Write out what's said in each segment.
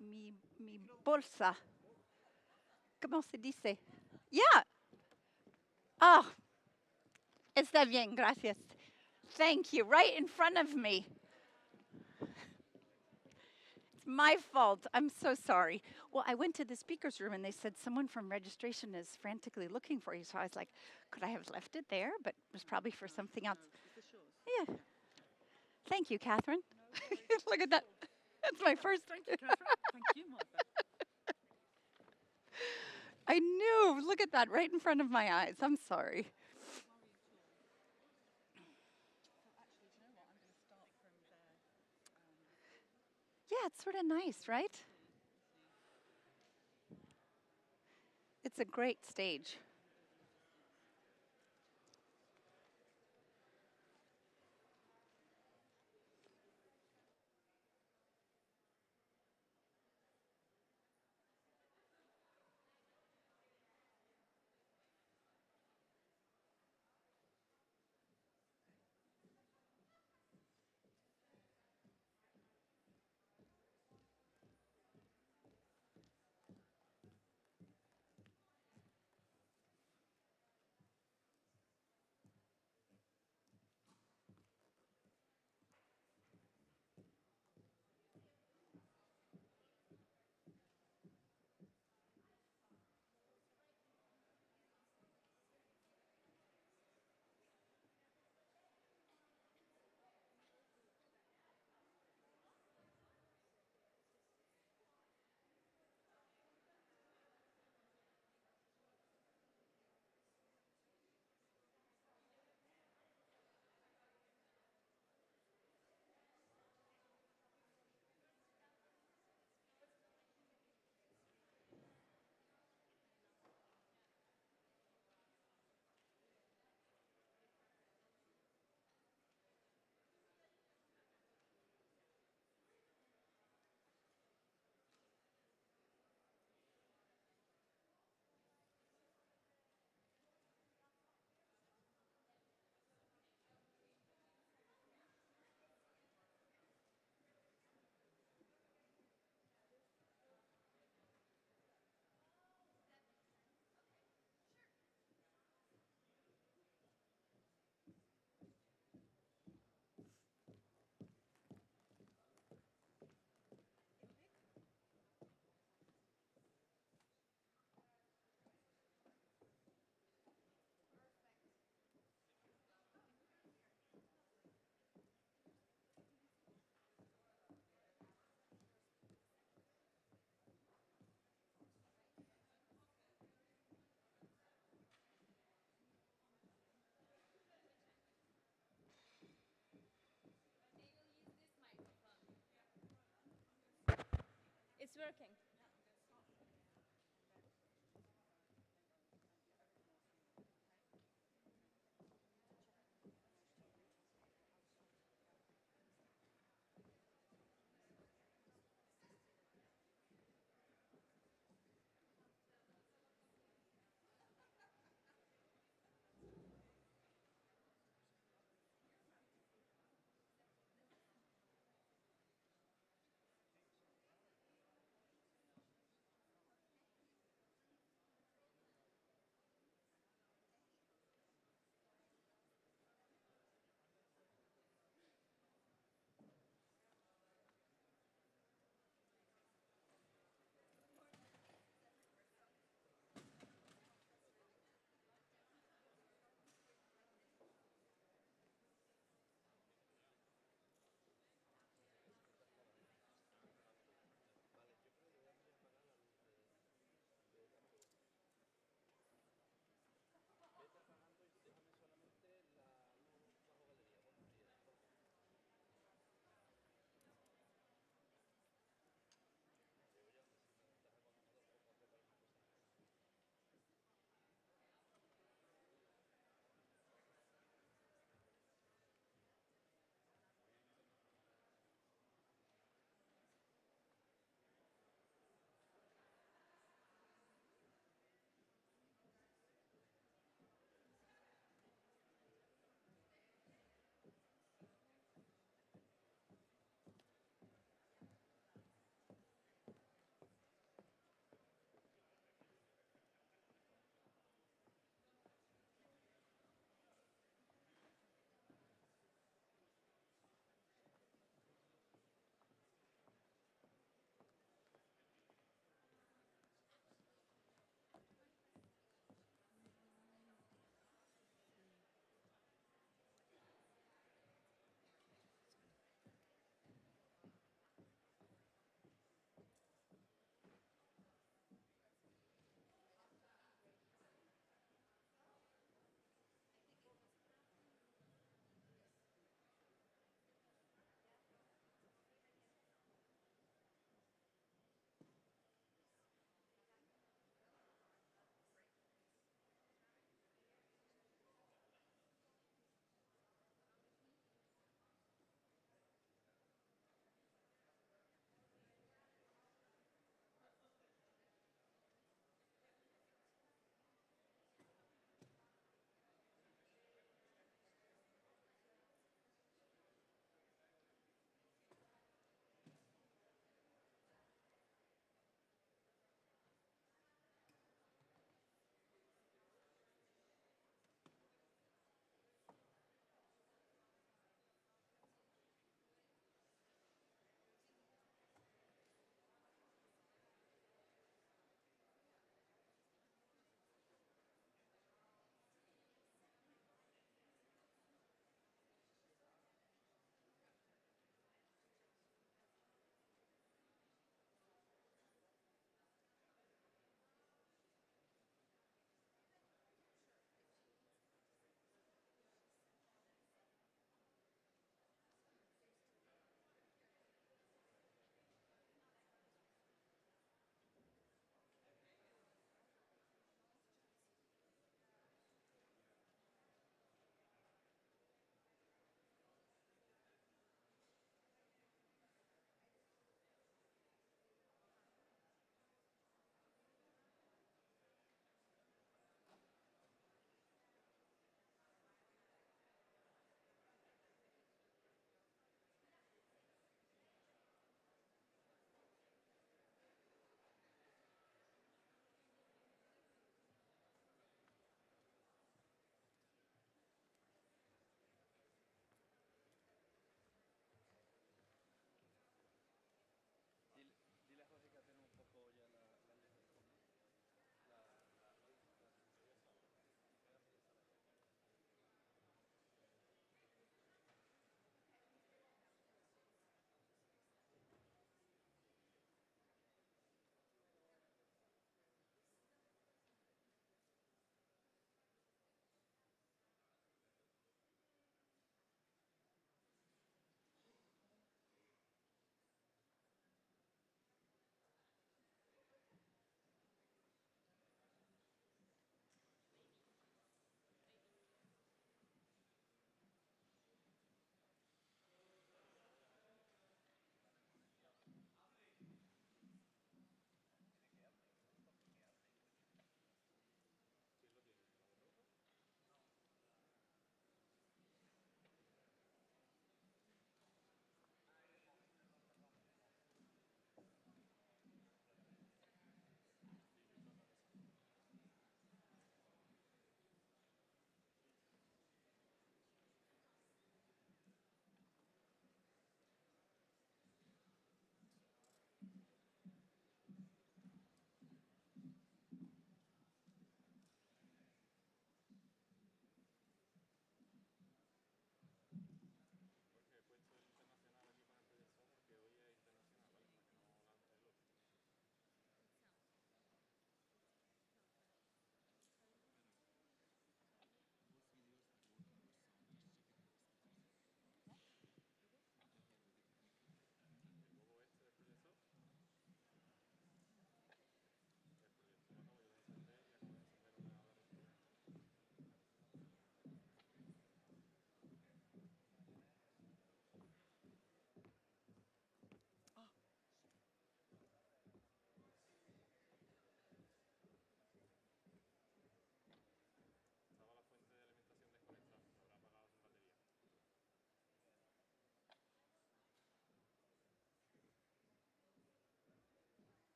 mi bolsa. ¿Cómo se dice? Yeah. Oh, está bien, gracias. Thank you. Right in front of me. It's my fault. I'm so sorry. Well, I went to the speaker's room and they said someone from registration is frantically looking for you. So I was like, could I have left it there? But it was probably for something else. Yeah. Thank you, Catherine. Look at that. That's my first. Thank you, Catherine. Thank you, Martha. I knew. Look at that right in front of my eyes. I'm sorry. Yeah, it's sort of nice, right? It's a great stage. It's working.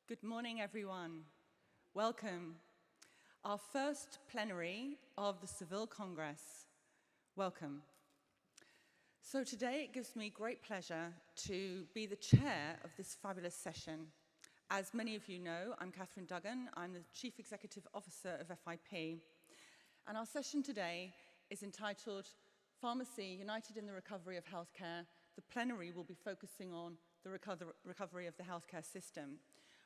Good morning, everyone. Welcome. Our first plenary of the Seville Congress. Welcome. So today it gives me great pleasure to be the chair of this fabulous session. As many of you know, I'm Catherine Duggan. I'm the Chief Executive Officer of FIP. And our session today is entitled Pharmacy United in the Recovery of Healthcare. The plenary will be focusing on the recovery of the healthcare system.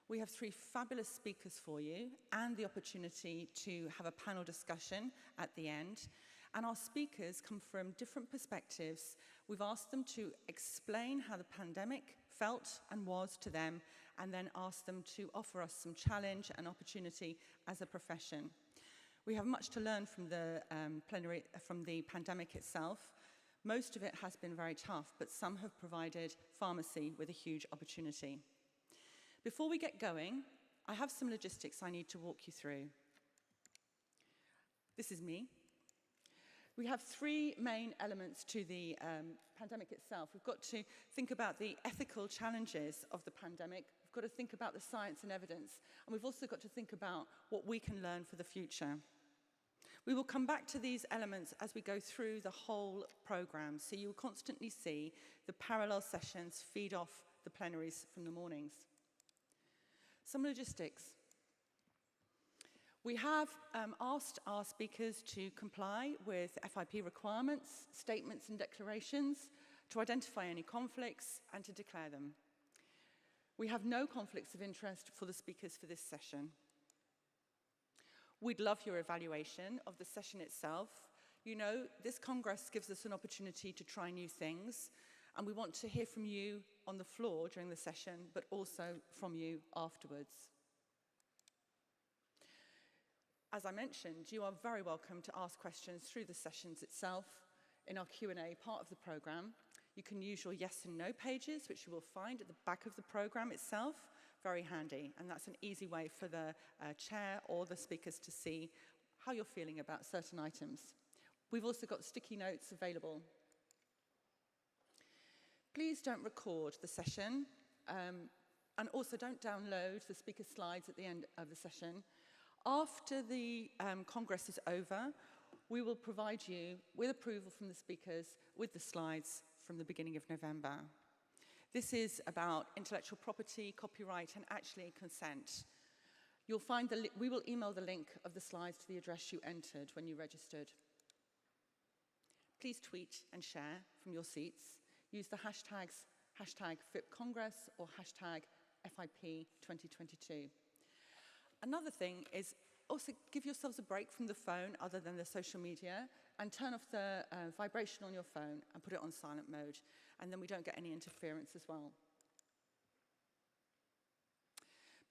We have three fabulous speakers for you and the opportunity to have a panel discussion at the end. And our speakers come from different perspectives. We've asked them to explain how the pandemic felt and was to them, and then asked them to offer us some challenge and opportunity as a profession. We have much to learn from the plenary, from the pandemic itself. Most of it has been very tough, but some have provided pharmacy with a huge opportunity. Before we get going, I have some logistics I need to walk you through. This is me. We have three main elements to the pandemic itself. We've got to think about the ethical challenges of the pandemic. We've got to think about the science and evidence. And we've also got to think about what we can learn for the future. We will come back to these elements as we go through the whole program. So you will constantly see the parallel sessions feed off the plenaries from the mornings. Some logistics. We have asked our speakers to comply with FIP requirements, statements and declarations, to identify any conflicts and to declare them. We have no conflicts of interest for the speakers for this session. We'd love your evaluation of the session itself. You know, this Congress gives us an opportunity to try new things, and we want to hear from you on the floor during the session, but also from you afterwards. As I mentioned, you are very welcome to ask questions through the sessions itself in our Q&A part of the program. You can use your yes and no pages, which you will find at the back of the program itself. Very handy, and that's an easy way for the chair or the speakers to see how you're feeling about certain items. We've also got sticky notes available. Please don't record the session, and also don't download the speaker slides at the end of the session. After the Congress is over, we will provide you with approval from the speakers with the slides from the beginning of November. This is about intellectual property, copyright, and actually consent. You'll find we will email the link of the slides to the address you entered when you registered. Please tweet and share from your seats. Use the hashtags #FIPCongress or #FIP2022. Another thing is also give yourselves a break from the phone other than the social media and turn off the vibration on your phone and put it on silent mode, and then we don't get any interference as well.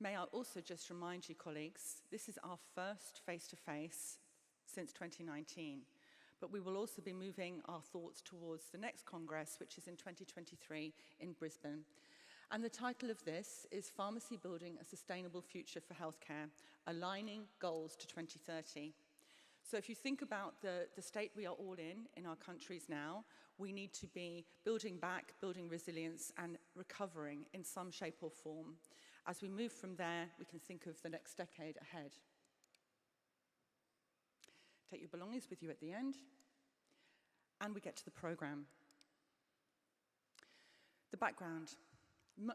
May I also just remind you, colleagues, this is our first face-to-face since 2019. But we will also be moving our thoughts towards the next Congress, which is in 2023 in Brisbane. And the title of this is Pharmacy Building a Sustainable Future for Healthcare, Aligning Goals to 2030. So if you think about the state we are all in our countries now, we need to be building back, building resilience, and recovering in some shape or form. As we move from there, we can think of the next decade ahead. Take your belongings with you at the end, and we get to the program. The background.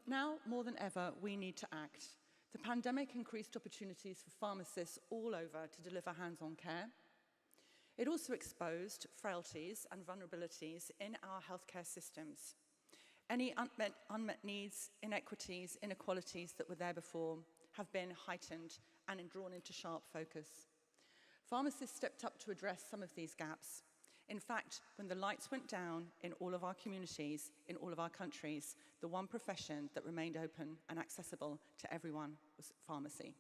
Now, more than ever, we need to act. The pandemic increased opportunities for pharmacists all over to deliver hands-on care. It also exposed frailties and vulnerabilities in our healthcare systems. Any unmet needs, inequities, inequalities that were there before have been heightened and drawn into sharp focus. Pharmacists stepped up to address some of these gaps. In fact, when the lights went down in all of our communities, in all of our countries, the one profession that remained open and accessible to everyone was pharmacy.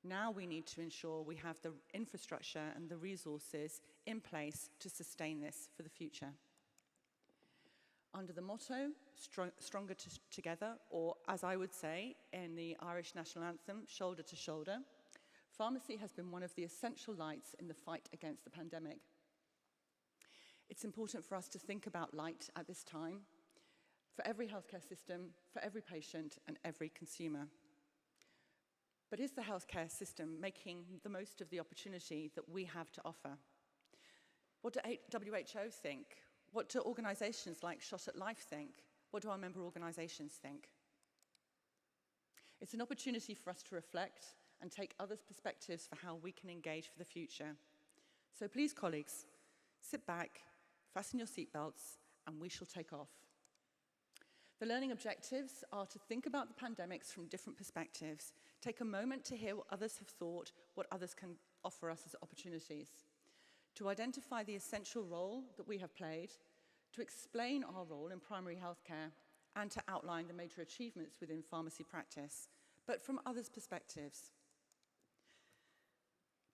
Now we need to ensure we have the infrastructure and the resources in place to sustain this for the future. Under the motto, stronger together, or as I would say in the Irish national anthem, shoulder to shoulder, pharmacy has been one of the essential lights in the fight against the pandemic. It's important for us to think about light at this time, for every healthcare system, for every patient and every consumer. But is the healthcare system making the most of the opportunity that we have to offer? What do WHO think? What do organisations like Shot at Life think? What do our member organisations think? It's an opportunity for us to reflect and take others' perspectives for how we can engage for the future. So please, colleagues, sit back, fasten your seatbelts, and we shall take off. The learning objectives are to think about the pandemics from different perspectives, take a moment to hear what others have thought, what others can offer us as opportunities, to identify the essential role that we have played, to explain our role in primary healthcare, and to outline the major achievements within pharmacy practice, but from others' perspectives.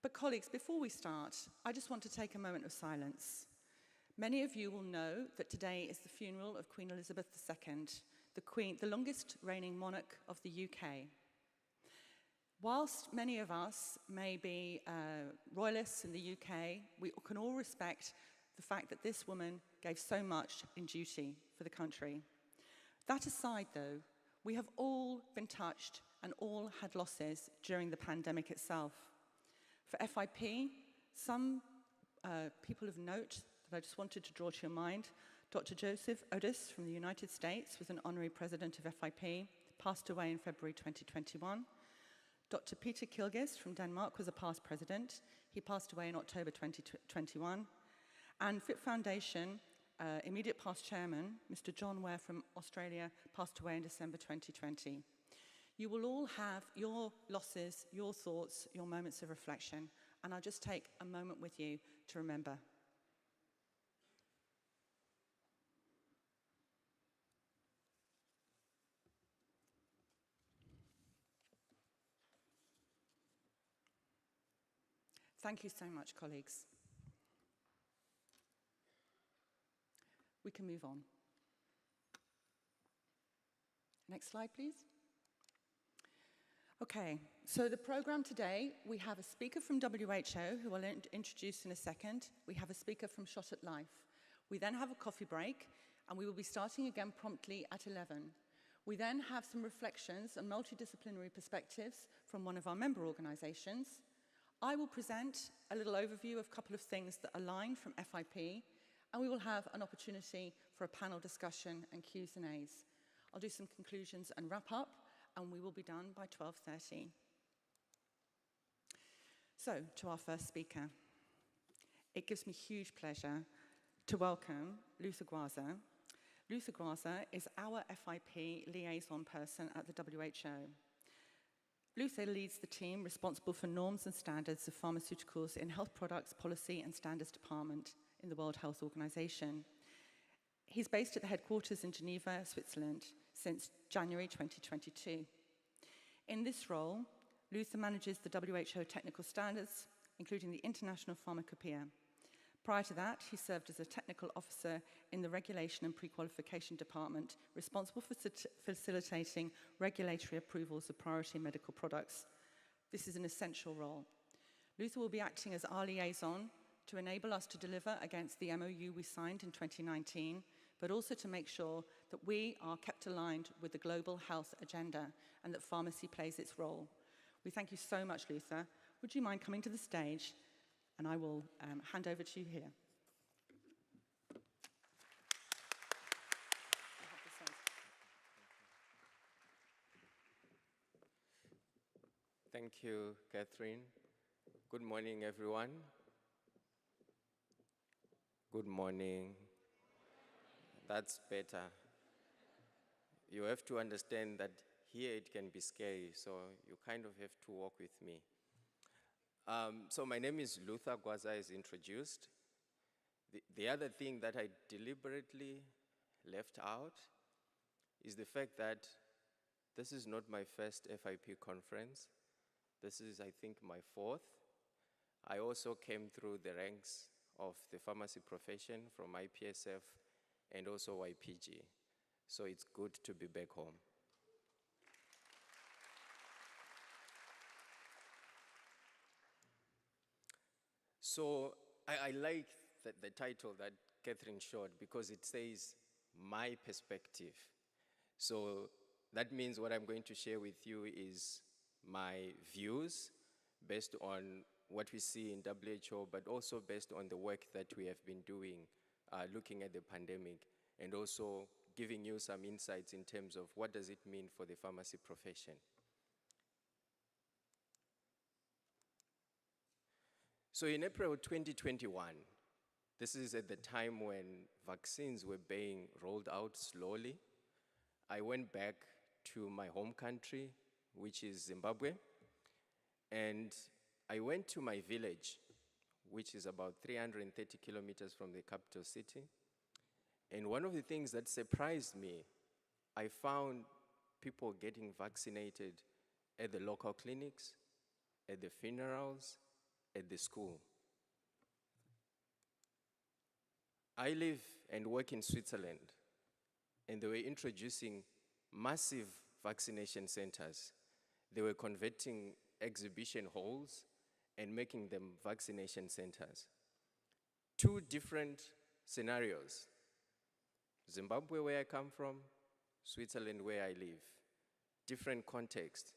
But colleagues, before we start, I just want to take a moment of silence. Many of you will know that today is the funeral of Queen Elizabeth II, the longest reigning monarch of the UK. Whilst many of us may be royalists in the UK, we can all respect the fact that this woman gave so much in duty for the country. That aside, though, we have all been touched and all had losses during the pandemic itself. For FIP, some people of note that I just wanted to draw to your mind: Dr. Joseph Otis from the United States was an honorary president of FIP, passed away in February 2021. Dr. Peter Kilgis from Denmark was a past president. He passed away in October 2021. And FIP Foundation, immediate past chairman, Mr. John Ware from Australia, passed away in December 2020. You will all have your losses, your thoughts, your moments of reflection, and I'll just take a moment with you to remember. Thank you so much, colleagues. We can move on. Next slide, please. Okay, so the program today, we have a speaker from WHO, who I'll introduce in a second. We have a speaker from Shot at Life. We then have a coffee break, and we will be starting again promptly at 11. We then have some reflections and multidisciplinary perspectives from one of our member organisations. I will present a little overview of a couple of things that align from FIP, and we will have an opportunity for a panel discussion and Q's and A's. I'll do some conclusions and wrap up, and we will be done by 12:30. So, to our first speaker. It gives me huge pleasure to welcome Luther Gwaza. Luther Gwaza is our FIP liaison person at the WHO. Luther leads the team responsible for norms and standards of pharmaceuticals in Health Products Policy and Standards Department in the World Health Organization. He's based at the headquarters in Geneva, Switzerland, since January 2022. In this role, Luther manages the WHO technical standards, including the International Pharmacopoeia. Prior to that, he served as a technical officer in the Regulation and Pre-Qualification Department, responsible for facilitating regulatory approvals of priority medical products. This is an essential role. Luther will be acting as our liaison to enable us to deliver against the MOU we signed in 2019, but also to make sure that we are kept aligned with the global health agenda and that pharmacy plays its role. We thank you so much, Luther. Would you mind coming to the stage? And I will hand over to you here. Thank you, Catherine. Good morning, everyone. Good morning. That's better. You have to understand that here it can be scary, so you kind of have to walk with me. So my name is Luther Gwaza, as introduced. The other thing that I deliberately left out is the fact that this is not my first FIP conference. This is, I think, my fourth. I also came through the ranks of the pharmacy profession from IPSF and also YPG. So it's good to be back home. So I like the title that Catherine showed because it says, my perspective. So that means what I'm going to share with you is my views based on what we see in WHO, but also based on the work that we have been doing looking at the pandemic, and also giving you some insights in terms of what does it mean for the pharmacy profession. So in April 2021, this is at the time when vaccines were being rolled out slowly, I went back to my home country, which is Zimbabwe, and I went to my village, which is about 330 kilometers from the capital city. And one of the things that surprised me, I found people getting vaccinated at the local clinics, at the funerals, at the school. I live and work in Switzerland, and they were introducing massive vaccination centers. They were converting exhibition halls and making them vaccination centers. Two different scenarios. Zimbabwe, where I come from, Switzerland, where I live. Different context.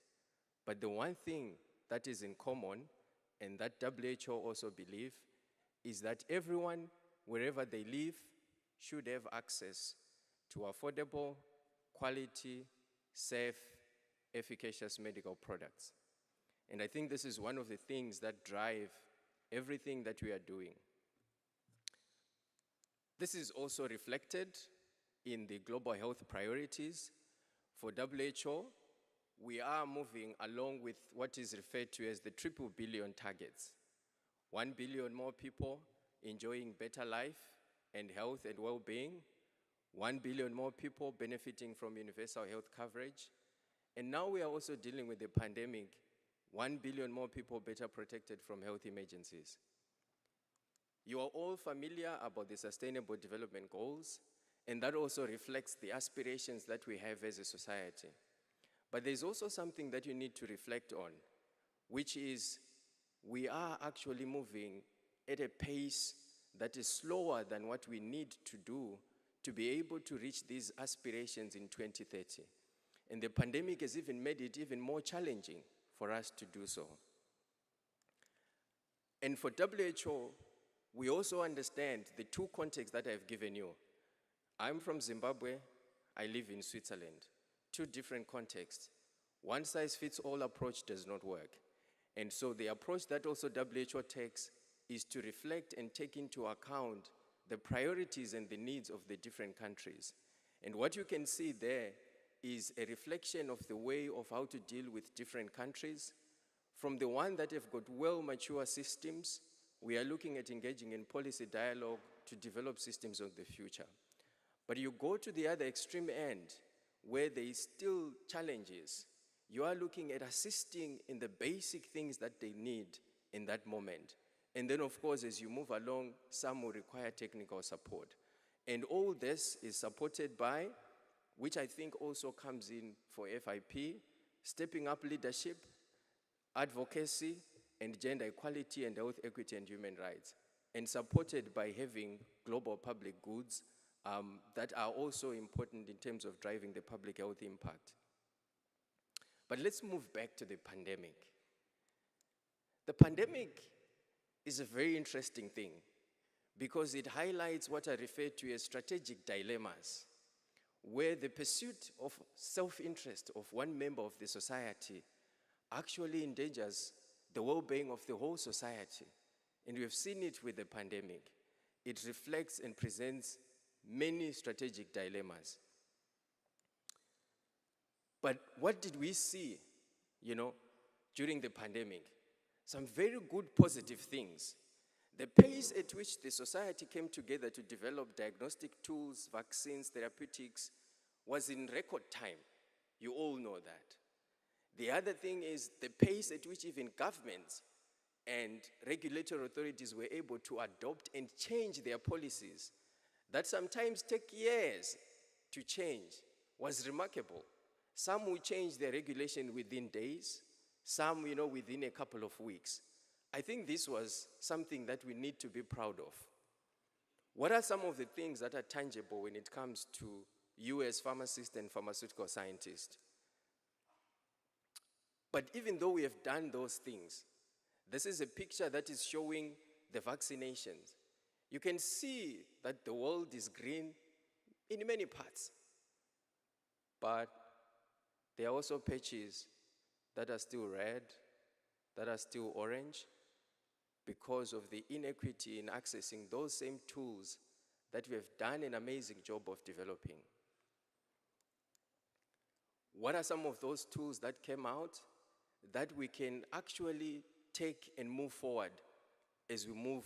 But the one thing that is in common, and that WHO also believe, is that everyone, wherever they live, should have access to affordable, quality, safe, efficacious medical products. And I think this is one of the things that drive everything that we are doing. This is also reflected in the global health priorities. For WHO, we are moving along with what is referred to as the triple billion targets. 1 billion more people enjoying better life and health and well-being, 1 billion more people benefiting from universal health coverage, and now we are also dealing with the pandemic, 1 billion more people better protected from health emergencies. You are all familiar about the Sustainable Development Goals, and that also reflects the aspirations that we have as a society. But there's also something that you need to reflect on, which is we are actually moving at a pace that is slower than what we need to do to be able to reach these aspirations in 2030. And the pandemic has even made it even more challenging for us to do so. And for WHO, we also understand the two contexts that I've given you. I'm from Zimbabwe, I live in Switzerland. Two different contexts. One size fits all approach does not work. And so the approach that also WHO takes is to reflect and take into account the priorities and the needs of the different countries. And what you can see there is a reflection of the way of how to deal with different countries. From the one that have got well-mature systems, we are looking at engaging in policy dialogue to develop systems of the future. But you go to the other extreme end, where there is still challenges. You are looking at assisting in the basic things that they need in that moment. And then, of course, as you move along, some will require technical support. And all this is supported by, which I think also comes in for FIP, stepping up leadership, advocacy, and gender equality and health equity and human rights, and supported by having global public goods that are also important in terms of driving the public health impact. But let's move back to the pandemic. The pandemic is a very interesting thing because it highlights what I refer to as strategic dilemmas, where the pursuit of self-interest of one member of the society actually endangers the well-being of the whole society. And we have seen it with the pandemic. It reflects and presents many strategic dilemmas. But what did we see, during the pandemic? Some very good positive things. The pace at which the society came together to develop diagnostic tools, vaccines, therapeutics, was in record time. You all know that. The other thing is the pace at which even governments and regulatory authorities were able to adopt and change their policies that sometimes take years to change was remarkable. Some will change their regulation within days, some, within a couple of weeks. I think this was something that we need to be proud of. What are some of the things that are tangible when it comes to you as pharmacists and pharmaceutical scientists? But even though we have done those things, this is a picture that is showing the vaccinations. You can see that the world is green in many parts, but there are also patches that are still red, that are still orange, because of the inequity in accessing those same tools that we have done an amazing job of developing. What are some of those tools that came out that we can actually take and move forward as we move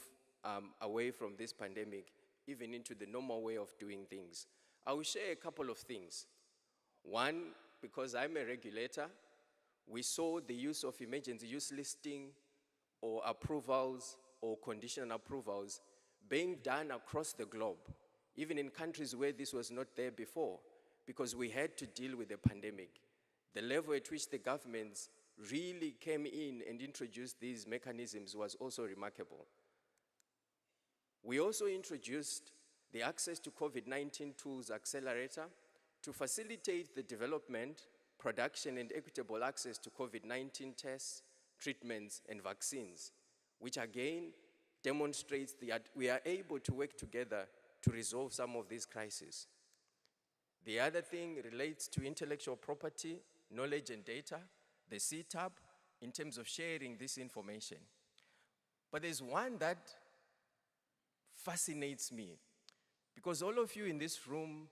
away from this pandemic, even into the normal way of doing things? I will share a couple of things. One, because I'm a regulator, we saw the use of emergency use listing or approvals or conditional approvals being done across the globe, even in countries where this was not there before, because we had to deal with the pandemic. The level at which the governments really came in and introduced these mechanisms was also remarkable. We also introduced the Access to COVID-19 Tools Accelerator to facilitate the development, production, and equitable access to COVID-19 tests, treatments, and vaccines, which again demonstrates that we are able to work together to resolve some of these crises. The other thing relates to intellectual property, knowledge, and data, the CTAB, in terms of sharing this information. But there's one that fascinates me, because all of you in this room,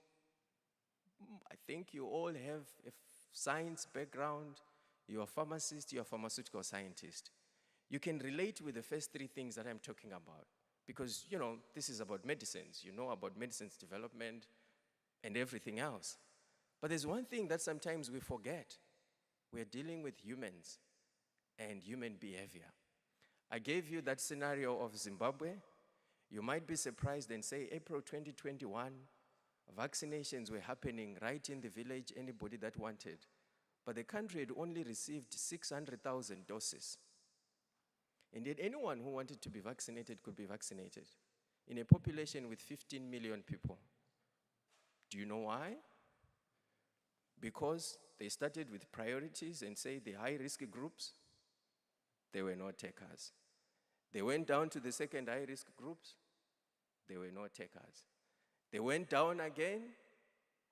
I think you all have a science background, you're a pharmacist, you're a pharmaceutical scientist. You can relate with the first three things that I'm talking about, because, you know, this is about medicines. You know about medicines development and everything else. But there's one thing that sometimes we forget. We're dealing with humans and human behavior. I gave you that scenario of Zimbabwe. You might be surprised and say, April 2021, vaccinations were happening right in the village, anybody that wanted. But the country had only received 600,000 doses. And yet anyone who wanted to be vaccinated could be vaccinated in a population with 15 million people. Do you know why? Because they started with priorities and say the high-risk groups, they were not takers. They went down to the second high-risk groups, they were not takers. They went down again,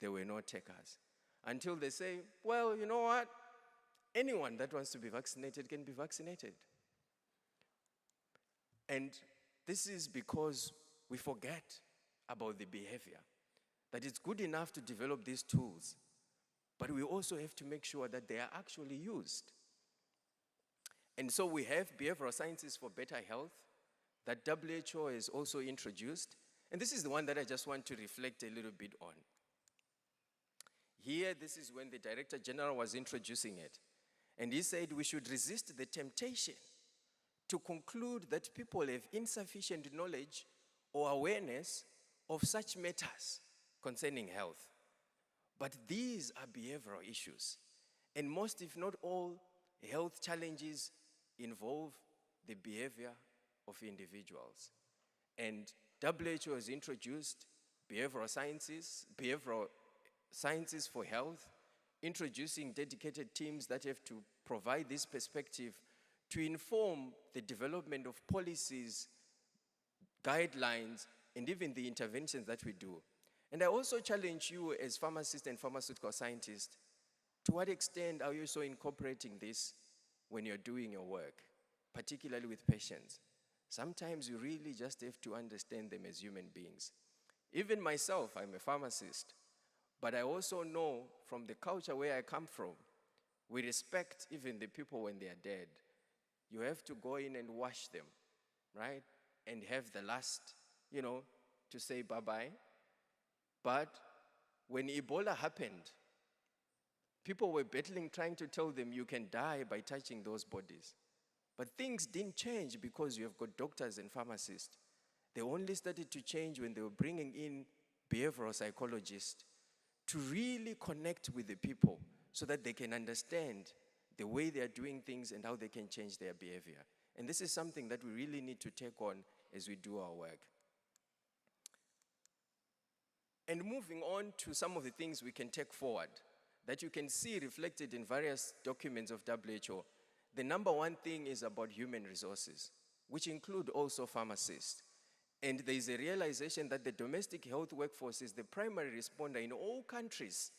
they were not takers. Until they say, well, you know what? Anyone that wants to be vaccinated can be vaccinated. And this is because we forget about the behavior, that it's good enough to develop these tools, but we also have to make sure that they are actually used. And so we have behavioral sciences for better health that WHO has also introduced. And this is the one that I just want to reflect a little bit on. Here, this is when the Director General was introducing it. And he said we should resist the temptation to conclude that people have insufficient knowledge or awareness of such matters concerning health. But these are behavioral issues. And most, if not all, health challenges involve the behavior of individuals. And WHO has introduced behavioral sciences for health, introducing dedicated teams that have to provide this perspective to inform the development of policies, guidelines, and even the interventions that we do. And I also challenge you as pharmacists and pharmaceutical scientists, to what extent are you also incorporating this when you're doing your work, particularly with patients? Sometimes you really just have to understand them as human beings. Even myself, I'm a pharmacist, but I also know from the culture where I come from, we respect even the people when they are dead. You have to go in and wash them, right? And have the last, to say bye-bye. But when Ebola happened, people were battling, trying to tell them you can die by touching those bodies. But things didn't change because you have got doctors and pharmacists. They only started to change when they were bringing in behavioral psychologists to really connect with the people so that they can understand the way they are doing things and how they can change their behavior. And this is something that we really need to take on as we do our work. And moving on to some of the things we can take forward. that you can see reflected in various documents of WHO, the number one thing is about human resources, which include also pharmacists. And there is a realization that the domestic health workforce is the primary responder in all countries,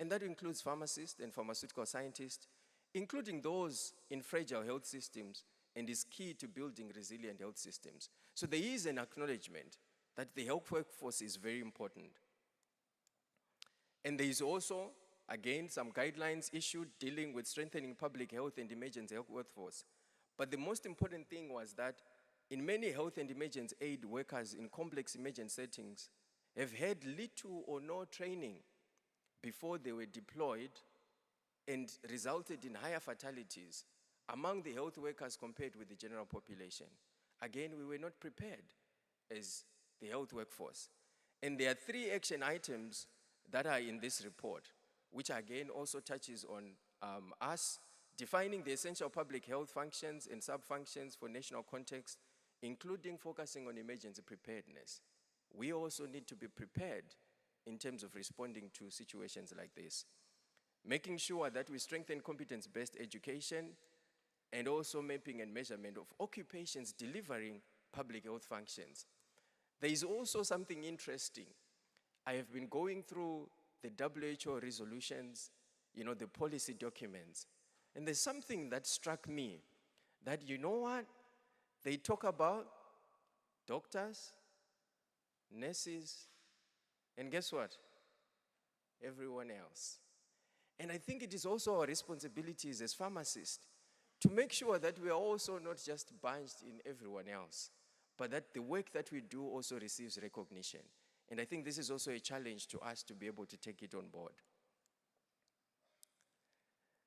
and that includes pharmacists and pharmaceutical scientists, including those in fragile health systems, and is key to building resilient health systems. So there is an acknowledgement that the health workforce is very important. And there is also, again, some guidelines issued dealing with strengthening public health and emergency health workforce. But the most important thing was that in many health and emergency aid workers in complex emergency settings have had little or no training before they were deployed, and resulted in higher fatalities among the health workers compared with the general population. Again, we were not prepared as the health workforce. And there are 3 action items that are in this report, which again also touches on us defining the essential public health functions and sub-functions for national context, including focusing on emergency preparedness. We also need to be prepared in terms of responding to situations like this. Making sure that we strengthen competence-based education, and also mapping and measurement of occupations delivering public health functions. There is also something interesting. I have been going through the WHO resolutions, the policy documents, and there's something that struck me, that you know what? They talk about doctors, nurses, and guess what? Everyone else. And I think it is also our responsibilities as pharmacists to make sure that we are also not just bunched in everyone else, but that the work that we do also receives recognition. And I think this is also a challenge to us to be able to take it on board.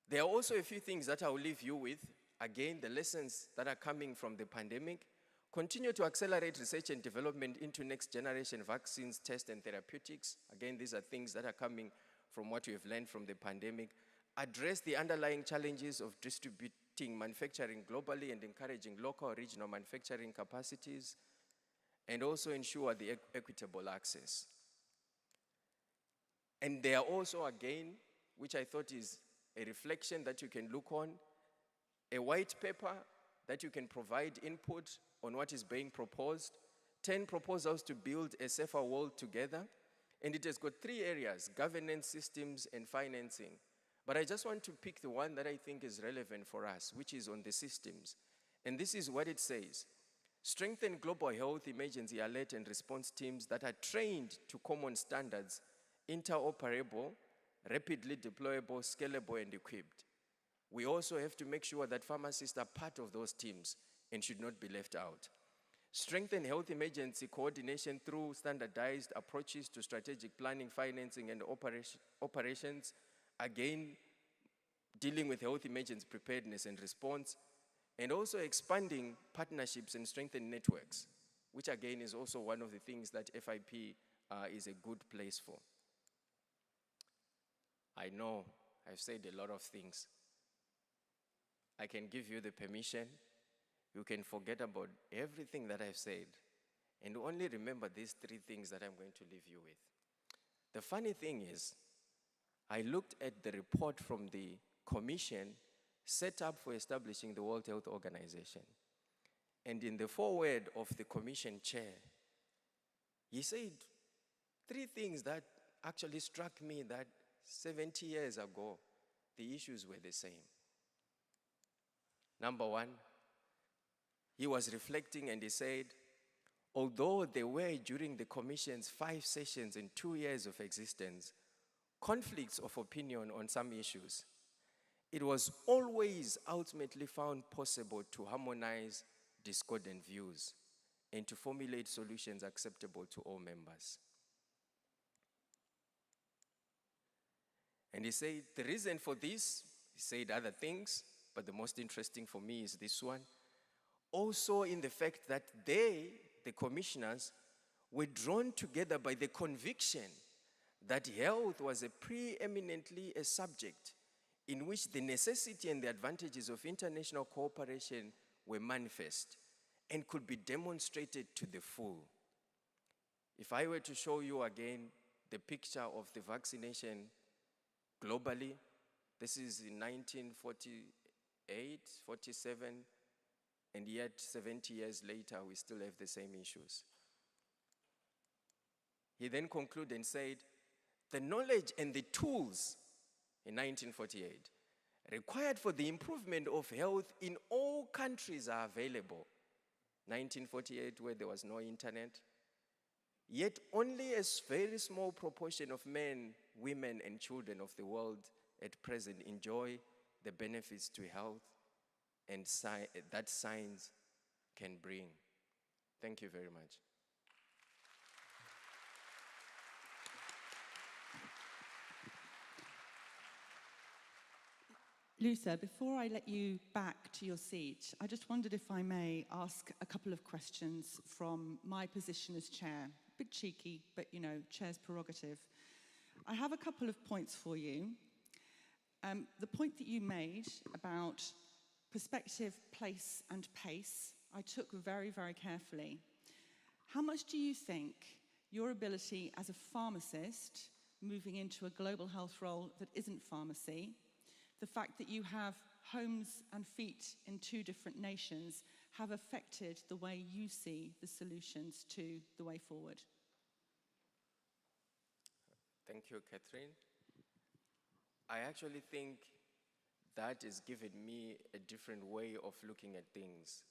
There are also a few things that I will leave you with. Again, the lessons that are coming from the pandemic. Continue to accelerate research and development into next generation vaccines, tests, and therapeutics. Again, these are things that are coming from what we have learned from the pandemic. Address the underlying challenges of distributing manufacturing globally and encouraging local regional manufacturing capacities, and also ensure the equitable access. And there are also, again, which I thought is a reflection that you can look on, a white paper that you can provide input on what is being proposed, 10 proposals to build a safer world together, and it has got 3 areas: governance, systems, and financing. But I just want to pick the one that I think is relevant for us, which is on the systems. And this is what it says: strengthen global health emergency alert and response teams that are trained to common standards, interoperable, rapidly deployable, scalable, and equipped. We also have to make sure that pharmacists are part of those teams and should not be left out. Strengthen health emergency coordination through standardized approaches to strategic planning, financing, and operations. Again, dealing with health emergency preparedness and response, and also expanding partnerships and strengthening networks, which again is also one of the things that FIP is a good place for. I know I've said a lot of things. I can give you the permission. You can forget about everything that I've said and only remember these 3 things that I'm going to leave you with. The funny thing is, I looked at the report from the commission set up for establishing the World Health Organization. And in the foreword of the commission chair, he said 3 things that actually struck me, that 70 years ago, the issues were the same. Number 1, he was reflecting and he said, although there were during the commission's 5 sessions and 2 years of existence, conflicts of opinion on some issues, it was always ultimately found possible to harmonize discordant views and to formulate solutions acceptable to all members. And he said, the reason for this, he said other things, but the most interesting for me is this one. Also in the fact that they, the commissioners, were drawn together by the conviction that health was preeminently a subject in which the necessity and the advantages of international cooperation were manifest and could be demonstrated to the full. If I were to show you again the picture of the vaccination globally. This is in 1948, 47, and yet 70 years later, we still have the same issues. He then concluded and said, the knowledge and the tools in 1948 required for the improvement of health in all countries are available. 1948, where there was no internet, yet only a very small proportion of men, women, and children of the world at present enjoy the benefits to health and that science can bring. Thank you very much. Luther, before I let you back to your seat, I just wondered if I may ask a couple of questions from my position as chair. A bit cheeky, but you know, chair's prerogative. I have a couple of points for you. The point that you made about perspective, place, and pace, I took very, very carefully. How much do you think your ability as a pharmacist moving into a global health role that isn't pharmacy, the fact that you have homes and feet in two different nations, have affected the way you see the solutions to the way forward? Thank you, Catherine. I actually think that has given me a different way of looking at things.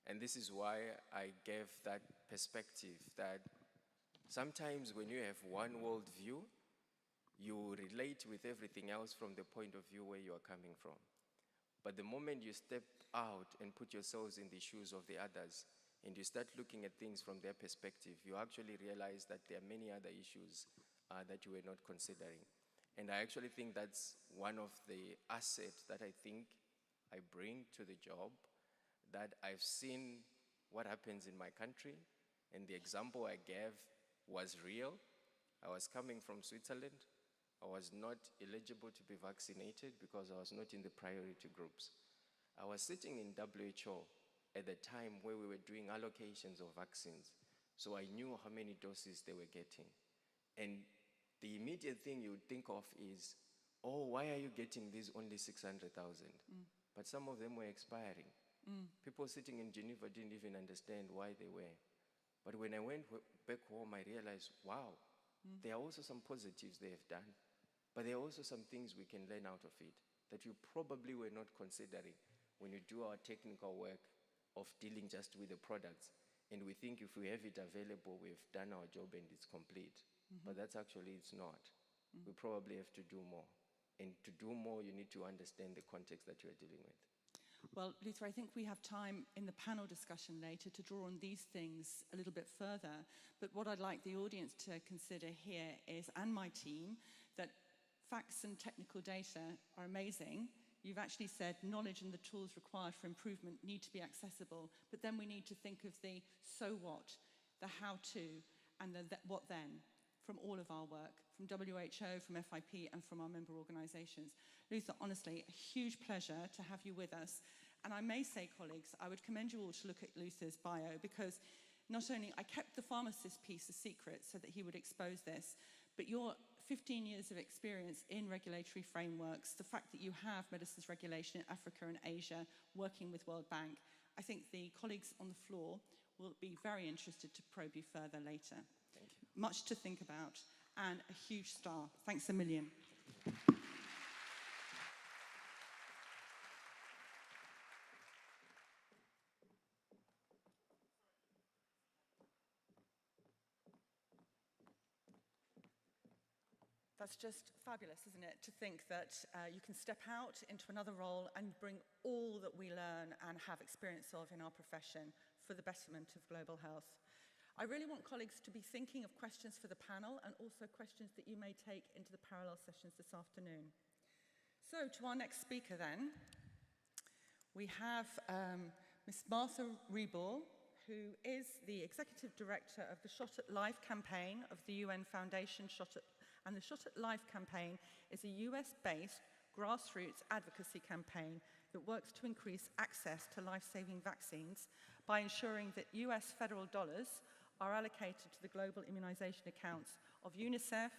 And this is why I gave that perspective that sometimes when you have one worldview, you relate with everything else from the point of view where you are coming from. But the moment you step out and put yourselves in the shoes of the others, and you start looking at things from their perspective, you actually realize that there are many other issues that you were not considering. And I actually think that's one of the assets that I think I bring to the job, that I've seen what happens in my country, and the example I gave was real. I was coming from Switzerland. I was not eligible to be vaccinated because I was not in the priority groups. I was sitting in WHO at the time where we were doing allocations of vaccines, so I knew how many doses they were getting. And the immediate thing you would think of is, oh, why are you getting these only 600,000? But some of them were expiring. People sitting in Geneva didn't even understand why they were. But when I went back home, I realized, wow, there are also some positives they have done. But there are also some things we can learn out of it that you probably were not considering when you do our technical work of dealing just with the products. And we think if we have it available, we've done our job and it's complete. But that's actually, it's not. We probably have to do more. And to do more, you need to understand the context that you are dealing with. Well, Luther, I think we have time in the panel discussion later to draw on these things a little bit further. But what I'd like the audience to consider here is, and my team, that facts and technical data are amazing. You've actually said knowledge and the tools required for improvement need to be accessible, but then we need to think of the so what, the how to, and the what then, from all of our work, from WHO, from FIP, and from our member organisations. Luther, honestly, a huge pleasure to have you with us. And I may say, colleagues, I would commend you all to look at Luther's bio, because not only I kept the pharmacist piece a secret so that he would expose this, but your 15 years of experience in regulatory frameworks, the fact that you have medicines regulation in Africa and Asia, working with World Bank, I think the colleagues on the floor will be very interested to probe you further later. Thank you. Much to think about, and a huge star. Thanks a million. That's just fabulous, isn't it? To think that you can step out into another role and bring all that we learn and have experience of in our profession for the betterment of global health. I really want colleagues to be thinking of questions for the panel and also questions that you may take into the parallel sessions this afternoon. So to our next speaker then, we have Ms. Martha Reball, who is the Executive Director of the Shot at Life campaign of the UN Foundation and the Shot at Life campaign is a US-based grassroots advocacy campaign that works to increase access to life-saving vaccines by ensuring that US federal dollars are allocated to the global immunization accounts of UNICEF,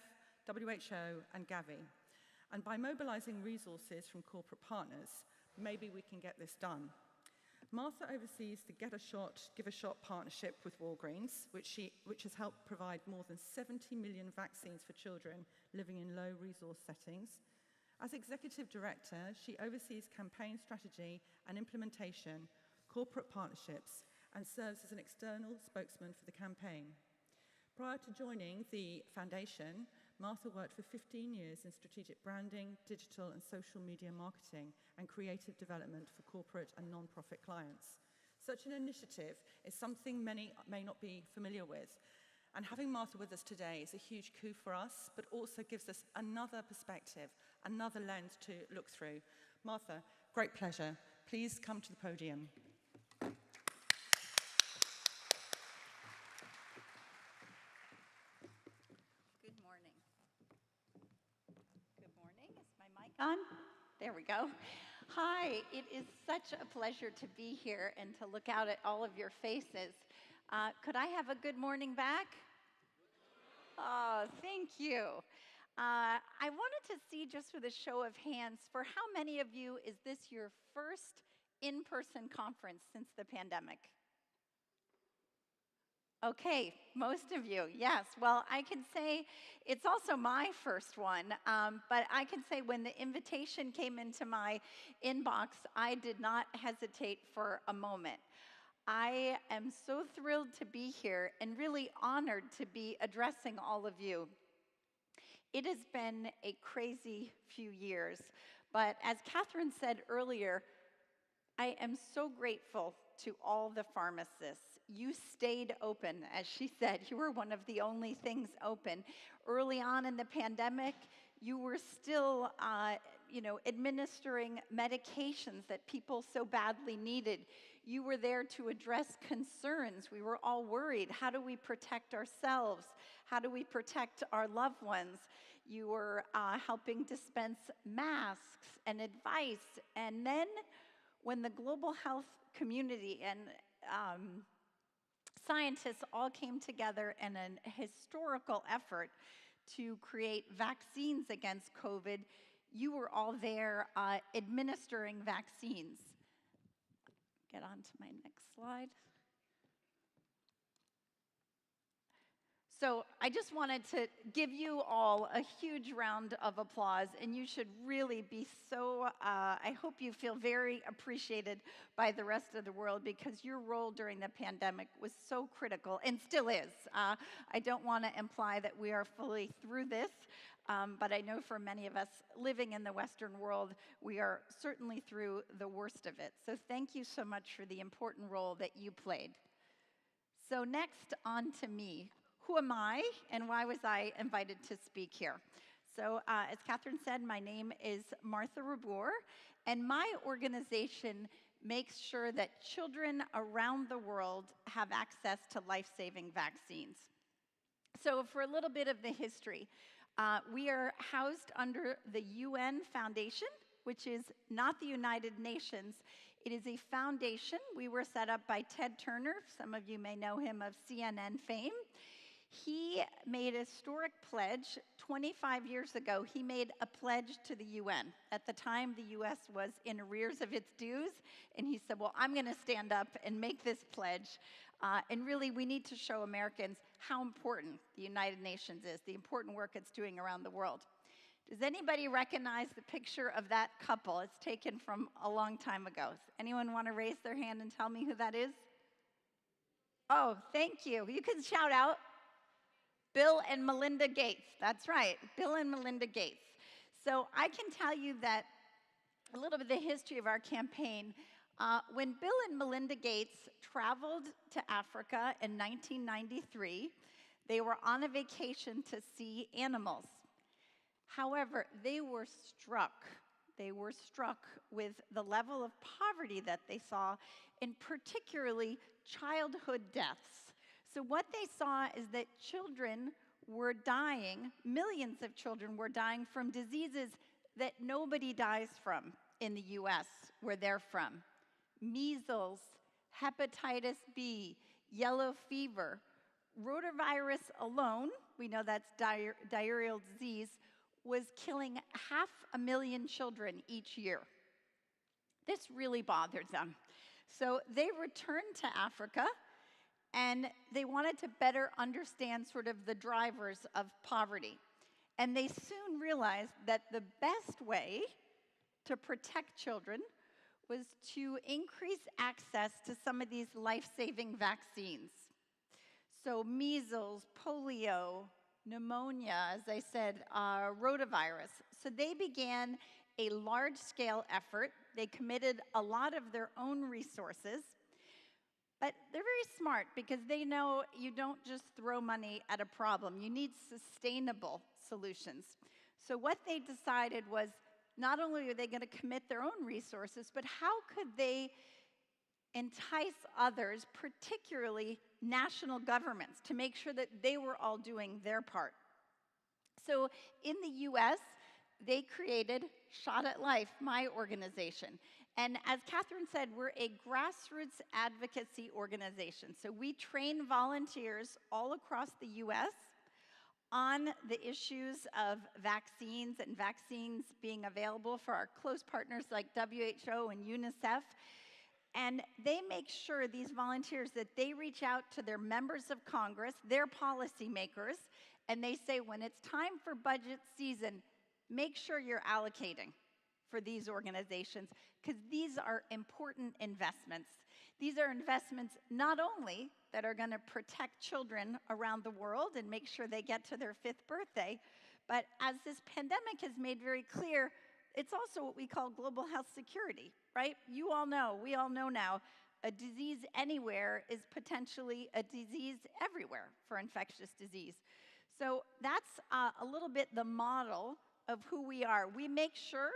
WHO, and Gavi. And by mobilizing resources from corporate partners, maybe we can get this done. Martha oversees the Get a Shot, Give a Shot partnership with Walgreens, which has helped provide more than 70 million vaccines for children living in low-resource settings. As executive director, she oversees campaign strategy and implementation, corporate partnerships, and serves as an external spokesman for the campaign. Prior to joining the foundation, Martha worked for 15 years in strategic branding, digital and social media marketing, and creative development for corporate and non-profit clients. Such an initiative is something many may not be familiar with. And having Martha with us today is a huge coup for us, but also gives us another perspective, another lens to look through. Martha, great pleasure. Please come to the podium. Good morning. Good morning. Is my mic on? There we go. Hi, it is such a pleasure to be here and to look out at all of your faces. Could I have a good morning back? Oh, thank you. I wanted to see, just with a show of hands, for how many of you is this your first in-person conference since the pandemic? Okay, most of you, yes. Well, I can say it's also my first one, but I can say when the invitation came into my inbox, I did not hesitate for a moment. I am so thrilled to be here and really honored to be addressing all of you. It has been a crazy few years, but as Catherine said earlier, I am so grateful to all the pharmacists. You stayed open, as she said. You were one of the only things open. Early on in the pandemic, you were still administering medications that people so badly needed. You were there to address concerns. We were all worried. How do we protect ourselves? How do we protect our loved ones? You were helping dispense masks and advice. And then when the global health community and scientists all came together in an historical effort to create vaccines against COVID, you were all there administering vaccines. Get on to my next slide. So I just wanted to give you all a huge round of applause, and you should really be so, I hope you feel very appreciated by the rest of the world, because your role during the pandemic was so critical, and still is. I don't want to imply that we are fully through this, but I know for many of us living in the Western world, we are certainly through the worst of it. So thank you so much for the important role that you played. So next, on to me. Who am I, and why was I invited to speak here? So as Catherine said, my name is Martha Rabur, and my organization makes sure that children around the world have access to life-saving vaccines. So for a little bit of the history, we are housed under the UN Foundation, which is not the United Nations. It is a foundation. We were set up by Ted Turner. Some of you may know him of CNN fame. He made a historic pledge 25 years ago. He made a pledge to the UN. At the time, the US was in arrears of its dues, and he said, well, I'm going to stand up and make this pledge. And really, we need to show Americans how important the United Nations is, the important work it's doing around the world. Does anybody recognize the picture of that couple? It's taken from a long time ago. Does anyone want to raise their hand and tell me who that is? Oh, thank you. You can shout out. Bill and Melinda Gates. That's right, Bill and Melinda Gates. So I can tell you that a little bit of the history of our campaign. When Bill and Melinda Gates traveled to Africa in 1993, they were on a vacation to see animals. However, they were struck with the level of poverty that they saw, and particularly childhood deaths. So what they saw is that children were dying, millions of children were dying from diseases that nobody dies from in the US, where they're from. Measles, hepatitis B, yellow fever. Rotavirus alone, we know that's diarrheal disease, was killing 500,000 children each year. This really bothered them. So they returned to Africa, and they wanted to better understand sort of the drivers of poverty. And they soon realized that the best way to protect children was to increase access to some of these life-saving vaccines. So measles, polio, pneumonia, as I said, rotavirus. So they began a large-scale effort. They committed a lot of their own resources, but they're very smart because they know you don't just throw money at a problem. You need sustainable solutions. So what they decided was not only are they going to commit their own resources, but how could they entice others, particularly national governments, to make sure that they were all doing their part. So in the US, they created Shot at Life, my organization. And as Catherine said, we're a grassroots advocacy organization. So we train volunteers all across the US on the issues of vaccines and vaccines being available for our close partners like WHO and UNICEF. And they make sure, these volunteers, that they reach out to their members of Congress, their policymakers, and they say, when it's time for budget season, make sure you're allocating for these organizations, because these are important investments. These are investments not only that are going to protect children around the world and make sure they get to their 5th birthday, but as this pandemic has made very clear, it's also what we call global health security, right? You all know, we all know now, a disease anywhere is potentially a disease everywhere for infectious disease. So that's a little bit the model of who we are. We make sure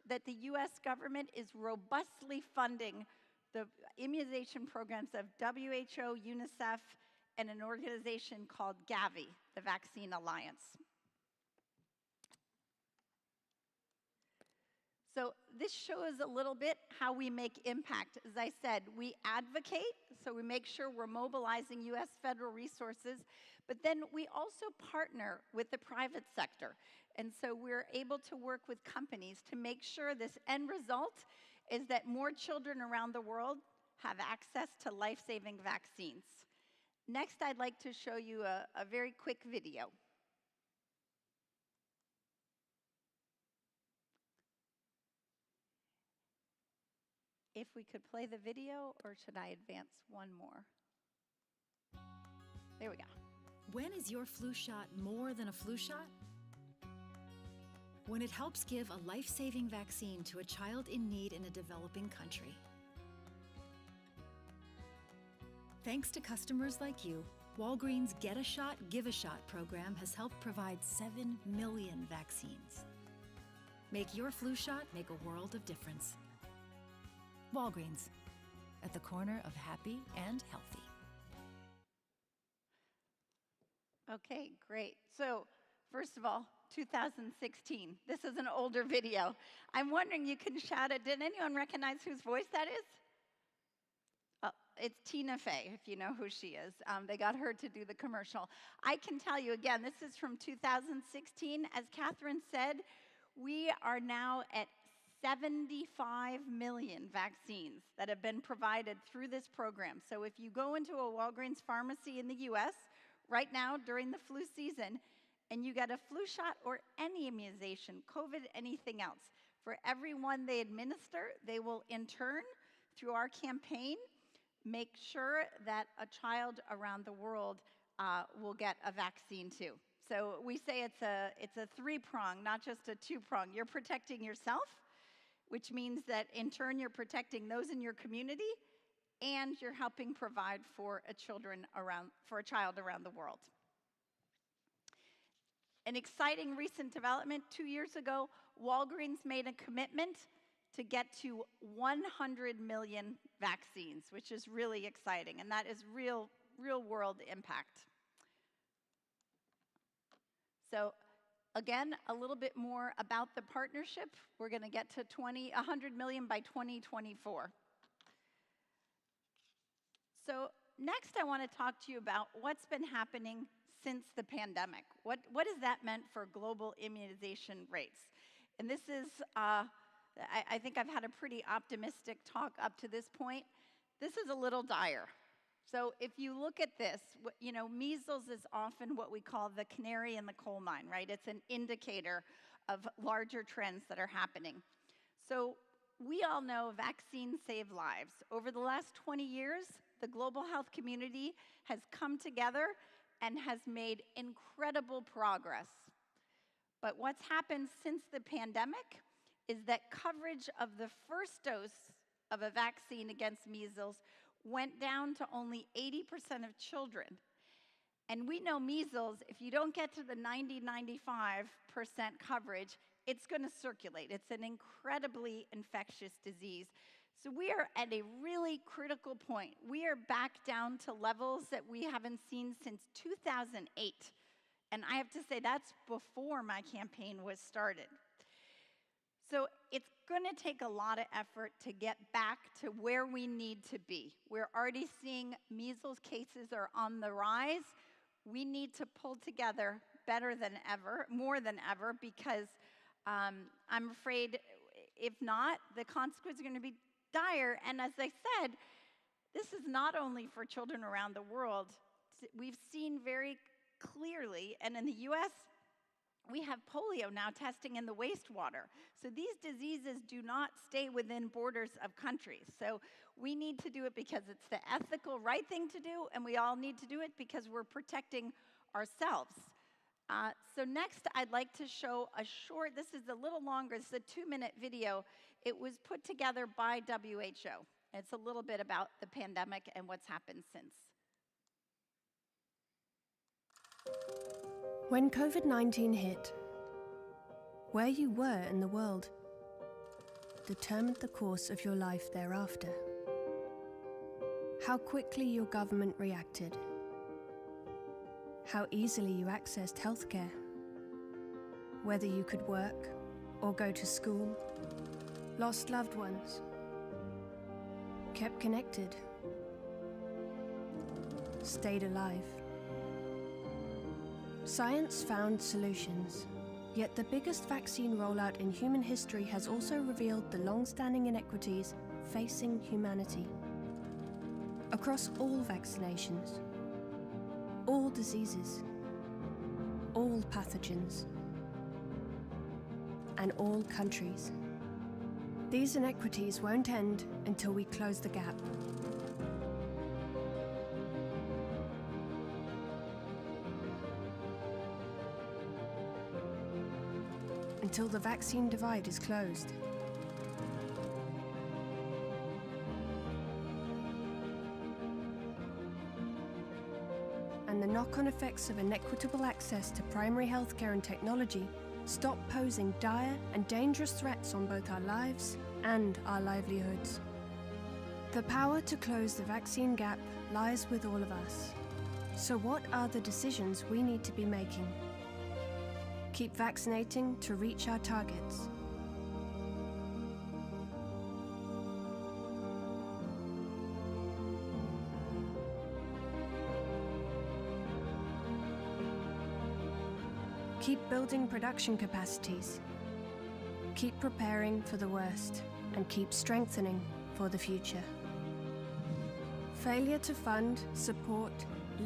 that the US government is robustly funding the immunization programs of WHO, UNICEF, and an organization called Gavi, the Vaccine Alliance. So this shows a little bit how we make impact. As I said, we advocate, so we make sure we're mobilizing US federal resources, but then we also partner with the private sector. And so we're able to work with companies to make sure this end result is that more children around the world have access to life-saving vaccines. Next, I'd like to show you a very quick video. If we could play the video, or should I advance one more? There we go. When is your flu shot more than a flu shot? When it helps give a life-saving vaccine to a child in need in a developing country. Thanks to customers like you, Walgreens' Get a Shot, Give a Shot program has helped provide 7 million vaccines. Make your flu shot make a world of difference. Walgreens, at the corner of happy and healthy. Okay, great. So, first of all, 2016. This is an older video. I'm wondering, you can shout it. Did anyone recognize whose voice that is? Oh, it's Tina Fey, if you know who she is. They got her to do the commercial. I can tell you again, this is from 2016. As Catherine said, we are now at 75 million vaccines that have been provided through this program. So if you go into a Walgreens pharmacy in the US right now during the flu season, and you get a flu shot or any immunization, COVID, anything else, for every one they administer, they will in turn, through our campaign, make sure that a child around the world will get a vaccine too. So we say it's a three-prong, not just a two-prong. You're protecting yourself, which means that in turn you're protecting those in your community, and you're helping provide for a child around the world. An exciting recent development, 2 years ago, Walgreens made a commitment to get to 100 million vaccines, which is really exciting, and that is real world impact. So again, a little bit more about the partnership. We're going to get to 100 million by 2024. So next I want to talk to you about what's been happening since the pandemic. What has that meant for global immunization rates? And this is, I think I've had a pretty optimistic talk up to this point. This is a little dire. So if you look at this, measles is often what we call the canary in the coal mine, right? It's an indicator of larger trends that are happening. So we all know vaccines save lives. Over the last 20 years, the global health community has come together and has made incredible progress. But what's happened since the pandemic is that coverage of the first dose of a vaccine against measles went down to only 80% of children. And we know measles, if you don't get to the 90-95% coverage, it's going to circulate. It's an incredibly infectious disease. So we are at a really critical point. We are back down to levels that we haven't seen since 2008. And I have to say, that's before my campaign was started. So it's going to take a lot of effort to get back to where we need to be. We're already seeing measles cases are on the rise. We need to pull together better than ever, more than ever, because I'm afraid if not, the consequences are going to be dire. And as I said, this is not only for children around the world. We've seen very clearly, and in the US, we have polio now testing in the wastewater. So these diseases do not stay within borders of countries. So we need to do it because it's the ethical right thing to do, and we all need to do it because we're protecting ourselves. So next, I'd like to show a short, this is a little longer, this is a 2-minute video. It was put together by WHO. It's a little bit about the pandemic and what's happened since. When COVID-19 hit, where you were in the world determined the course of your life thereafter. How quickly your government reacted. How easily you accessed healthcare. Whether you could work or go to school, lost loved ones, kept connected, stayed alive. Science found solutions, yet the biggest vaccine rollout in human history has also revealed the long-standing inequities facing humanity. Across all vaccinations, all diseases, all pathogens, and all countries. These inequities won't end until we close the gap. Until the vaccine divide is closed. And the knock-on effects of inequitable access to primary healthcare and technology stop posing dire and dangerous threats on both our lives and our livelihoods. The power to close the vaccine gap lies with all of us. So what are the decisions we need to be making? Keep vaccinating to reach our targets. Keep building production capacities. Keep preparing for the worst and keep strengthening for the future. Failure to fund, support,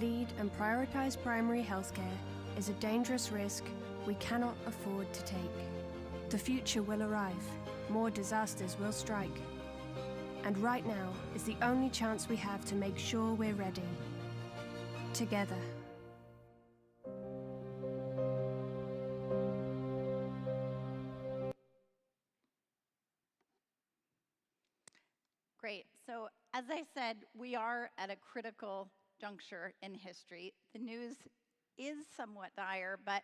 lead and prioritize primary healthcare is a dangerous risk we cannot afford to take. The future will arrive, more disasters will strike. And right now is the only chance we have to make sure we're ready. Together. Great. So as I said, we are at a critical juncture in history. The news is somewhat dire, but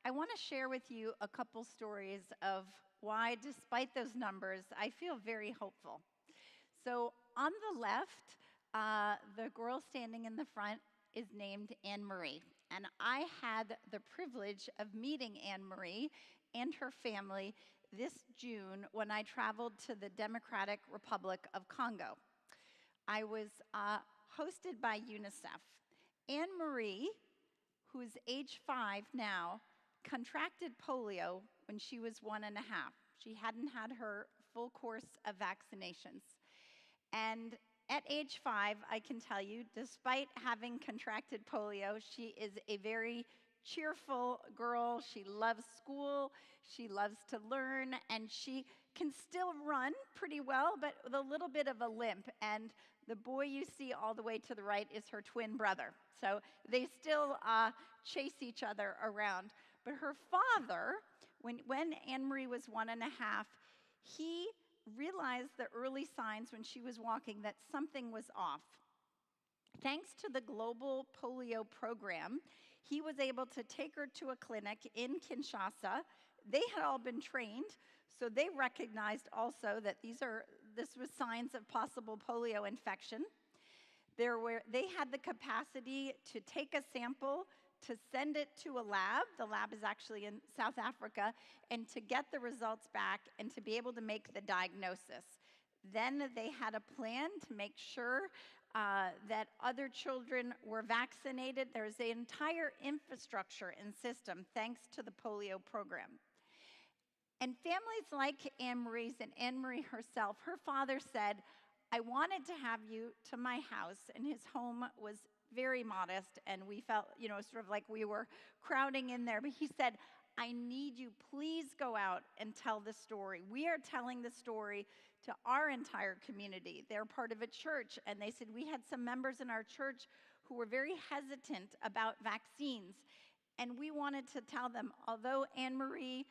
I want to share with you a couple stories of why, despite those numbers, I feel very hopeful. So on the left, the girl standing in the front is named Anne-Marie. And I had the privilege of meeting Anne-Marie and her family this June when I traveled to the Democratic Republic of Congo. I was hosted by UNICEF. Anne-Marie, who's age 5 now, contracted polio when she was 1.5. She hadn't had her full course of vaccinations. And at age 5, I can tell you, despite having contracted polio, she is a very cheerful girl. She loves school, she loves to learn, and she can still run pretty well, but with a little bit of a limp. And the boy you see all the way to the right is her twin brother. So they still chase each other around. But her father, when Anne-Marie was 1.5, he realized the early signs when she was walking that something was off. Thanks to the global polio program, he was able to take her to a clinic in Kinshasa. They had all been trained, so they recognized also that this was signs of possible polio infection. They had the capacity to take a sample, to send it to a lab. The lab is actually in South Africa, and to get the results back and to be able to make the diagnosis. Then they had a plan to make sure that other children were vaccinated. There's an entire infrastructure and system thanks to the polio program. And families like Anne-Marie's and Anne-Marie herself, her father said, I wanted to have you to my house, and his home was very modest, and we felt, sort of like we were crowding in there. But he said, I need you, please go out and tell the story. We are telling the story to our entire community. They're part of a church, and they said we had some members in our church who were very hesitant about vaccines, and we wanted to tell them, although Anne-Marie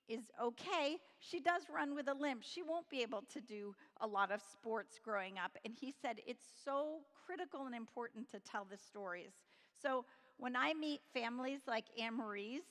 is okay, she does run with a limp. She won't be able to do a lot of sports growing up. And he said it's so critical and important to tell the stories. So when I meet families like Anne-Marie's,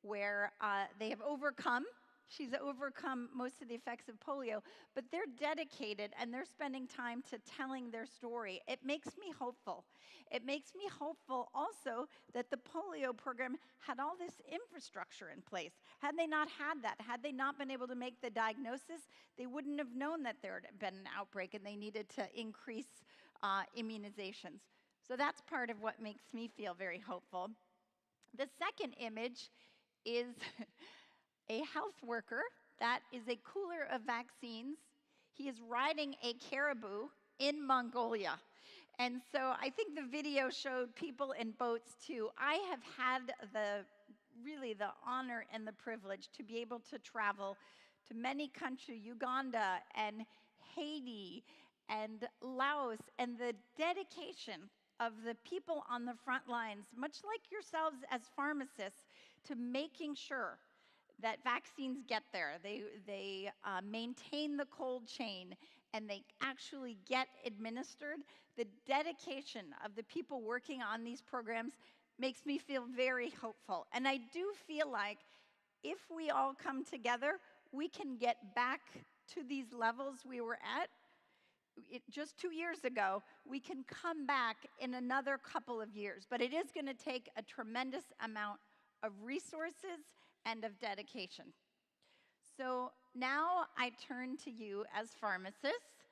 where they have overcome, she's overcome most of the effects of polio, but they're dedicated and they're spending time to telling their story. It makes me hopeful. It makes me hopeful also that the polio program had all this infrastructure in place. Had they not had that, had they not been able to make the diagnosis, they wouldn't have known that there had been an outbreak and they needed to increase immunizations. So that's part of what makes me feel very hopeful. The second image is a health worker that is a cooler of vaccines. He is riding a caribou in Mongolia. And so I think the video showed people in boats too. I have had the honor and the privilege to be able to travel to many countries, Uganda and Haiti and Laos, and the dedication of the people on the front lines, much like yourselves as pharmacists, to making sure that vaccines get there. They maintain the cold chain and they actually get administered. The dedication of the people working on these programs makes me feel very hopeful. And I do feel like if we all come together, we can get back to these levels we were at just 2 years ago. We can come back in another couple of years, but it is going to take a tremendous amount of resources and of dedication. So now I turn to you as pharmacists,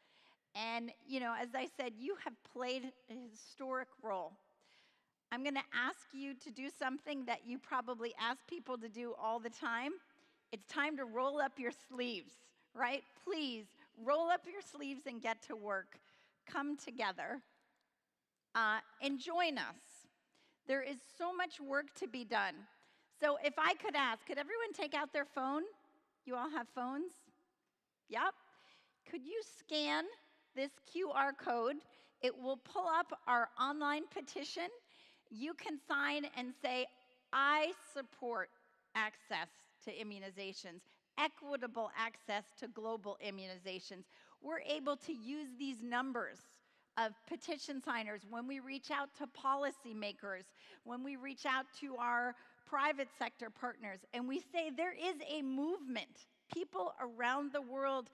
and as I said, you have played a historic role. I'm going to ask you to do something that you probably ask people to do all the time. It's time to roll up your sleeves, right? Please roll up your sleeves and get to work. Come together and join us. There is so much work to be done. So if I could ask, could everyone take out their phone? You all have phones? Yep. Could you scan this QR code? It will pull up our online petition. You can sign and say, I support access to immunizations, equitable access to global immunizations. We're able to use these numbers of petition signers when we reach out to policymakers, when we reach out to our private sector partners, and we say there is a movement. People around the world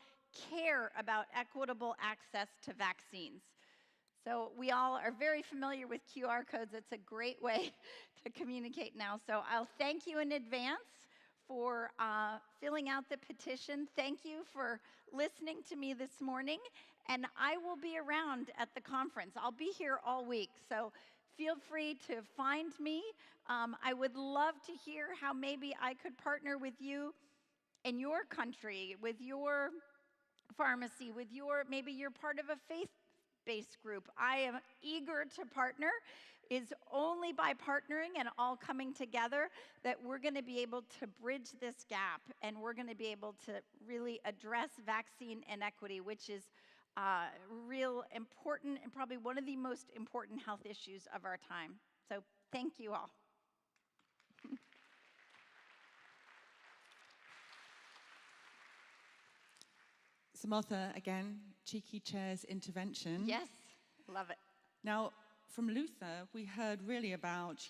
care about equitable access to vaccines. So we all are very familiar with QR codes. It's a great way to communicate now. So I'll thank you in advance for filling out the petition. Thank you for listening to me this morning. And I will be around at the conference. I'll be here all week. So feel free to find me. I would love to hear how maybe I could partner with you in your country, with your pharmacy, with maybe you're part of a faith-based group. I am eager to partner. It's only by partnering and all coming together that we're going to be able to bridge this gap, and we're going to be able to really address vaccine inequity, which is real important and probably one of the most important health issues of our time. So thank you all. So Martha, again, cheeky chair's intervention. Yes, love it. Now, from Luther, we heard really about,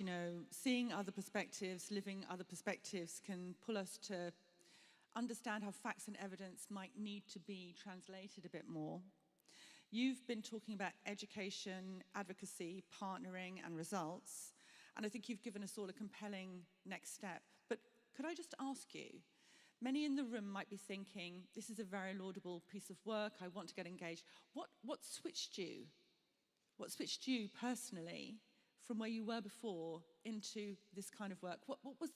seeing other perspectives, living other perspectives can pull us to understand how facts and evidence might need to be translated a bit more. You've been talking about education, advocacy, partnering, and results, and I think you've given us all a compelling next step. But could I just ask you, many in the room might be thinking, this is a very laudable piece of work, I want to get engaged. What switched you? What switched you personally from where you were before into this kind of work? What was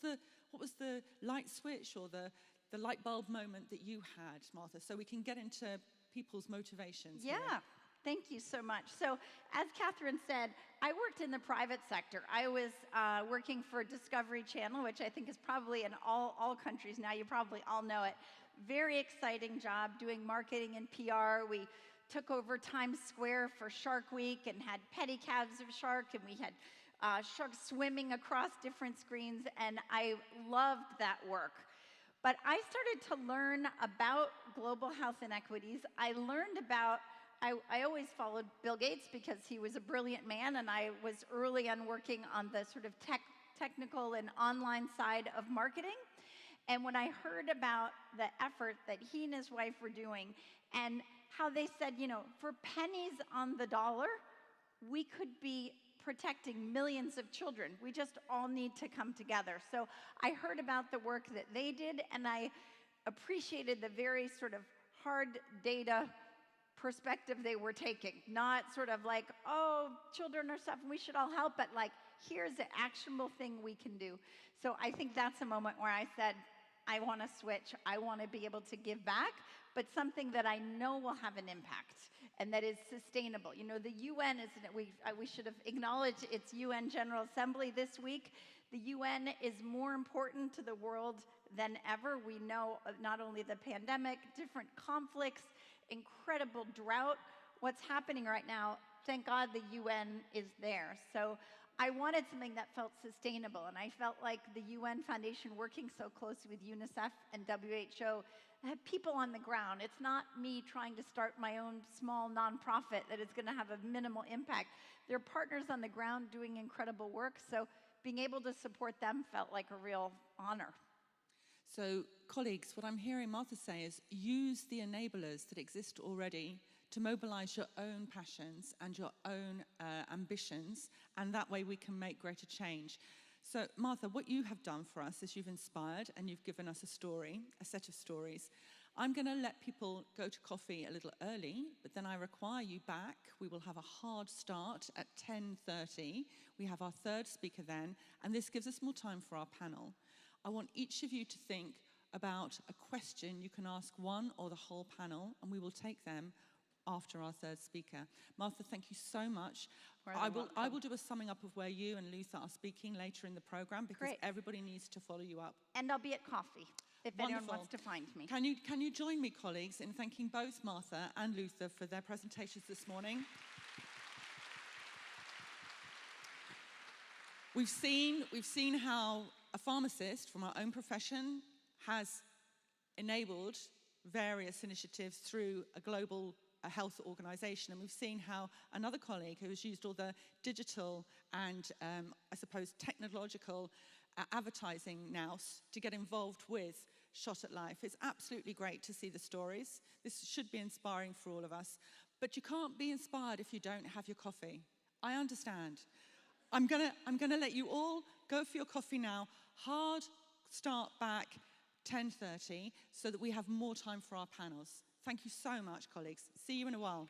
the light switch or the light bulb moment that you had, Martha, so we can get into people's motivations? Yeah. Here. Thank you so much. So as Catherine said, I worked in the private sector. I was working for Discovery Channel, which I think is probably in all countries now. You probably all know it. Very exciting job doing marketing and PR. We took over Times Square for Shark Week and had pedicabs of shark, and we had sharks swimming across different screens, and I loved that work. But I started to learn about global health inequities. I learned about I always followed Bill Gates because he was a brilliant man, and I was early on working on the sort of technical and online side of marketing. And when I heard about the effort that he and his wife were doing and how they said, for pennies on the dollar, we could be protecting millions of children. We just all need to come together. So I heard about the work that they did, and I appreciated the very sort of hard data perspective they were taking. Not sort of like, oh, children are suffering, we should all help, but like, here's an actionable thing we can do. So I think that's a moment where I said, I want to switch. I want to be able to give back, but something that I know will have an impact and that is sustainable. The UN, we should have acknowledged its UN General Assembly this week. The UN is more important to the world than ever. We know not only the pandemic, different conflicts, incredible drought, what's happening right now. Thank God the UN is there. So I wanted something that felt sustainable, and I felt like the UN Foundation, working so closely with UNICEF and WHO, have people on the ground. It's not me trying to start my own small nonprofit that is going to have a minimal impact. They're partners on the ground doing incredible work, so being able to support them felt like a real honor. So, colleagues, what I'm hearing Martha say is use the enablers that exist already to mobilize your own passions and your own ambitions, and that way we can make greater change. So, Martha, what you have done for us is you've inspired and you've given us a story, a set of stories. I'm going to let people go to coffee a little early, but then I require you back. We will have a hard start at 10:30. We have our third speaker then, and this gives us more time for our panel. I want each of you to think about a question you can ask one or the whole panel, and we will take them after our third speaker. Martha, thank you so much. I will do a summing up of where you and Luther are speaking later in the program, because everybody needs to follow you up. And I'll be at coffee if anyone wants to find me. Can you join me, colleagues, in thanking both Martha and Luther for their presentations this morning? We've seen how a pharmacist from our own profession has enabled various initiatives through a global health organization, and we've seen how another colleague who has used all the digital and I suppose technological advertising now to get involved with Shot at Life. It's absolutely great to see the stories. This should be inspiring for all of us, but you can't be inspired if you don't have your coffee. I understand. I'm gonna let you all go for your coffee now. Hard start back 10:30 so that we have more time for our panels. Thank you so much, colleagues. See you in a while.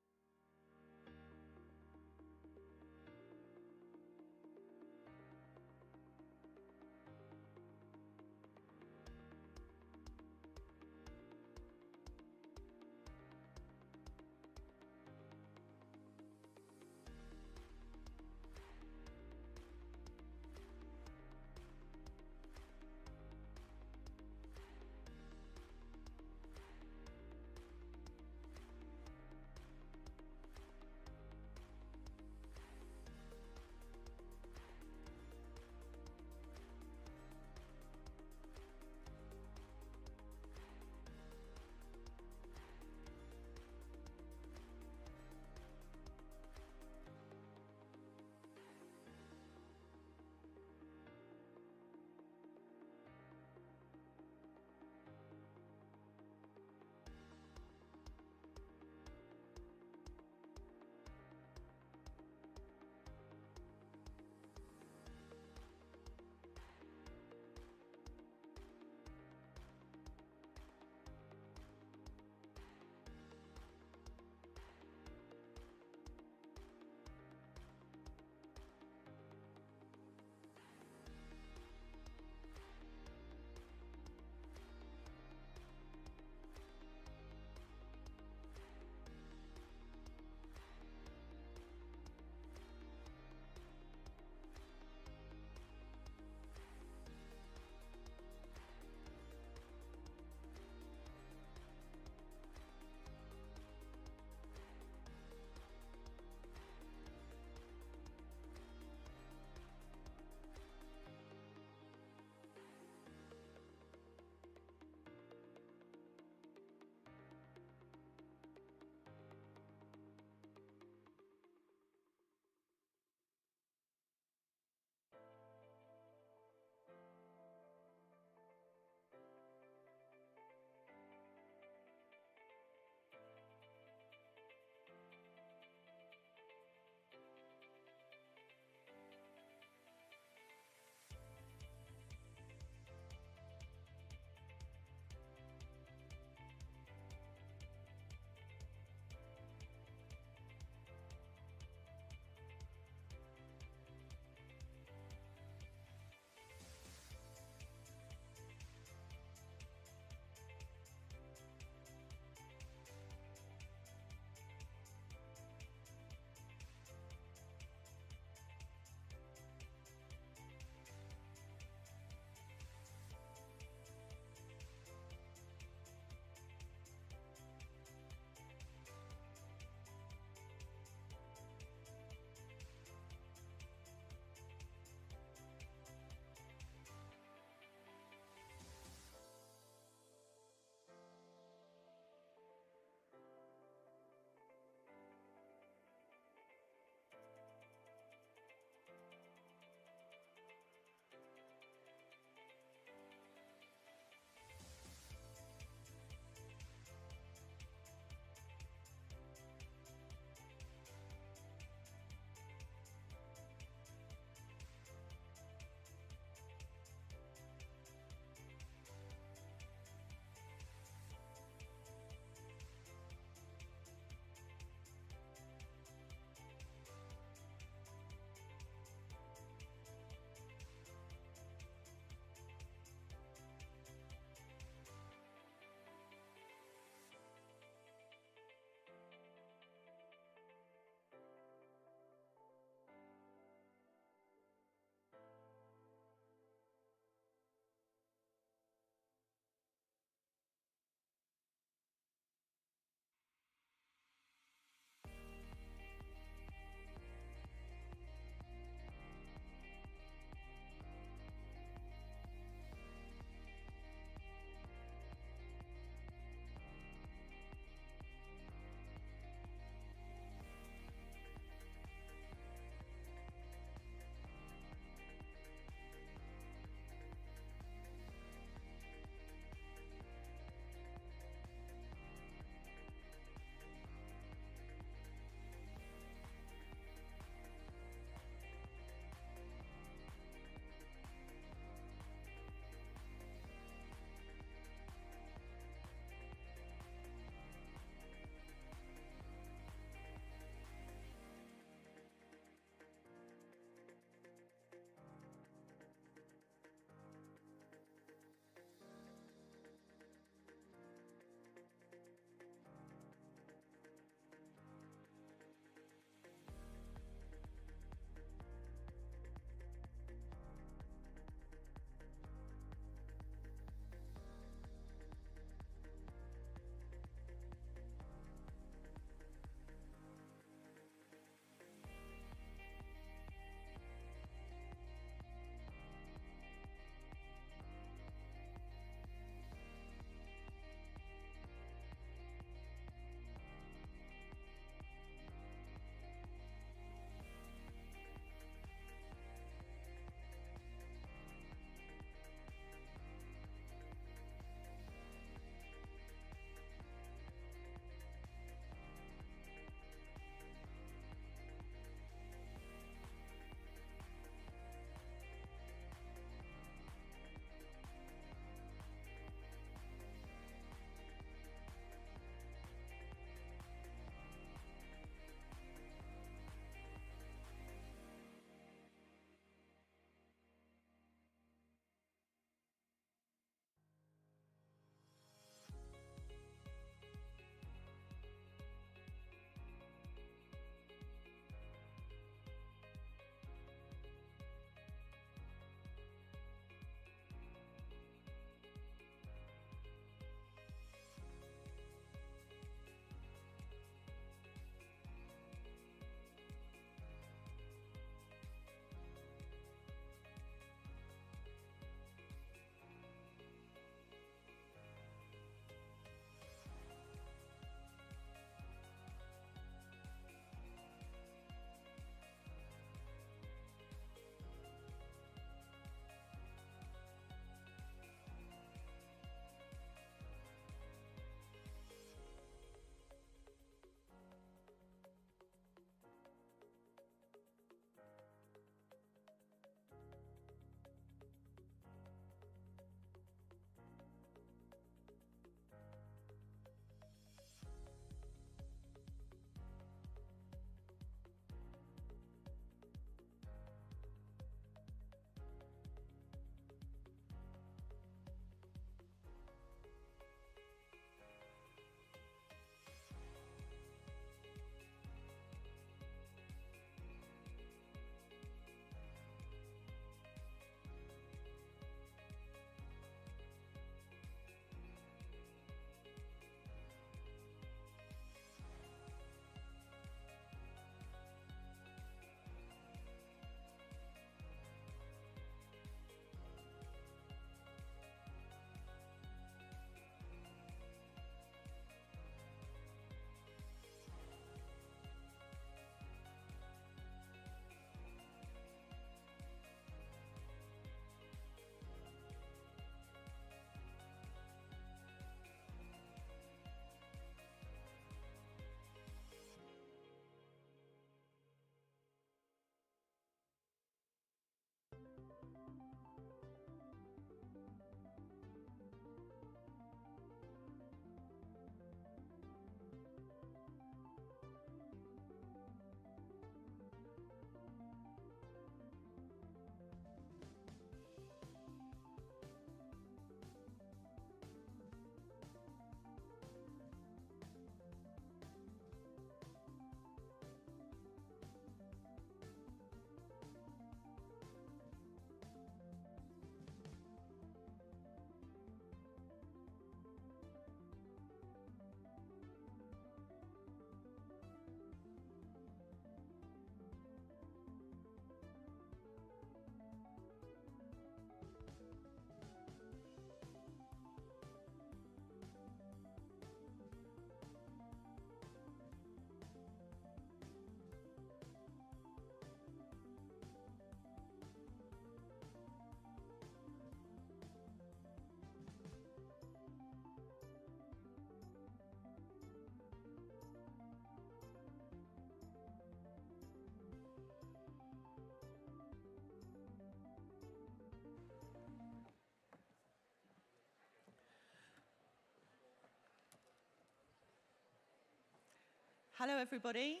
Hello, everybody.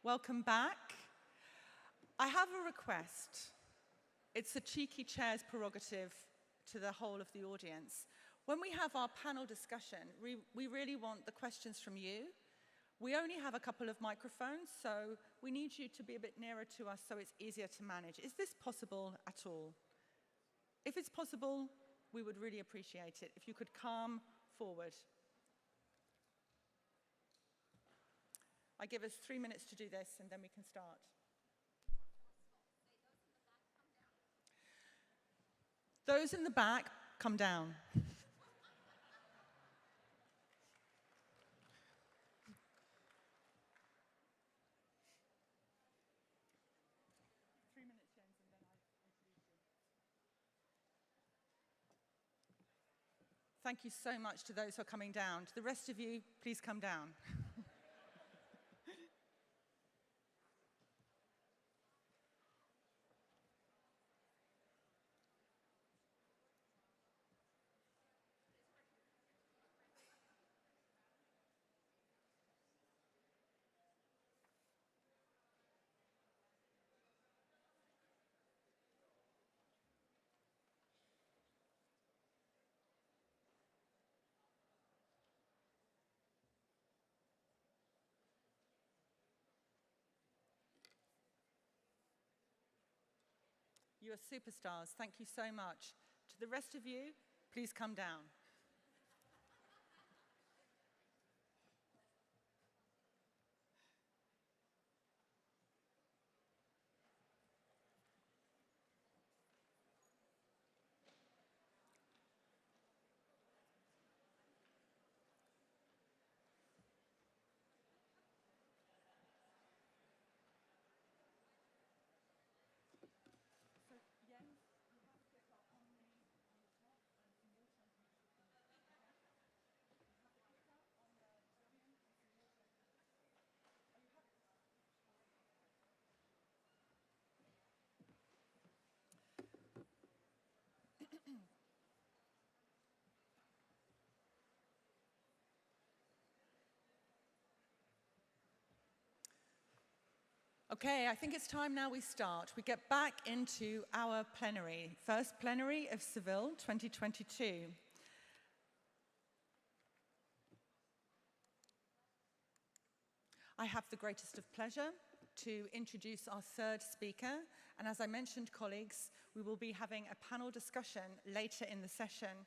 Welcome back. I have a request. It's a cheeky chair's prerogative to the whole of the audience. When we have our panel discussion, we really want the questions from you. We only have a couple of microphones, so we need you to be a bit nearer to us so it's easier to manage. Is this possible at all? If it's possible, we would really appreciate it if you could come forward. I give us 3 minutes to do this, and then we can start. Those in the back, come down. Thank you so much to those who are coming down. To the rest of you, please come down. You are superstars. Thank you so much. To the rest of you, please come down. Okay, I think it's time now we start. We get back into our plenary, first plenary of Seville 2022. I have the greatest of pleasure to introduce our third speaker. And as I mentioned, colleagues, we will be having a panel discussion later in the session.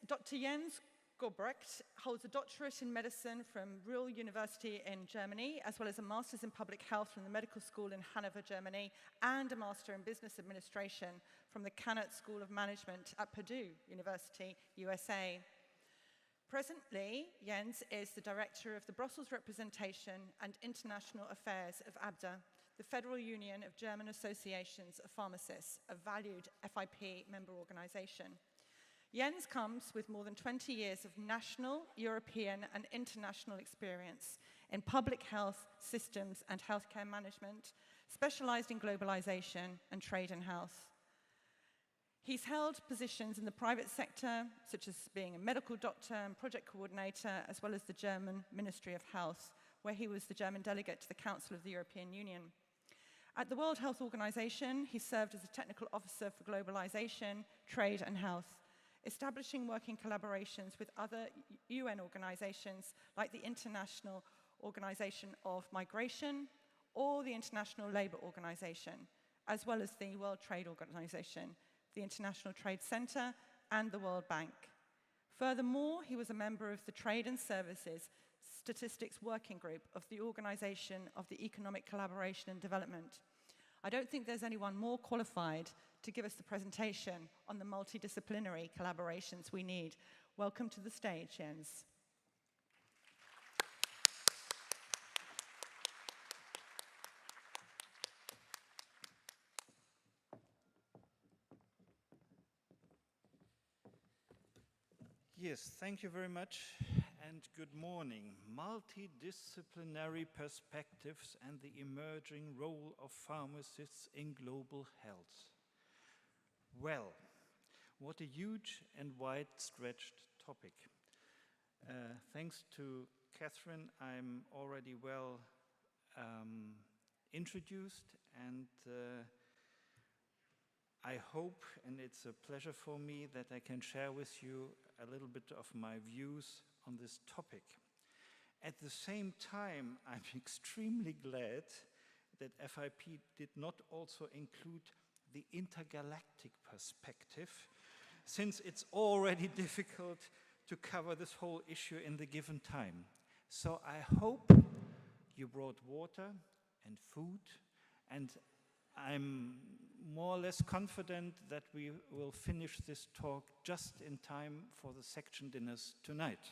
Dr. Jens Gobrecht holds a doctorate in medicine from Ruhr University in Germany, as well as a master's in public health from the medical school in Hanover, Germany, and a master in business administration from the Kannert School of Management at Purdue University, USA. Presently, Jens is the director of the Brussels Representation and International Affairs of ABDA, the Federal Union of German Associations of Pharmacists, a valued FIP member organization. Jens comes with more than 20 years of national, European, and international experience in public health systems and healthcare management, specialized in globalization and trade and health. He's held positions in the private sector, such as being a medical doctor and project coordinator, as well as the German Ministry of Health, where he was the German delegate to the Council of the European Union. At the World Health Organization, he served as a technical officer for globalization, trade, and health, establishing working collaborations with other UN organizations like the International Organization of Migration or the International Labour Organization, as well as the World Trade Organization, the International Trade Center, and the World Bank. Furthermore, he was a member of the Trade and Services Statistics Working Group of the Organization of the Economic Collaboration and Development. I don't think there's anyone more qualified to give us the presentation on the multidisciplinary collaborations we need. Welcome to the stage, Jens. Yes, thank you very much, and good morning. Multidisciplinary perspectives and the emerging role of pharmacists in global health. Well, what a huge and wide-stretched topic. Thanks to Catherine, I'm already well introduced, and I hope, and it's a pleasure for me, that I can share with you a little bit of my views on this topic. At the same time, I'm extremely glad that FIP did not also include the intergalactic perspective, since it's already difficult to cover this whole issue in the given time. So I hope you brought water and food, and I'm more or less confident that we will finish this talk just in time for the section dinners tonight.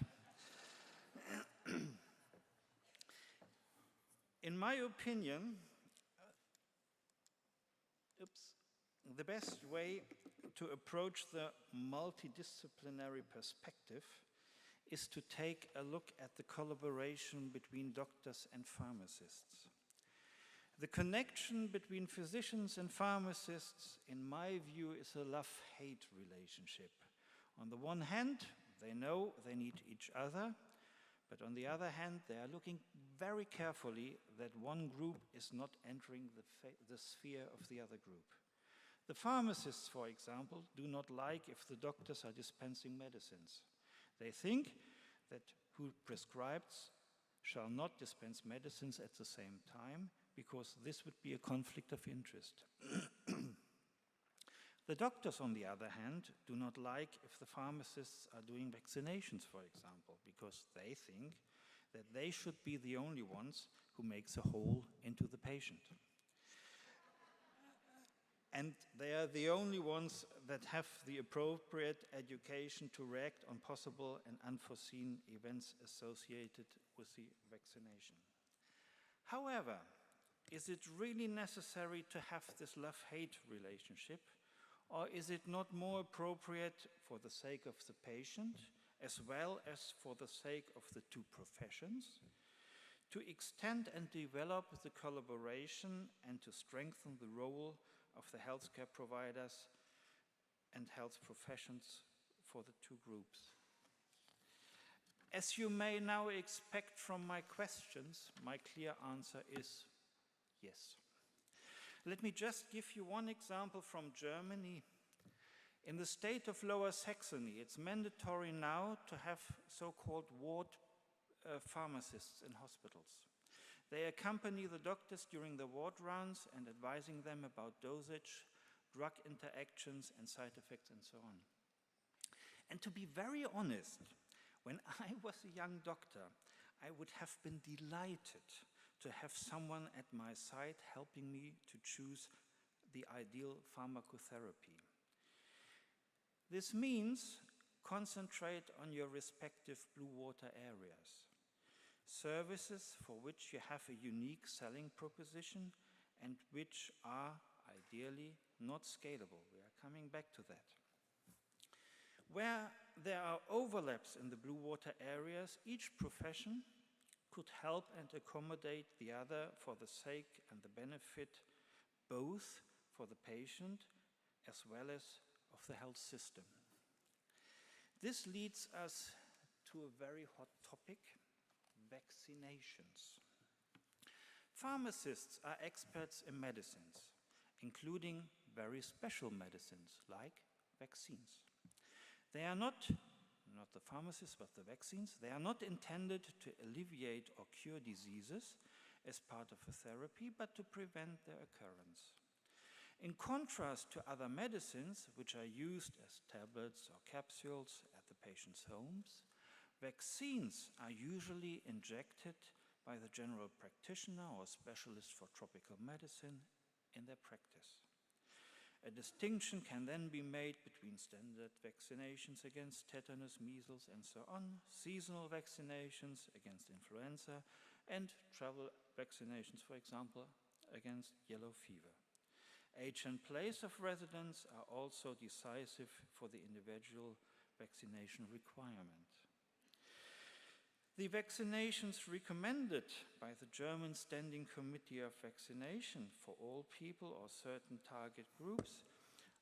In my opinion, the best way to approach the multidisciplinary perspective is to take a look at the collaboration between doctors and pharmacists. The connection between physicians and pharmacists, in my view, is a love-hate relationship. On the one hand, they know they need each other, but on the other hand, they are looking very carefully that one group is not entering the sphere of the other group. The pharmacists, for example, do not like if the doctors are dispensing medicines. They think that who prescribes shall not dispense medicines at the same time, because this would be a conflict of interest. The doctors, on the other hand, do not like if the pharmacists are doing vaccinations, for example, because they think that they should be the only ones who makes a hole into the patient. And they are the only ones that have the appropriate education to react on possible and unforeseen events associated with the vaccination. However, is it really necessary to have this love-hate relationship, or is it not more appropriate, for the sake of the patient, as well as for the sake of the two professions, to extend and develop the collaboration and to strengthen the role of the healthcare providers and health professions for the two groups? As you may now expect from my questions, my clear answer is yes. Let me just give you one example from Germany. In the state of Lower Saxony, it's mandatory now to have so-called ward pharmacists in hospitals. They accompany the doctors during the ward rounds and advising them about dosage, drug interactions, and side effects, and so on. And to be very honest, when I was a young doctor, I would have been delighted to have someone at my side helping me to choose the ideal pharmacotherapy. This means concentrate on your respective blue water areas. Services for which you have a unique selling proposition and which are ideally not scalable. We are coming back to that. Where there are overlaps in the blue water areas, each profession could help and accommodate the other for the sake and the benefit both for the patient as well as of the health system. This leads us to a very hot topic: vaccinations. Pharmacists are experts in medicines, including very special medicines like vaccines. They are not the pharmacists, but the vaccines. They are not intended to alleviate or cure diseases as part of a therapy, but to prevent their occurrence. In contrast to other medicines, which are used as tablets or capsules at the patient's homes, vaccines are usually injected by the general practitioner or specialist for tropical medicine in their practice. A distinction can then be made between standard vaccinations against tetanus, measles, and so on, seasonal vaccinations against influenza, and travel vaccinations, for example, against yellow fever. Age and place of residence are also decisive for the individual vaccination requirement. The vaccinations recommended by the German Standing Committee of Vaccination for all people or certain target groups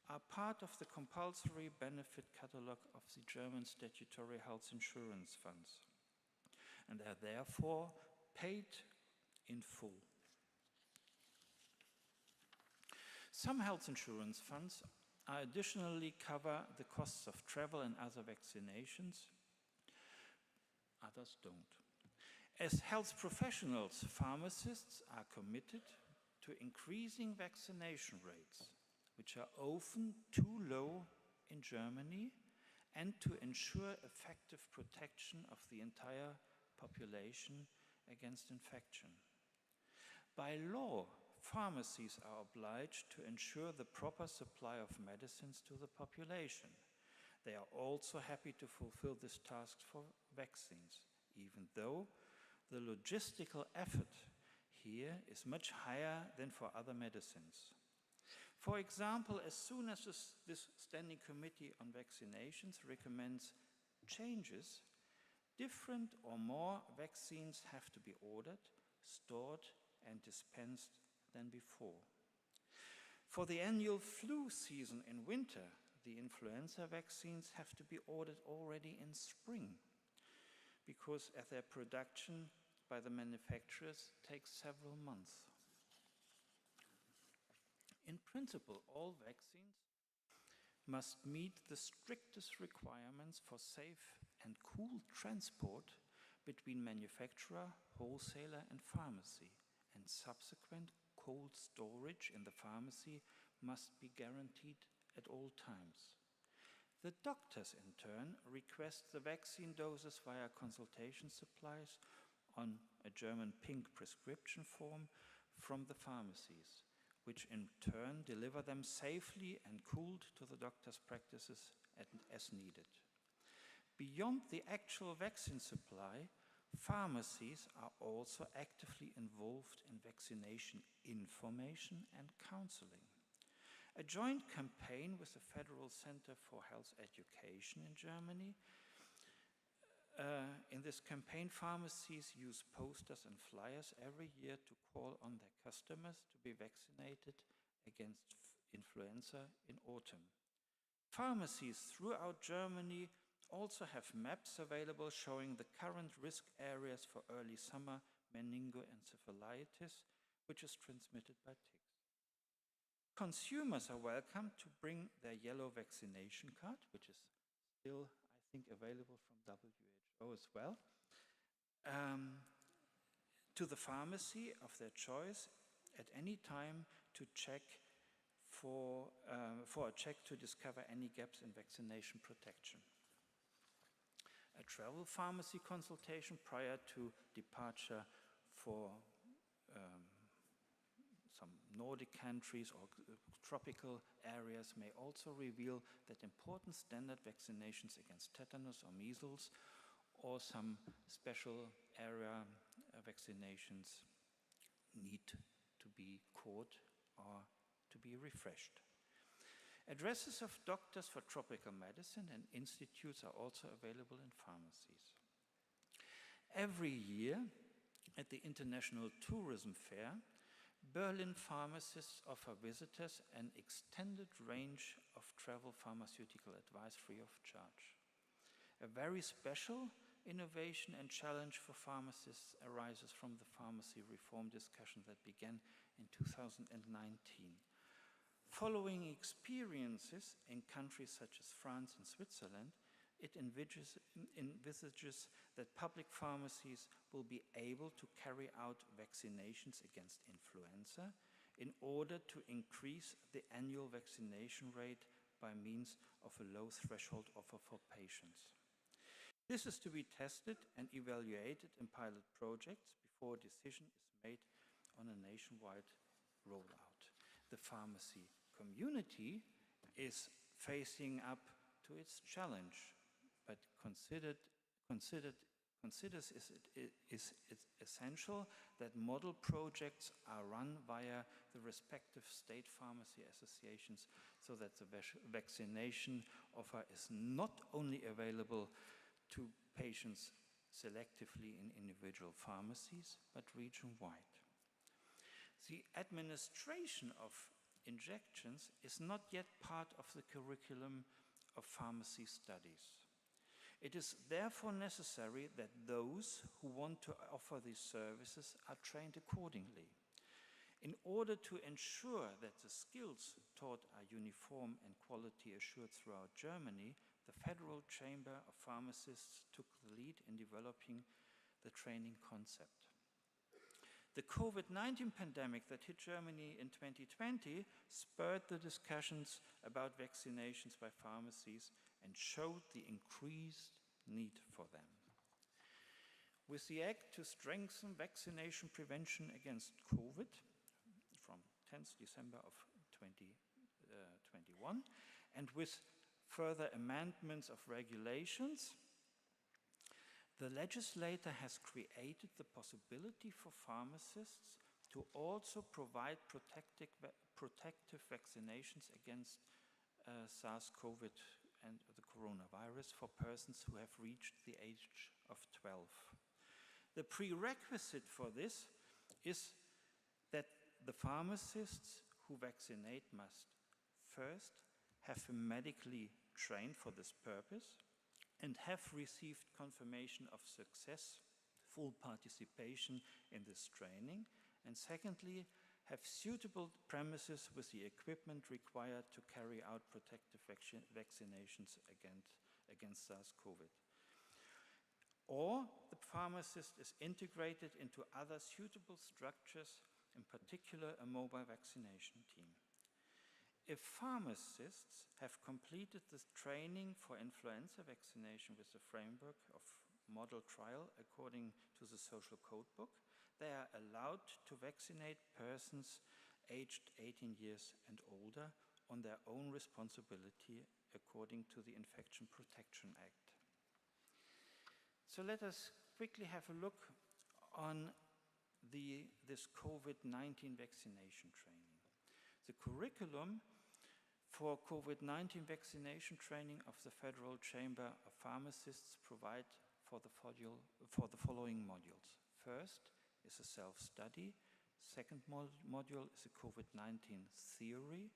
are part of the compulsory benefit catalogue of the German statutory health insurance funds. and are therefore paid in full. Some health insurance funds additionally cover the costs of travel and other vaccinations. Others don't. As health professionals, pharmacists are committed to increasing vaccination rates, which are often too low in Germany, and to ensure effective protection of the entire population against infection. By law, pharmacies are obliged to ensure the proper supply of medicines to the population. They are also happy to fulfill this task for vaccines, even though the logistical effort here is much higher than for other medicines. For example, as soon as this Standing Committee on Vaccinations recommends changes, different or more vaccines have to be ordered, stored, and dispensed than before. For the annual flu season in winter, the influenza vaccines have to be ordered already in spring, because their production by the manufacturers takes several months. In principle, all vaccines must meet the strictest requirements for safe and cool transport between manufacturer, wholesaler, and pharmacy, and subsequent cold storage in the pharmacy must be guaranteed at all times. The doctors, in turn, request the vaccine doses via consultation supplies on a German pink prescription form from the pharmacies, which in turn deliver them safely and cooled to the doctor's practices as needed. Beyond the actual vaccine supply, pharmacies are also actively involved in vaccination information and counseling. A joint campaign with the Federal Center for Health Education in Germany. In this campaign, pharmacies use posters and flyers every year to call on their customers to be vaccinated against influenza in autumn. Pharmacies throughout Germany also have maps available showing the current risk areas for early summer meningoencephalitis, which is transmitted by ticks. Consumers are welcome to bring their yellow vaccination card, which is still, I think, available from WHO as well, to the pharmacy of their choice at any time to check for a check to discover any gaps in vaccination protection. A travel pharmacy consultation prior to departure for some Nordic countries or tropical areas may also reveal that important standard vaccinations against tetanus or measles or some special area vaccinations need to be caught or to be refreshed. Addresses of doctors for tropical medicine and institutes are also available in pharmacies. Every year at the International Tourism Fair, Berlin pharmacists offer visitors an extended range of travel pharmaceutical advice free of charge. A very special innovation and challenge for pharmacists arises from the pharmacy reform discussion that began in 2019. Following experiences in countries such as France and Switzerland, it envisages that public pharmacies will be able to carry out vaccinations against influenza in order to increase the annual vaccination rate by means of a low threshold offer for patients. This is to be tested and evaluated in pilot projects before a decision is made on a nationwide rollout. The pharmacy community is facing up to its challenge, but considers it essential that model projects are run via the respective state pharmacy associations so that the vaccination offer is not only available to patients selectively in individual pharmacies, but region-wide. The administration of injections is not yet part of the curriculum of pharmacy studies. It is therefore necessary that those who want to offer these services are trained accordingly. In order to ensure that the skills taught are uniform and quality assured throughout Germany, the Federal Chamber of Pharmacists took the lead in developing the training concept. The COVID-19 pandemic that hit Germany in 2020 spurred the discussions about vaccinations by pharmacies and showed the increased need for them. With the act to strengthen vaccination prevention against COVID from 10th December of 2021, and with further amendments of regulations, the legislator has created the possibility for pharmacists to also provide protective vaccinations against SARS-CoV and the coronavirus for persons who have reached the age of 12. The prerequisite for this is that the pharmacists who vaccinate must first have been medically trained for this purpose and have received confirmation of success, full participation in this training, and secondly, have suitable premises with the equipment required to carry out protective vaccinations against SARS-CoV. Or the pharmacist is integrated into other suitable structures, in particular a mobile vaccination team. If pharmacists have completed this training for influenza vaccination with the framework of model trial according to the social code book, they are allowed to vaccinate persons aged 18 years and older on their own responsibility according to the Infection Protection Act. So let us quickly have a look on this COVID-19 vaccination training. The curriculum for COVID-19 vaccination training of the Federal Chamber of Pharmacists provide for the following modules. First is a self-study. Second module is a COVID-19 theory.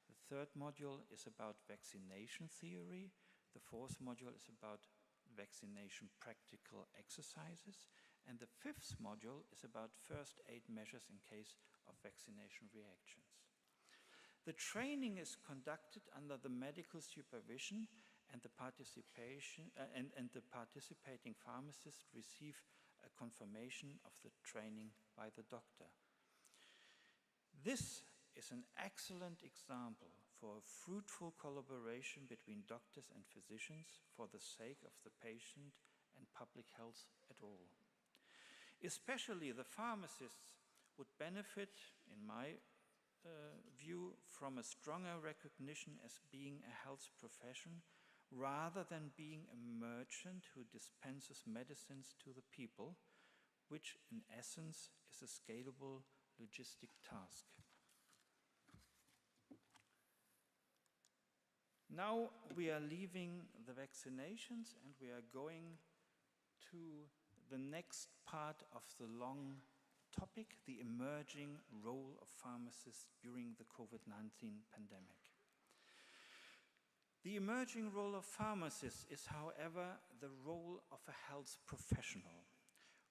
The third module is about vaccination theory. The fourth module is about vaccination practical exercises. And the fifth module is about first aid measures in case of vaccination reactions. The training is conducted under the medical supervision, and the participating pharmacists receive a confirmation of the training by the doctor. This is an excellent example for a fruitful collaboration between doctors and physicians for the sake of the patient and public health at all. Especially the pharmacists would benefit, in my view, from a stronger recognition as being a health profession rather than being a merchant who dispenses medicines to the people, which in essence is a scalable logistic task. Now we are leaving the vaccinations and we are going to the next part of the long topic, the emerging role of pharmacists during the COVID-19 pandemic. The emerging role of pharmacists is, however, the role of a health professional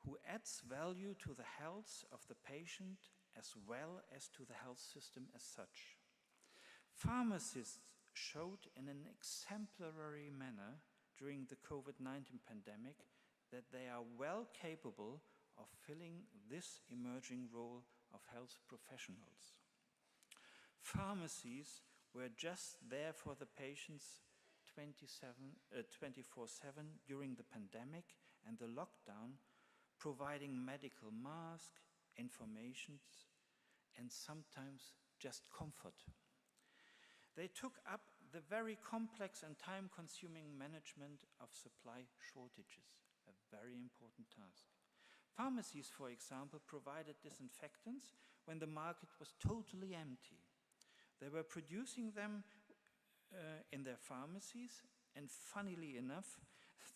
who adds value to the health of the patient as well as to the health system as such. Pharmacists showed in an exemplary manner during the COVID-19 pandemic that they are well capable of filling this emerging role of health professionals. Pharmacies were just there for the patients 24/7 during the pandemic and the lockdown, providing medical masks, information, and sometimes just comfort. They took up the very complex and time-consuming management of supply shortages, a very important task. Pharmacies, for example, provided disinfectants when the market was totally empty. They were producing them in their pharmacies, and funnily enough,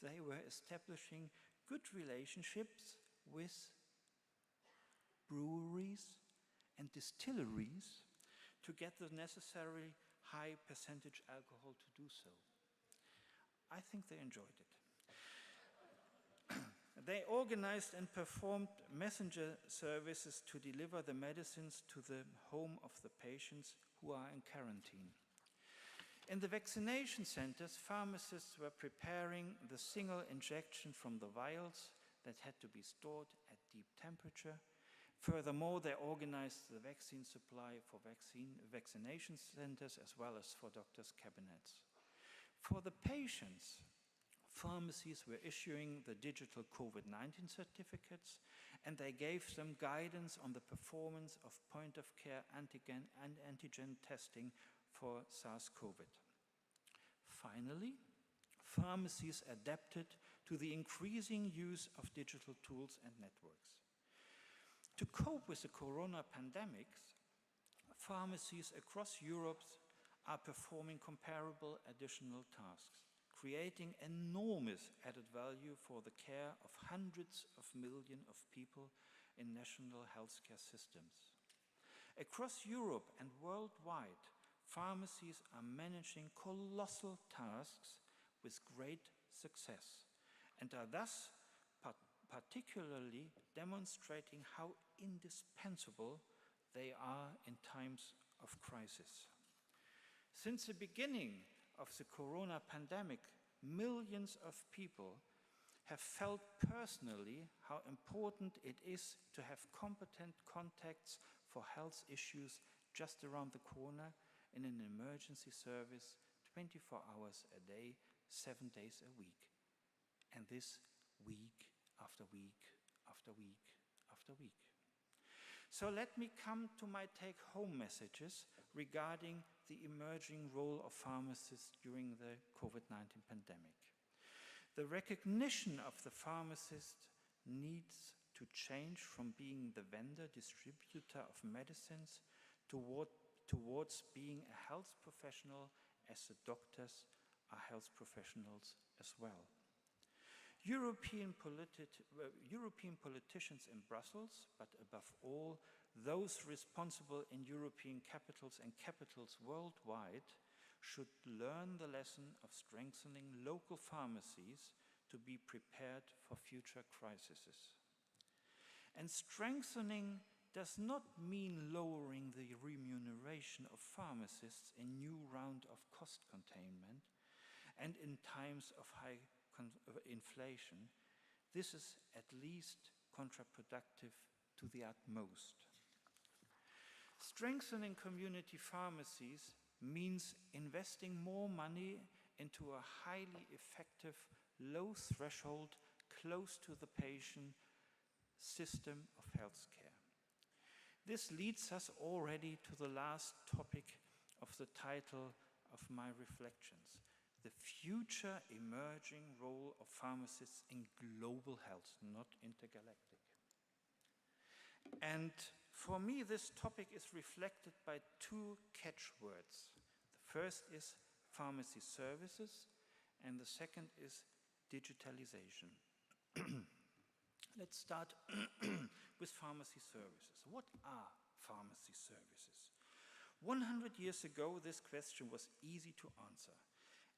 they were establishing good relationships with breweries and distilleries to get the necessary high percentage alcohol to do so. I think they enjoyed it. They organized and performed messenger services to deliver the medicines to the home of the patients who are in quarantine. In the vaccination centers, pharmacists were preparing the single injection from the vials that had to be stored at deep temperature. Furthermore, they organized the vaccine supply for vaccination centers as well as for doctors' cabinets. For the patients, pharmacies were issuing the digital COVID-19 certificates, and they gave them guidance on the performance of point-of-care antigen and antigen testing for SARS-CoV. Finally, pharmacies adapted to the increasing use of digital tools and networks. To cope with the corona pandemic, pharmacies across Europe are performing comparable additional tasks, creating enormous added value for the care of hundreds of millions of people in national healthcare systems. Across Europe and worldwide, pharmacies are managing colossal tasks with great success and are thus particularly demonstrating how indispensable they are in times of crisis. Since the beginning of the corona pandemic, millions of people have felt personally how important it is to have competent contacts for health issues just around the corner in an emergency service 24 hours a day, 7 days a week. And this week after week after week after week. So let me come to my take-home messages regarding the emerging role of pharmacists during the COVID-19 pandemic. The recognition of the pharmacist needs to change from being the vendor distributor of medicines towards being a health professional, as the doctors are health professionals as well. European politicians in Brussels, but above all, those responsible in European capitals and capitals worldwide, should learn the lesson of strengthening local pharmacies to be prepared for future crises. And strengthening does not mean lowering the remuneration of pharmacists in new round of cost containment and in times of high inflation. This is at least counterproductive to the utmost. Strengthening community pharmacies means investing more money into a highly effective, low threshold, close to the patient system of healthcare. This leads us already to the last topic of the title of my reflections: the future emerging role of pharmacists in global health, not intergalactic. And for me, this topic is reflected by two catchwords. The first is pharmacy services, and the second is digitalization. Let's start with pharmacy services. What are pharmacy services? 100 years ago, this question was easy to answer.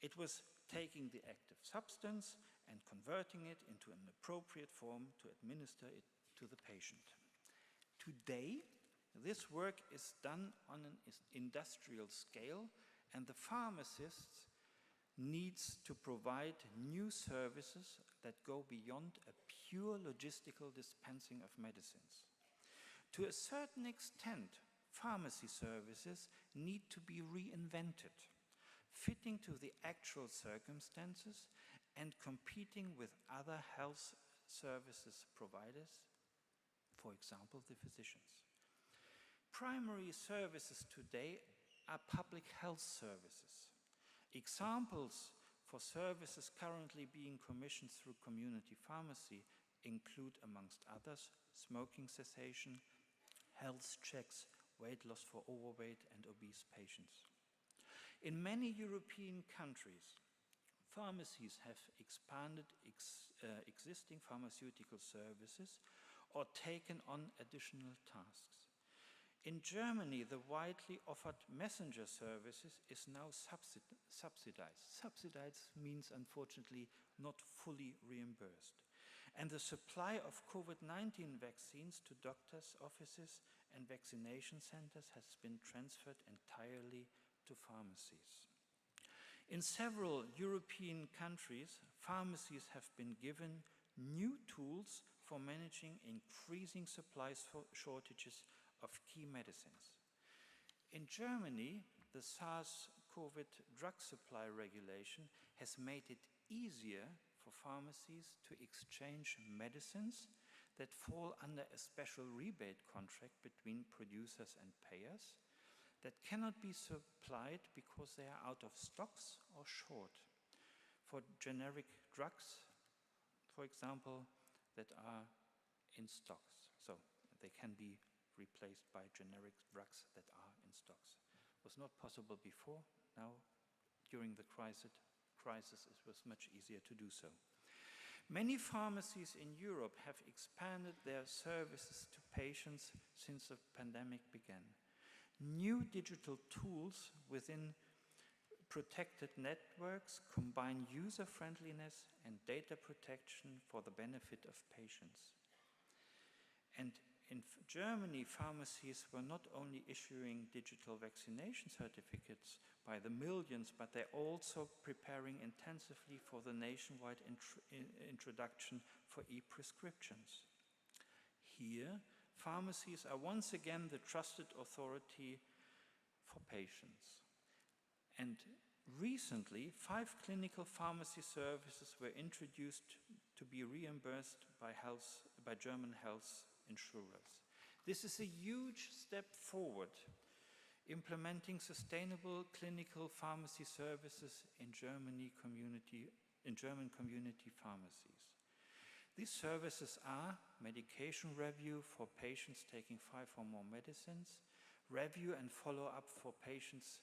It was taking the active substance and converting it into an appropriate form to administer it to the patient. Today, this work is done on an industrial scale, and the pharmacist needs to provide new services that go beyond a pure logistical dispensing of medicines. To a certain extent, pharmacy services need to be reinvented, fitting to the actual circumstances and competing with other health services providers, for example, the physicians. Primary services today are public health services. Examples for services currently being commissioned through community pharmacy include, amongst others, smoking cessation, health checks, weight loss for overweight and obese patients. In many European countries, pharmacies have expanded existing pharmaceutical services or taken on additional tasks. In Germany, the widely offered messenger services is now subsidized. Subsidized means, unfortunately, not fully reimbursed. And the supply of COVID-19 vaccines to doctors' offices and vaccination centers has been transferred entirely to pharmacies. In several European countries, pharmacies have been given new tools for managing increasing supplies for shortages of key medicines. In Germany, the SARS-CoV drug supply regulation has made it easier for pharmacies to exchange medicines that fall under a special rebate contract between producers and payers that cannot be supplied because they are out of stocks or short. For generic drugs, for example, that are in stocks. So they can be replaced by generic drugs that are in stocks. It was not possible before. Now, during the crisis, it was much easier to do so. Many pharmacies in Europe have expanded their services to patients since the pandemic began. New digital tools within protected networks combine user-friendliness and data protection for the benefit of patients. And in Germany, pharmacies were not only issuing digital vaccination certificates by the millions, but they're also preparing intensively for the nationwide introduction for e-prescriptions. Here, pharmacies are once again the trusted authority for patients. And recently, 5 clinical pharmacy services were introduced to be reimbursed by German health insurers. This is a huge step forward, implementing sustainable clinical pharmacy services in German community pharmacies. These services are medication review for patients taking 5 or more medicines, review and follow-up for patients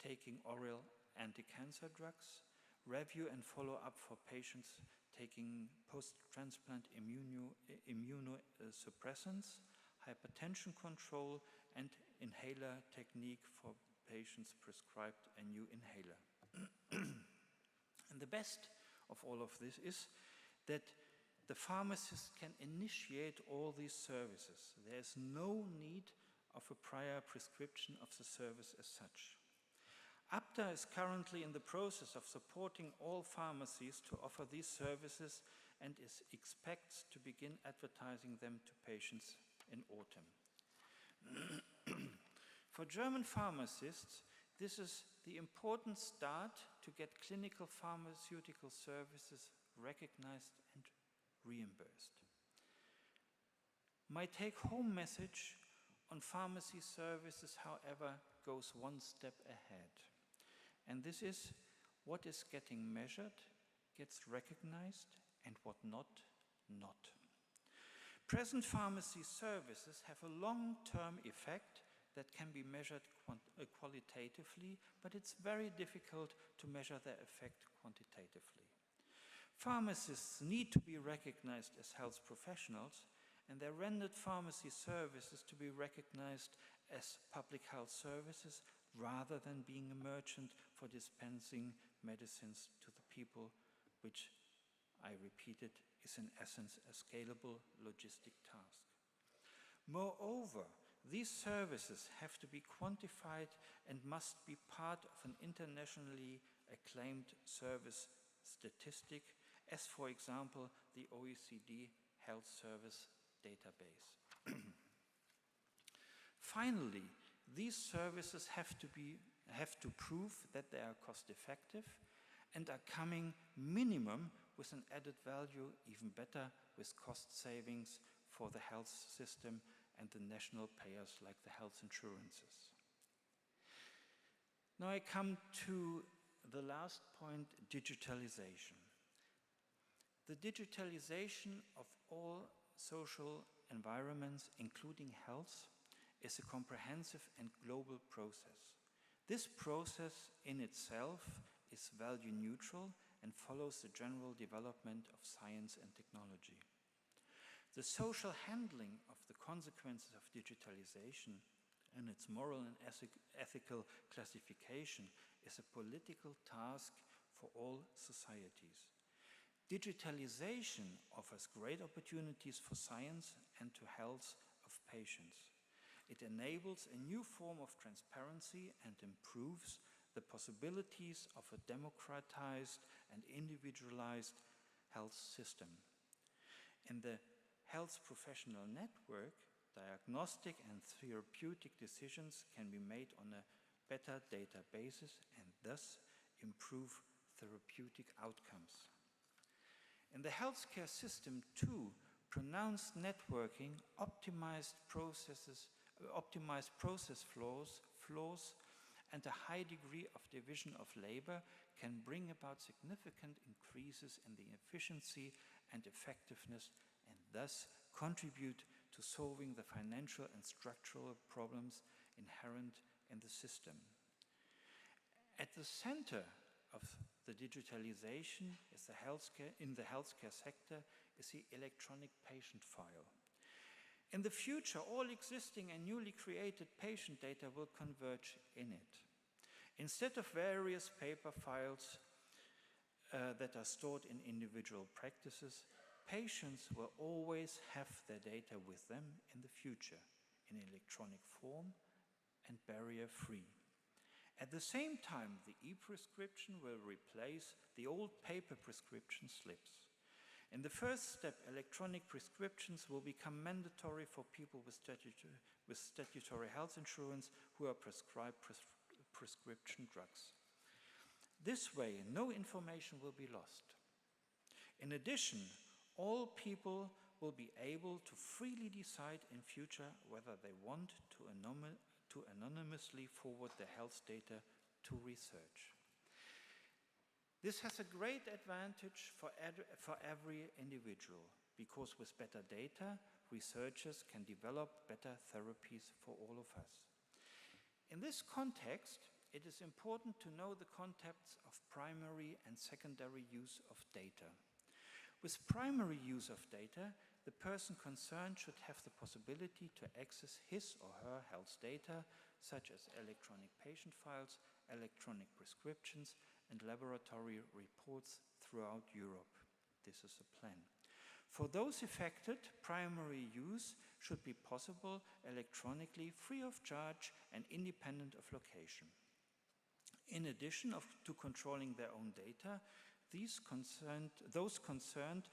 taking oral anti-cancer drugs, review and follow-up for patients taking post-transplant immunosuppressants, hypertension control, and inhaler technique for patients prescribed a new inhaler. And the best of all of this is that the pharmacist can initiate all these services. There's no need of a prior prescription of the service as such. ABDA is currently in the process of supporting all pharmacies to offer these services and expects to begin advertising them to patients in autumn. For German pharmacists, this is the important start to get clinical pharmaceutical services recognized and reimbursed. My take-home message on pharmacy services, however, goes one step ahead. And this is what is getting measured, gets recognized, and what not. Present pharmacy services have a long-term effect that can be measured qualitatively, but it's very difficult to measure their effect quantitatively. Pharmacists need to be recognized as health professionals, and their rendered pharmacy services to be recognized as public health services rather than being a merchant for dispensing medicines to the people, which, I repeat it, is in essence a scalable logistic task. Moreover, these services have to be quantified and must be part of an internationally acclaimed service statistic, as for example, the OECD Health Service Database. Finally, these services have to prove that they are cost-effective and are coming minimum with an added value, even better with cost savings for the health system and the national payers like the health insurances. Now I come to the last point, digitalization. The digitalization of all social environments, including health, is a comprehensive and global process. This process in itself is value neutral and follows the general development of science and technology. The social handling of the consequences of digitalization and its moral and ethical classification is a political task for all societies. Digitalization offers great opportunities for science and to health of patients. It enables a new form of transparency and improves the possibilities of a democratized and individualized health system. In the health professional network, diagnostic and therapeutic decisions can be made on a better data basis and thus improve therapeutic outcomes. In the healthcare system too, pronounced networking, optimized process flaws, and a high degree of division of labor can bring about significant increases in the efficiency and effectiveness and thus contribute to solving the financial and structural problems inherent in the system. At the center of the digitalization in the healthcare sector is the electronic patient file. In the future, all existing and newly created patient data will converge in it. Instead of various paper files that are stored in individual practices, patients will always have their data with them in the future in electronic form and barrier-free. At the same time, the e-prescription will replace the old paper prescription slips. In the first step, electronic prescriptions will become mandatory for people with statutory health insurance who are prescribed prescription drugs. This way, no information will be lost. In addition, all people will be able to freely decide in future whether they want to anonymously forward their health data to research. This has a great advantage for every individual, because with better data, researchers can develop better therapies for all of us. In this context, it is important to know the concepts of primary and secondary use of data. With primary use of data, the person concerned should have the possibility to access his or her health data, such as electronic patient files, electronic prescriptions, and laboratory reports throughout Europe. This is the plan. For those affected, primary use should be possible electronically, free of charge and independent of location. In addition to controlling their own data, those concerned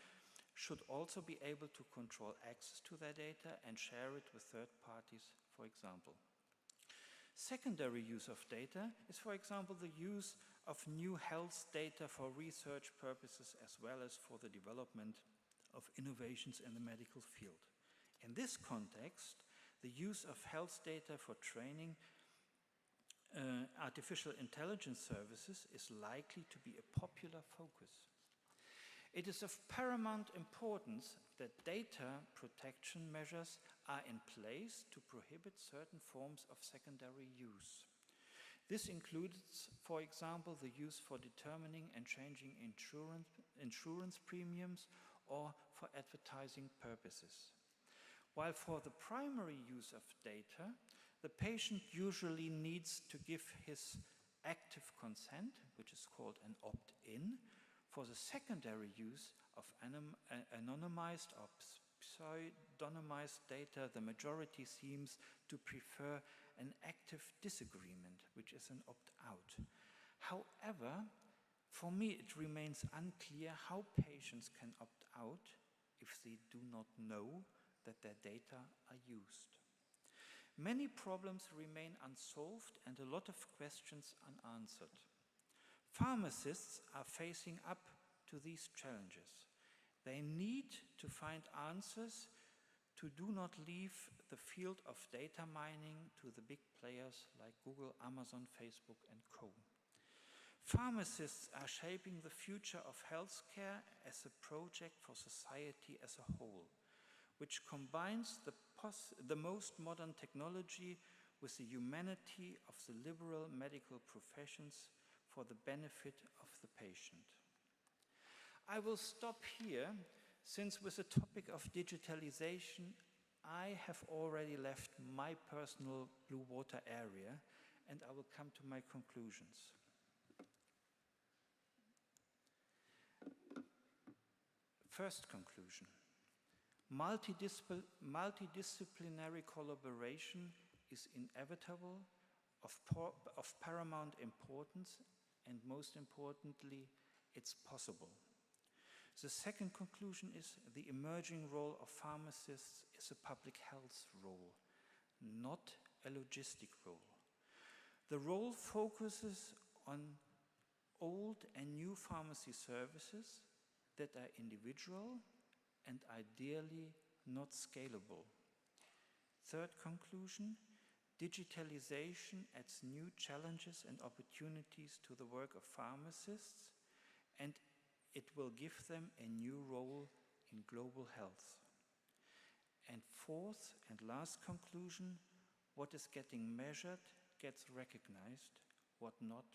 should also be able to control access to their data and share it with third parties, for example. Secondary use of data is, for example, the use of new health data for research purposes as well as for the development of innovations in the medical field. In this context, the use of health data for training artificial intelligence services is likely to be a popular focus. It is of paramount importance that data protection measures are in place to prohibit certain forms of secondary use. This includes, for example, the use for determining and changing insurance premiums or for advertising purposes. While for the primary use of data, the patient usually needs to give his active consent, which is called an opt-in. For the secondary use of anonymized or pseudonymized data, the majority seems to prefer an active disagreement, which is an opt-out. However, for me it remains unclear how patients can opt out if they do not know that their data are used. Many problems remain unsolved and a lot of questions unanswered. Pharmacists are facing up to these challenges. They need to find answers to do not leave the field of data mining to the big players like Google, Amazon, Facebook, and co. Pharmacists are shaping the future of healthcare as a project for society as a whole, which combines the most modern technology with the humanity of the liberal medical professions for the benefit of the patient. I will stop here, since with the topic of digitalization, I have already left my personal blue water area, and I will come to my conclusions. First conclusion. Multidisciplinary collaboration is inevitable, of paramount importance, and most importantly, it's possible. The second conclusion is the emerging role of pharmacists is a public health role, not a logistic role. The role focuses on old and new pharmacy services that are individual and ideally not scalable. Third conclusion, digitalization adds new challenges and opportunities to the work of pharmacists, and it will give them a new role in global health. And fourth and last conclusion, what is getting measured gets recognized, what not.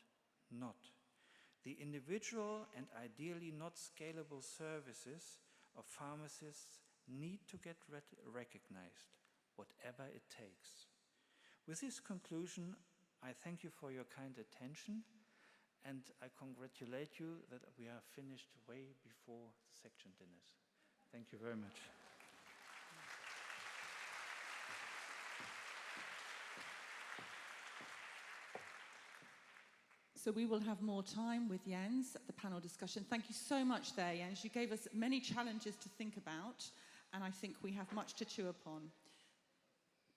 The individual and ideally not scalable services of pharmacists need to get recognized, whatever it takes. With this conclusion, I thank you for your kind attention, and I congratulate you that we have finished way before the section dinners. Thank you very much. So we will have more time with Jens at the panel discussion. Thank you so much there, Jens. You gave us many challenges to think about, and I think we have much to chew upon.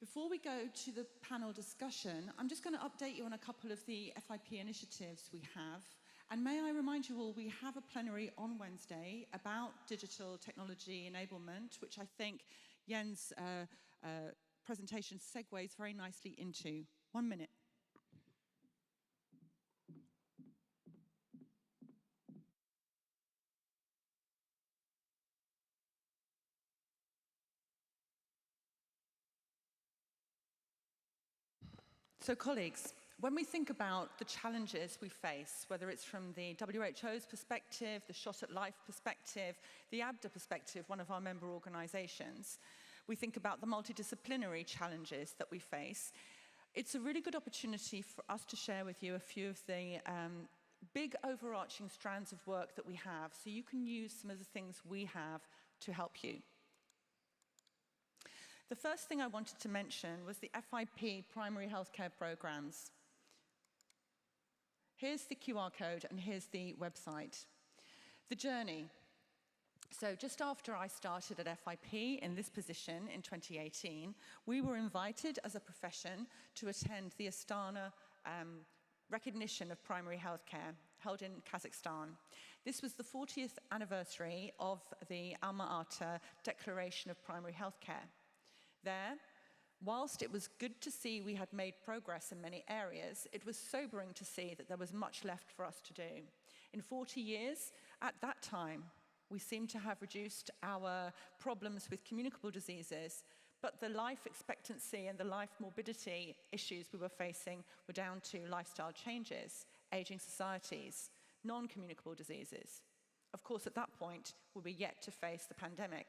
Before we go to the panel discussion, I'm just going to update you on a couple of the FIP initiatives we have. And may I remind you all, we have a plenary on Wednesday about digital technology enablement, which I think Jens' presentation segues very nicely into. 1 minute. So colleagues, when we think about the challenges we face, whether it's from the WHO's perspective, the Shot at Life perspective, the ABDA perspective, one of our member organizations, we think about the multidisciplinary challenges that we face. It's a really good opportunity for us to share with you a few of the big overarching strands of work that we have, so you can use some of the things we have to help you. The first thing I wanted to mention was the FIP primary healthcare programs. Here's the QR code and here's the website. The journey. So just after I started at FIP in this position in 2018, we were invited as a profession to attend the Astana recognition of primary healthcare held in Kazakhstan. This was the 40th anniversary of the Alma-Ata Declaration of Primary Healthcare. There, whilst it was good to see we had made progress in many areas, it was sobering to see that there was much left for us to do. In 40 years, at that time, we seem to have reduced our problems with communicable diseases, but the life expectancy and the life morbidity issues we were facing were down to lifestyle changes, aging societies, non-communicable diseases. Of course, at that point, we were yet to face the pandemic.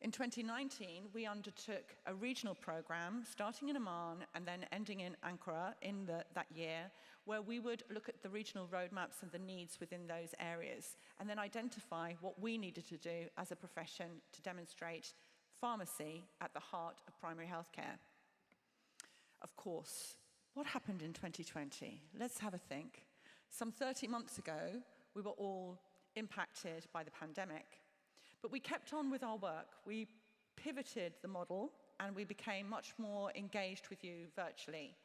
In 2019, we undertook a regional program, starting in Amman and then ending in Ankara in that year, where we would look at the regional roadmaps and the needs within those areas, and then identify what we needed to do as a profession to demonstrate pharmacy at the heart of primary healthcare. Of course, what happened in 2020? Let's have a think. Some 30 months ago, we were all impacted by the pandemic. But we kept on with our work. We pivoted the model and we became much more engaged with you virtually.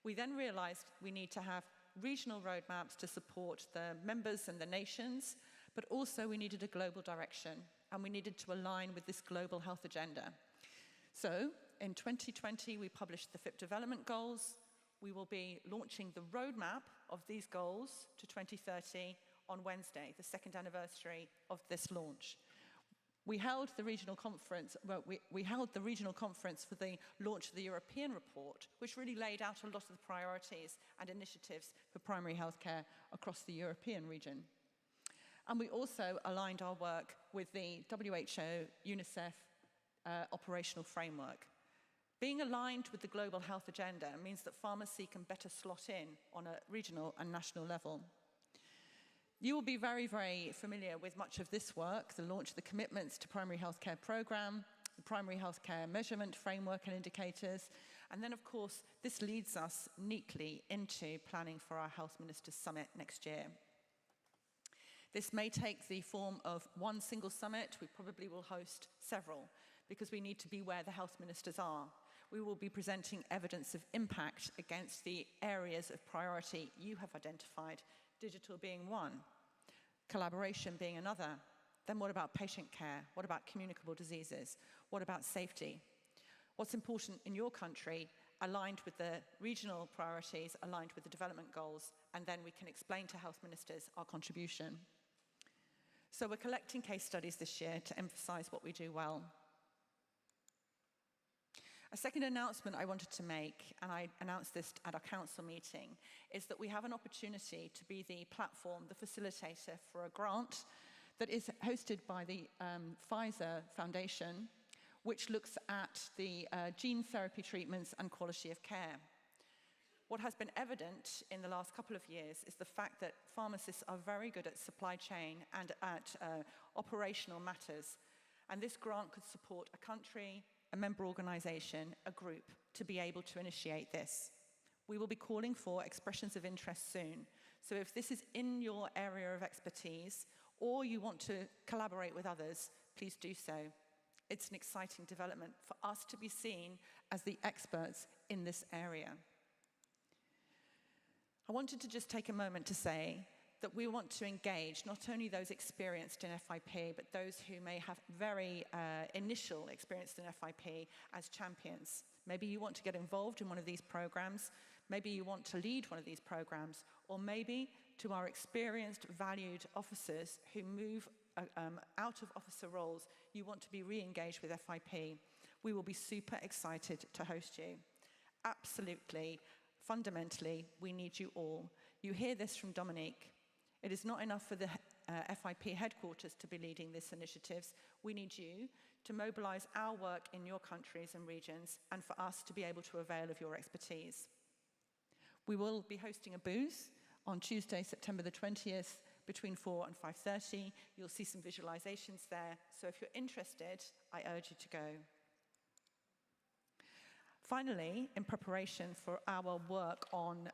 We then realized we need to have regional roadmaps to support the members and the nations, but also we needed a global direction and we needed to align with this global health agenda. So in 2020, we published the FIP development goals. We will be launching the roadmap of these goals to 2030 on Wednesday, the 2nd anniversary of this launch. We held the regional conference, we held the regional conference for the launch of the European report, which really laid out a lot of the priorities and initiatives for primary healthcare across the European region. And we also aligned our work with the WHO UNICEF operational framework. Being aligned with the global health agenda means that pharmacy can better slot in on a regional and national level. You will be very, very familiar with much of this work, the launch of the Commitments to Primary Healthcare Programme, the Primary Healthcare Measurement Framework and Indicators, and then, of course, this leads us neatly into planning for our Health Ministers' Summit next year. This may take the form of one single summit. We probably will host several, because we need to be where the health ministers are. We will be presenting evidence of impact against the areas of priority you have identified, digital being one, collaboration being another. Then what about patient care? What about communicable diseases? What about safety? What's important in your country, aligned with the regional priorities, aligned with the development goals, and then we can explain to health ministers our contribution. So we're collecting case studies this year to emphasize what we do well. A second announcement I wanted to make, and I announced this at our council meeting, is that we have an opportunity to be the platform, the facilitator for a grant that is hosted by the Pfizer Foundation, which looks at the gene therapy treatments and quality of care. What has been evident in the last couple of years is the fact that pharmacists are very good at supply chain and at operational matters. And this grant could support a country, a member organisation, a group, to be able to initiate this. We will be calling for expressions of interest soon. So if this is in your area of expertise, or you want to collaborate with others, please do so. It's an exciting development for us to be seen as the experts in this area. I wanted to just take a moment to say that we want to engage not only those experienced in FIP, but those who may have very initial experience in FIP as champions. Maybe you want to get involved in one of these programs, maybe you want to lead one of these programs, or maybe to our experienced, valued officers who move out of officer roles, you want to be re-engaged with FIP. We will be super excited to host you. Absolutely, fundamentally, we need you all. You hear this from Dominique. It is not enough for the FIP headquarters to be leading these initiatives. We need you to mobilize our work in your countries and regions, and for us to be able to avail of your expertise. We will be hosting a booth on Tuesday, September the 20th, between 4 and 5:30. You'll see some visualizations there. So if you're interested, I urge you to go. Finally, in preparation for our work on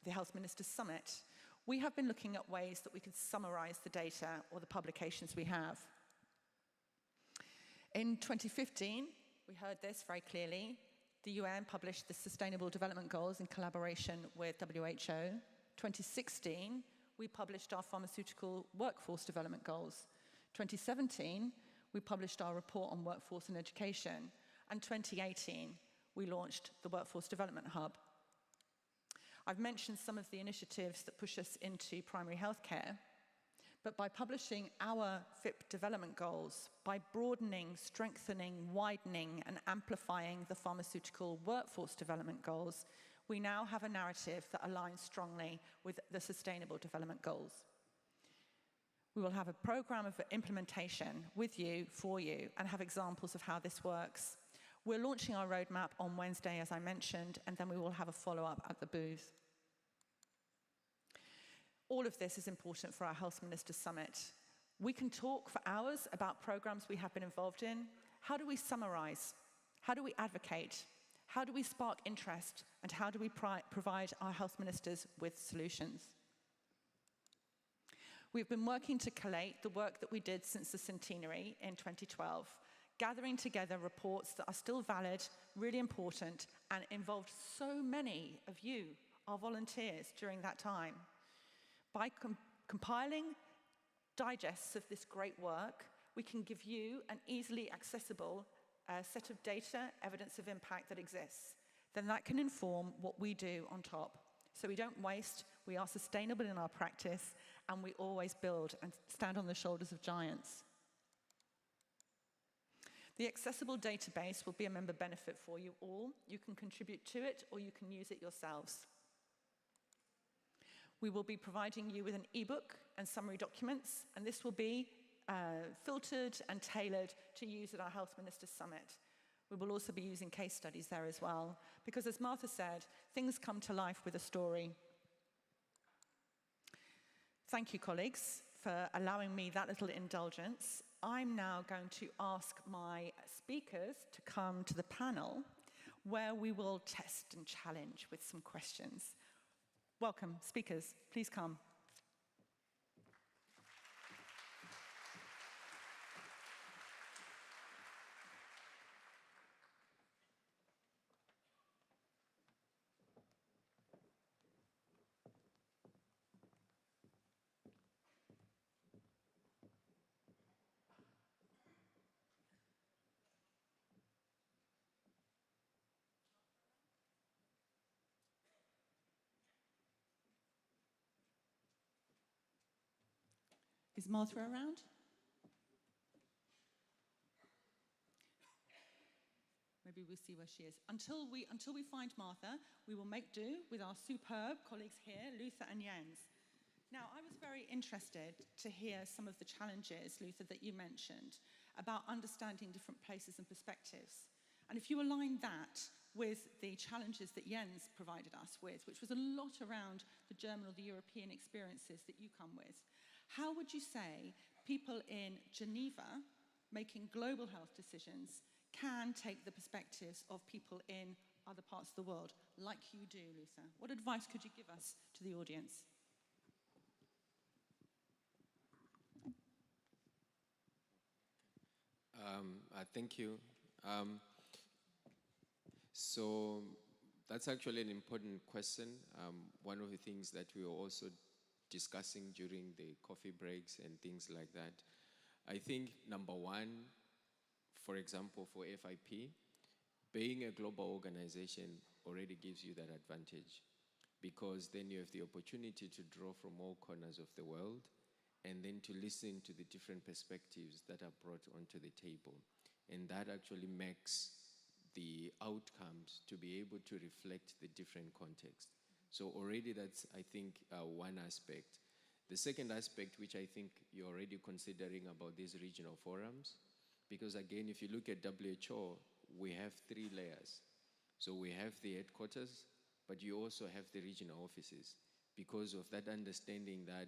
the Health Ministers' Summit, we have been looking at ways that we could summarize the data or the publications we have. In 2015, we heard this very clearly. The UN published the Sustainable Development Goals in collaboration with WHO. 2016, we published our Pharmaceutical Workforce Development Goals. 2017, we published our report on workforce and education. And 2018, we launched the Workforce Development Hub. I've mentioned some of the initiatives that push us into primary healthcare, but by publishing our FIP development goals, by broadening, strengthening, widening, and amplifying the pharmaceutical workforce development goals, we now have a narrative that aligns strongly with the Sustainable Development Goals. We will have a program of implementation with you, for you, and have examples of how this works. We're launching our roadmap on Wednesday, as I mentioned, and then we will have a follow-up at the booth. All of this is important for our Health Ministers' Summit. We can talk for hours about programs we have been involved in. How do we summarize? How do we advocate? How do we spark interest? And how do we provide our health ministers with solutions? We've been working to collate the work that we did since the centenary in 2012, gathering together reports that are still valid, really important, and involved so many of you, our volunteers, during that time. By compiling digests of this great work, we can give you an easily accessible set of data, evidence of impact that exists. Then that can inform what we do on top. So we don't waste, we are sustainable in our practice, and we always build and stand on the shoulders of giants. The accessible database will be a member benefit for you all. You can contribute to it, or you can use it yourselves. We will be providing you with an ebook and summary documents, and this will be filtered and tailored to use at our Health Ministers' Summit. We will also be using case studies there as well, because as Martha said, things come to life with a story. Thank you, colleagues, for allowing me that little indulgence. I'm now going to ask my speakers to come to the panel where we will test and challenge with some questions. Welcome, speakers, please come. Is Martha around? Maybe we'll see where she is. Until we find Martha, we will make do with our superb colleagues here, Luther and Jens. Now, I was very interested to hear some of the challenges, Luther, that you mentioned about understanding different places and perspectives. And if you align that with the challenges that Jens provided us with, which was a lot around the German or the European experiences that you come with, how would you say people in Geneva making global health decisions can take the perspectives of people in other parts of the world, like you do, Luther? What advice could you give us to the audience? Thank you. So that's actually an important question. One of the things that we were also discussing during the coffee breaks and things like that. I think number one, for example, for FIP, being a global organization already gives you that advantage, because then you have the opportunity to draw from all corners of the world and then to listen to the different perspectives that are brought onto the table. And that actually makes the outcomes to be able to reflect the different contexts. So already that's, I think, one aspect. The second aspect, which I think you're already considering about these regional forums, because again, if you look at WHO, we have 3 layers. So we have the headquarters, but you also have the regional offices, because of that understanding that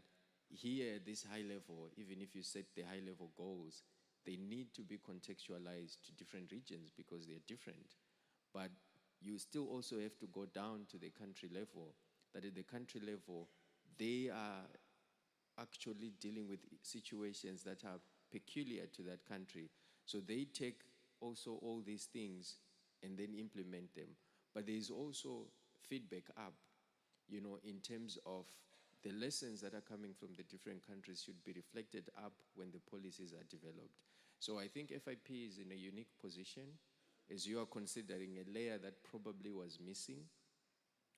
here at this high level, even if you set the high level goals, they need to be contextualized to different regions because they're different. But you still also have to go down to the country level, that at the country level, they are actually dealing with situations that are peculiar to that country. So they take also all these things and then implement them. But there's also feedback up, you know, in terms of the lessons that are coming from the different countries should be reflected up when the policies are developed. So I think FIP is in a unique position as you are considering a layer that probably was missing,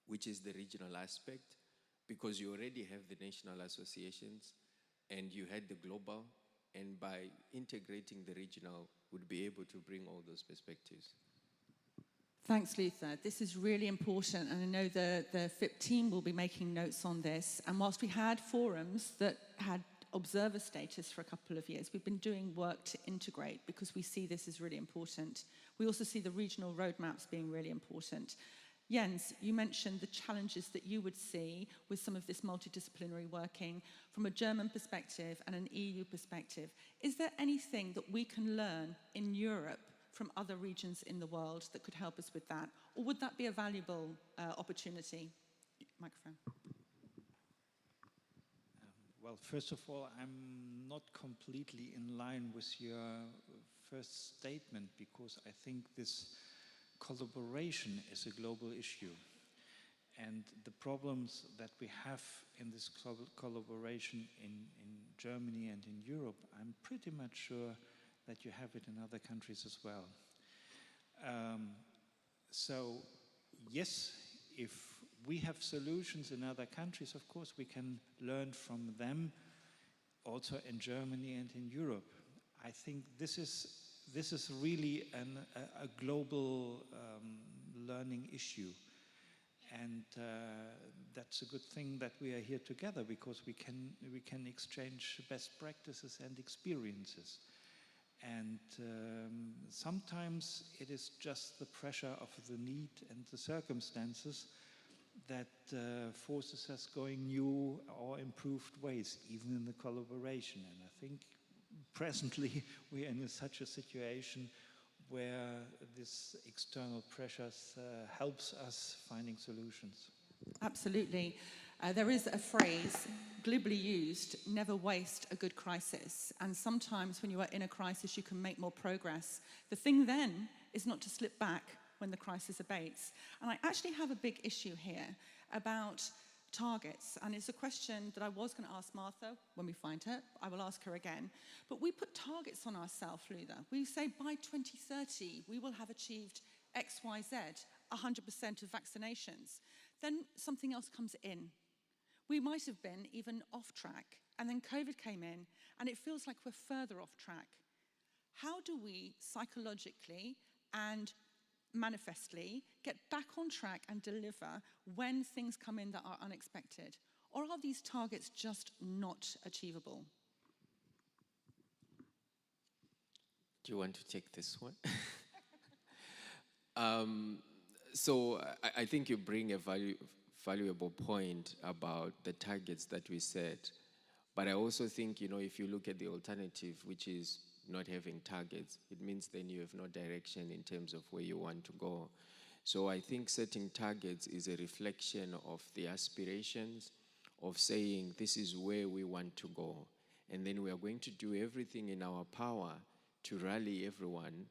which is the regional aspect, because you already have the national associations and you had the global, and by integrating the regional, would be able to bring all those perspectives. Thanks, Luther. This is really important, and I know the FIP team will be making notes on this. And whilst we had forums that had observer status for a couple of years, we've been doing work to integrate because we see this as really important. We also see the regional roadmaps being really important. Jens, you mentioned the challenges that you would see with some of this multidisciplinary working from a German perspective and an EU perspective. Is there anything that we can learn in Europe from other regions in the world that could help us with that? Or would that be a valuable opportunity? Microphone. Well, first of all, I'm not completely in line with your first statement, because I think this collaboration is a global issue. And the problems that we have in this collaboration in Germany and in Europe, I'm pretty much sure that you have it in other countries as well. So yes, if we have solutions in other countries, of course we can learn from them, also in Germany and in Europe. I think this is really a global learning issue. And that's a good thing that we are here together, because we can exchange best practices and experiences. And sometimes it is just the pressure of the need and the circumstances that forces us going new or improved ways, even in the collaboration. And I think presently we are in such a situation where this external pressures helps us finding solutions. Absolutely. There is a phrase globally used, never waste a good crisis. And sometimes when you are in a crisis, you can make more progress. The thing then is not to slip back when the crisis abates. And I actually have a big issue here about targets. And it's a question that I was going to ask Martha when we find her. I will ask her again. But we put targets on ourselves, Luther. We say by 2030, we will have achieved X, Y, Z, 100% of vaccinations. Then something else comes in. We might have been even off track. And then COVID came in, and it feels like we're further off track. How do we psychologically and manifestly get back on track and deliver when things come in that are unexpected? Or are these targets just not achievable? Do you want to take this one? So I think you bring a valuable point about the targets that we set. But I also think, if you look at the alternative, which is not having targets, it means then you have no direction in terms of where you want to go. So I think setting targets is a reflection of the aspirations of saying this is where we want to go. And then we are going to do everything in our power to rally everyone,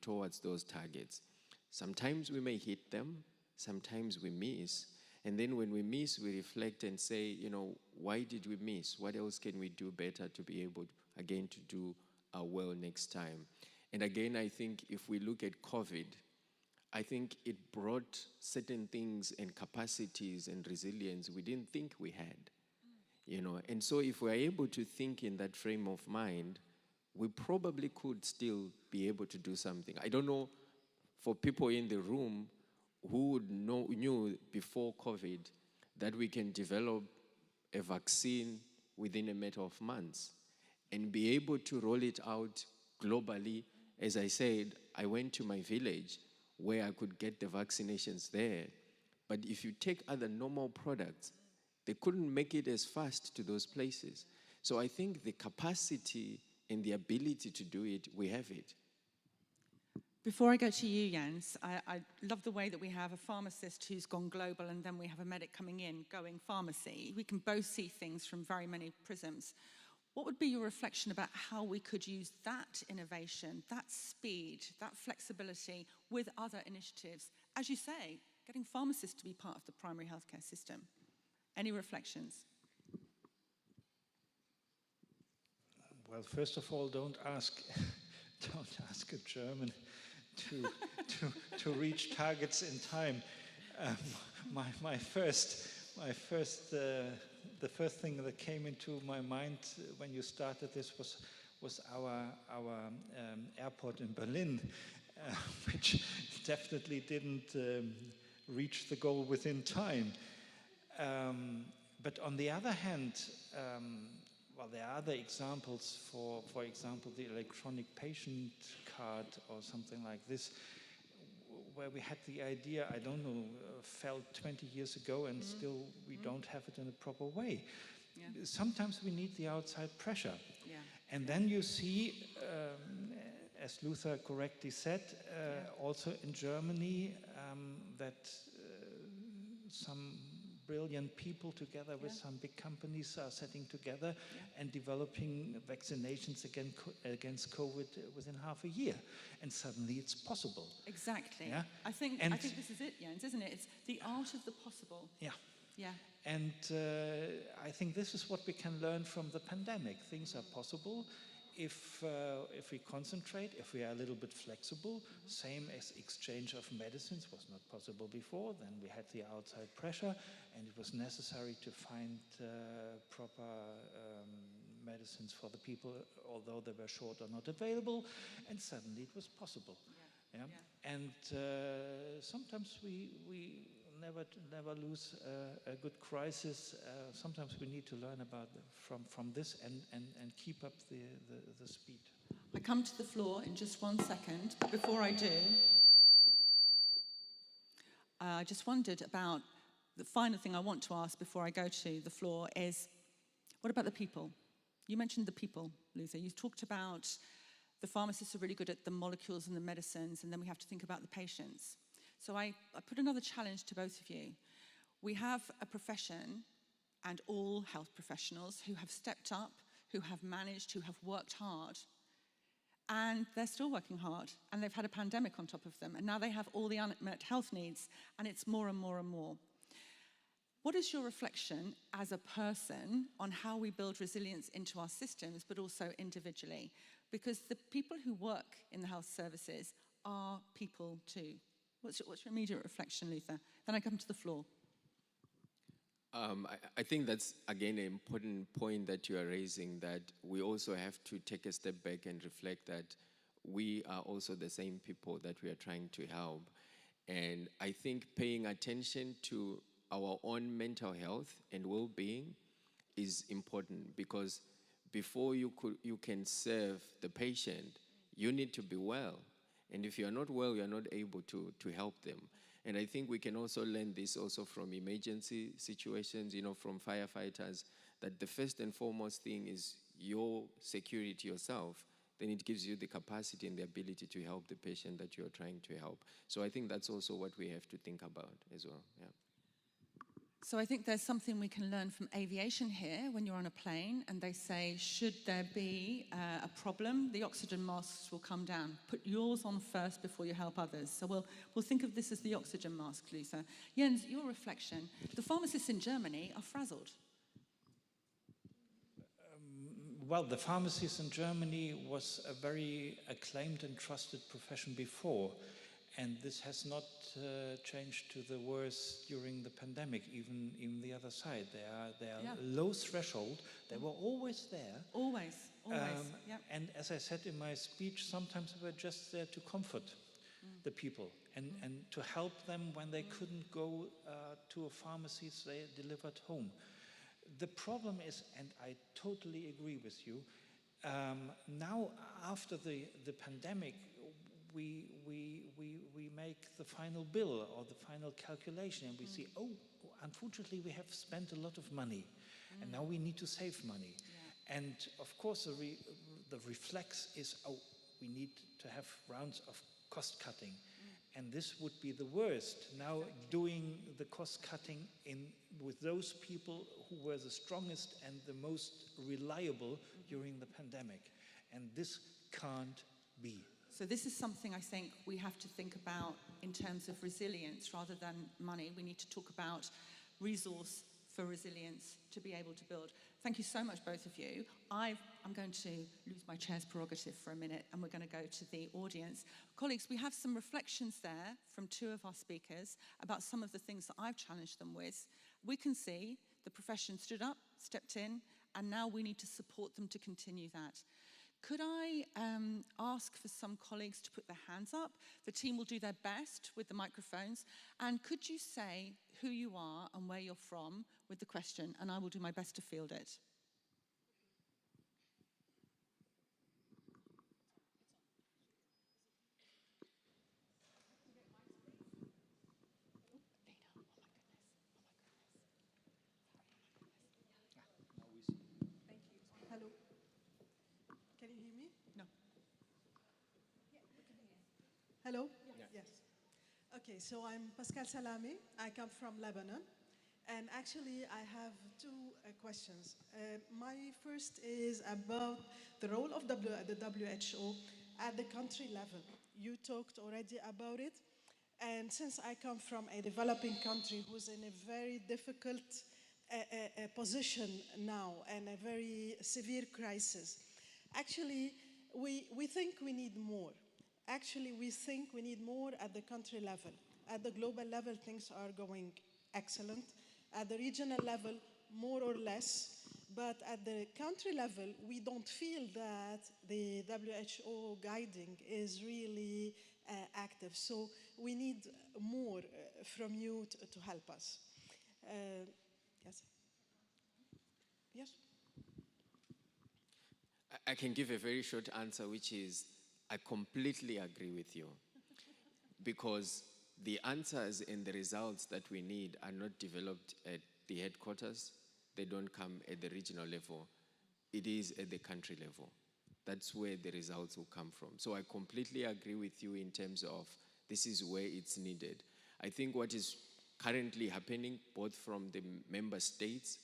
towards those targets. Sometimes we may hit them, sometimes we miss. And then when we miss, we reflect and say, why did we miss? What else can we do better to be able, again, to do well next time? And again, I think if we look at COVID, I think it brought certain things and capacities and resilience we didn't think we had. And so if we're able to think in that frame of mind, we probably could still be able to do something. I don't know, for people in the room who knew before COVID that we can develop a vaccine within a matter of months and be able to roll it out globally. As I said, I went to my village where I could get the vaccinations there. But if you take other normal products, they couldn't make it as fast to those places. So I think the capacity and the ability to do it, we have it. Before I go to you, Jens, I love the way that we have a pharmacist who's gone global and then we have a medic coming in going pharmacy. We can both see things from very many prisms. What would be your reflection about how we could use that innovation, that speed, that flexibility with other initiatives? As you say, getting pharmacists to be part of the primary healthcare system. Any reflections? Well, first of all, don't ask a German to reach targets in time. The first thing that came into my mind when you started this was our airport in Berlin, which definitely didn't reach the goal within time. But on the other hand, well, there are other examples, for example, the electronic patient card or something like this, where we had the idea, I don't know, felt 20 years ago and still we don't have it in a proper way. Yeah. Sometimes we need the outside pressure. Yeah. And then you see, as Luther correctly said, also in Germany, that some brilliant people together with some big companies are setting together and developing vaccinations against COVID within half a year. And suddenly it's possible. Exactly. Yeah? I think this is it, Jens, isn't it? It's the art of the possible. Yeah. Yeah. And I think this is what we can learn from the pandemic. Things are possible if we concentrate, if we are a little bit flexible. Same as exchange of medicines was not possible before. Then we had the outside pressure, and it was necessary to find proper medicines for the people, although they were short or not available. And suddenly it was possible. Yeah. Yeah? Yeah. And sometimes we never lose a good crisis. Sometimes we need to learn about from this and keep up the speed. I come to the floor in just 1 second, but before I do, I just wondered about the final thing I want to ask before I go to the floor is, what about the people? You mentioned the people, Luther. You talked about the pharmacists are really good at the molecules and the medicines, and then we have to think about the patients. So I put another challenge to both of you. We have a profession and all health professionals who have stepped up, who have managed, who have worked hard, and they're still working hard, and they've had a pandemic on top of them, and now they have all the unmet health needs, and it's more and more and more. What is your reflection as a person on how we build resilience into our systems, but also individually? Because the people who work in the health services are people too. What's your immediate reflection, Luther? Then I come to the floor. I think that's, again, an important point that you are raising, that we also have to take a step back and reflect that we are also the same people that we are trying to help. And I think paying attention to our own mental health and well-being is important, because before you can serve the patient, you need to be well. And if you're not well, you're not able to help them. And I think we can also learn this also from emergency situations, from firefighters, that the first and foremost thing is your security yourself. Then it gives you the capacity and the ability to help the patient that you're trying to help. So I think that's also what we have to think about as well. Yeah. So I think there's something we can learn from aviation here when you're on a plane and they say, should there be a problem, the oxygen masks will come down. Put yours on first before you help others. So we'll think of this as the oxygen mask, Luther. Jens, your reflection. The pharmacists in Germany are frazzled. Well, the pharmacist in Germany was a very acclaimed and trusted profession before. And this has not changed to the worse during the pandemic, even the other side. They are low threshold. They were always there. Always. Yep. And as I said in my speech, sometimes we were just there to comfort the people and to help them when they couldn't go to a pharmacy, so they delivered home. The problem is, and I totally agree with you, now after the pandemic, we make the final bill or the final calculation and we see, oh, unfortunately we have spent a lot of money and now we need to save money. Yeah. And of course the reflex is, oh, we need to have rounds of cost cutting. And this would be the worst, now doing the cost cutting with those people who were the strongest and the most reliable during the pandemic. And this can't be. So this is something I think we have to think about in terms of resilience rather than money. We need to talk about resource for resilience to be able to build. Thank you so much, both of you. I'm going to lose my chair's prerogative for a minute and we're going to go to the audience. Colleagues, we have some reflections there from two of our speakers about some of the things that I've challenged them with. We can see the profession stood up, stepped in, and now we need to support them to continue that. Could I ask for some colleagues to put their hands up? The team will do their best with the microphones. And could you say who you are and where you're from with the question, and I will do my best to field it. Hello. Can you hear me? No. Hello? Yeah. Yes. Okay, so I'm Pascal Salami. I come from Lebanon. And actually, I have two questions. My first is about the role of the WHO at the country level. You talked already about it. And since I come from a developing country who's in a very difficult position now and a very severe crisis, actually, we think we need more. Actually, we think we need more at the country level. At the global level, things are going excellent. At the regional level, more or less. But at the country level, we don't feel that the WHO guiding is really active. So we need more from you to help us. Yes? Yes? I can give a very short answer, which is I completely agree with you. Because the answers and the results that we need are not developed at the headquarters. They don't come at the regional level. It is at the country level. That's where the results will come from. So I completely agree with you in terms of this is where it's needed. I think what is currently happening, both from the member states,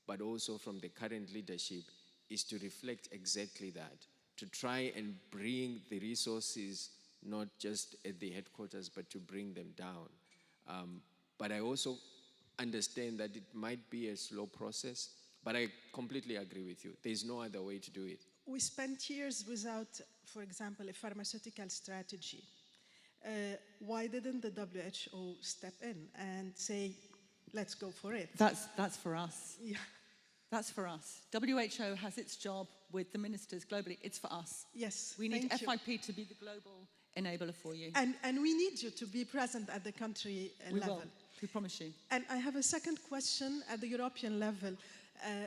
but also from the current leadership, is to reflect exactly that, to try and bring the resources not just at the headquarters, but to bring them down. But I also understand that it might be a slow process, but I completely agree with you. There's no other way to do it. We spent years without, for example, a pharmaceutical strategy. Why didn't the WHO step in and say, let's go for it? That's for us. Yeah. That's for us. WHO has its job with the ministers globally. It's for us. Yes. We need thank you. FIP to be the global enabler for you. And we need you to be present at the country level. Will. We promise you. And I have a second question at the European level.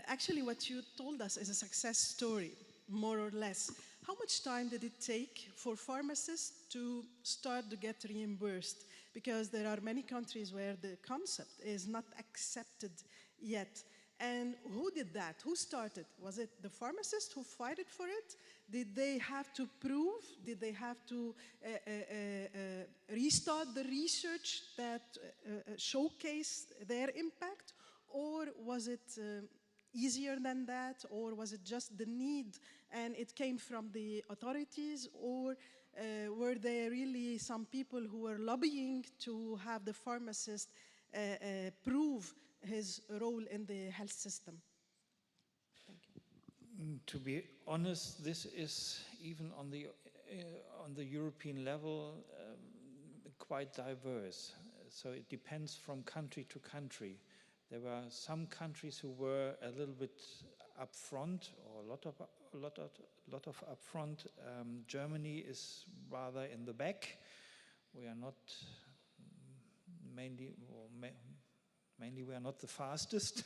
Actually, what you told us is a success story, more or less. How much time did it take for pharmacists to start to get reimbursed? Because there are many countries where the concept is not accepted yet. And who did that? Who started? Was it the pharmacists who fought for it? Did they have to prove? Did they have to restart the research that showcase their impact? Or was it easier than that? Or was it just the need and it came from the authorities? Or were there really some people who were lobbying to have the pharmacist prove his role in the health system? Thank you. To be honest, this is even on the European level quite diverse. So it depends from country to country. There were some countries who were a little bit upfront, or a lot of upfront. Germany is rather in the back. We are not mainly we are not the fastest,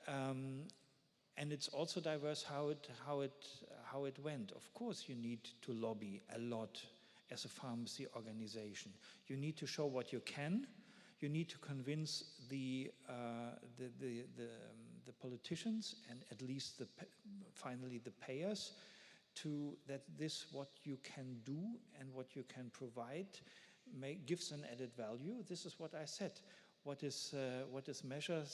and it's also diverse how it went. Of course, you need to lobby a lot as a pharmacy organization. You need to show what you can. You need to convince the politicians and at least finally the payers that this what you can do and what you can provide gives an added value. This is what I said. What is measured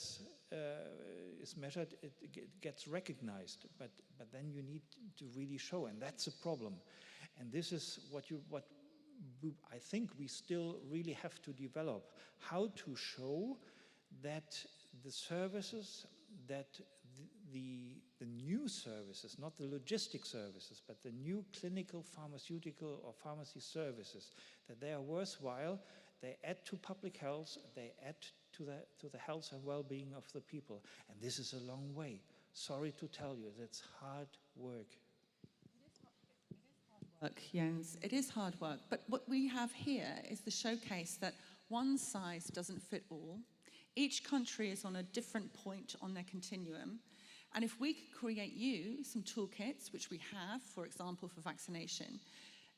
is measured. It gets recognized, but then you need to really show, and that's a problem. And this is what I think we still really have to develop: how to show that the services, that the new services, not the logistic services, but the new clinical, pharmaceutical, or pharmacy services, that they are worthwhile. They add to public health, they add to the health and well-being of the people. And this is a long way. Sorry to tell you, that's hard work. Jens, it is hard work. But what we have here is the showcase that one size doesn't fit all. Each country is on a different point on their continuum. And if we could create you some toolkits, which we have, for example, for vaccination,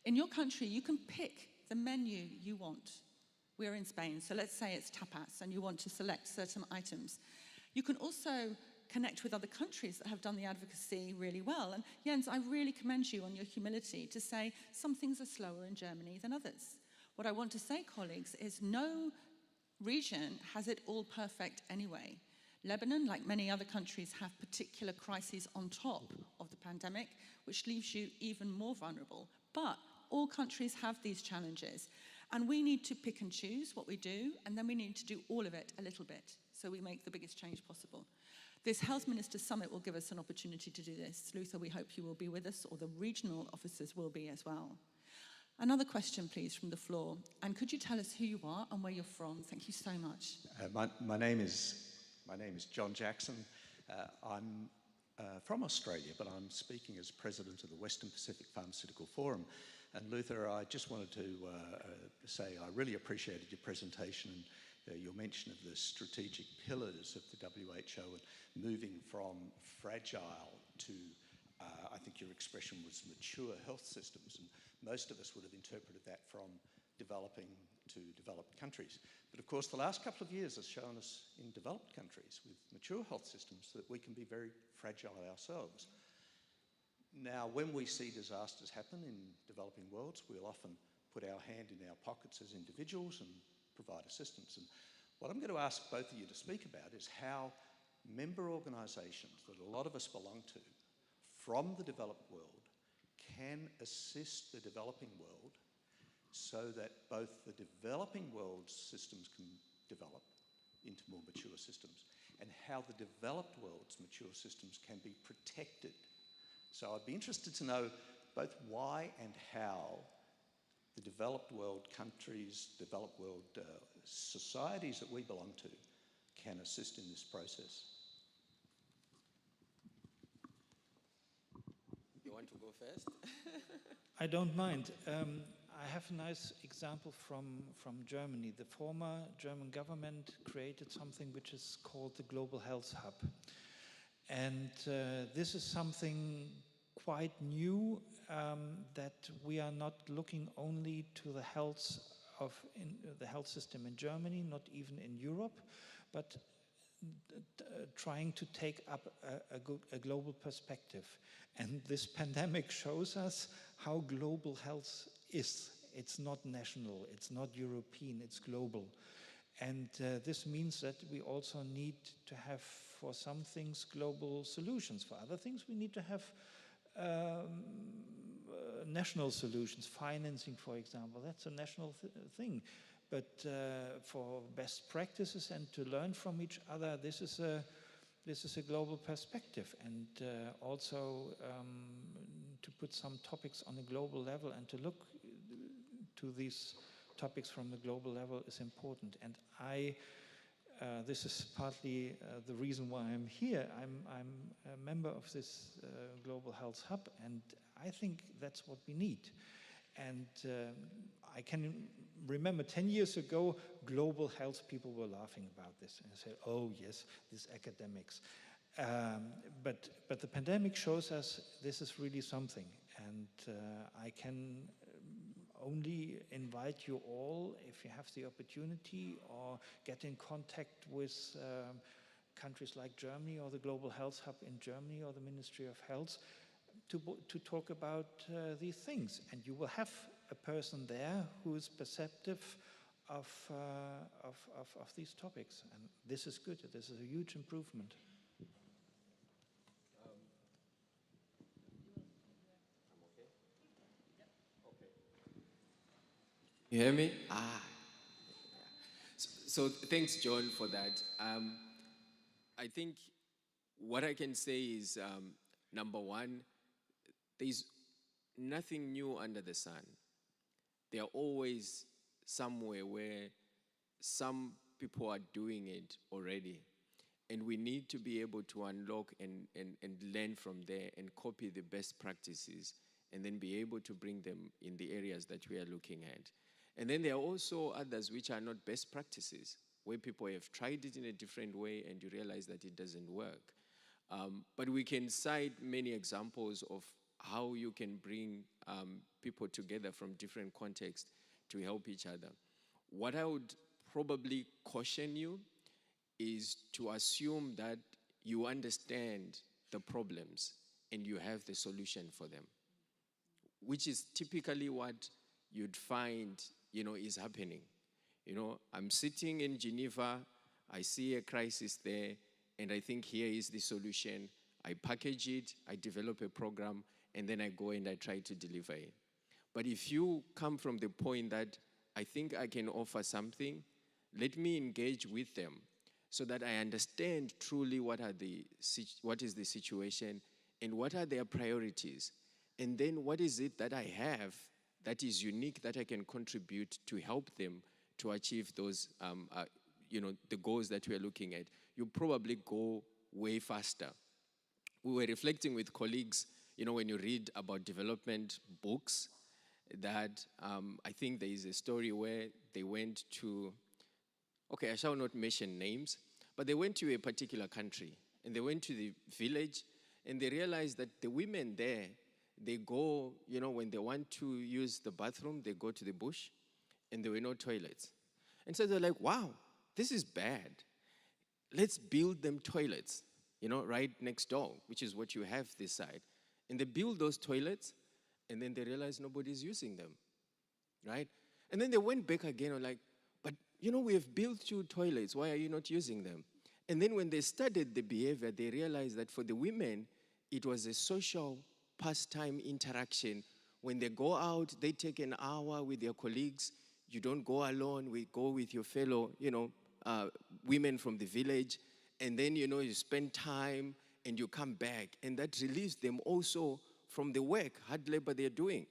in your country, you can pick the menu you want. We're in Spain, so let's say it's tapas and you want to select certain items. You can also connect with other countries that have done the advocacy really well. And Jens, I really commend you on your humility to say some things are slower in Germany than others. What I want to say, colleagues, is no region has it all perfect anyway. Lebanon, like many other countries, have particular crises on top of the pandemic, which leaves you even more vulnerable. But all countries have these challenges. And we need to pick and choose what we do, and then we need to do all of it a little bit, so we make the biggest change possible. This Health Ministers Summit will give us an opportunity to do this. Luther, we hope you will be with us, or the regional officers will be as well. Another question, please, from the floor. And could you tell us who you are and where you're from? Thank you so much. My name is John Jackson. I'm from Australia, but I'm speaking as president of the Western Pacific Pharmaceutical Forum. And Luther, I just wanted to say I really appreciated your presentation and your mention of the strategic pillars of the WHO and moving from fragile to, I think your expression was mature health systems. And most of us would have interpreted that from developing to developed countries. But of course, the last couple of years has shown us in developed countries with mature health systems that we can be very fragile ourselves. Now, when we see disasters happen in developing worlds, we'll often put our hand in our pockets as individuals and provide assistance. And what I'm going to ask both of you to speak about is how member organisations that a lot of us belong to from the developed world can assist the developing world so that both the developing world's systems can develop into more mature systems, and how the developed world's mature systems can be protected. So I'd be interested to know both why and how the developed world countries, developed world societies that we belong to can assist in this process. You want to go first? I don't mind. I have a nice example from Germany. The former German government created something which is called the Global Health Hub. And this is something quite new, that we are not looking only to the health the health system in Germany, not even in Europe, but trying to take up a global perspective. And this pandemic shows us how global health is. It's not national, it's not European, it's global. And this means that we also need to have, for some things, global solutions. For other things, we need to have national solutions. Financing, for example, that's a national thing. But for best practices and to learn from each other, this is a global perspective. And also to put some topics on a global level and to look to these topics from the global level is important. And this is partly the reason why I'm here. I'm a member of this Global Health Hub, and I think that's what we need. And I can remember 10 years ago, global health people were laughing about this and said, oh yes, these academics. But the pandemic shows us this is really something. And I can only invite you all, if you have the opportunity, or get in contact with countries like Germany or the Global Health Hub in Germany or the Ministry of Health to talk about these things. And you will have a person there who is perceptive of these topics. And this is good. This is a huge improvement. You hear me? So thanks, John, for that. I think what I can say is, number one, there's nothing new under the sun. There are always somewhere where some people are doing it already. And we need to be able to unlock and learn from there and copy the best practices and then be able to bring them in the areas that we are looking at. And then there are also others which are not best practices, where people have tried it in a different way and you realize that it doesn't work. But we can cite many examples of how you can bring people together from different contexts to help each other. What I would probably caution you is to assume that you understand the problems and you have the solution for them, which is typically what you'd find, is happening. I'm sitting in Geneva, I see a crisis there, and I think here is the solution. I package it, I develop a program, and then I go and I try to deliver it. But if you come from the point that I think I can offer something, let me engage with them so that I understand truly what is the situation and what are their priorities. And then what is it that I have that is unique that I can contribute to help them to achieve those, the goals that we are looking at. You probably go way faster. We were reflecting with colleagues, when you read about development books, that I think there is a story where they went to, I shall not mention names, but they went to a particular country, and they went to the village, and they realized that the women there, they go, when they want to use the bathroom, they go to the bush, and there were no toilets. And so they're like, wow, this is bad. Let's build them toilets, right next door, which is what you have this side. And they build those toilets, and then they realize nobody's using them, right? And then they went back again and like, but we have built you toilets, why are you not using them? And then when they studied the behavior, they realized that for the women, it was a social pastime interaction. When they go out, they take an hour with their colleagues. You don't go alone, we go with your fellow, women from the village. And then, you spend time and you come back. And that relieves them also from the work, hard labor they're doing.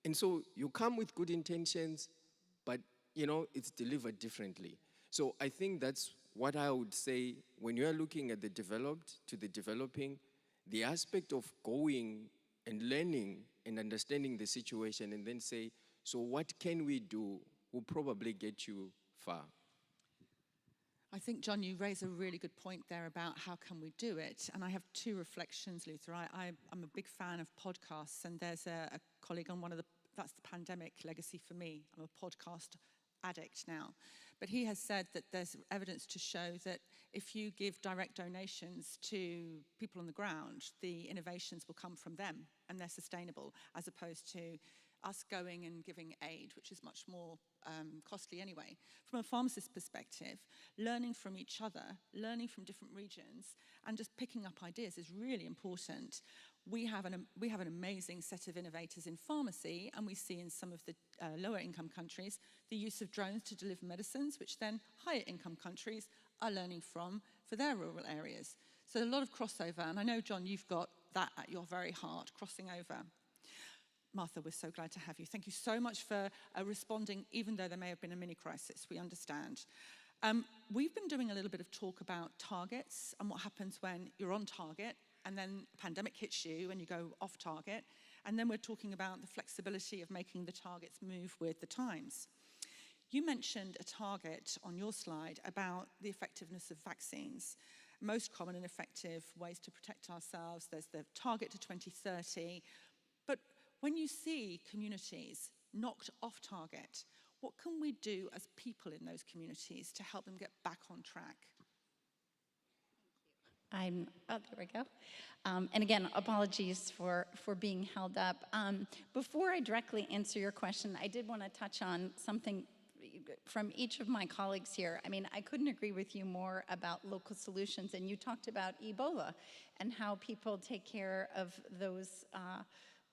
And so you come with good intentions, but, it's delivered differently. So I think that's what I would say when you are looking at the developed to the developing, the aspect of going and learning and understanding the situation and then say, so what can we do will probably get you far. I think, John, you raise a really good point there about how can we do it. And I have two reflections, Luther. I'm a big fan of podcasts, and there's a colleague on that's the pandemic legacy for me. I'm a podcast addict now. But he has said that there's evidence to show that if you give direct donations to people on the ground, the innovations will come from them and they're sustainable, as opposed to us going and giving aid, which is much more costly anyway. From a pharmacist perspective, learning from each other, learning from different regions, and just picking up ideas is really important. We have an amazing set of innovators in pharmacy, and we see in some of the lower income countries the use of drones to deliver medicines, which then higher income countries are learning from for their rural areas. So a lot of crossover, and I know, John, you've got that at your very heart, crossing over. Martha, we're so glad to have you. Thank you so much for responding, even though there may have been a mini crisis. We understand. We've been doing a little bit of talk about targets and what happens when you're on target and then a pandemic hits you and you go off target. And then we're talking about the flexibility of making the targets move with the times. You mentioned a target on your slide about the effectiveness of vaccines. Most common and effective ways to protect ourselves. There's the target to 2030. But when you see communities knocked off target, what can we do as people in those communities to help them get back on track? There we go. And again, apologies for being held up. Before I directly answer your question, I did want to touch on something from each of my colleagues here. I mean, I couldn't agree with you more about local solutions. And you talked about Ebola and how people take care of those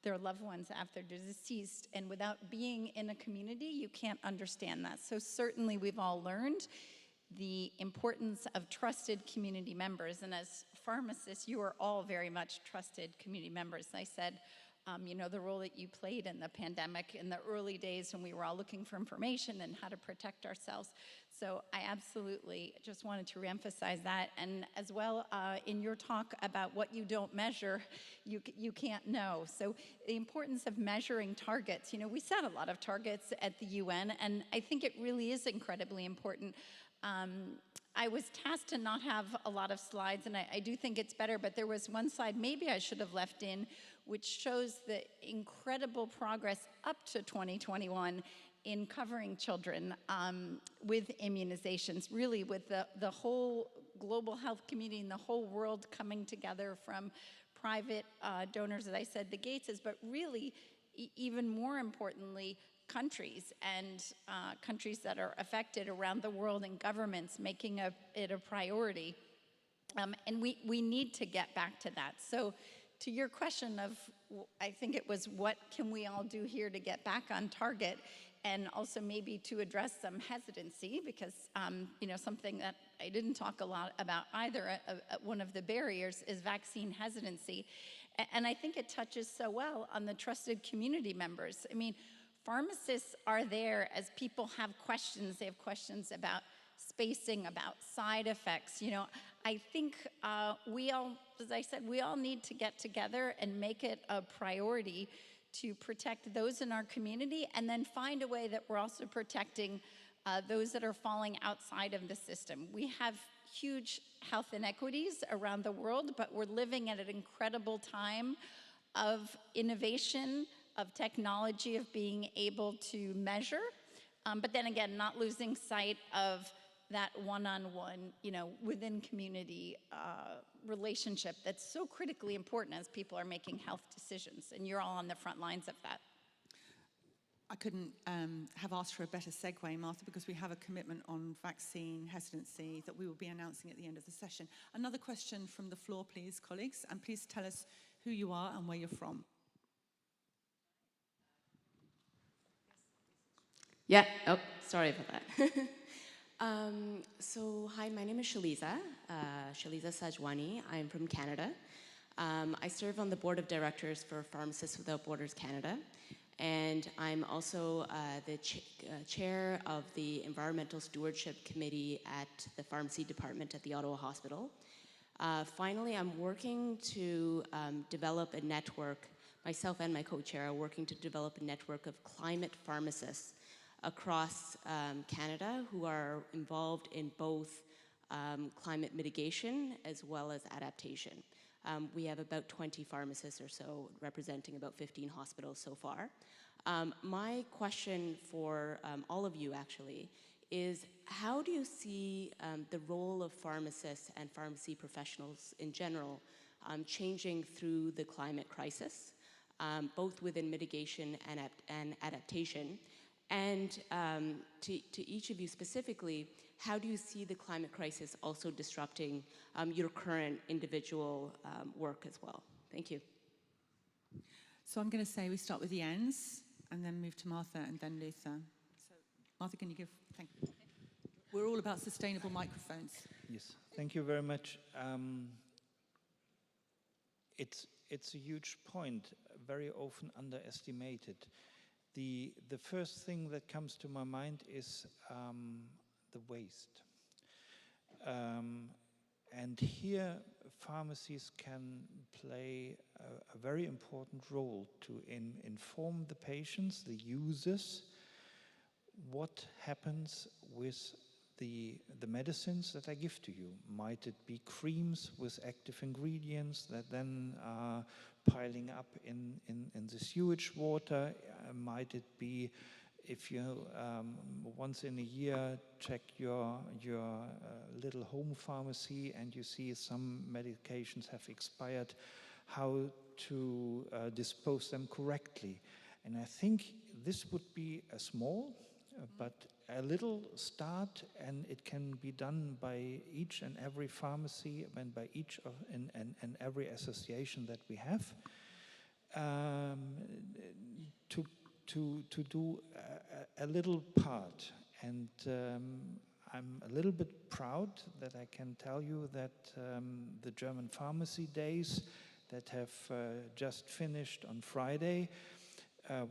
their loved ones after they're deceased. And without being in a community, you can't understand that. So certainly we've all learned the importance of trusted community members. And as pharmacists, you are all very much trusted community members. I said, the role that you played in the pandemic in the early days when we were all looking for information and how to protect ourselves. So I absolutely just wanted to reemphasize that. And as well, in your talk about what you don't measure, you can't know. So the importance of measuring targets. We set a lot of targets at the UN, and I think it really is incredibly important. I was tasked to not have a lot of slides, and I do think it's better, but there was one slide maybe I should have left in, which shows the incredible progress up to 2021 in covering children with immunizations, really with the whole global health community and the whole world coming together, from private donors, as I said, the Gateses, but really, even more importantly, countries and countries that are affected around the world, and governments making it a priority. And we need to get back to that. So to your question of, I think it was, what can we all do here to get back on target? And also maybe to address some hesitancy, because something that I didn't talk a lot about either, one of the barriers is vaccine hesitancy. And I think it touches so well on the trusted community members. I mean, pharmacists are there as people have questions. They have questions about spacing, about side effects. I think we all, as I said, we all need to get together and make it a priority to protect those in our community, and then find a way that we're also protecting those that are falling outside of the system. We have huge health inequities around the world, but we're living at an incredible time of innovation, of technology, of being able to measure But then again, not losing sight of that one-on-one, within community relationship that's so critically important as people are making health decisions, and you're all on the front lines of that. I couldn't have asked for a better segue, Martha, because we have a commitment on vaccine hesitancy that we will be announcing at the end of the session. Another question from the floor, please, colleagues, and please tell us who you are and where you're from. Yeah, oh, sorry about that. So, hi, my name is Shaliza Sajwani. I'm from Canada. I serve on the board of directors for Pharmacists Without Borders Canada, and I'm also the chair of the Environmental Stewardship Committee at the Pharmacy Department at the Ottawa Hospital. Finally, I'm working to develop a network, myself and my co-chair are working to develop a network of climate pharmacists across Canada who are involved in both climate mitigation as well as adaptation. We have about 20 pharmacists or so representing about 15 hospitals so far. My question for all of you actually is, how do you see the role of pharmacists and pharmacy professionals in general changing through the climate crisis, both within mitigation and adaptation? And to each of you specifically, how do you see the climate crisis also disrupting your current individual work as well? Thank you. So I'm going to say we start with Jens, and then move to Martha, and then Luther. So Martha, can you give, thank you. We're all about sustainable microphones. Yes, thank you very much. It's a huge point, very often underestimated. The first thing that comes to my mind is the waste. And here pharmacies can play a very important role to inform the patients, the users, what happens with the medicines that I give to you. Might it be creams with active ingredients that then are piling up in the sewage water? Might it be if you once in a year check your little home pharmacy and you see some medications have expired, how to dispose them correctly? And I think this would be a small but a little start, and it can be done by each and every pharmacy and by each of and every association that we have, to do a little part. And I'm a little bit proud that I can tell you that the German Pharmacy Days that have just finished on Friday,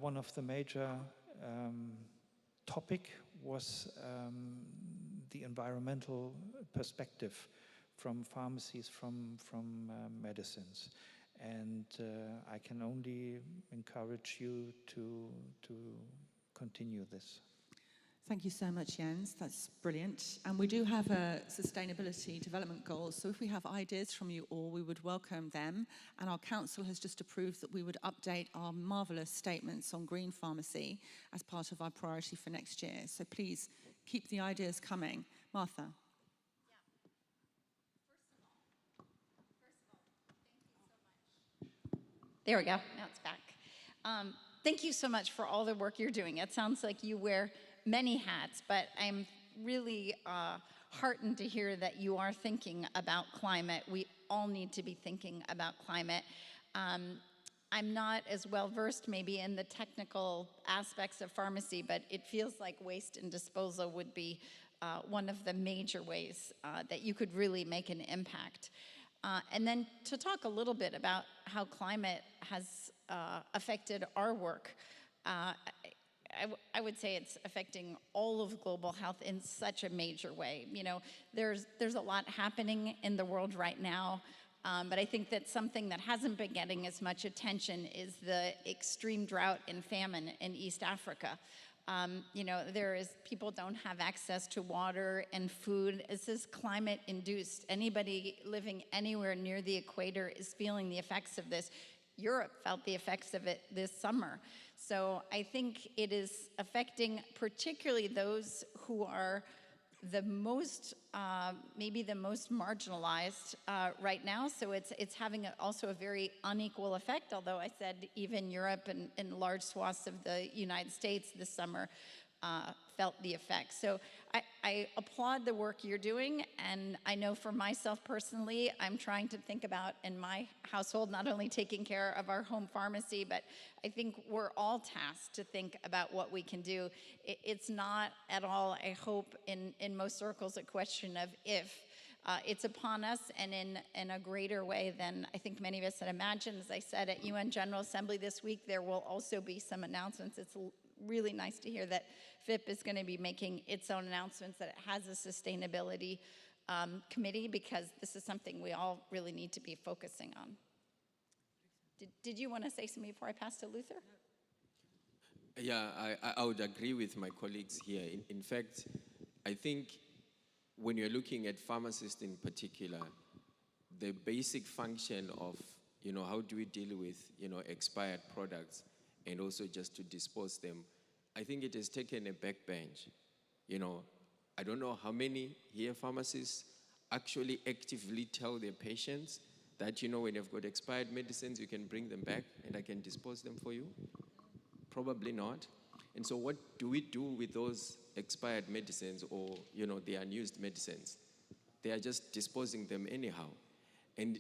one of the major topic was the environmental perspective from pharmacies, from medicines. And I can only encourage you to continue this. Thank you so much, Jens. That's brilliant. And we do have a sustainability development goals. So if we have ideas from you all, we would welcome them. And our council has just approved that we would update our marvellous statements on green pharmacy as part of our priority for next year. So please keep the ideas coming. Martha. There we go. Now it's back. Thank you so much for all the work you're doing. It sounds like you wear many hats, but I'm really heartened to hear that you are thinking about climate. We all need to be thinking about climate. I'm not as well versed maybe in the technical aspects of pharmacy, but it feels like waste and disposal would be one of the major ways that you could really make an impact. And then to talk a little bit about how climate has affected our work. I would say it's affecting all of global health in such a major way. You know, there's a lot happening in the world right now, but I think that something that hasn't been getting as much attention is the extreme drought and famine in East Africa. You know, people don't have access to water and food. This is climate induced. Anybody living anywhere near the equator is feeling the effects of this. Europe felt the effects of it this summer. So I think it is affecting particularly those who are the most, maybe the most marginalized right now. So it's having also a very unequal effect, although I said even Europe and large swaths of the United States this summer felt the effects. So I applaud the work you're doing, and I know for myself personally, I'm trying to think about in my household, not only taking care of our home pharmacy, but I think we're all tasked to think about what we can do. It's not at all, I hope, in most circles, a question of if. It's upon us, and in a greater way than I think many of us had imagined. As I said, at UN General Assembly this week, there will also be some announcements. It's really nice to hear that FIP is going to be making its own announcements, that it has a sustainability committee, because this is something we all really need to be focusing on. Did you want to say something before I pass to Luther? Yeah, I would agree with my colleagues here. In fact, I think when you're looking at pharmacists in particular, the basic function of, how do we deal with, expired products and also just to dispose them, I think it has taken a backbench. I don't know how many here pharmacists actually actively tell their patients that, when you've got expired medicines, you can bring them back and I can dispose them for you. Probably not. And so what do we do with those expired medicines or, the unused medicines? They are just disposing them anyhow. And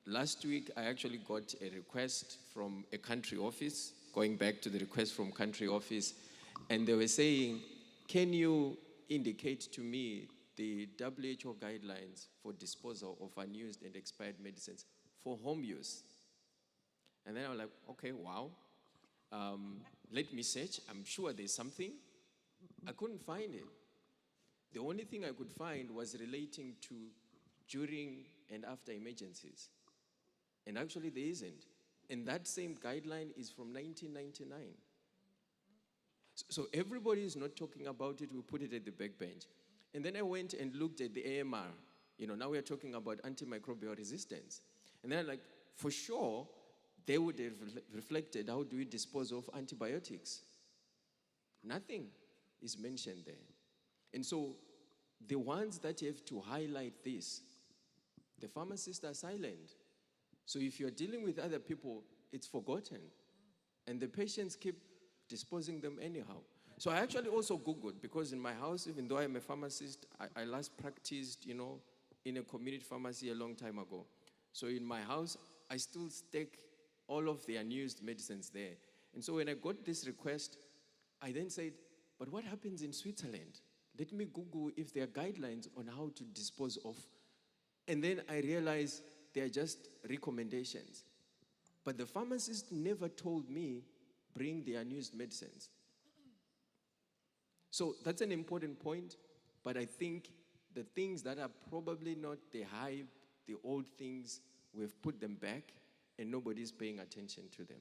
last week, I actually got a request from a country office, going back to the request from country office, and they were saying, can you indicate to me the WHO guidelines for disposal of unused and expired medicines for home use? And then I was like, okay, wow. Let me search. I'm sure there's something. I couldn't find it. The only thing I could find was relating to during and after emergencies. And actually there isn't. And that same guideline is from 1999. So everybody is not talking about it. We put it at the back bench. And then I went and looked at the AMR. Now we're talking about antimicrobial resistance. And then I'm like, for sure, they would have reflected, how do we dispose of antibiotics? Nothing is mentioned there. And so the ones that have to highlight this, the pharmacists are silent. So if you're dealing with other people, it's forgotten. And the patients keep disposing them anyhow. So I actually also Googled, because in my house, even though I'm a pharmacist, I last practiced, in a community pharmacy a long time ago. So in my house, I still stack all of the unused medicines there. And so when I got this request, I then said, but what happens in Switzerland? Let me Google if there are guidelines on how to dispose of. And then I realized they are just recommendations. But the pharmacist never told me, bring the unused medicines. So that's an important point, but I think the things that are probably not the hype, the old things, we've put them back and nobody's paying attention to them.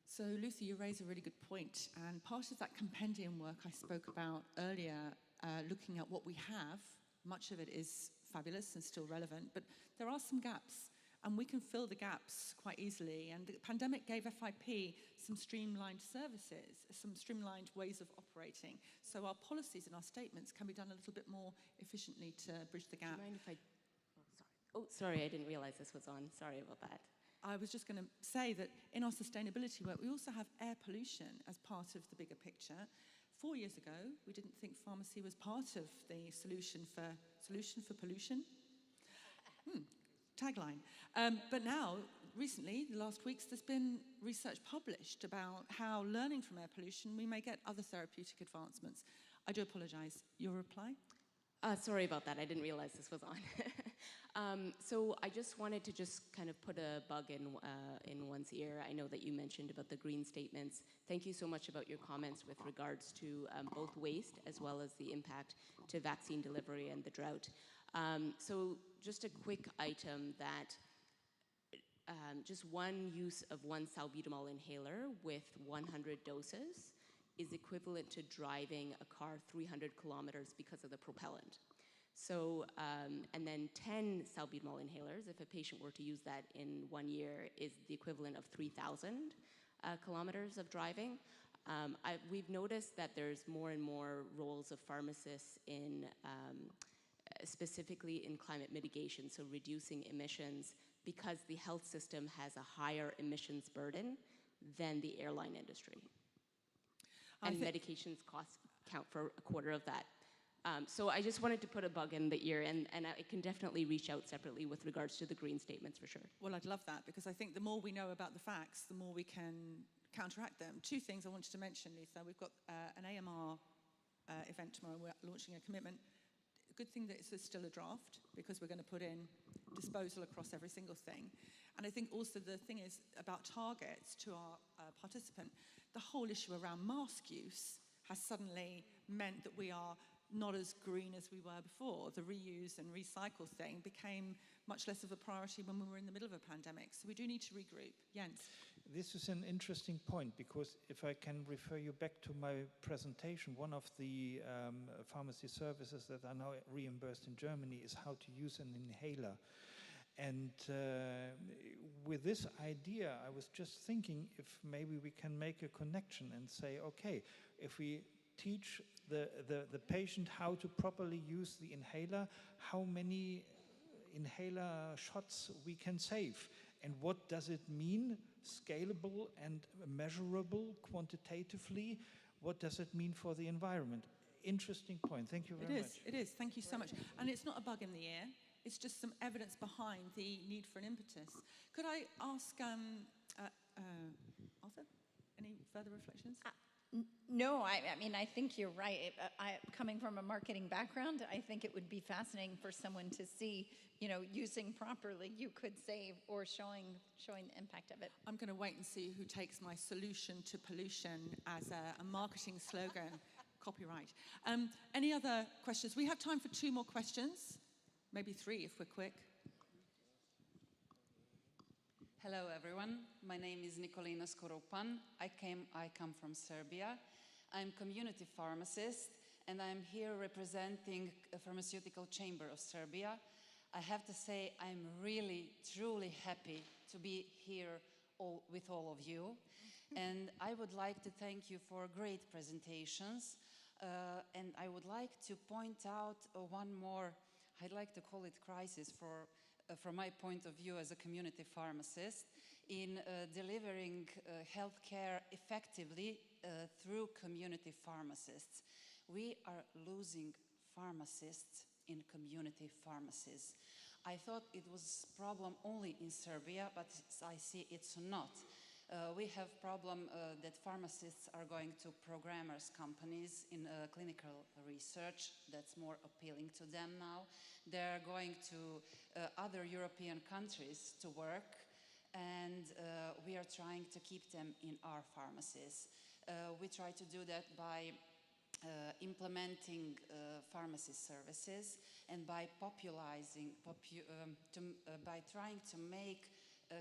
So, Lucy, you raise a really good point, and part of that compendium work I spoke about earlier, looking at what we have, much of it is fabulous and still relevant, but there are some gaps, and we can fill the gaps quite easily, and the pandemic gave FIP some streamlined services, some streamlined ways of operating, so our policies and our statements can be done a little bit more efficiently to bridge the gap. Do you mind if I... Oh, sorry, I didn't realize this was on. Sorry about that. I was just going to say that in our sustainability work, we also have air pollution as part of the bigger picture. 4 years ago, we didn't think pharmacy was part of the solution for pollution. Tagline. But now, recently, the last weeks, there's been research published about how learning from air pollution, we may get other therapeutic advancements. I do apologize. Your reply? Sorry about that. I didn't realize this was on. So I just wanted to kind of put a bug in one's ear. I know that you mentioned about the green statements. Thank you so much about your comments with regards to both waste as well as the impact to vaccine delivery and the drought. So just a quick item that just one use of one salbutamol inhaler with 100 doses is equivalent to driving a car 300 kilometers because of the propellant. So, and then 10 salbutamol inhalers, if a patient were to use that in 1 year, is the equivalent of 3,000 kilometers of driving. We've noticed that there's more and more roles of pharmacists in, specifically in climate mitigation, so reducing emissions, because the health system has a higher emissions burden than the airline industry. And medications count for a quarter of that. So I just wanted to put a bug in the ear, and I can definitely reach out separately with regards to the green statements for sure. Well, I'd love that, because I think the more we know about the facts, the more we can counteract them. Two things I wanted to mention, Luther. We've got an AMR event tomorrow. We're launching a commitment. Good thing that it's still a draft, because we're going to put in disposal across every single thing. And I think also the thing is about targets to our participant. The whole issue around mask use has suddenly meant that we are not as green as we were before. The reuse and recycle thing became much less of a priority when we were in the middle of a pandemic. So we do need to regroup. Jens. This is an interesting point, because if I can refer you back to my presentation, one of the pharmacy services that are now reimbursed in Germany is how to use an inhaler. And with this idea, I was just thinking if maybe we can make a connection and say, okay, if we teach the patient how to properly use the inhaler, how many inhaler shots we can save, and what does it mean, scalable and measurable quantitatively, what does it mean for the environment? Interesting point. Thank you very much. It is. Thank you so much. And it's not a bug in the ear. It's just some evidence behind the need for an impetus. Could I ask Arthur, any further reflections? No, I mean, I think you're right. Coming from a marketing background, I think it would be fascinating for someone to see, using properly, you could save, or showing the impact of it. I'm going to wait and see who takes my solution to pollution as a marketing slogan. Copyright. Any other questions? We have time for 2 more questions. Maybe 3 if we're quick. Hello everyone, my name is Nikolina Skorupan. I come from Serbia. I'm community pharmacist, and I'm here representing a pharmaceutical chamber of Serbia. I have to say I'm really, truly happy to be here with all of you. And I would like to thank you for great presentations. And I would like to point out one more, I'd like to call it crisis from my point of view as a community pharmacist, in delivering healthcare effectively through community pharmacists. We are losing pharmacists in community pharmacies. I thought it was a problem only in Serbia, but I see it's not. We have problem that pharmacists are going to programmers companies in clinical research. That's more appealing to them now. They're going to other European countries to work, and we are trying to keep them in our pharmacies. We try to do that by implementing pharmacy services and by popularizing, by trying to make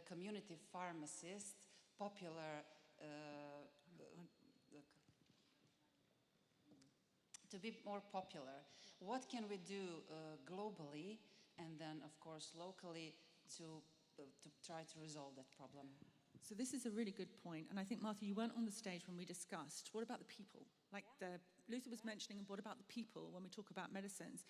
community pharmacists popular, to be more popular. What can we do globally and then, of course, locally to try to resolve that problem? So this is a really good point. And I think, Martha, you weren't on the stage when we discussed, what about the people? Like Luther was mentioning, what about the people when we talk about medicines?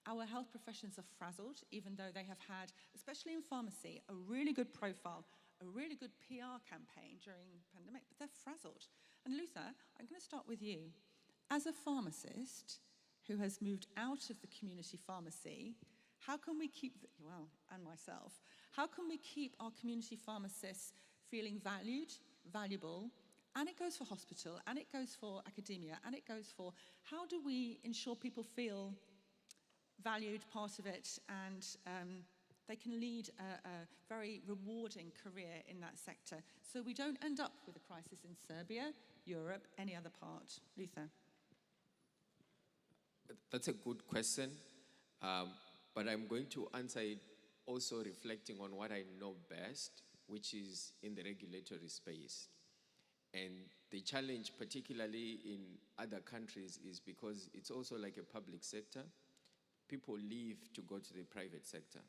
Our health professions are frazzled, even though they have had, especially in pharmacy, a really good profile, a really good PR campaign during the pandemic, but they're frazzled. And Luther, I'm going to start with you. As a pharmacist who has moved out of the community pharmacy, how can we keep, and myself, how can we keep our community pharmacists feeling valued, valuable, and it goes for hospital, and it goes for academia, and it goes for, how do we ensure people feel valued, part of it, and they can lead a very rewarding career in that sector, so we don't end up with a crisis in Serbia, Europe, any other part? Luther. That's a good question, but I'm going to answer it also reflecting on what I know best, which is in the regulatory space. And the challenge, particularly in other countries, is because it's also like a public sector. people leave to go to the private sector.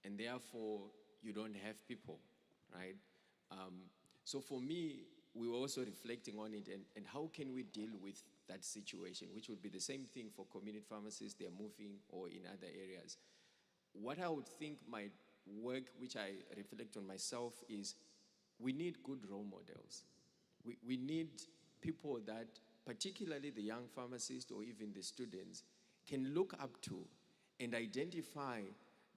And therefore, you don't have people, right? So for me, we were also reflecting on it and how can we deal with that situation, which would be the same thing for community pharmacists, they're moving or in other areas. What I would think might work, which I reflect on myself, is we need good role models. We need people that, particularly the young pharmacists or even the students, can look up to and identify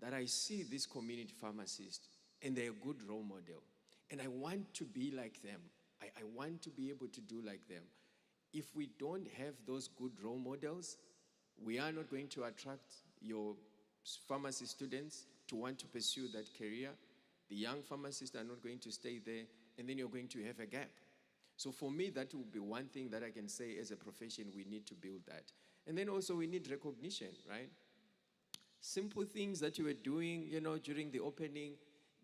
that I see this community pharmacist and they're a good role model. And I want to be like them. I want to be able to do like them. If we don't have those good role models, we are not going to attract your pharmacy students to want to pursue that career. The young pharmacists are not going to stay there, and then you're going to have a gap. So for me, that would be one thing that I can say as a profession, we need to build that. And then also we need recognition, right? Simple things that you were doing, during the opening,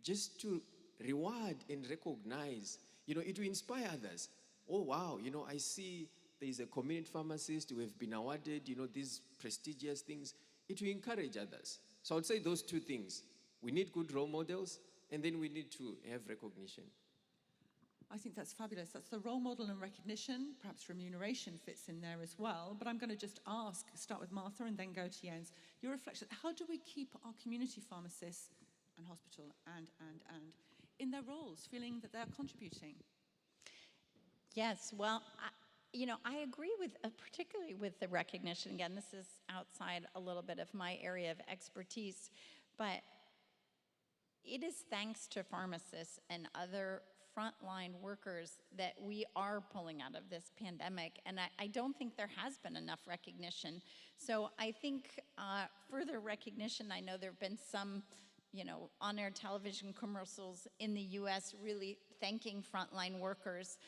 just to reward and recognize, it will inspire others. Oh, wow, I see there's a community pharmacist who have been awarded, these prestigious things. It will encourage others. So I would say those two things. We need good role models, and then we need to have recognition. I think that's fabulous. That's the role model and recognition. Perhaps remuneration fits in there as well. But I'm going to just start with Martha and then go to Jens. Your reflection, how do we keep our community pharmacists and hospital and in their roles, feeling that they're contributing? Yes, well, I agree with, particularly with the recognition. Again, this is outside a little bit of my area of expertise, but it is thanks to pharmacists and other frontline workers that we are pulling out of this pandemic, and I don't think there has been enough recognition. So I think further recognition, I know there have been some on-air television commercials in the US really thanking frontline workers.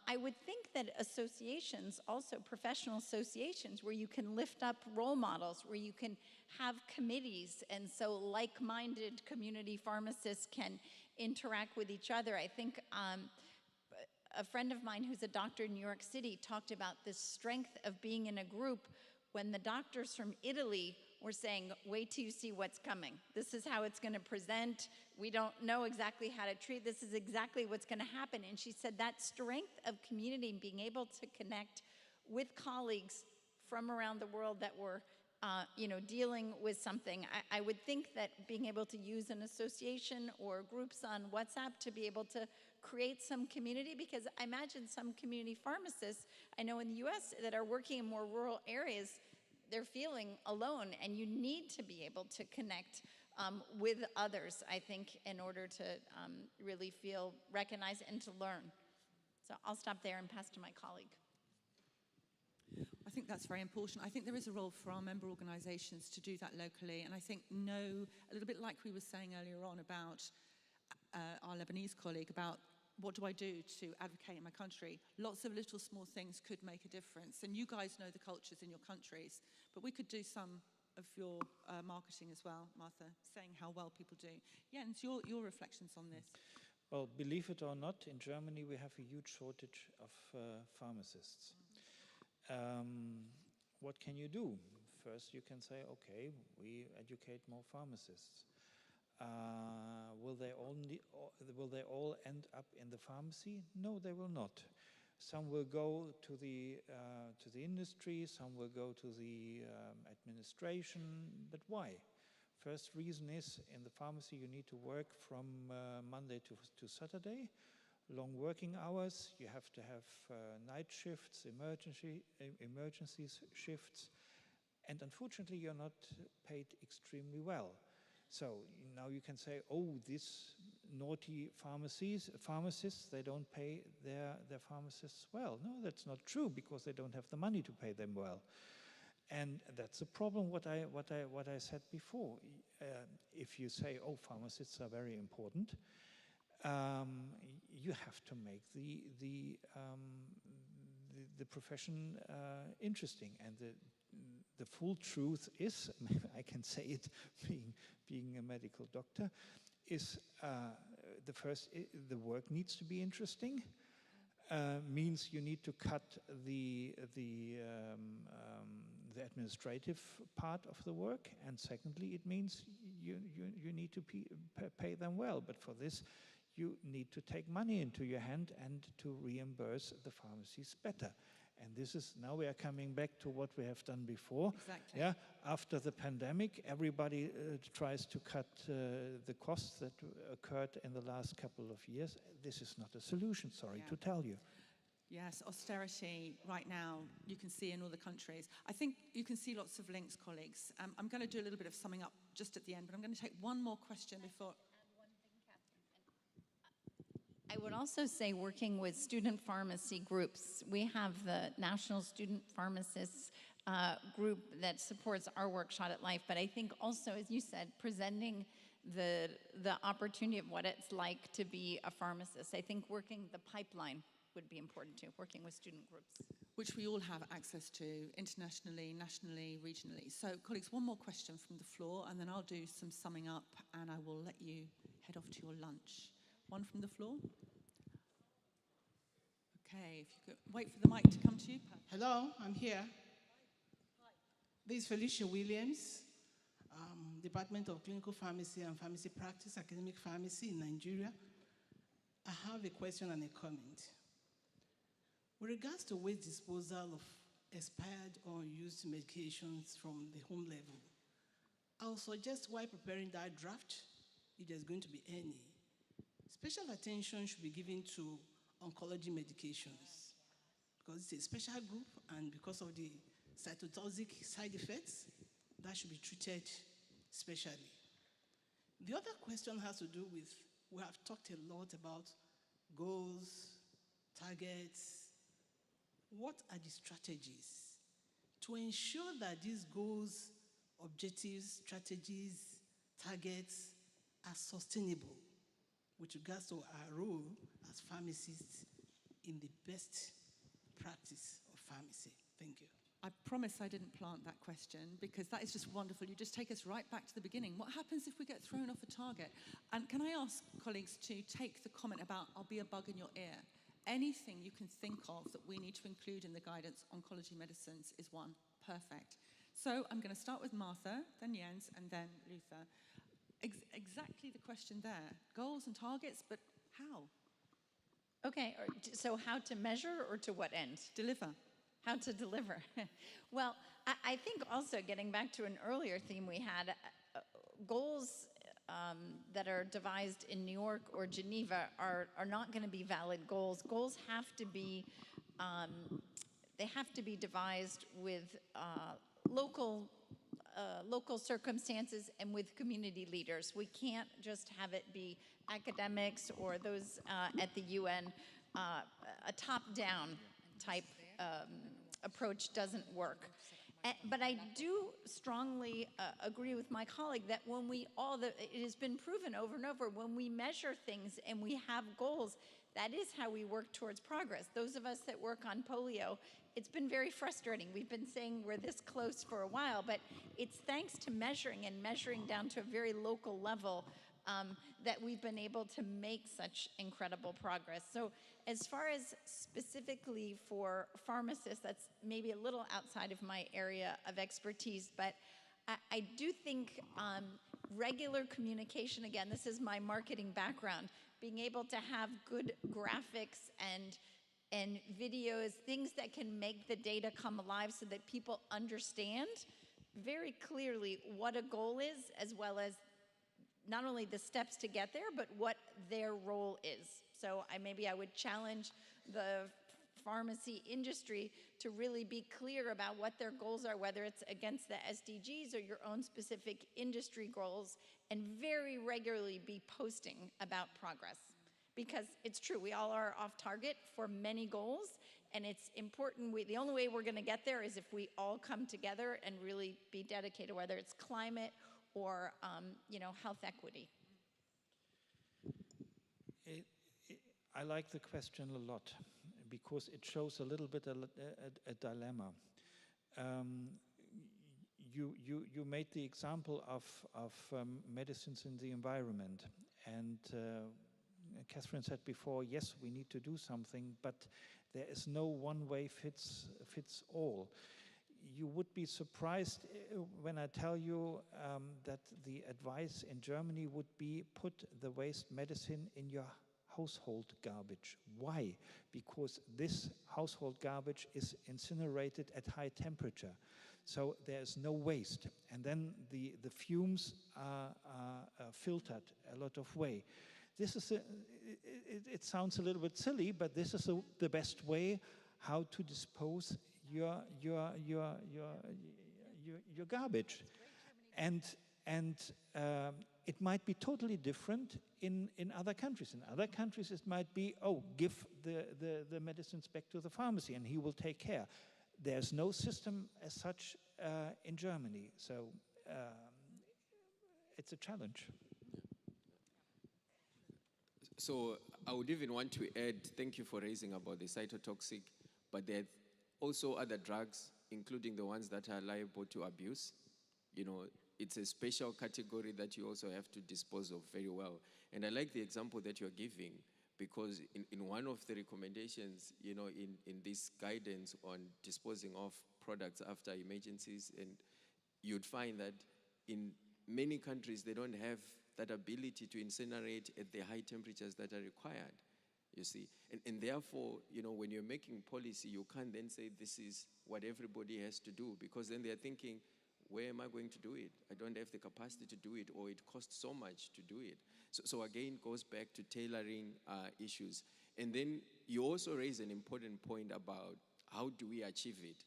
I would think that associations, also professional associations, where you can lift up role models, where you can have committees, and so like-minded community pharmacists can interact with each other. I think a friend of mine who's a doctor in New York City talked about the strength of being in a group when the doctors from Italy were saying, wait till you see what's coming. This is how it's going to present. We don't know exactly how to treat. This is exactly what's going to happen. And she said that strength of community and being able to connect with colleagues from around the world that were dealing with something. I would think that being able to use an association or groups on WhatsApp to be able to create some community, because I imagine some community pharmacists, I know in the US, that are working in more rural areas, they're feeling alone, and you need to be able to connect with others, I think, in order to really feel recognized and to learn. So I'll stop there and pass to my colleague. I think that's very important. I think there is a role for our member organisations to do that locally, and I think a little bit like we were saying earlier on about our Lebanese colleague, about what do I do to advocate in my country? Lots of little small things could make a difference, and you guys know the cultures in your countries, but we could do some of your marketing as well, Martha, saying how well people do. Jens, your reflections on this. Well, believe it or not, in Germany we have a huge shortage of pharmacists. What can you do? First, you can say, okay, we educate more pharmacists. Will they all end up in the pharmacy? No, they will not. Some will go to the industry, some will go to the administration, but why? First reason is, in the pharmacy you need to work from Monday to Saturday, long working hours, you have to have night shifts, emergency shifts, and unfortunately you're not paid extremely well. So now you can say, oh, these naughty pharmacists, they don't pay their pharmacists well. No, that's not true, because they don't have the money to pay them well. And that's a problem, what I said before. If you say, oh, pharmacists are very important, you have to make the profession interesting. And the full truth is, I can say it being a medical doctor, is the work needs to be interesting. Means you need to cut the administrative part of the work, and secondly, it means you need to pay them well. But for this, you need to take money into your hand and to reimburse the pharmacies better. And this is, now we are coming back to what we have done before. Exactly. Yeah, after the pandemic, everybody tries to cut the costs that occurred in the last couple of years. This is not a solution, sorry to tell you. Yes, austerity right now, you can see in all the countries. I think you can see lots of links, colleagues. I'm going to do a little bit of summing up just at the end, but I'm going to take one more question before. I would also say, working with student pharmacy groups, we have the National Student Pharmacists group that supports our work, Shot at Life, but I think also, as you said, presenting the opportunity of what it's like to be a pharmacist. I think working the pipeline would be important too, working with student groups. Which we all have access to internationally, nationally, regionally. So, colleagues, one more question from the floor, and then I'll do some summing up, and I will let you head off to your lunch. One from the floor? Okay, if you could wait for the mic to come to you. Hello, I'm here. This is Felicia Williams, Department of Clinical Pharmacy and Pharmacy Practice, Academic Pharmacy in Nigeria. I have a question and a comment. With regards to waste disposal of expired or used medications from the home level, I would suggest while preparing that draft, if there's going to be any, special attention should be given to oncology medications, because it's a special group, and because of the cytotoxic side effects, that should be treated specially. The other question has to do with, we have talked a lot about goals, targets. What are the strategies to ensure that these goals, objectives, strategies, targets are sustainable with regards to our role as pharmacists in the best practice of pharmacy? Thank you. I promise I didn't plant that question, because that is just wonderful. You just take us right back to the beginning. What happens if we get thrown off a target? And can I ask colleagues to take the comment about, I'll be a bug in your ear. Anything you can think of that we need to include in the guidance, oncology medicines is one. Perfect. So I'm going to start with Martha, then Jens, and then Luther. Exactly the question there. Goals and targets, but how? Okay, so how to measure or to what end? Deliver. How to deliver. Well, I think also getting back to an earlier theme we had, goals that are devised in New York or Geneva are not going to be valid goals. Goals have to be, they have to be devised with local circumstances and with community leaders. We can't just have it be academics or those at the UN. A top-down type approach doesn't work. But I do strongly agree with my colleague that when it has been proven over and over, when we measure things and we have goals, that is how we work towards progress. Those of us that work on polio, it's been very frustrating. We've been saying we're this close for a while, but it's thanks to measuring and measuring down to a very local level that we've been able to make such incredible progress. So as far as specifically for pharmacists, that's maybe a little outside of my area of expertise, but I do think regular communication, again, this is my marketing background, being able to have good graphics and videos, things that can make the data come alive so that people understand very clearly what a goal is, as well as not only the steps to get there, but what their role is. So maybe I would challenge the pharmacy industry to really be clear about what their goals are, whether it's against the SDGs or your own specific industry goals, and very regularly be posting about progress. Because it's true, we all are off target for many goals, and it's important. The only way we're gonna get there is if we all come together and really be dedicated, whether it's climate or health equity. I like the question a lot because it shows a little bit a dilemma. You made the example of medicines in the environment, and Catherine said before, yes, we need to do something, but there is no one way fits all. you would be surprised when I tell you that the advice in Germany would be put the waste medicine in your household garbage. Why? Because this household garbage is incinerated at high temperature. So there's no waste. And then the fumes are filtered a lot of way. This is it sounds a little bit silly, but this is the best way how to dispose your garbage. And it might be totally different in other countries. In other countries, it might be, oh, give the medicines back to the pharmacy and he will take care. There's no system as such in Germany, so it's a challenge. So I would even want to add, thank you for raising about the cytotoxic, but there are also other drugs, including the ones that are liable to abuse. You know, it's a special category that you also have to dispose of very well. And I like the example that you're giving, because in one of the recommendations, you know, in this guidance on disposing of products after emergencies, and you'd find that in many countries, they don't have that ability to incinerate at the high temperatures that are required, you see. And therefore, you know, when you're making policy, you can't then say this is what everybody has to do, because then they're thinking, where am I going to do it? I don't have the capacity to do it, or it costs so much to do it. So again, it goes back to tailoring issues. And then you also raise an important point about how do we achieve it,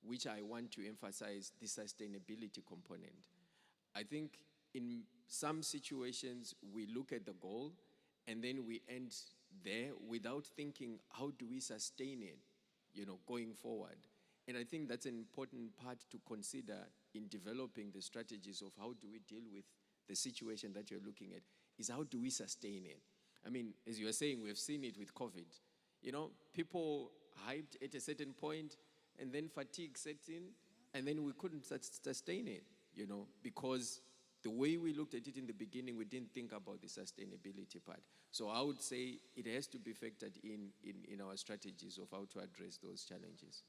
which I want to emphasize the sustainability component. I think in some situations, we look at the goal and then we end there without thinking, how do we sustain it, you know, going forward? And I think that's an important part to consider in developing the strategies of how do we deal with the situation that you're looking at, is how do we sustain it? I mean, as you were saying, we've seen it with COVID. You know, people hyped at a certain point and then fatigue set in and then we couldn't sustain it, you know, because the way we looked at it in the beginning, we didn't think about the sustainability part. So I would say it has to be factored in our strategies of how to address those challenges.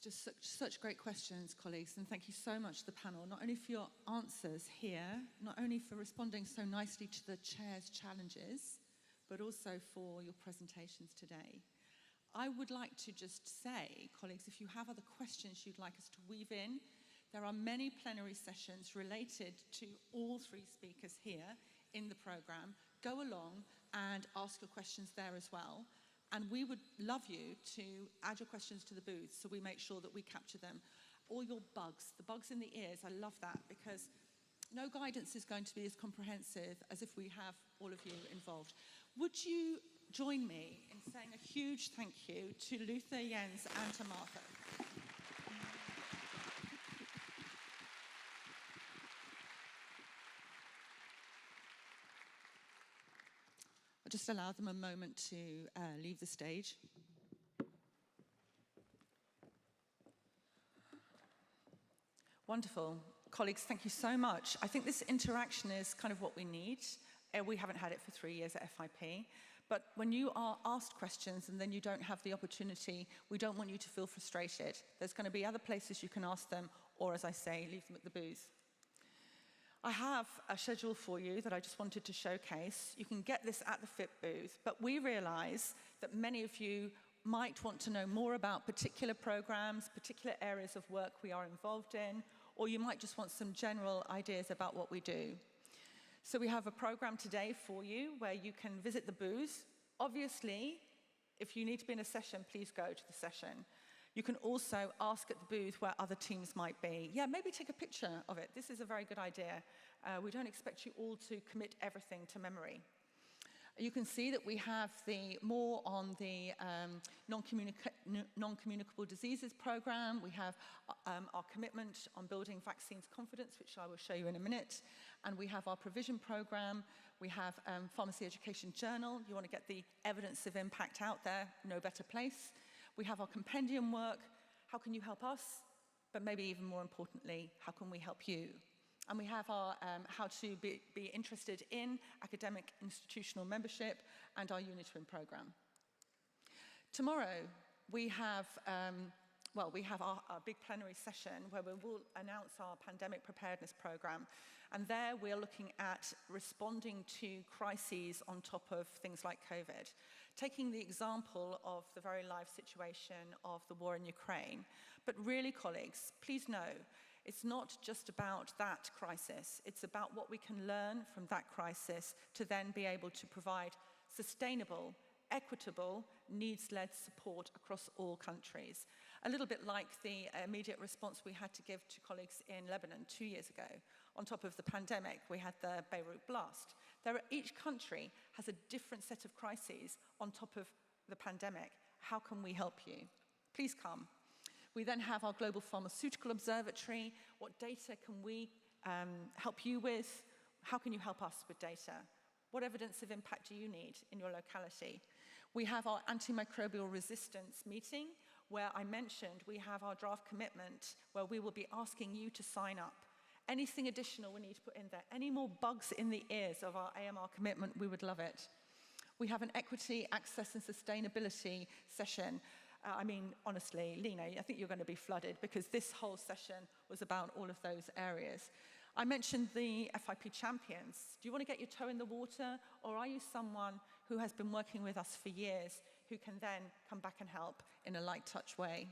Just such great questions, colleagues, and thank you so much to the panel, not only for your answers here, not only for responding so nicely to the chair's challenges, but also for your presentations today. I would like to just say, colleagues, if you have other questions you'd like us to weave in, there are many plenary sessions related to all three speakers here in the programme. Go along and ask your questions there as well. And we would love you to add your questions to the booth so we make sure that we capture them. All your bugs, the bugs in the ears, I love that, because no guidance is going to be as comprehensive as if we have all of you involved. Would you join me in saying a huge thank you to Luther, Jens, and to Martha? I'll just allow them a moment to leave the stage. Wonderful. Colleagues, thank you so much. I think this interaction is kind of what we need. We haven't had it for 3 years at FIP. But when you are asked questions and then you don't have the opportunity, we don't want you to feel frustrated. There's going to be other places you can ask them, or as I say, leave them at the booth. I have a schedule for you that I just wanted to showcase. You can get this at the FIP booth, but we realise that many of you might want to know more about particular programmes, particular areas of work we are involved in, or you might just want some general ideas about what we do. So we have a programme today for you where you can visit the booth. Obviously, if you need to be in a session, please go to the session. You can also ask at the booth where other teams might be. Yeah, maybe take a picture of it. This is a very good idea. We don't expect you all to commit everything to memory. You can see that we have more on the non-communicable diseases program. We have our commitment on building vaccines confidence, which I will show you in a minute. And we have our provision program. We have pharmacy education journal. You want to get the evidence of impact out there, no better place. We have our compendium work. How can you help us? But maybe even more importantly, how can we help you? And we have our how to be interested in academic institutional membership and our Unitwin program. Tomorrow, we have well, we have our big plenary session where we will announce our pandemic preparedness program. And there we're looking at responding to crises on top of things like COVID. Taking the example of the very live situation of the war in Ukraine. But really, colleagues, please know, it's not just about that crisis. It's about what we can learn from that crisis to then be able to provide sustainable, equitable, needs-led support across all countries. A little bit like the immediate response we had to give to colleagues in Lebanon 2 years ago. On top of the pandemic, we had the Beirut blast. Each country has a different set of crises on top of the pandemic. How can we help you? Please come. We then have our Global Pharmaceutical Observatory. What data can we help you with? How can you help us with data? What evidence of impact do you need in your locality? We have our antimicrobial resistance meeting, where I mentioned we have our draft commitment, where we will be asking you to sign up. Anything additional we need to put in there, any more bugs in the ears of our AMR commitment, we would love it. We have an equity, access and sustainability session. Honestly, Lena, I think you're going to be flooded because this whole session was about all of those areas. I mentioned the FIP champions. Do you want to get your toe in the water, or are you someone who has been working with us for years who can then come back and help in a light touch way?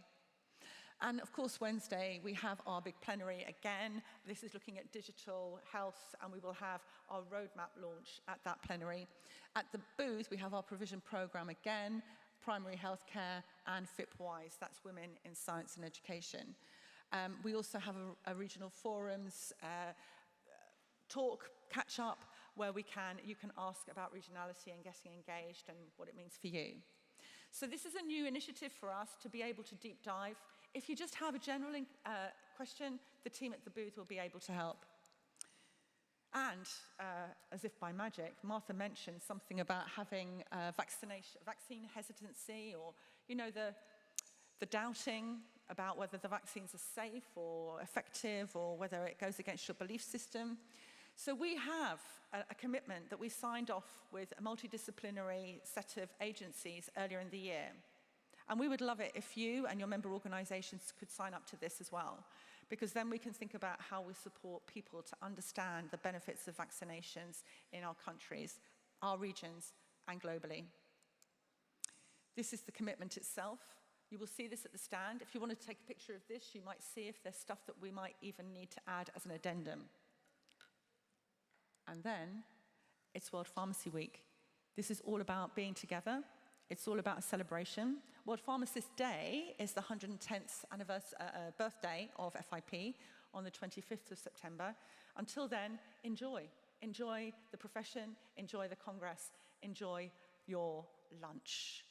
And of course, Wednesday, we have our big plenary again. This is looking at digital health, and we will have our roadmap launch at that plenary. At the booth, we have our provision program again, primary healthcare and FIPWISE, that's Women in Science and Education. We also have a regional forums, talk, catch up, where you can ask about regionality and getting engaged and what it means for you. So this is a new initiative for us to be able to deep dive. If you just have a general question, the team at the booth will be able to help. And, as if by magic, Martha mentioned something about having vaccine hesitancy, or, the doubting about whether the vaccines are safe or effective, or whether it goes against your belief system. So we have a commitment that we signed off with a multidisciplinary set of agencies earlier in the year. And we would love it if you and your member organizations could sign up to this as well, because then we can think about how we support people to understand the benefits of vaccinations in our countries, our regions, and globally. This is the commitment itself. You will see this at the stand. If you want to take a picture of this, you might see if there's stuff that we might even need to add as an addendum. And then, it's World Pharmacy Week. This is all about being together. It's all about a celebration. World Pharmacist Day is the 110th birthday of FIP on the 25th of September. Until then, enjoy. Enjoy the profession, enjoy the Congress, enjoy your lunch.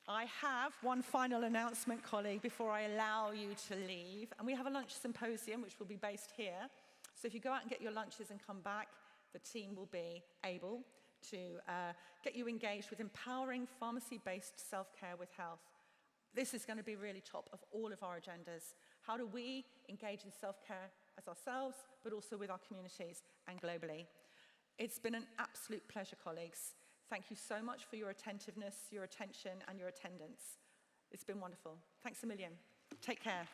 I have one final announcement, colleague, before I allow you to leave. And we have a lunch symposium, which will be based here. So if you go out and get your lunches and come back, the team will be able to get you engaged with empowering pharmacy-based self-care with health. This is going to be really top of all of our agendas. How do we engage in self-care as ourselves, but also with our communities and globally? It's been an absolute pleasure, colleagues. Thank you so much for your attentiveness, your attention, and your attendance. It's been wonderful. Thanks a million. Take care.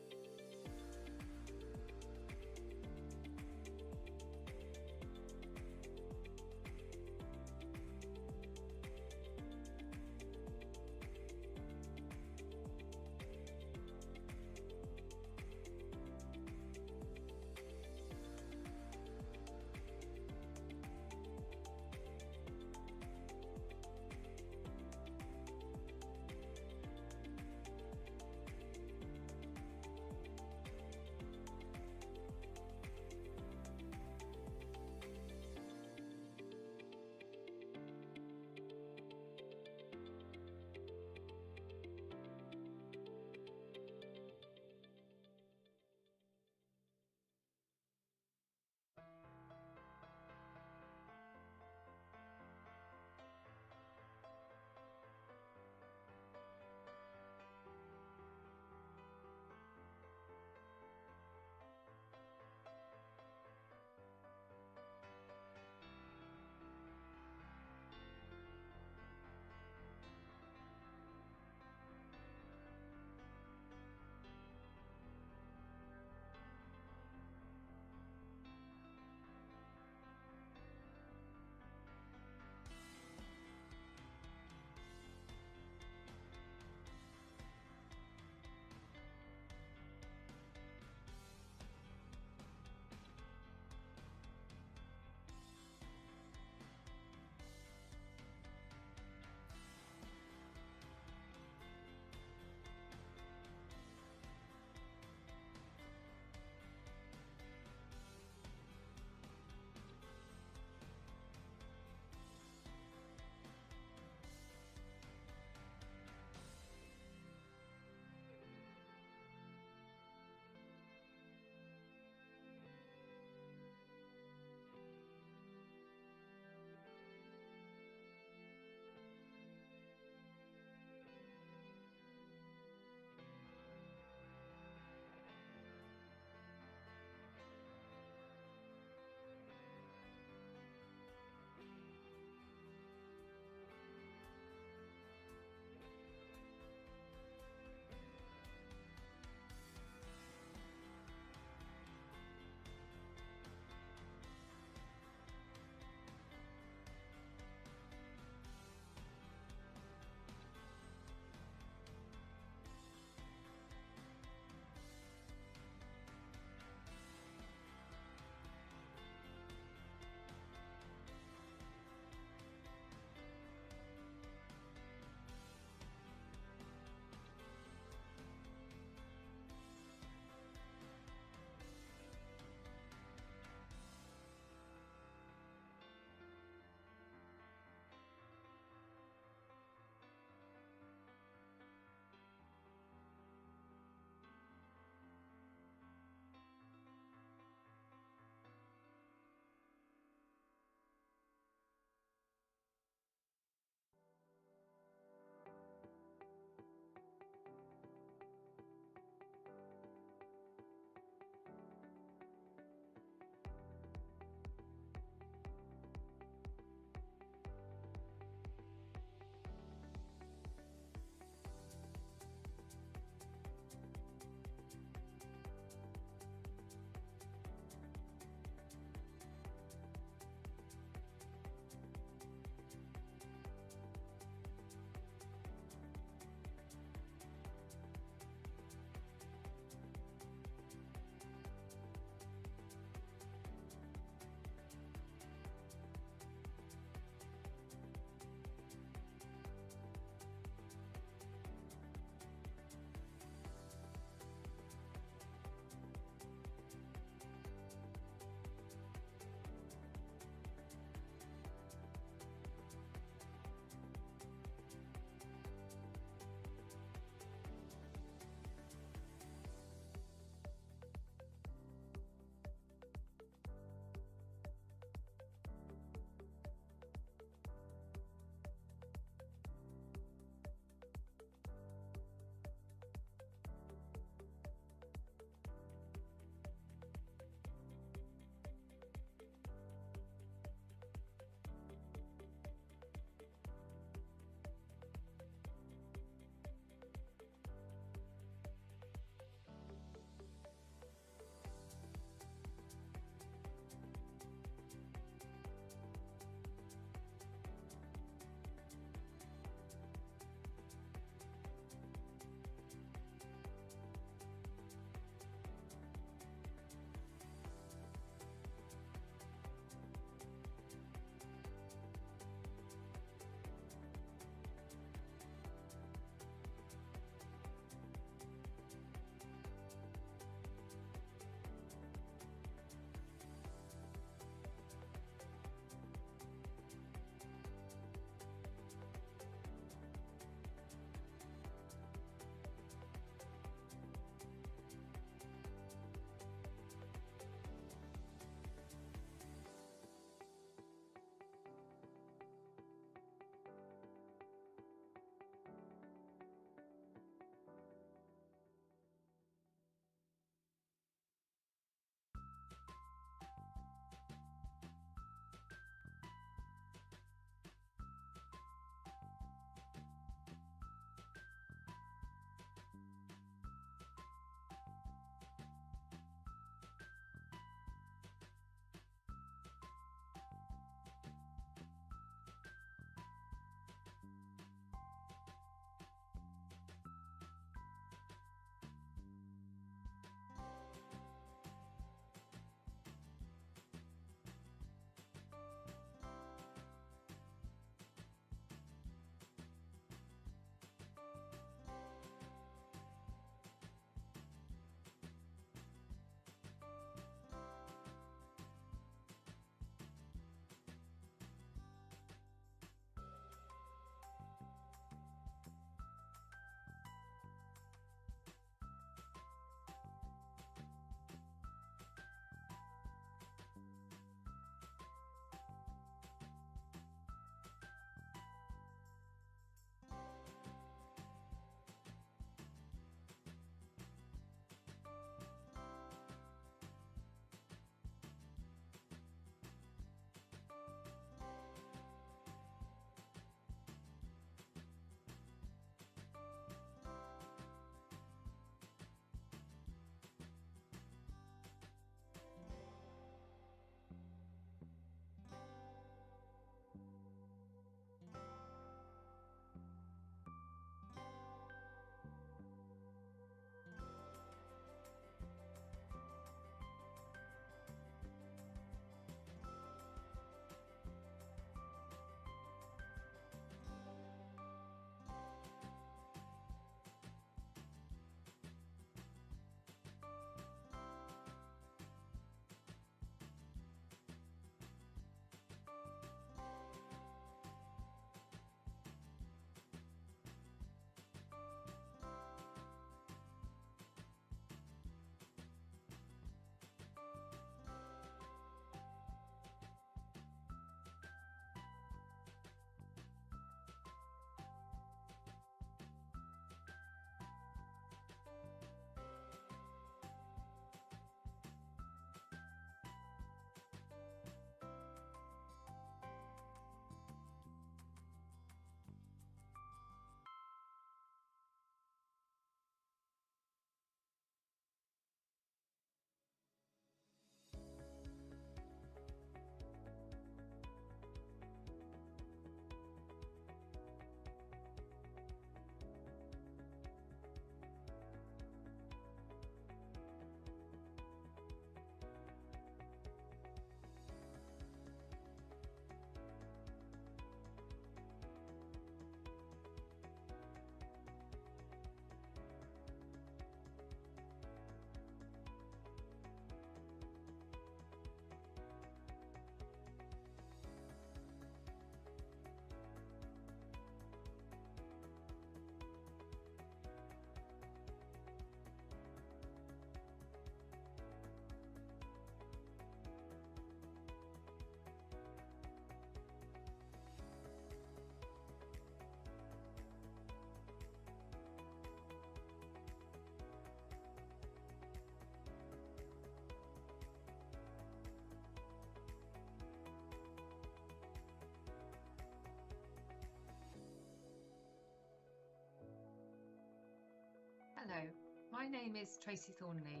My name is Tracy Thornley.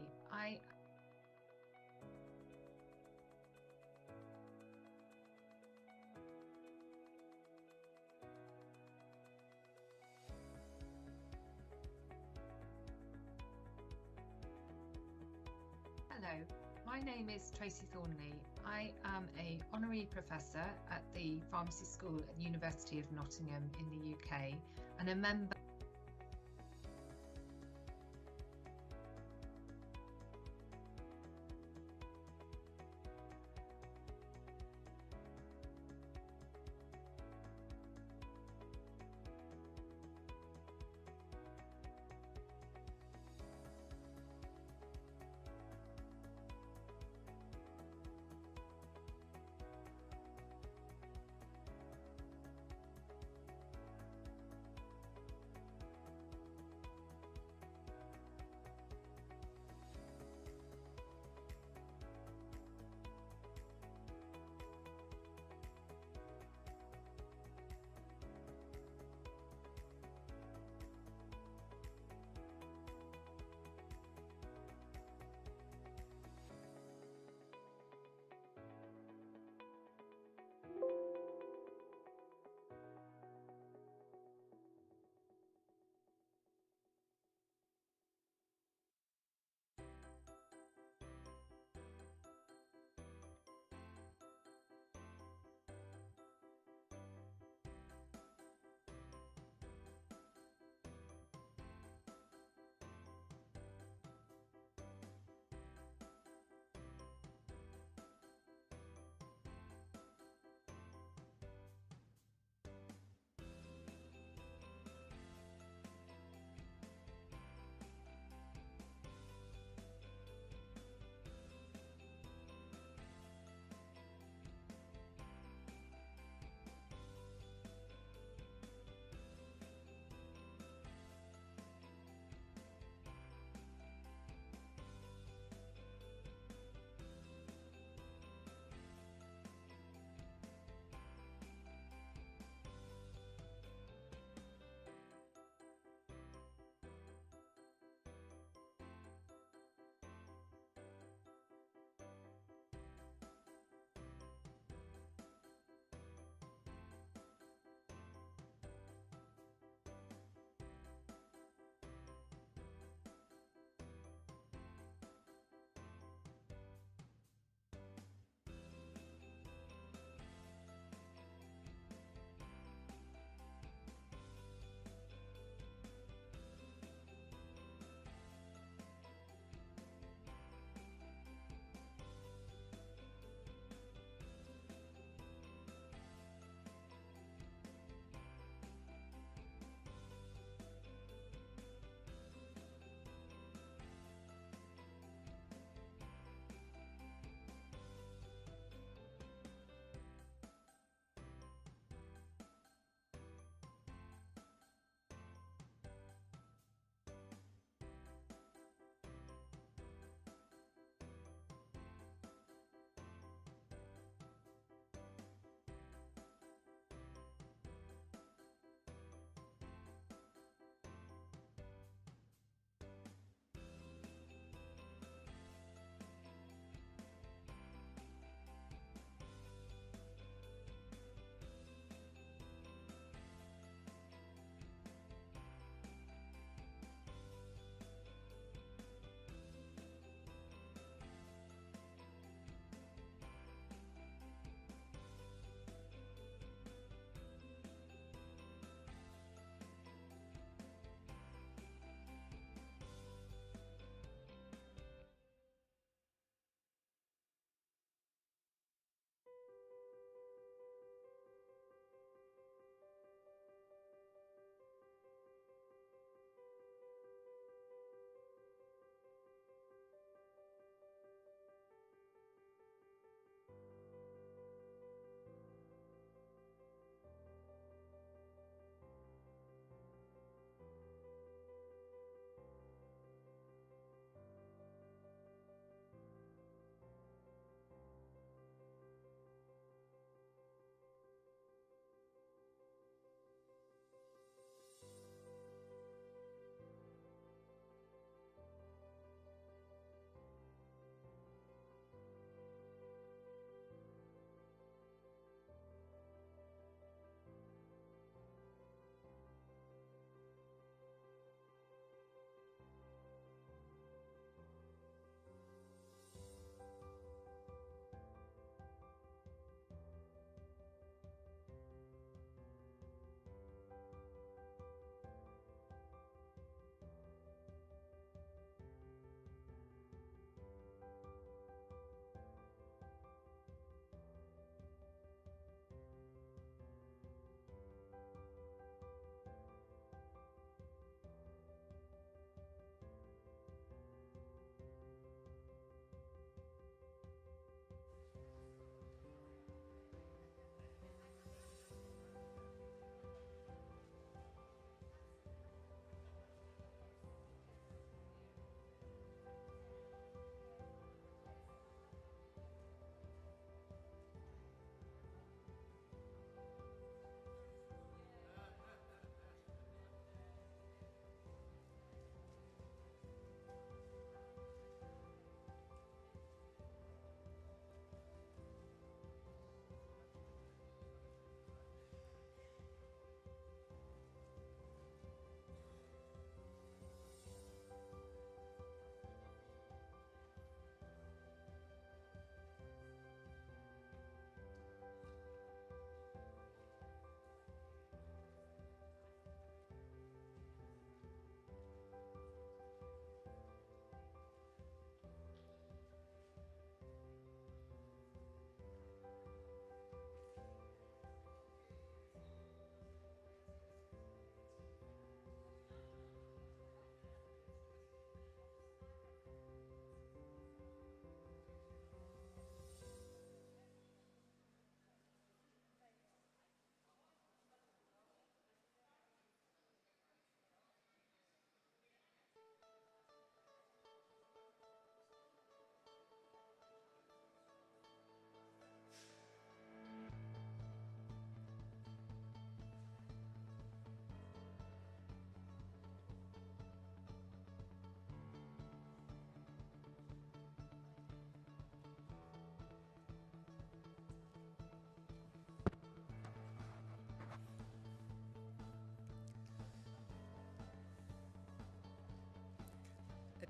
Hello, my name is Tracy Thornley. I am an honorary professor at the Pharmacy School at the University of Nottingham in the UK and a member.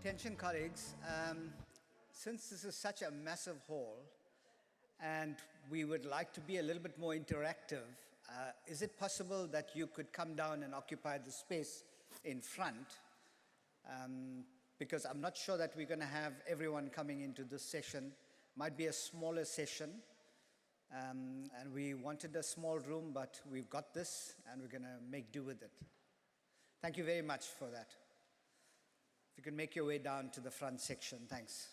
Attention colleagues, since this is such a massive hall and we would like to be a little bit more interactive, is it possible that you could come down and occupy the space in front? Because I'm not sure that we're going to have everyone coming into this session. Might be a smaller session. And we wanted a small room, but we've got this and we're going to make do with it. Thank you very much for that. If you can make your way down to the front section, thanks.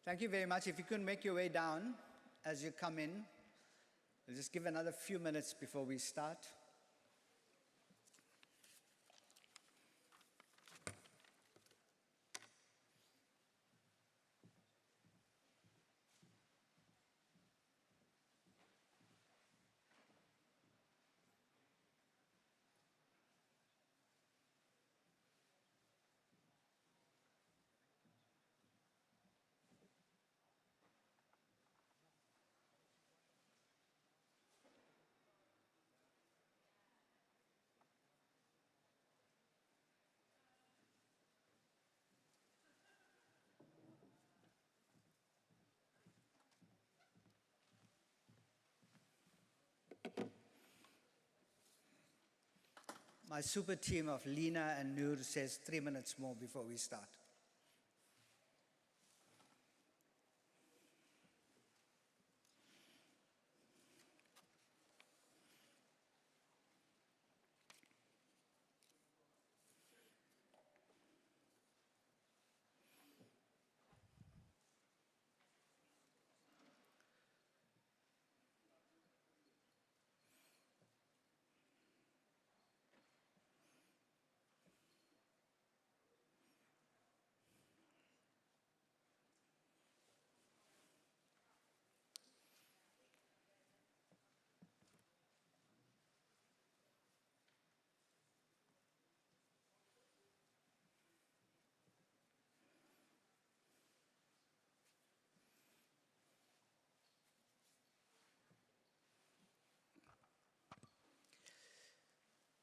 Thank you very much. If you could make your way down as you come in, we'll just give another few minutes before we start. My super team of Lina and Noor says 3 minutes more before we start.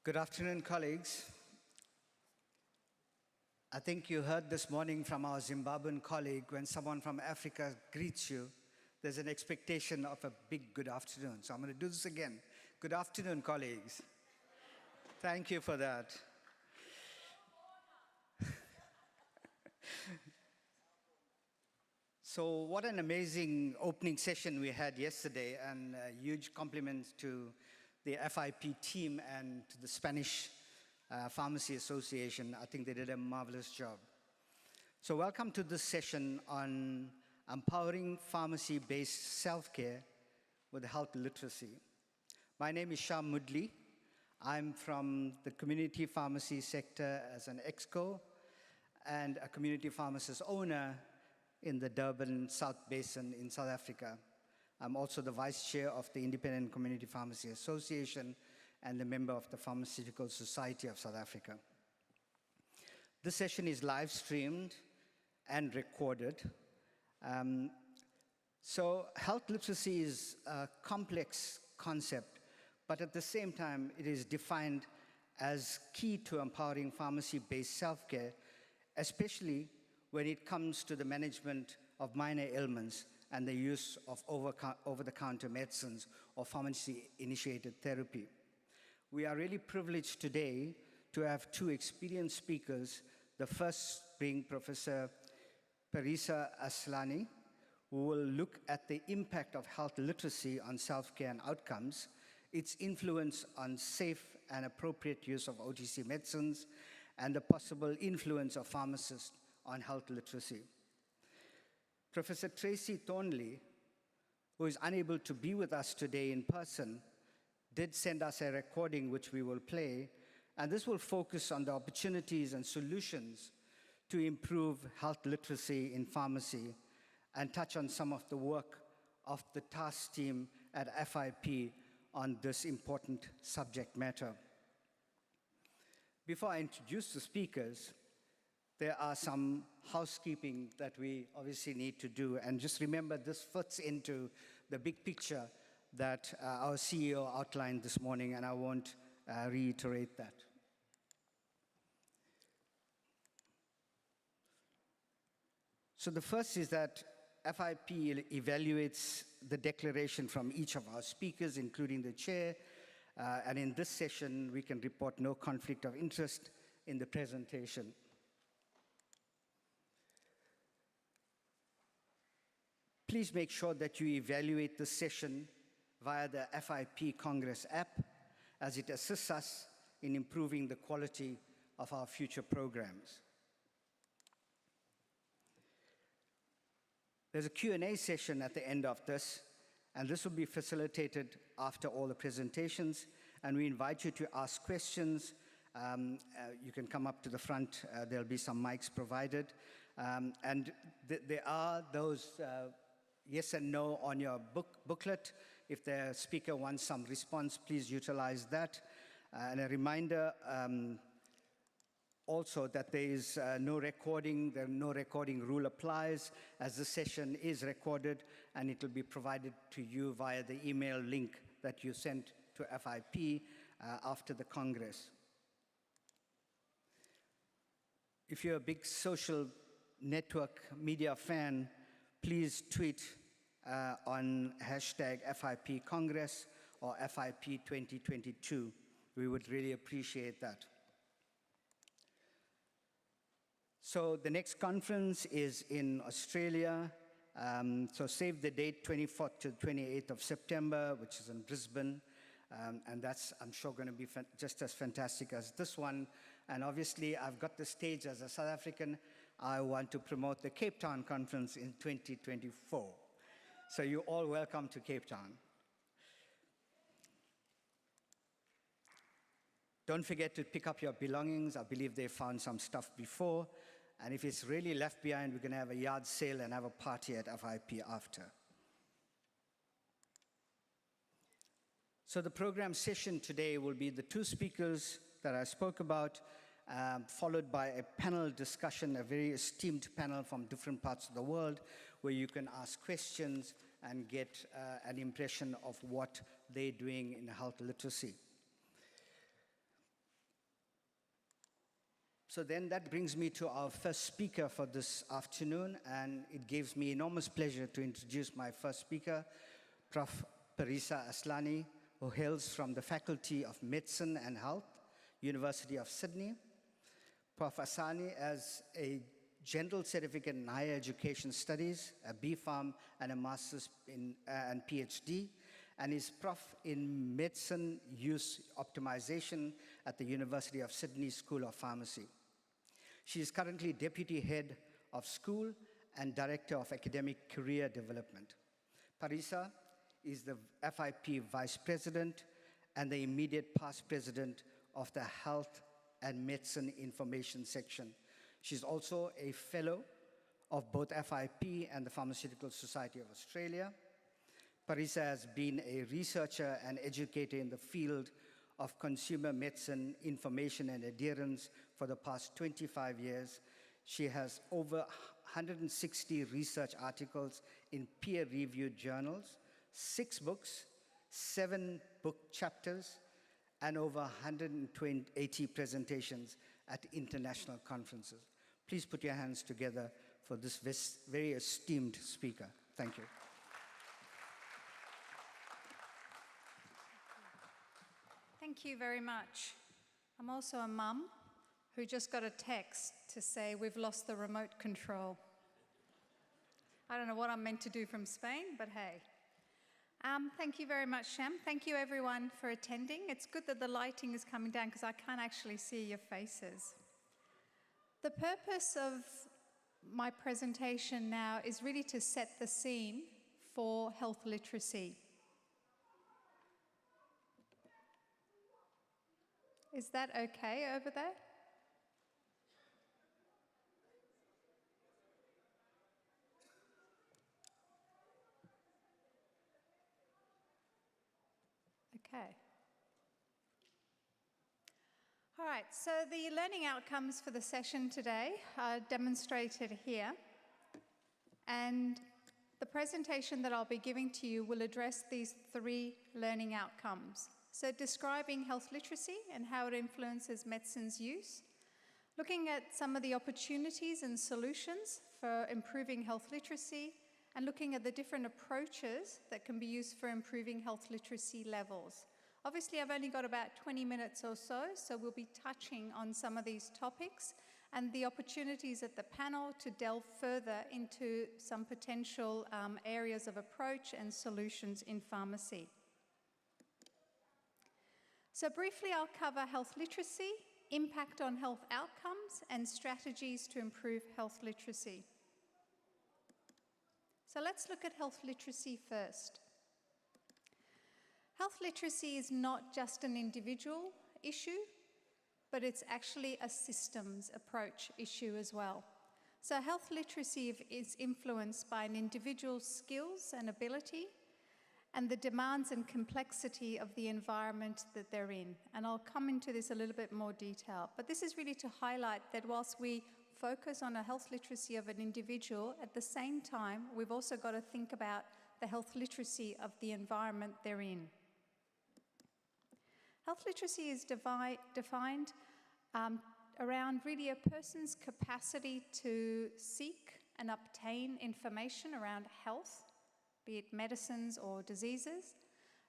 Good afternoon, colleagues. I think you heard this morning from our Zimbabwean colleague, when someone from Africa greets you, there's an expectation of a big good afternoon. So I'm going to do this again. Good afternoon, colleagues. Thank you for that. So what an amazing opening session we had yesterday, and huge compliments to the FIP team and to the Spanish Pharmacy Association. I think they did a marvelous job. So welcome to this session on empowering pharmacy-based self-care with health literacy. My name is Shah Mudli. I'm from the community pharmacy sector as an exco and a community pharmacist owner in the Durban South Basin in South Africa. I'm also the vice chair of the Independent Community Pharmacy Association and a member of the Pharmaceutical Society of South Africa. This session is live streamed and recorded. So health literacy is a complex concept, but at the same time, it is defined as key to empowering pharmacy-based self-care, especially when it comes to the management of minor ailments and the use of over-the-counter medicines or pharmacy-initiated therapy. We are really privileged today to have two experienced speakers, the first being Professor Parisa Aslani, who will look at the impact of health literacy on self-care and outcomes, its influence on safe and appropriate use of OTC medicines, and the possible influence of pharmacists on health literacy. Professor Tracy Thornley, who is unable to be with us today in person, did send us a recording which we will play, and this will focus on the opportunities and solutions to improve health literacy in pharmacy and touch on some of the work of the task team at FIP on this important subject matter. Before I introduce the speakers, there are some housekeeping that we obviously need to do. And just remember, this fits into the big picture that our CEO outlined this morning, and I won't reiterate that. So the first is that FIP evaluates the declaration from each of our speakers, including the chair, and in this session, we can report no conflict of interest in the presentation. Please make sure that you evaluate this session via the FIP Congress app, as it assists us in improving the quality of our future programs. There's a Q&A session at the end of this, and this will be facilitated after all the presentations, and we invite you to ask questions. You can come up to the front. There'll be some mics provided. And there are those yes and no on your booklet. If the speaker wants some response, please utilize that. And a reminder also that there is no recording. The no recording rule applies, as the session is recorded, and it will be provided to you via the email link that you sent to FIP after the Congress. If you're a big social network media fan, please tweet on hashtag FIP Congress or FIP 2022. We would really appreciate that. So the next conference is in Australia. So save the date, 24th to 28th of September, which is in Brisbane. And that's, I'm sure, going to be just as fantastic as this one. And obviously, I've got the stage as a South African. I want to promote the Cape Town conference in 2024. So you're all welcome to Cape Town. Don't forget to pick up your belongings. I believe they found some stuff before. And if it's really left behind, we're going to have a yard sale and have a party at FIP after. So the program session today will be the two speakers that I spoke about, followed by a panel discussion, a very esteemed panel from different parts of the world, where you can ask questions and get an impression of what they're doing in health literacy. So then that brings me to our first speaker for this afternoon, and it gives me enormous pleasure to introduce my first speaker, Prof. Parisa Aslani, who hails from the Faculty of Medicine and Health, University of Sydney. Prof. Aslani has a General Certificate in Higher Education Studies, a BPharm, and a Master's and PhD, and is Prof in Medicine Use Optimization at the University of Sydney School of Pharmacy. She is currently Deputy Head of School and Director of Academic Career Development. Parisa is the FIP Vice President and the immediate past President of the Health and Medicine Information Section. She's also a Fellow of both FIP and the Pharmaceutical Society of Australia. Parisa has been a researcher and educator in the field of consumer medicine information and adherence for the past 25 years. She has over 160 research articles in peer-reviewed journals, 6 books, 7 book chapters, and over 180 presentations at international conferences. Please put your hands together for this very esteemed speaker. Thank you. Thank you very much. I'm also a mum who just got a text to say we've lost the remote control. I don't know what I'm meant to do from Spain, but hey. Thank you very much, Shem. Thank you everyone for attending. It's good that the lighting is coming down because I can't actually see your faces. The purpose of my presentation now is really to set the scene for health literacy. Is that okay over there? Okay. All right, so the learning outcomes for the session today are demonstrated here. And the presentation that I'll be giving to you will address these 3 learning outcomes. So describing health literacy and how it influences medicine's use, looking at some of the opportunities and solutions for improving health literacy, and looking at the different approaches that can be used for improving health literacy levels. Obviously, I've only got about 20 minutes or so, so we'll be touching on some of these topics and the opportunities at the panel to delve further into some potential areas of approach and solutions in pharmacy. So briefly, I'll cover health literacy, impact on health outcomes, and strategies to improve health literacy. So let's look at health literacy first. Health literacy is not just an individual issue, but it's actually a systems approach issue as well. So health literacy is influenced by an individual's skills and ability and the demands and complexity of the environment that they're in. And I'll come into this a little bit more detail. But this is really to highlight that whilst we focus on a health literacy of an individual, at the same time, we've also got to think about the health literacy of the environment they're in. Health literacy is defined around really a person's capacity to seek and obtain information around health, be it medicines or diseases,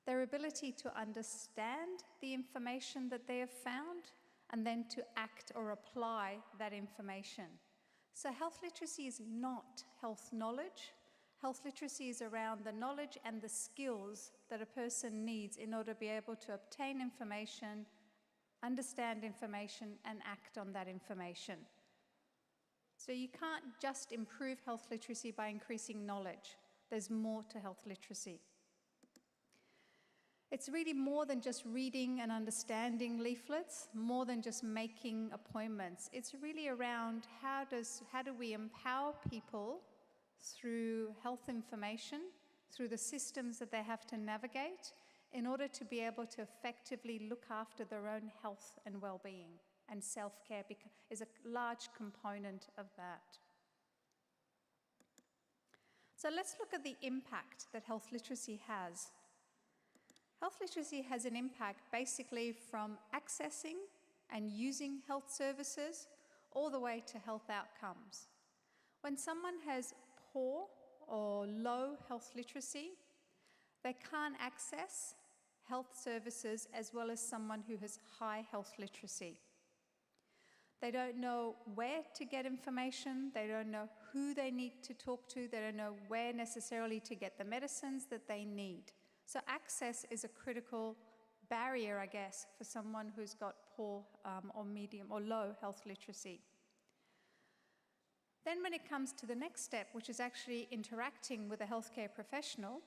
their ability to understand the information that they have found, and then to act or apply that information. So health literacy is not health knowledge. Health literacy is around the knowledge and the skills that a person needs in order to be able to obtain information, understand information, and act on that information. So you can't just improve health literacy by increasing knowledge. There's more to health literacy. It's really more than just reading and understanding leaflets, more than just making appointments. It's really around how do we empower people through health information, through the systems that they have to navigate in order to be able to effectively look after their own health and well-being. And self-care is a large component of that. So let's look at the impact that health literacy has. Health literacy has an impact basically from accessing and using health services all the way to health outcomes. When someone has poor or low health literacy, they can't access health services as well as someone who has high health literacy. They don't know where to get information, they don't know who they need to talk to, they don't know where necessarily to get the medicines that they need. So access is a critical barrier, I guess, for someone who's got poor or medium or low health literacy. Then when it comes to the next step, which is actually interacting with a healthcare professional,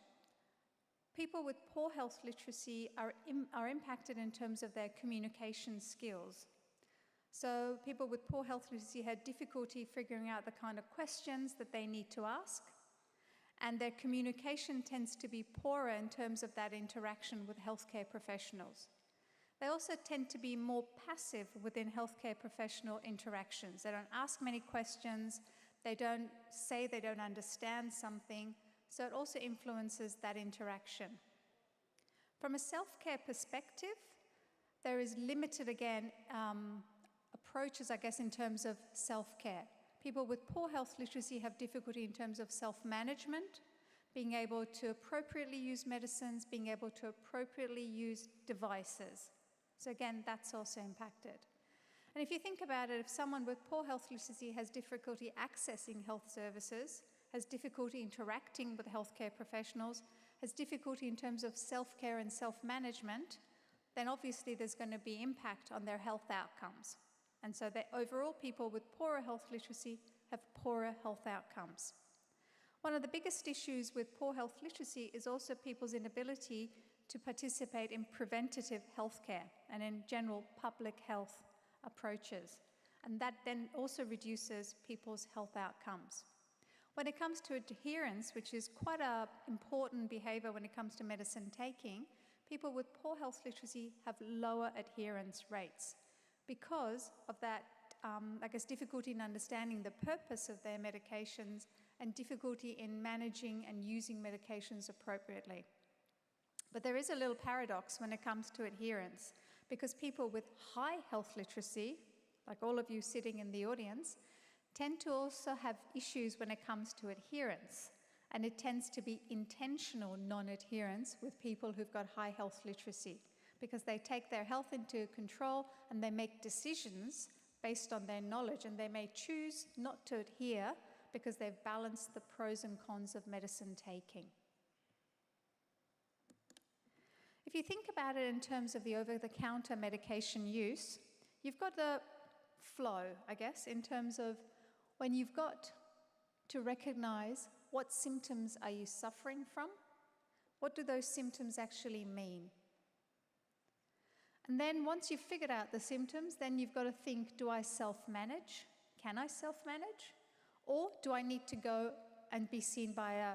people with poor health literacy are impacted in terms of their communication skills. So people with poor health literacy had difficulty figuring out the kind of questions that they need to ask, and their communication tends to be poorer in terms of that interaction with healthcare professionals. They also tend to be more passive within healthcare professional interactions. They don't ask many questions, they don't say they don't understand something, so it also influences that interaction. From a self-care perspective, there is limited, again, approaches, I guess, in terms of self-care. People with poor health literacy have difficulty in terms of self-management, being able to appropriately use medicines, being able to appropriately use devices. So again, that's also impacted. And if you think about it, if someone with poor health literacy has difficulty accessing health services, has difficulty interacting with healthcare professionals, has difficulty in terms of self-care and self-management, then obviously there's going to be impact on their health outcomes. And so that overall people with poorer health literacy have poorer health outcomes. One of the biggest issues with poor health literacy is also people's inability to participate in preventative healthcare and in general public health approaches. And that then also reduces people's health outcomes. When it comes to adherence, which is quite an important behavior when it comes to medicine taking, people with poor health literacy have lower adherence rates because of that, I guess, difficulty in understanding the purpose of their medications and difficulty in managing and using medications appropriately. But there is a little paradox when it comes to adherence, because people with high health literacy, like all of you sitting in the audience, tend to also have issues when it comes to adherence. And it tends to be intentional non-adherence with people who've got high health literacy, because they take their health into control and they make decisions based on their knowledge, and they may choose not to adhere because they've balanced the pros and cons of medicine taking. If you think about it in terms of the over-the-counter medication use, you've got the flow, I guess, in terms of when you've got to recognize what symptoms are you suffering from, what do those symptoms actually mean? And then once you've figured out the symptoms, then you've got to think, do I self-manage? Can I self-manage? Or do I need to go and be seen by a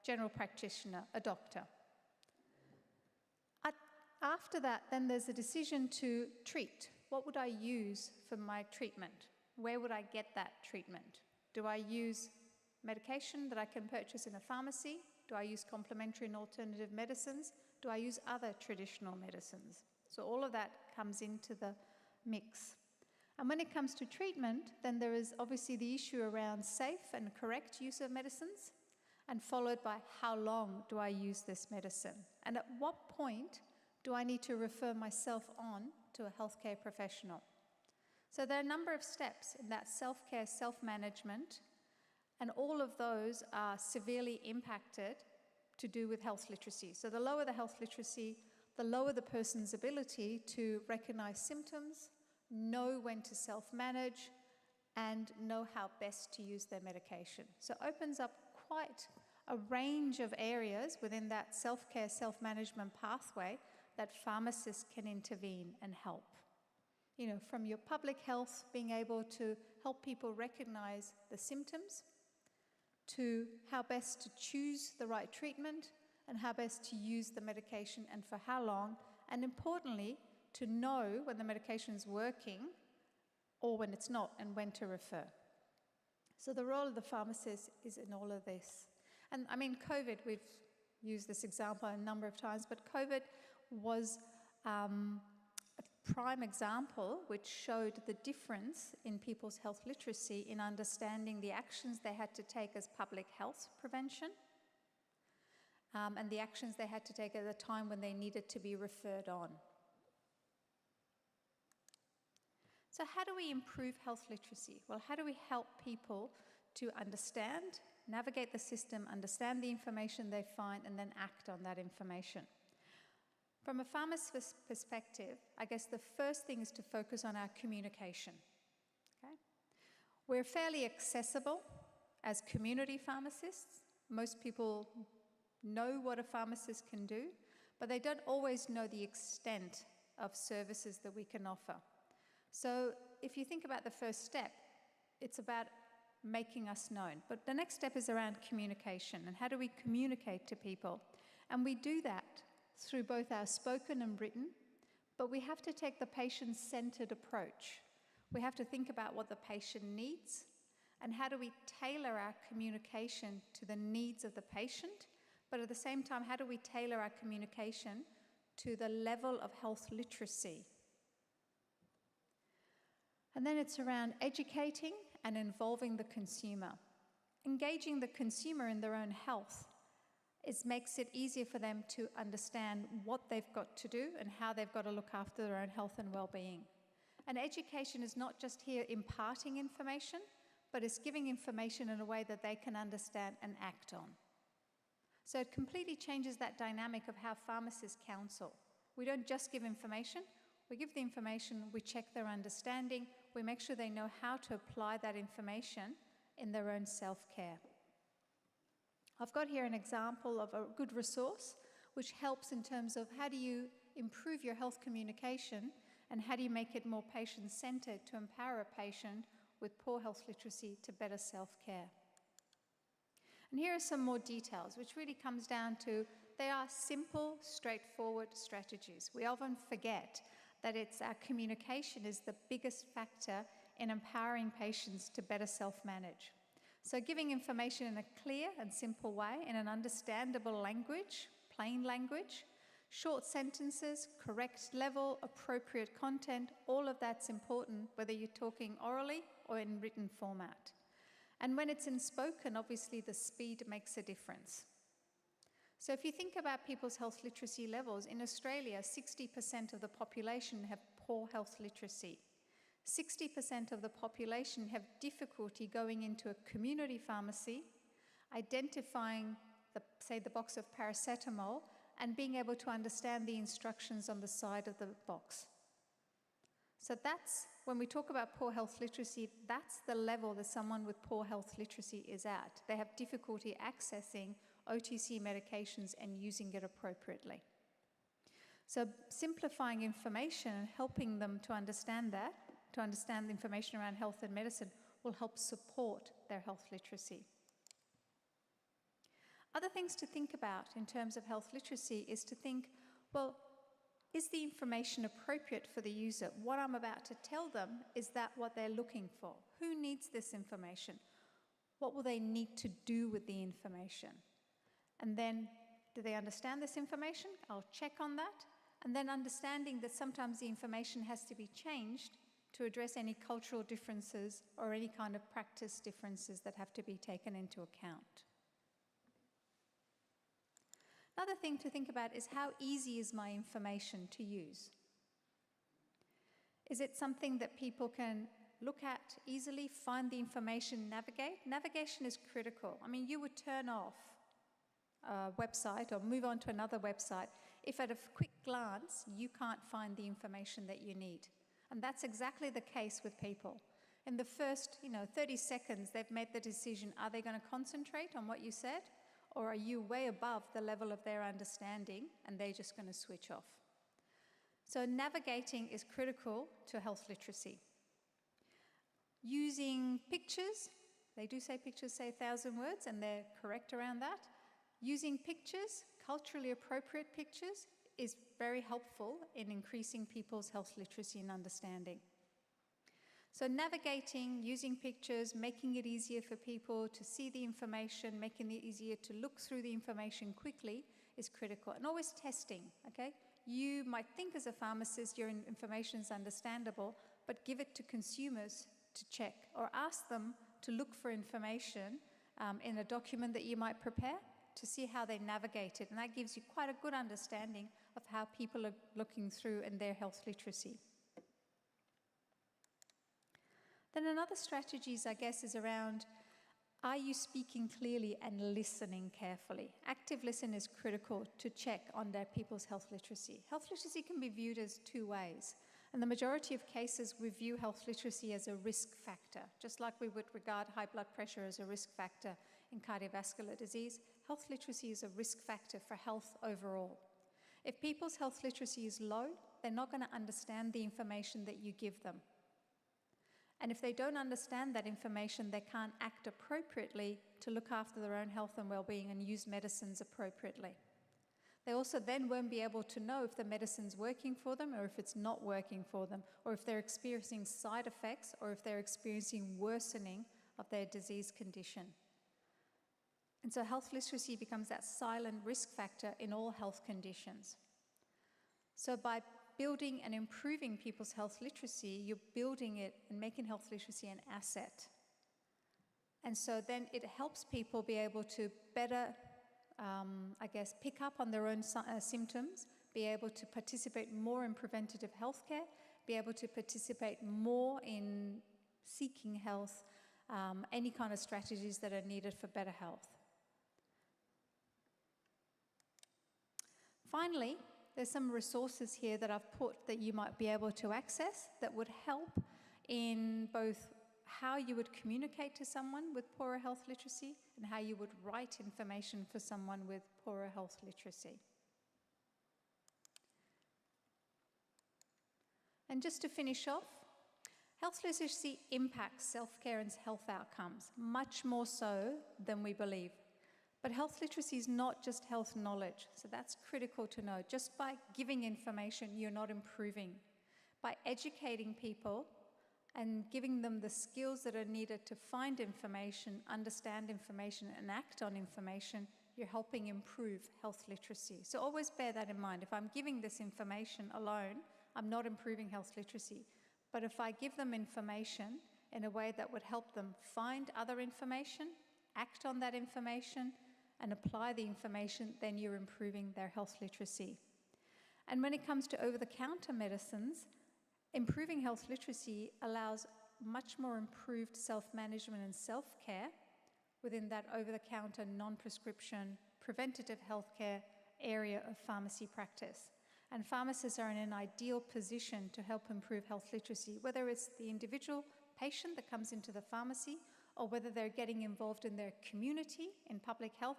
general practitioner, a doctor? After that, then there's a decision to treat. What would I use for my treatment? Where would I get that treatment? Do I use medication that I can purchase in a pharmacy? Do I use complementary and alternative medicines? Do I use other traditional medicines? So all of that comes into the mix. And when it comes to treatment, then there is obviously the issue around safe and correct use of medicines, and followed by how long do I use this medicine? And at what point do I need to refer myself on to a healthcare professional? So there are a number of steps in that self-care, self-management, and all of those are severely impacted to do with health literacy. So the lower the health literacy, the lower the person's ability to recognize symptoms, know when to self-manage, and know how best to use their medication. So it opens up quite a range of areas within that self-care, self-management pathway that pharmacists can intervene and help. You know, from your public health, being able to help people recognize the symptoms, to how best to choose the right treatment, and how best to use the medication and for how long, and importantly, to know when the medication is working or when it's not, and when to refer. So the role of the pharmacist is in all of this. And I mean, COVID, we've used this example a number of times, but COVID was a prime example which showed the difference in people's health literacy in understanding the actions they had to take as public health prevention, and the actions they had to take at a time when they needed to be referred on. So how do we improve health literacy? Well, how do we help people to understand, navigate the system, understand the information they find, and then act on that information? From a pharmacist's perspective, I guess the first thing is to focus on our communication. Okay? We're fairly accessible as community pharmacists. Most people know what a pharmacist can do, but they don't always know the extent of services that we can offer. So if you think about the first step, it's about making us known. But the next step is around communication, and how do we communicate to people? And we do that through both our spoken and written, but we have to take the patient-centered approach. We have to think about what the patient needs, and how do we tailor our communication to the needs of the patient, but at the same time, how do we tailor our communication to the level of health literacy And then it's around educating and involving the consumer. Engaging the consumer in their own health makes it easier for them to understand what they've got to do and how they've got to look after their own health and well-being. And education is not just here imparting information, but it's giving information in a way that they can understand and act on. So it completely changes that dynamic of how pharmacists counsel. We don't just give information, we give the information, we check their understanding, we make sure they know how to apply that information in their own self-care. I've got here an example of a good resource which helps in terms of how do you improve your health communication and how do you make it more patient-centered to empower a patient with poor health literacy to better self-care. And here are some more details, which really comes down to they are simple, straightforward strategies. We often forget that our communication is the biggest factor in empowering patients to better self-manage. So giving information in a clear and simple way, in an understandable language, plain language, short sentences, correct level, appropriate content, all of that's important, whether you're talking orally or in written format. And when it's in spoken, obviously the speed makes a difference. So if you think about people's health literacy levels, in Australia, 60% of the population have poor health literacy. 60% of the population have difficulty going into a community pharmacy, identifying, say, the box of paracetamol, and being able to understand the instructions on the side of the box. So that's, when we talk about poor health literacy, that's the level that someone with poor health literacy is at. They have difficulty accessing OTC medications and using it appropriately. So simplifying information and helping them to understand that, to understand the information around health and medicine, will help support their health literacy. Other things to think about in terms of health literacy is to think, well, is the information appropriate for the user? What I'm about to tell them, is that what they're looking for? Who needs this information? What will they need to do with the information? And then, do they understand this information? I'll check on that. And then understanding that sometimes the information has to be changed to address any cultural differences or any kind of practice differences that have to be taken into account. Another thing to think about is how easy is my information to use? Is it something that people can look at easily, find the information, navigate? Navigation is critical. I mean, you would turn off a website or move on to another website if at a quick glance you can't find the information that you need. And that's exactly the case with people. In the first 30 seconds, they've made the decision, are they going to concentrate on what you said? Or are you way above the level of their understanding and they're just going to switch off? So navigating is critical to health literacy. Using pictures, they do say pictures say 1,000 words, and they're correct around that. Using pictures, culturally appropriate pictures, is very helpful in increasing people's health literacy and understanding. So navigating, using pictures, making it easier for people to see the information, making it easier to look through the information quickly is critical. And always testing, okay? You might think as a pharmacist your information is understandable, but give it to consumers to check, or ask them to look for information in a document that you might prepare to see how they navigate it. And that gives you quite a good understanding of how people are looking through and their health literacy. Then another strategies, I guess, is around, are you speaking clearly and listening carefully? Active listening is critical to check on their people's health literacy. Health literacy can be viewed as two ways. In the majority of cases, we view health literacy as a risk factor. Just like we would regard high blood pressure as a risk factor in cardiovascular disease, health literacy is a risk factor for health overall. If people's health literacy is low, they're not going to understand the information that you give them. And if they don't understand that information, they can't act appropriately to look after their own health and well-being and use medicines appropriately. They also then won't be able to know if the medicine's working for them or if it's not working for them, or if they're experiencing side effects or if they're experiencing worsening of their disease condition. And so health literacy becomes that silent risk factor in all health conditions. So by building and improving people's health literacy, you're building it and making health literacy an asset. And so then it helps people be able to better, I guess, pick up on their own symptoms, be able to participate more in preventative healthcare, be able to participate more in seeking health, any kind of strategies that are needed for better health. Finally, there's some resources here that I've put that you might be able to access that would help in both how you would communicate to someone with poorer health literacy and how you would write information for someone with poorer health literacy. And just to finish off, health literacy impacts self-care and health outcomes, much more so than we believe. But health literacy is not just health knowledge, so that's critical to know. Just by giving information, you're not improving. By educating people and giving them the skills that are needed to find information, understand information, and act on information, you're helping improve health literacy. So always bear that in mind. If I'm giving this information alone, I'm not improving health literacy. But if I give them information in a way that would help them find other information, act on that information, and apply the information, then you're improving their health literacy. And when it comes to over-the-counter medicines, improving health literacy allows much more improved self-management and self-care within that over-the-counter, non-prescription, preventative healthcare area of pharmacy practice. And pharmacists are in an ideal position to help improve health literacy, whether it's the individual patient that comes into the pharmacy or whether they're getting involved in their community in public health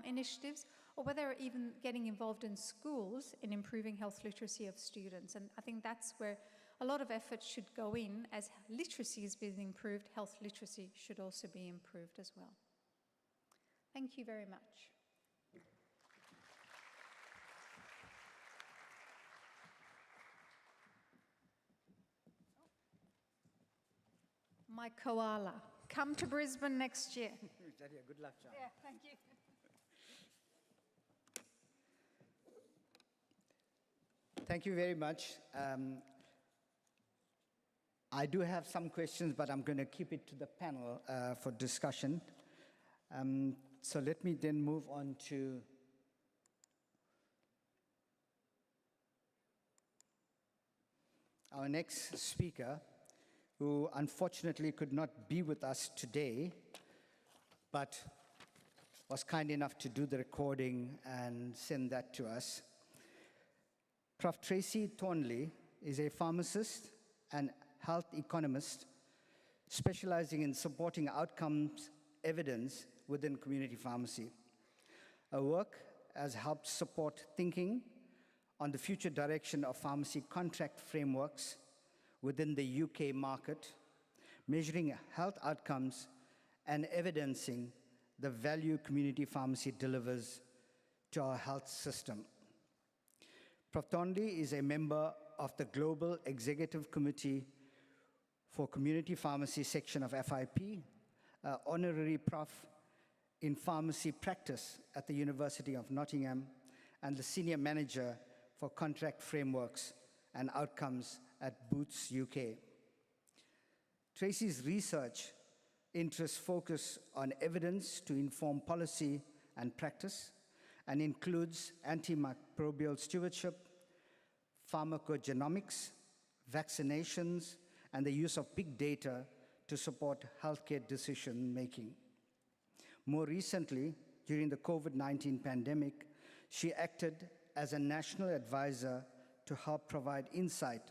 initiatives, or whether they're even getting involved in schools in improving health literacy of students. And I think that's where a lot of effort should go in. As literacy is being improved, health literacy should also be improved as well. Thank you very much. My koala. Come to Brisbane next year. Good luck, John. Yeah, thank you. Thank you very much. I do have some questions, but I'm going to keep it to the panel for discussion. So let me then move on to our next speaker, who unfortunately could not be with us today, but was kind enough to do the recording and send that to us. Prof. Tracy Thornley is a pharmacist and health economist specializing in supporting outcomes evidence within community pharmacy. Her work has helped support thinking on the future direction of pharmacy contract frameworks within the UK market, measuring health outcomes and evidencing the value community pharmacy delivers to our health system. Prof. Thornley is a member of the Global Executive Committee for Community Pharmacy section of FIP, honorary prof in pharmacy practice at the University of Nottingham, and the senior manager for contract frameworks and outcomes at Boots UK. Tracy's research interests focus on evidence to inform policy and practice, and includes antimicrobial stewardship, pharmacogenomics, vaccinations, and the use of big data to support healthcare decision-making. More recently, during the COVID-19 pandemic, she acted as a national advisor to help provide insight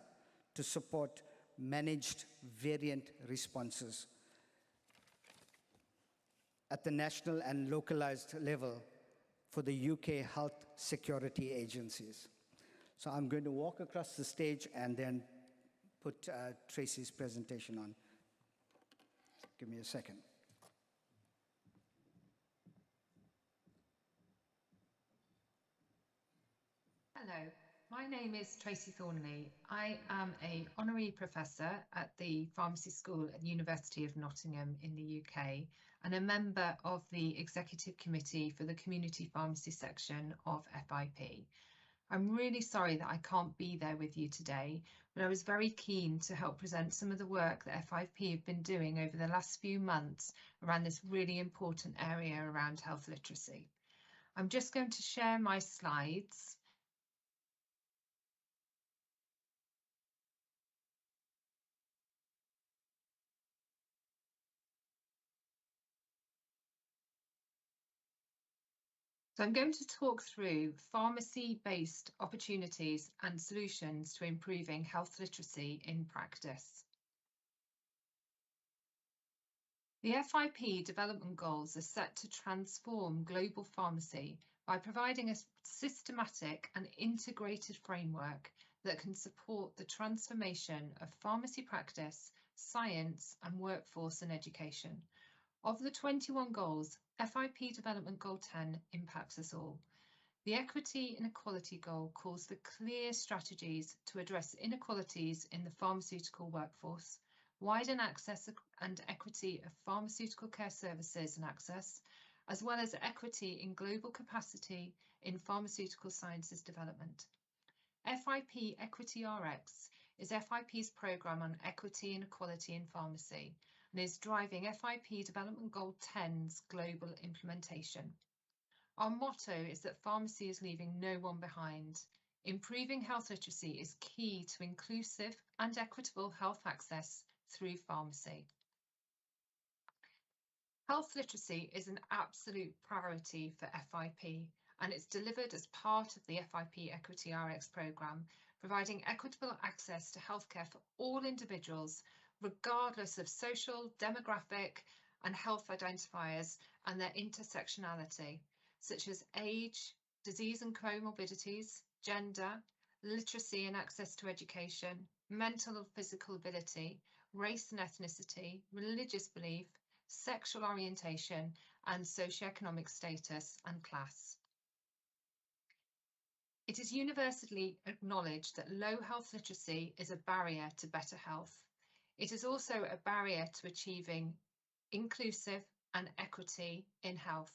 to support managed variant responses at the national and localized level for the UK health security agencies. So I'm going to walk across the stage and then put Tracy's presentation on. Give me a second. Hello, my name is Tracy Thornley. I am an honorary professor at the Pharmacy School at the University of Nottingham in the UK and a member of the Executive Committee for the Community Pharmacy section of FIP. I'm really sorry that I can't be there with you today, but I was very keen to help present some of the work that F5P have been doing over the last few months around this really important area around health literacy. I'm just going to share my slides. So I'm going to talk through pharmacy-based opportunities and solutions to improving health literacy in practice. The FIP development goals are set to transform global pharmacy by providing a systematic and integrated framework that can support the transformation of pharmacy practice, science, and workforce and education. Of the 21 goals, FIP Development Goal 10 impacts us all. The Equity and Equality Goal calls for clear strategies to address inequalities in the pharmaceutical workforce, widen access and equity of pharmaceutical care services and access, as well as equity in global capacity in pharmaceutical sciences development. FIP Equity RX is FIP's programme on equity and equality in pharmacy and is driving FIP Development Goal 10's global implementation. Our motto is that pharmacy is leaving no one behind. Improving health literacy is key to inclusive and equitable health access through pharmacy. Health literacy is an absolute priority for FIP, and it's delivered as part of the FIP Equity RX programme, providing equitable access to healthcare for all individuals, regardless of social, demographic, and health identifiers and their intersectionality, such as age, disease and comorbidities, gender, literacy and access to education, mental or physical ability, race and ethnicity, religious belief, sexual orientation, and socioeconomic status and class. It is universally acknowledged that low health literacy is a barrier to better health. It is also a barrier to achieving inclusive and equity in health.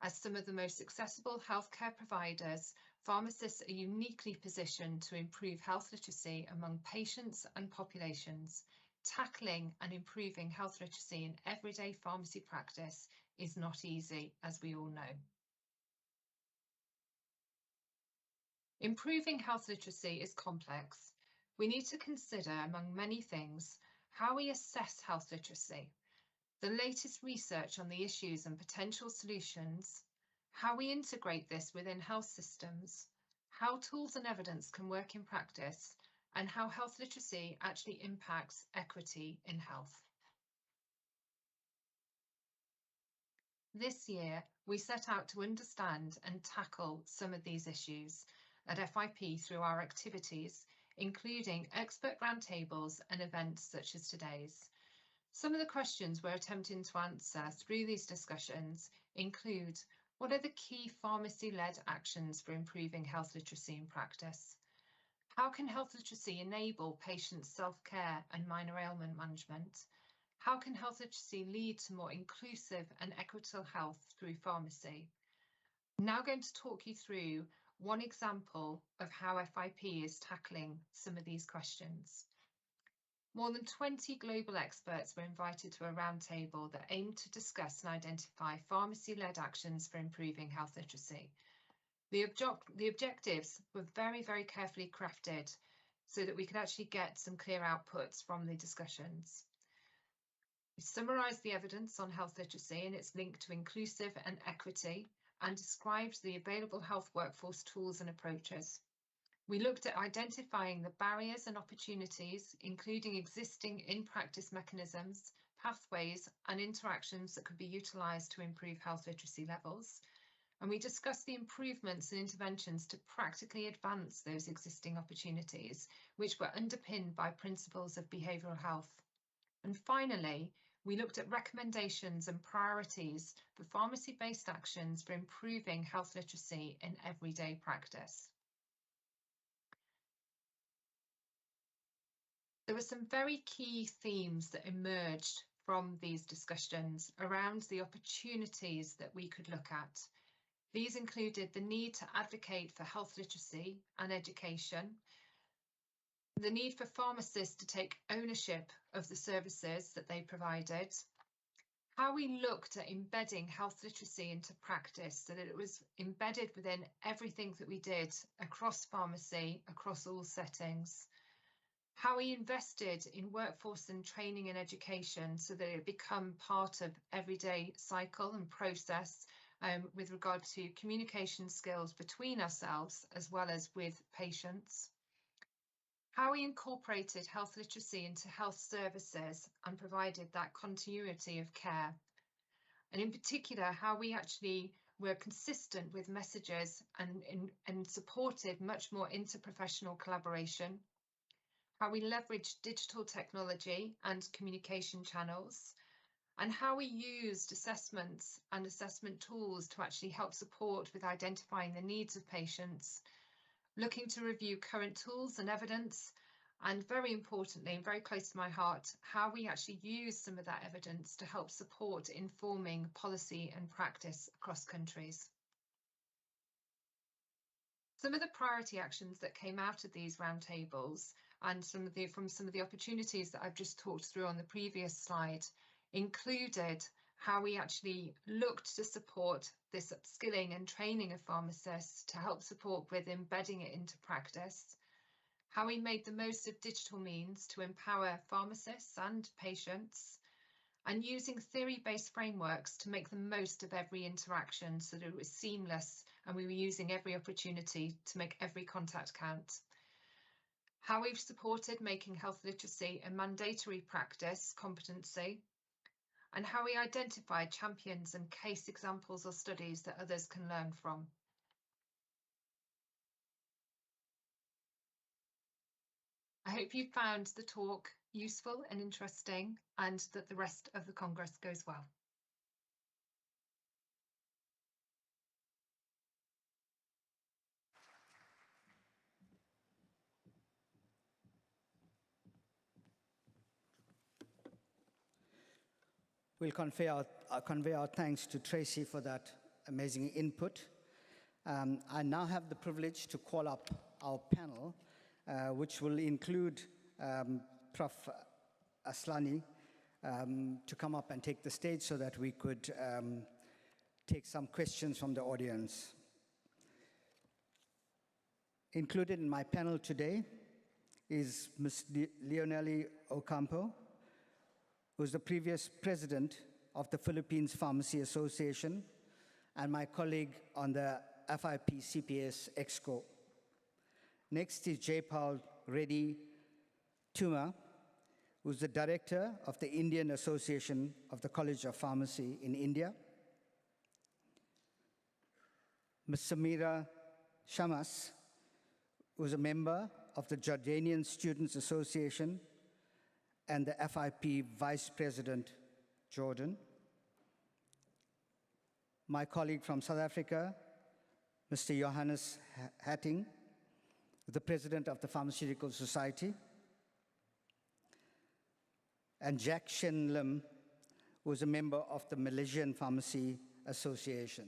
As some of the most accessible healthcare providers, pharmacists are uniquely positioned to improve health literacy among patients and populations. Tackling and improving health literacy in everyday pharmacy practice is not easy, as we all know. Improving health literacy is complex. We need to consider, among many things, how we assess health literacy, the latest research on the issues and potential solutions, how we integrate this within health systems, how tools and evidence can work in practice, and how health literacy actually impacts equity in health. This year, we set out to understand and tackle some of these issues at FIP through our activities, including expert roundtables and events such as today's. Some of the questions we're attempting to answer through these discussions include: what are the key pharmacy-led actions for improving health literacy in practice? How can health literacy enable patient self-care and minor ailment management? How can health literacy lead to more inclusive and equitable health through pharmacy? I'm now going to talk you through one example of how FIP is tackling some of these questions. More than 20 global experts were invited to a roundtable that aimed to discuss and identify pharmacy-led actions for improving health literacy. The objectives were very, very carefully crafted so that we could actually get some clear outputs from the discussions. We summarised the evidence on health literacy and its link to inclusive and equity, and described the available health workforce tools and approaches. We looked at identifying the barriers and opportunities, including existing in-practice mechanisms, pathways, and interactions that could be utilised to improve health literacy levels. And we discussed the improvements and interventions to practically advance those existing opportunities, which were underpinned by principles of behavioural health. And finally, we looked at recommendations and priorities for pharmacy-based actions for improving health literacy in everyday practice. There were some very key themes that emerged from these discussions around the opportunities that we could look at. These included the need to advocate for health literacy and education, the need for pharmacists to take ownership of the services that they provided, how we looked at embedding health literacy into practice so that it was embedded within everything that we did across pharmacy, across all settings, how we invested in workforce and training and education so that it become part of everyday cycle and process with regard to communication skills between ourselves as well as with patients. How we incorporated health literacy into health services and provided that continuity of care. And in particular, how we actually were consistent with messages and supported much more interprofessional collaboration. How we leveraged digital technology and communication channels, and how we used assessments and assessment tools to actually help support with identifying the needs of patients, looking to review current tools and evidence, and very importantly, and very close to my heart, how we actually use some of that evidence to help support informing policy and practice across countries. Some of the priority actions that came out of these roundtables and from some of the opportunities that I've just talked through on the previous slide included how we actually looked to support this upskilling and training of pharmacists to help support with embedding it into practice, how we made the most of digital means to empower pharmacists and patients, and using theory-based frameworks to make the most of every interaction so that it was seamless and we were using every opportunity to make every contact count. How we've supported making health literacy a mandatory practice competency, and how we identified champions and case examples or studies that others can learn from. I hope you found the talk useful and interesting, and that the rest of the Congress goes well. We'll convey our thanks to Tracy for that amazing input. I now have the privilege to call up our panel, which will include Prof. Aslani to come up and take the stage so that we could take some questions from the audience. Included in my panel today is Ms. Leoneli Ocampo, who's the previous president of the Philippines Pharmacy Association and my colleague on the FIP CPS Exco. Next is Jaypal Reddy Tuma, who's the director of the Indian Association of the College of Pharmacy in India. Ms. Samira Shamas, who's a member of the Jordanian Students Association and the FIP Vice President, Jordan. My colleague from South Africa, Mr. Johannes Hatting, the President of the Pharmaceutical Society, and Jack Shen Lim, who is a member of the Malaysian Pharmacy Association.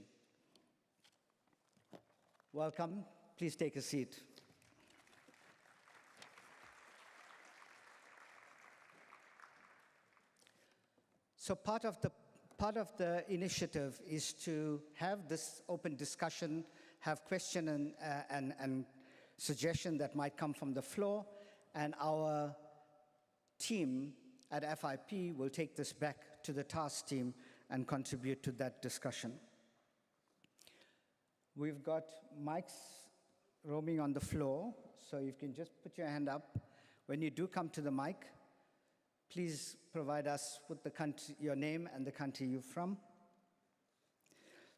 Welcome. Please take a seat. So part of the initiative is to have this open discussion, have question and suggestion that might come from the floor, and our team at FIP will take this back to the task team and contribute to that discussion. We've got mics roaming on the floor, so you can just put your hand up. When you do come to the mic, please provide us with the country, your name and the country you're from.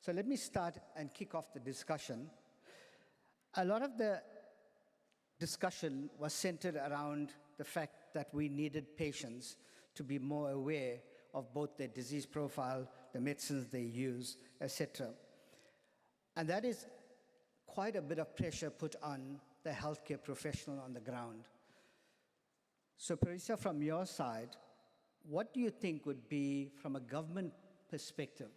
So let me start and kick off the discussion. A lot of the discussion was centered around the fact that we needed patients to be more aware of both their disease profile, the medicines they use, etc. And that is quite a bit of pressure put on the healthcare professional on the ground. So, Parisa, from your side, what do you think would be, from a government perspective,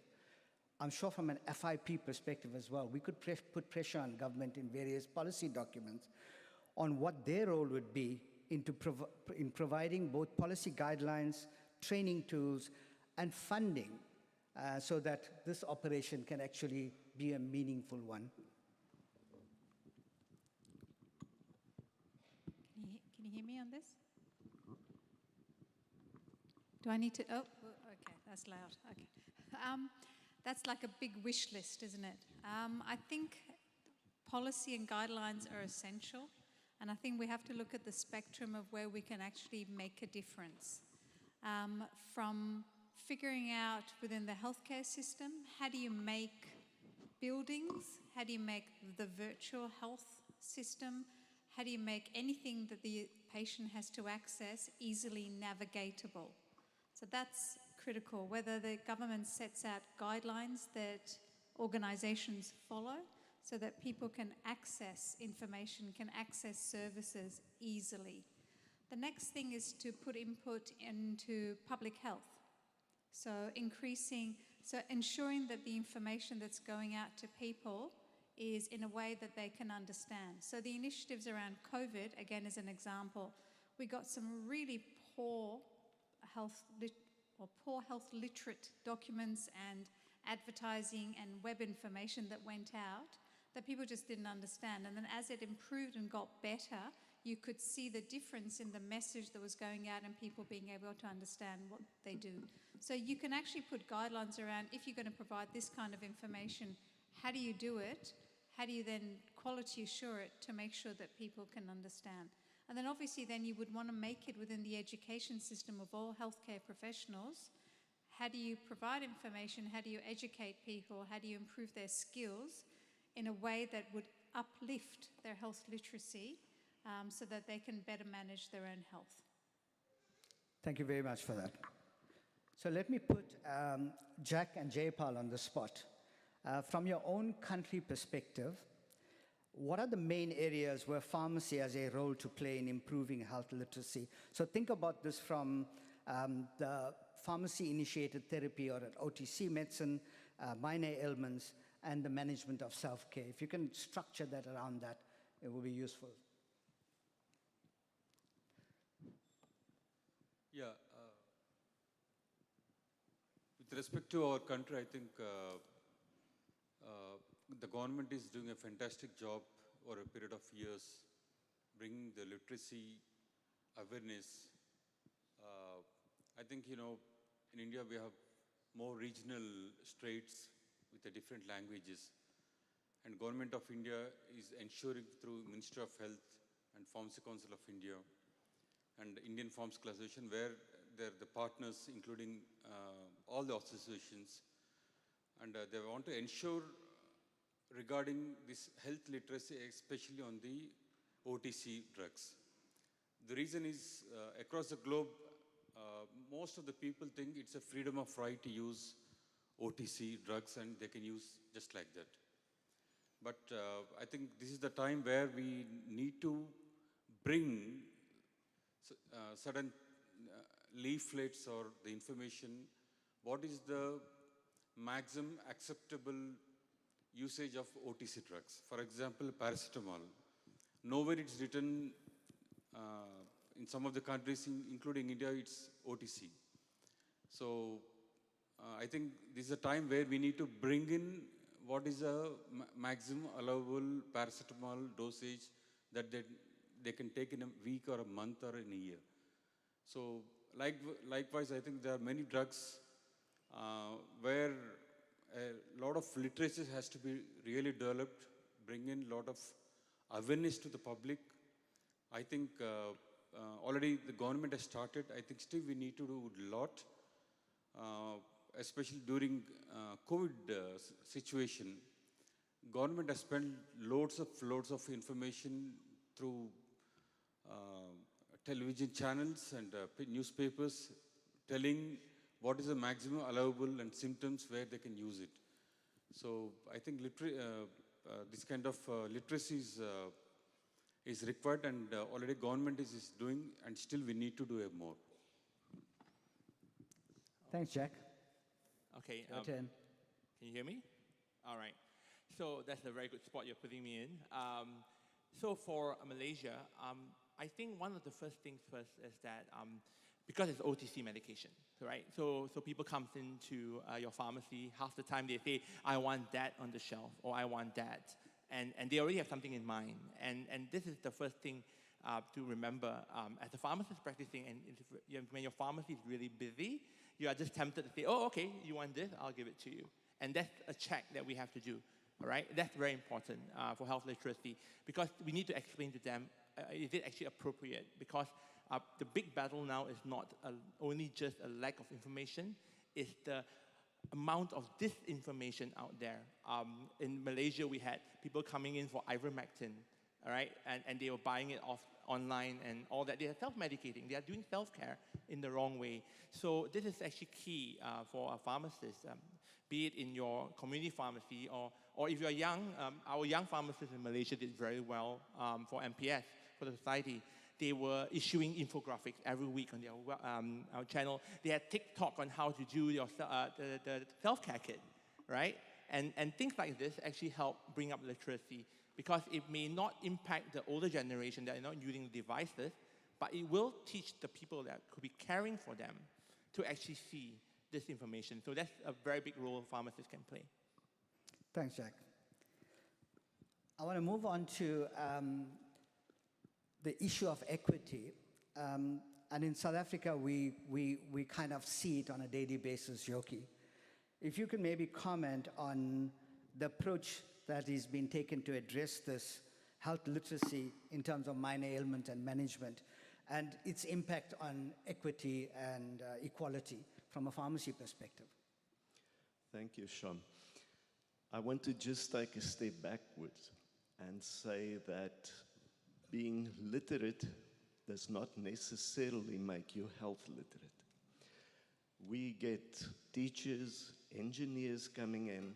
I'm sure from an FIP perspective as well, we could put pressure on government in various policy documents on what their role would be in providing both policy guidelines, training tools, and funding so that this operation can actually be a meaningful one. Can you hear me on this? Do I need to? Oh, okay, that's loud. Okay. That's like a big wish list, isn't it? I think policy and guidelines are essential, and I think we have to look at the spectrum of where we can actually make a difference. From figuring out within the healthcare system, how do you make buildings, how do you make the virtual health system, how do you make anything that the patient has to access easily navigatable? So that's critical, whether the government sets out guidelines that organisations follow so that people can access information, can access services easily. The next thing is to put input into public health. So ensuring that the information that's going out to people is in a way that they can understand. So the initiatives around COVID, again as an example, we got some really poor health literate documents and advertising and web information that went out that people just didn't understand. And then as it improved and got better, you could see the difference in the message that was going out and people being able to understand what they do. So you can actually put guidelines around, if you're going to provide this kind of information, how do you do it? How do you then quality assure it to make sure that people can understand? And then obviously then you would want to make it within the education system of all healthcare professionals. How do you provide information? How do you educate people? How do you improve their skills in a way that would uplift their health literacy so that they can better manage their own health? Thank you very much for that. So let me put Jack and Jaypal on the spot. From your own country perspective, what are the main areas where pharmacy has a role to play in improving health literacy? So think about this from the pharmacy-initiated therapy or at OTC medicine, minor ailments, and the management of self-care. If you can structure that around that, it will be useful. Yeah. With respect to our country, I think the government is doing a fantastic job over a period of years, bringing the literacy awareness. I think, in India we have more regional states with the different languages. And Government of India is ensuring through Ministry of Health and Pharmacy Council of India and Indian Pharmacy Association, where they're the partners, including all the associations. And they want to ensure regarding this health literacy, especially on the OTC drugs. The reason is across the globe, most of the people think it's a freedom of right to use OTC drugs and they can use just like that. But I think this is the time where we need to bring certain leaflets or the information, what is the maximum acceptable usage of OTC drugs. For example, paracetamol. Nowhere it's written, in some of the countries, including India, it's OTC. So I think this is a time where we need to bring in what is a maximum allowable paracetamol dosage that they can take in a week or a month or in a year. So likewise, I think there are many drugs where a lot of literacy has to be really developed, bring in a lot of awareness to the public. I think already the government has started. I think still we need to do a lot, especially during COVID situation. Government has spent loads of information through television channels and newspapers telling what is the maximum allowable and symptoms where they can use it. So I think this kind of literacy is required, and already government is doing, and still we need to do more. Thanks, Jack. Okay. Your turn. Can you hear me? All right. So that's a very good spot you're putting me in. So for Malaysia, I think one of the first things first is that because it's OTC medication, right? So people come into your pharmacy, half the time they say, I want that on the shelf, or I want that. And they already have something in mind. And this is the first thing to remember as a pharmacist practicing, and when your pharmacy is really busy, you are just tempted to say, oh, okay, you want this, I'll give it to you. And that's a check that we have to do, all right? That's very important for health literacy, because we need to explain to them, is it actually appropriate? Because the big battle now is not only just a lack of information, it's the amount of disinformation out there. In Malaysia, we had people coming in for ivermectin, all right? And they were buying it off online and all that. They are self-medicating. They are doing self-care in the wrong way. So this is actually key for a pharmacist, be it in your community pharmacy or if you're young. Our young pharmacists in Malaysia did very well for MPS, for the society. They were issuing infographics every week on their our channel. They had TikTok on how to do your the self-care kit, right? And things like this actually help bring up literacy, because it may not impact the older generation that are not using devices, but it will teach the people that could be caring for them to actually see this information. So that's a very big role pharmacists can play. Thanks, Jack. I want to move on to the issue of equity. And in South Africa, we kind of see it on a daily basis, Yoki. If you can maybe comment on the approach that is being taken to address this health literacy in terms of minor ailment and management, and its impact on equity and equality from a pharmacy perspective. Thank you, Sean. I want to just take a step backwards and say that being literate does not necessarily make you health literate. We get teachers, engineers coming in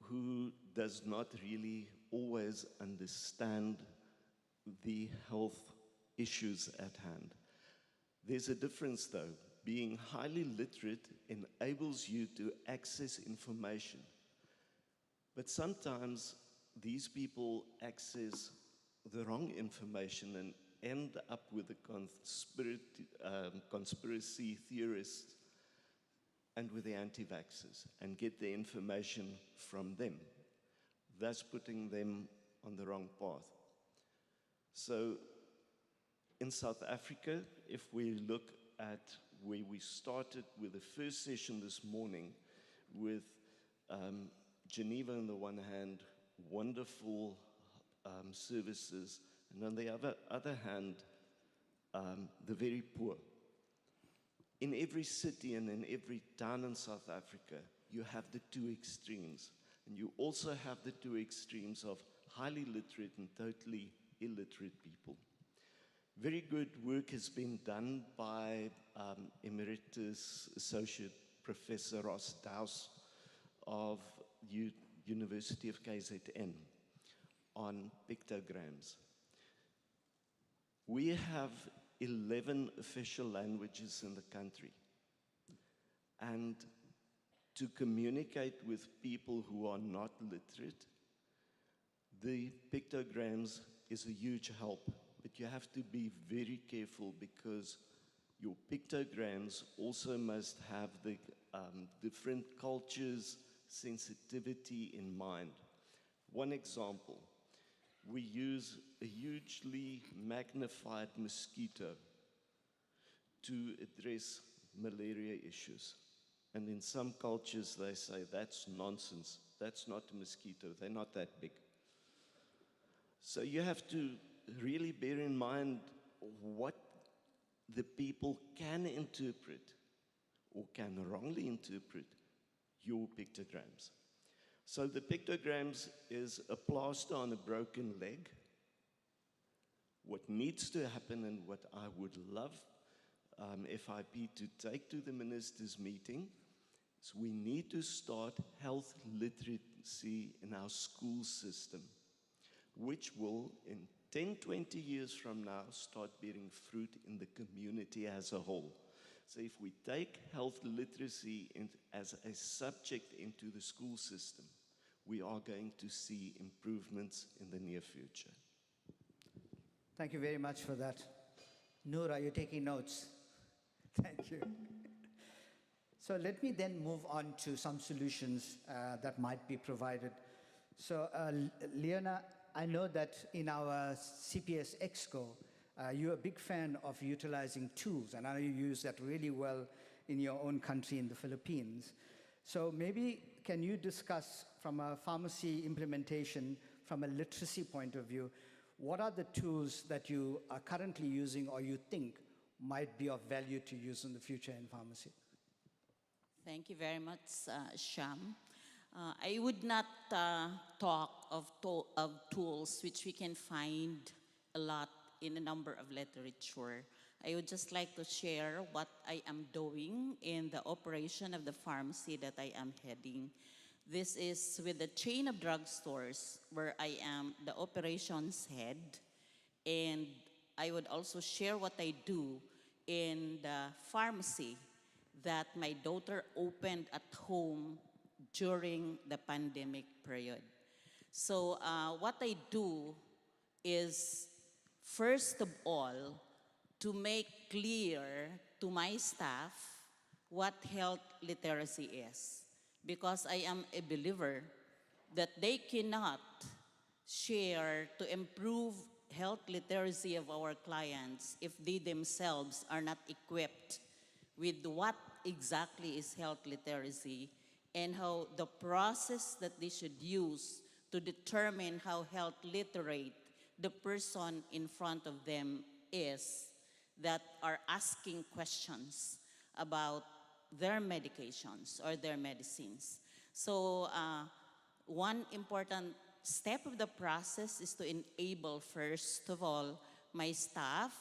who does not really always understand the health issues at hand. There's a difference though. Being highly literate enables you to access information. But sometimes these people access the wrong information and end up with a conspiracy theorists and with the anti-vaxxers and get the information from them, thus putting them on the wrong path. So in South Africa, if we look at where we started with the first session this morning with Geneva on the one hand, wonderful services, and on the other hand, the very poor. In every city and in every town in South Africa, you have the two extremes. And you also have the two extremes of highly literate and totally illiterate people. Very good work has been done by Emeritus Associate Professor Ross Dowse of University of KZN on pictograms. We have 11 official languages in the country. And to communicate with people who are not literate, the pictograms is a huge help. But you have to be very careful because your pictograms also must have the different cultures, sensitivity in mind. One example, we use a hugely magnified mosquito to address malaria issues. And in some cultures they say, that's nonsense, that's not a mosquito, they're not that big. So you have to really bear in mind what the people can interpret or can wrongly interpret your pictograms. So the pictograms is a plaster on a broken leg. What needs to happen and what I would love FIP to take to the ministers' meeting is we need to start health literacy in our school system, which will in 10, 20 years from now start bearing fruit in the community as a whole. So if we take health literacy as a subject into the school system, we are going to see improvements in the near future. Thank you very much for that. Noor, are you taking notes? Thank you. So let me then move on to some solutions that might be provided. So Leona, I know that in our CPS Exco, you're a big fan of utilizing tools, and I know you use that really well in your own country, in the Philippines. So maybe can you discuss from a pharmacy implementation, from a literacy point of view, what are the tools that you are currently using or you think might be of value to use in the future in pharmacy? Thank you very much, Sham. I would not talk of tools which we can find a lot in a number of literature. I would just like to share what I am doing in the operation of the pharmacy that I am heading. This is with the chain of drugstores where I am the operations head, and I would also share what I do in the pharmacy that my daughter opened at home during the pandemic period. So what I do is, first of all, to make clear to my staff what health literacy is. Because I am a believer that they cannot share to improve health literacy of our clients if they themselves are not equipped with what exactly is health literacy and how the process that they should use to determine how health literate the person in front of them is, that are asking questions about their medications or their medicines. So one important step of the process is to enable, first of all, my staff,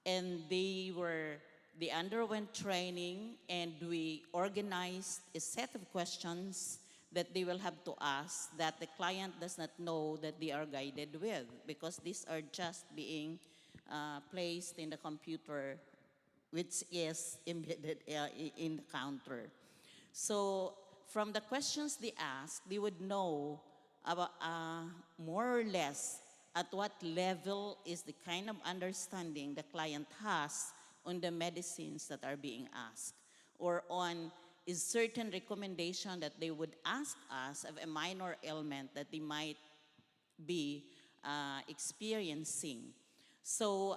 and they underwent training, and we organized a set of questions that they will have to ask that the client does not know that they are guided with, because these are just being placed in the computer, which is embedded in the counter. So from the questions they ask, they would know about more or less at what level is the kind of understanding the client has on the medicines that are being asked, or on is certain recommendation that they would ask us of a minor ailment that they might be experiencing. So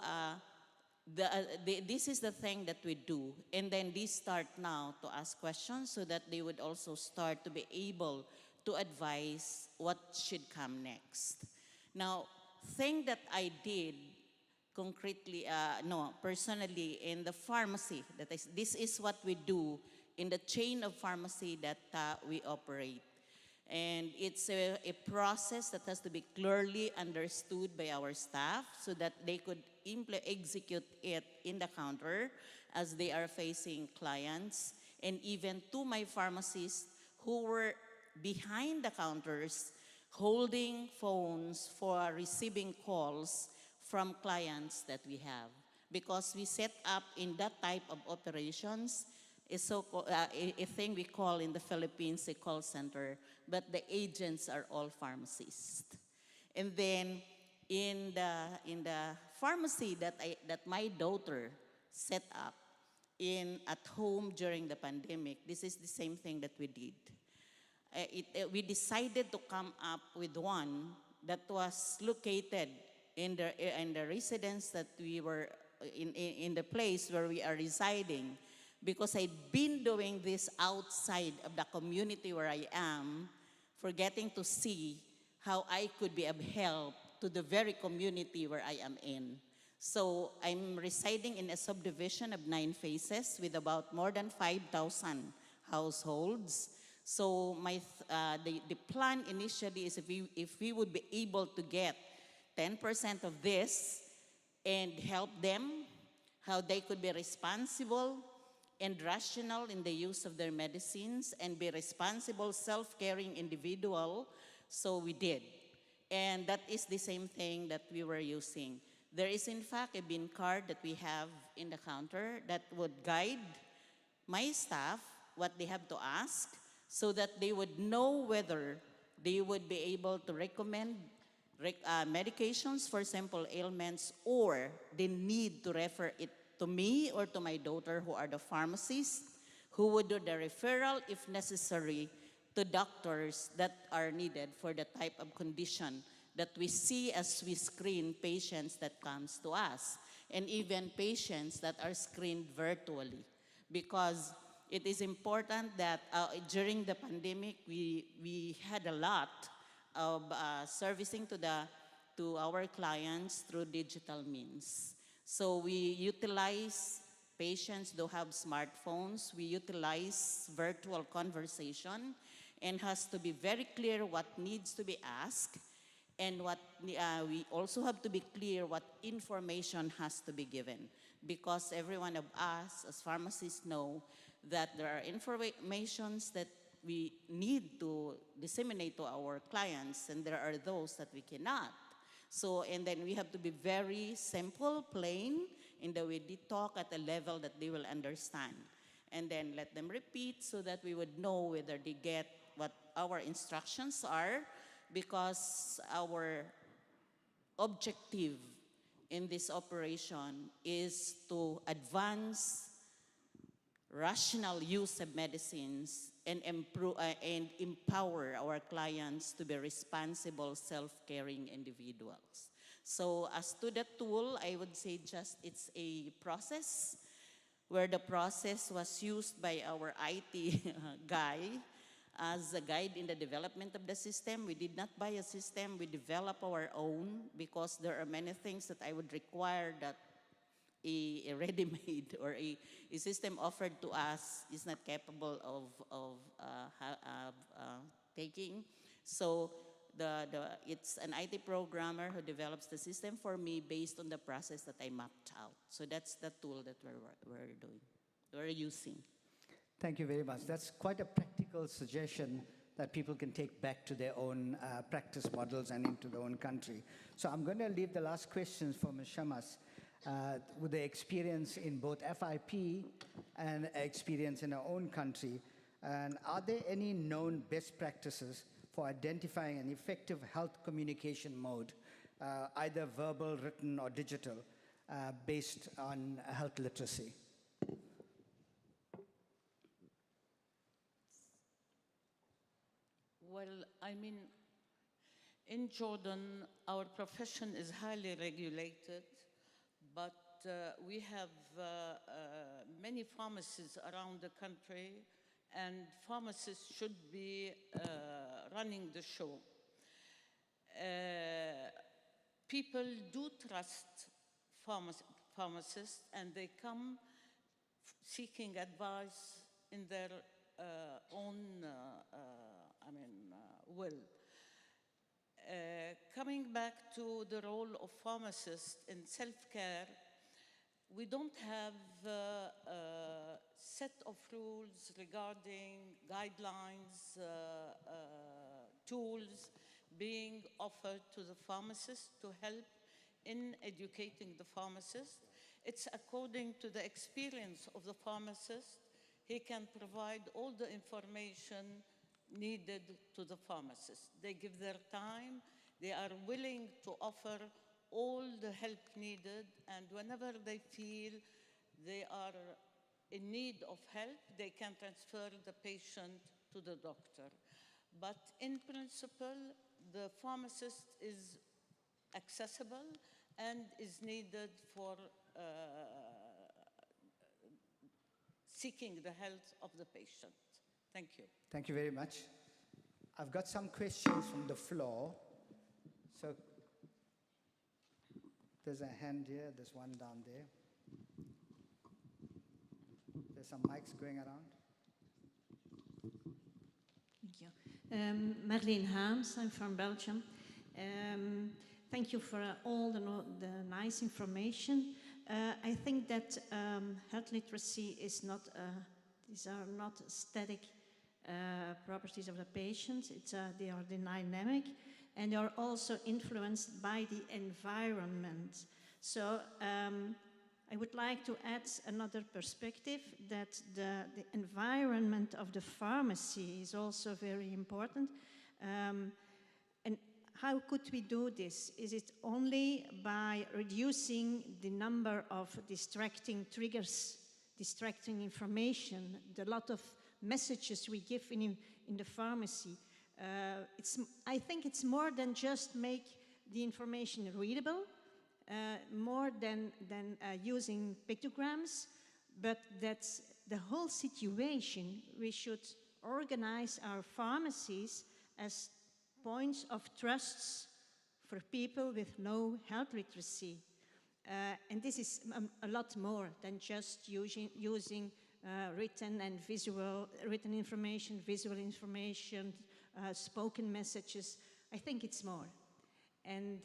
this is the thing that we do, and then they start now to ask questions so that they would also start to be able to advise what should come next. Now, thing that I did concretely, personally in the pharmacy, this is what we do in the chain of pharmacy that we operate. And it's a process that has to be clearly understood by our staff so that they could execute it in the counter as they are facing clients. And even to my pharmacists who were behind the counters holding phones for receiving calls from clients that we have. Because we set up in that type of operations a thing we call in the Philippines a call center, but the agents are all pharmacists. And then in the pharmacy that my daughter set up at home during the pandemic, this is the same thing that we did. We decided to come up with one that was located in the residence that we were in the place where we are residing, because I'd been doing this outside of the community where I am, for getting to see how I could be of help to the very community where I am in. So I'm residing in a subdivision of 9 phases with about more than 5,000 households. So the plan initially is if we would be able to get 10% of this and help them, how they could be responsible and rational in the use of their medicines and be responsible, self-caring individual. So we did. And that is the same thing that we were using. There is in fact a bin card that we have in the counter that would guide my staff what they have to ask so that they would know whether they would be able to recommend medications for simple ailments, or they need to refer it to me or to my daughter, who are the pharmacists, who would do the referral if necessary to doctors that are needed for the type of condition that we see as we screen patients that comes to us, and even patients that are screened virtually. Because it is important that during the pandemic, we had a lot of servicing to our clients through digital means. So we utilize, patients who have smartphones, we utilize virtual conversation, and has to be very clear what needs to be asked, and what we also have to be clear what information has to be given. Because every one of us as pharmacists know that there are informations that we need to disseminate to our clients, and there are those that we cannot. So, and then we have to be very simple, plain, in the way they talk at a level that they will understand. And then let them repeat so that we would know whether they get what our instructions are, because our objective in this operation is to advance rational use of medicines and improve and empower our clients to be responsible, self-caring individuals. So as to the tool, I would say just it's a process where the process was used by our IT guy as a guide in the development of the system. We did not buy a system, we developed our own, because there are many things that I would require that a ready-made or a system offered to us is not capable of taking. So it's an IT programmer who develops the system for me based on the process that I mapped out. So that's the tool that we're using. Thank you very much. That's quite a practical suggestion that people can take back to their own practice models and into their own country. So I'm going to leave the last questions for Ms. Shamas. With the experience in both FIP and experience in our own country, and are there any known best practices for identifying an effective health communication mode, either verbal, written, or digital, based on health literacy? Well, I mean, in Jordan, our profession is highly regulated, but we have many pharmacies around the country, and pharmacists should be running the show. People do trust pharmacists, and they come seeking advice in their own will. Coming back to the role of pharmacists in self-care, we don't have a set of rules regarding guidelines, tools being offered to the pharmacist to help in educating the pharmacist. It's according to the experience of the pharmacist. He can provide all the information needed to the pharmacist. They give their time, they are willing to offer all the help needed, and whenever they feel they are in need of help, they can transfer the patient to the doctor. But in principle, the pharmacist is accessible and is needed for seeking the health of the patient. Thank you. Thank you very much. I've got some questions from the floor. So there's a hand here, there's one down there. There's some mics going around. Thank you. Marlene Haams, I'm from Belgium. Thank you for all the nice information. I think that health literacy is not, these are not static properties of the patient. They are dynamic, and they are also influenced by the environment. So I would like to add another perspective, that the environment of the pharmacy is also very important. And how could we do this? Is it only by reducing the number of distracting triggers, distracting information, the lot of messages we give in the pharmacy? I think it's more than just make the information readable, more than using pictograms, but that's the whole situation. We should organize our pharmacies as points of trust for people with no health literacy. And this is a lot more than just using written and written information, visual information, spoken messages. I think it's more. And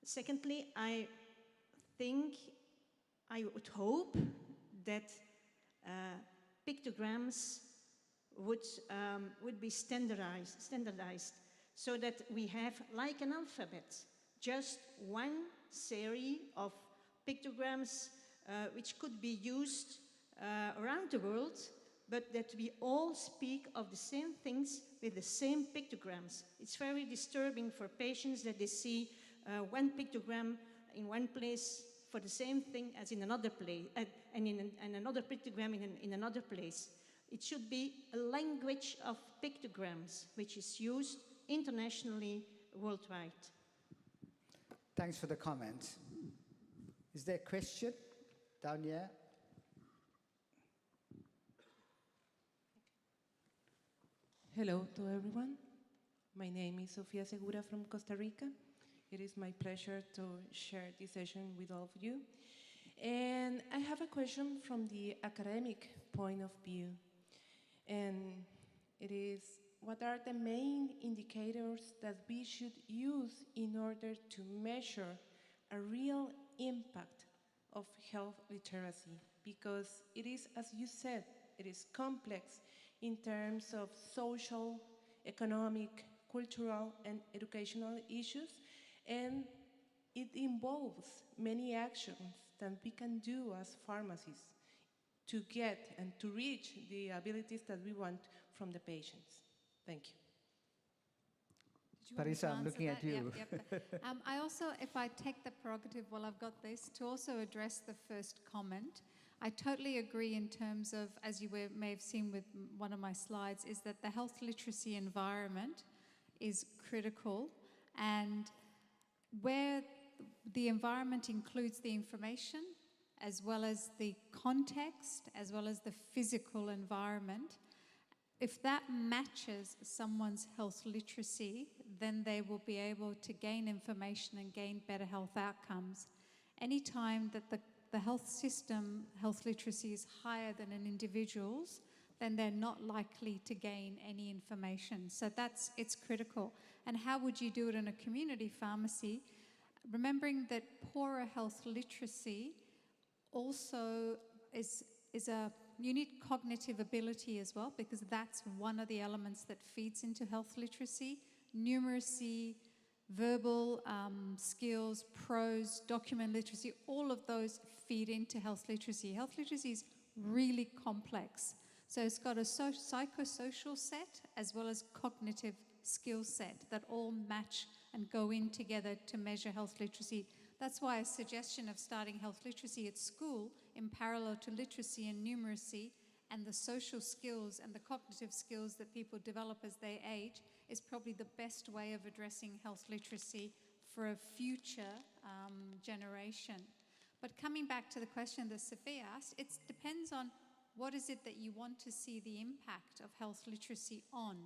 secondly, I would hope that pictograms would be standardized, so that we have, like an alphabet, just one series of pictograms which could be used around the world, but that we all speak of the same things with the same pictograms. It's very disturbing for patients that they see one pictogram in one place for the same thing as in another place, and another pictogram in another place. It should be a language of pictograms, which is used internationally, worldwide. Thanks for the comment. Is there a question down here? Hello to everyone. My name is Sofia Segura from Costa Rica. It is my pleasure to share this session with all of you. And I have a question from the academic point of view. And it is, what are the main indicators that we should use in order to measure a real impact of health literacy? Because it is, as you said, it is complex in terms of social, economic, cultural, and educational issues, and it involves many actions that we can do as pharmacists to get and to reach the abilities that we want from the patients. Thank you. Parisa, I'm looking at you. Yep. I also, if I take the prerogative while I've got this, to also address the first comment, I totally agree in terms of, as you may have seen with one of my slides, is that the health literacy environment is critical, and where the environment includes the information, as well as the context, as well as the physical environment, if that matches someone's health literacy, then they will be able to gain information and gain better health outcomes. Anytime that the health system, health literacy is higher than an individual's, then they're not likely to gain any information. So it's critical. And how would you do it in a community pharmacy? Remembering that poorer health literacy also is you need cognitive ability as well, because that's one of the elements that feeds into health literacy. Numeracy, verbal skills, prose, document literacy, all of those feed into health literacy. Health literacy is really complex. So it's got a psychosocial set as well as cognitive skill set that all match and go in together to measure health literacy. That's why a suggestion of starting health literacy at school in parallel to literacy and numeracy and the social skills and the cognitive skills that people develop as they age is probably the best way of addressing health literacy for a future generation. But coming back to the question that Sophia asked, it depends on what is it that you want to see the impact of health literacy on.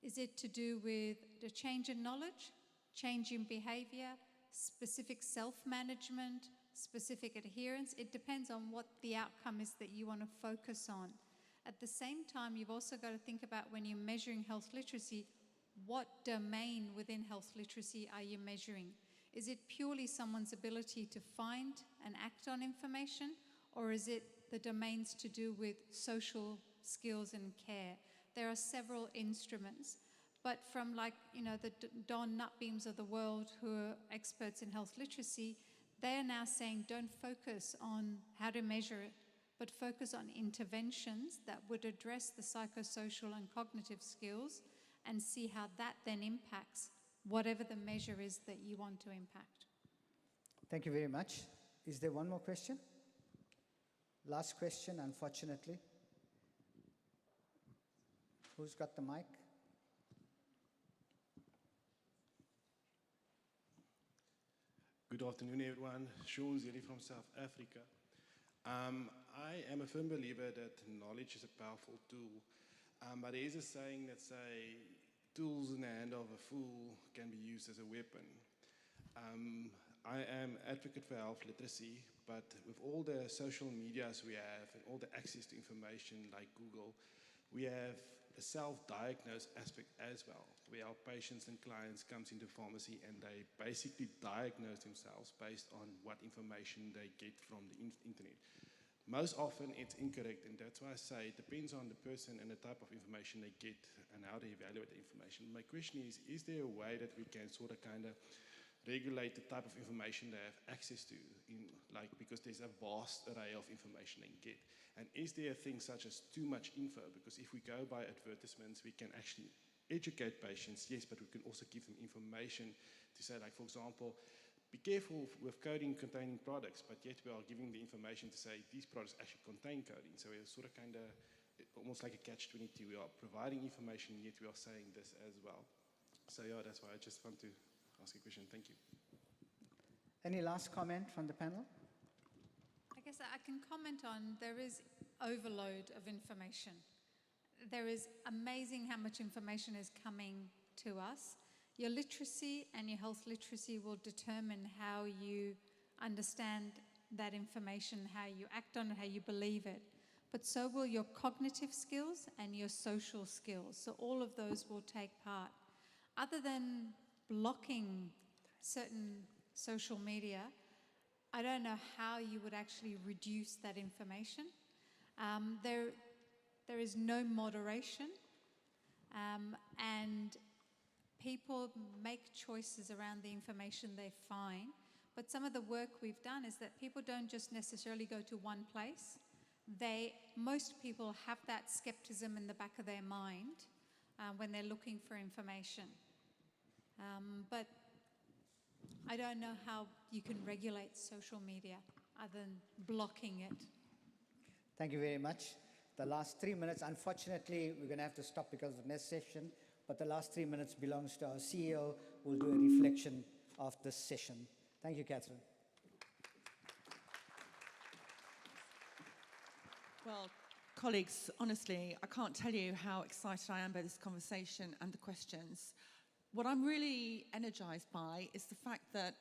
Is it to do with the change in knowledge, change in behavior, specific self-management, specific adherence? It depends on what the outcome is that you want to focus on. At the same time, you've also got to think about, when you're measuring health literacy, what domain within health literacy are you measuring? Is it purely someone's ability to find and act on information, or is it the domains to do with social skills and care? There are several instruments, But from like, you know, the Don Nutbeams of the world who are experts in health literacy, they're now saying don't focus on how to measure it, but focus on interventions that would address the psychosocial and cognitive skills and see how that then impacts whatever the measure is that you want to impact. Thank you very much. Is there one more question? Last question, unfortunately. Who's got the mic? Good afternoon, everyone. Sean Zeli from South Africa. I am a firm believer that knowledge is a powerful tool, but there is a saying that says, tools in the hand of a fool can be used as a weapon. I am advocate for health literacy, but with all the social medias we have and all the access to information like Google, we have a self-diagnose aspect as well, where our patients and clients comes into pharmacy and they basically diagnose themselves based on what information they get from the internet. Most often it's incorrect, and that's why I say it depends on the person and the type of information they get and how they evaluate the information. My question is there a way that we can sort of kind of regulate the type of information they have access to, because there's a vast array of information they get? And is there a thing such as too much info? Because if we go by advertisements, we can actually educate patients, yes, but we can also give them information to say, like, for example, be careful with coding containing products, but yet we are giving the information to say these products actually contain coding. So we're sort of kind of almost like a catch-22. We are providing information, yet we are saying this as well. So yeah, that's why I just want to ask a question. Thank you. Any last comment from the panel? I guess I can comment on there is overload of information. There is amazing how much information is coming to us. Your literacy and your health literacy will determine how you understand that information, how you act on it, how you believe it. But so will your cognitive skills and your social skills. So all of those will take part. Other than blocking certain social media, I don't know how you would actually reduce that information. There is no moderation, and people make choices around the information they find. But some of the work we've done is that people don't just necessarily go to one place. Most people have that skepticism in the back of their mind when they're looking for information. But I don't know how you can regulate social media other than blocking it. Thank you very much. The last 3 minutes, unfortunately, we're going to have to stop because of the next session, but the last 3 minutes belongs to our CEO, who will do a reflection of this session. Thank you, Catherine. Well, colleagues, honestly, I can't tell you how excited I am by this conversation and the questions. What I'm really energized by is the fact that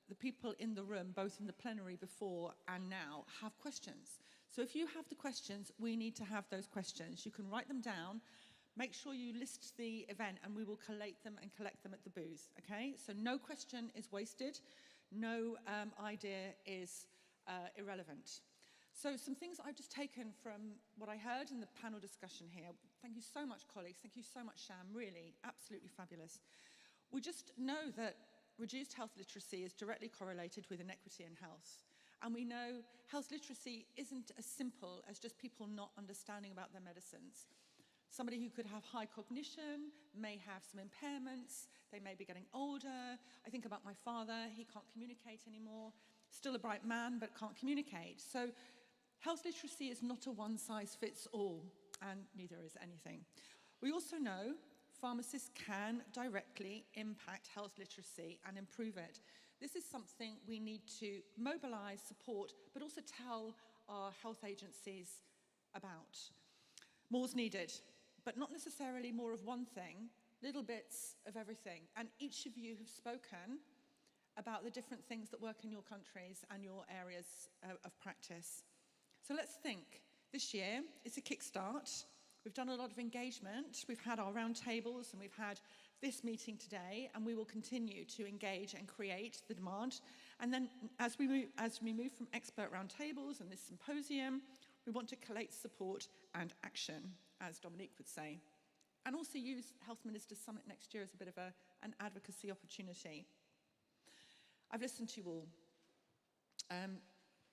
the people in the room, both in the plenary before and now, have questions. So if you have the questions, we need to have those questions. You can write them down. Make sure you list the event and we will collate them and collect them at the booth, okay? So no question is wasted. No idea is irrelevant. So some things I've just taken from what I heard in the panel discussion here. Thank you so much, colleagues. Thank you so much, Sham. Really, absolutely fabulous. We just know that reduced health literacy is directly correlated with inequity in health. And we know health literacy isn't as simple as just people not understanding about their medicines. Somebody who could have high cognition may have some impairments. They may be getting older. I think about my father. He can't communicate anymore. Still a bright man, but can't communicate. So health literacy is not a one-size-fits-all, and neither is anything. We also know pharmacists can directly impact health literacy and improve it. This is something we need to mobilize, support, but also tell our health agencies about. More's needed, but not necessarily more of one thing, little bits of everything. And each of you have spoken about the different things that work in your countries and your areas of practice. So let's think. This year, it's a kickstart. We've done a lot of engagement. We've had our roundtables and we've had this meeting today, and we will continue to engage and create the demand. And then as we move from expert roundtables and this symposium, we want to collate support and action, as Dominique would say. and also use Health Ministers' Summit next year as a bit of an advocacy opportunity. I've listened to you all.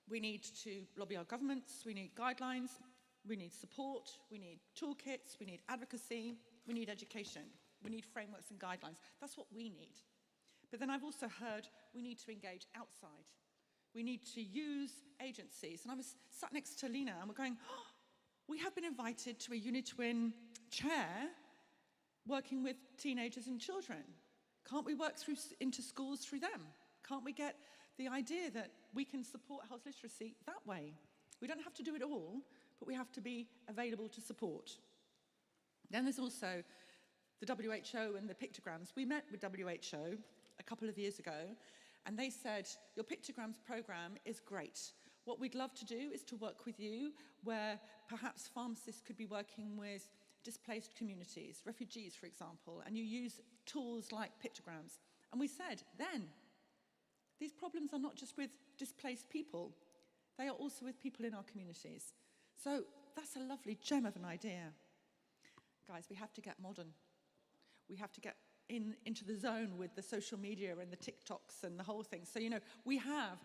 We need to lobby our governments, we need guidelines, we need support, we need toolkits, we need advocacy, we need education, we need frameworks and guidelines. That's what we need. But then I've also heard we need to engage outside. We need to use agencies. And I was sat next to Lena and we're going, oh, we have been invited to a Unitwin chair working with teenagers and children. Can't we work into schools through them? Can't we get the idea that we can support health literacy that way? We don't have to do it all, but we have to be available to support. Then there's also the WHO and the pictograms. We met with WHO a couple of years ago, and they said, your pictograms program is great. What we'd love to do is to work with you where perhaps pharmacists could be working with displaced communities, refugees, for example, and you use tools like pictograms. And we said, then, these problems are not just with displaced people, they are also with people in our communities. So that's a lovely gem of an idea. Guys, we have to get modern. We have to get into the zone with the social media and the TikToks and the whole thing. So, we have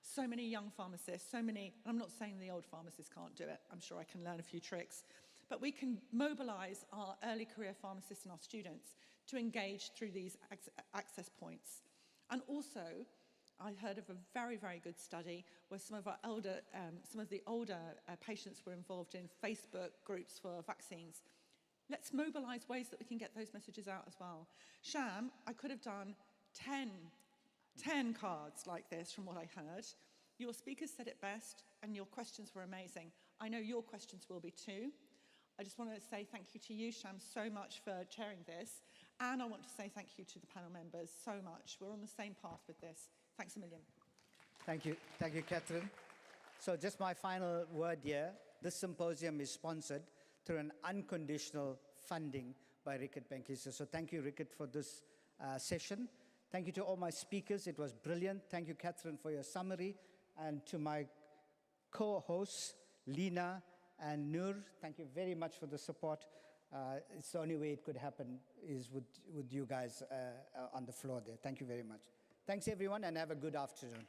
so many young pharmacists, so many, I'm not saying the old pharmacists can't do it, I'm sure I can learn a few tricks, but we can mobilize our early career pharmacists and our students to engage through these access points. And also, I heard of a very, very good study where some of the older patients were involved in Facebook groups for vaccines. Let's mobilize ways that we can get those messages out as well. Sham, I could have done 10 cards like this from what I heard. Your speakers said it best and your questions were amazing. I know your questions will be too. I just want to say thank you to you, Sham, so much for chairing this. And I want to say thank you to the panel members so much. We're on the same path with this. Thanks a million. Thank you, Catherine. So just my final word here. This symposium is sponsored through an unconditional funding by Rickert Benckiser. So thank you, Rickert, for this session. Thank you to all my speakers. It was brilliant. Thank you, Catherine, for your summary. And to my co-hosts, Lena and Nur, thank you very much for the support. It's the only way it could happen is with you guys on the floor there. Thank you very much. Thanks, everyone, and have a good afternoon.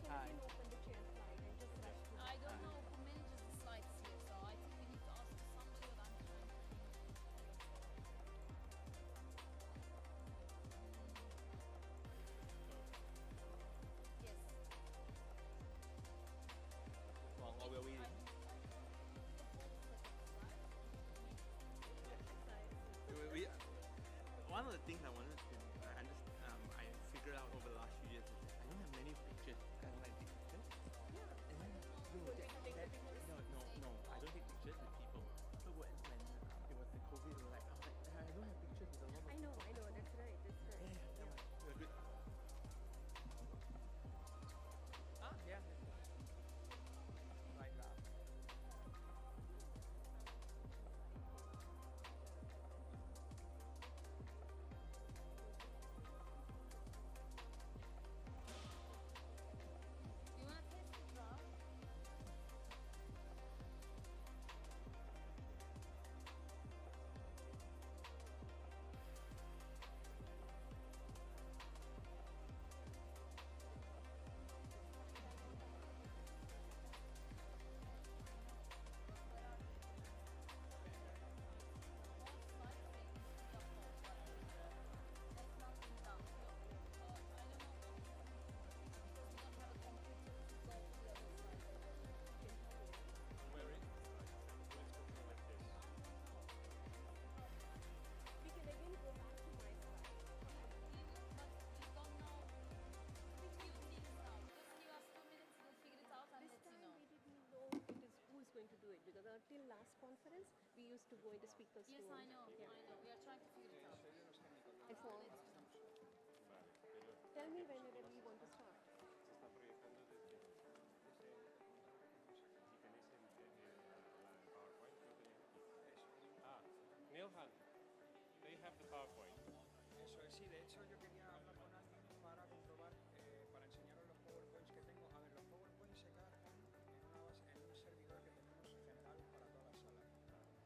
Hi. I don't know who manages the slides here, so I think we need to ask somebody what I'm trying to do. Yes. Well, while we're waiting. One of the things I wanted to I figured out over the last few years is that I don't have many pictures. Kind of like take pictures. Yeah. And then no, I don't take pictures with people. So when it was the COVID, I was like, I don't have pictures with a lot of people. I know, that's right. Yeah. We're good. Yeah. Right now. You want to test it, Rob? Till last conference, we used to go into speakers Yes, room. I know. We are trying to figure it out. And so, tell me whenever we want to start. Neilhan, they have the PowerPoint. Eso es, sí, de hecho yo quería hablar con alguien para comprobar, para enseñaros los PowerPoints que tengo. A ver, los PowerPoints se cargan en un servidor que tenemos central para toda la sala.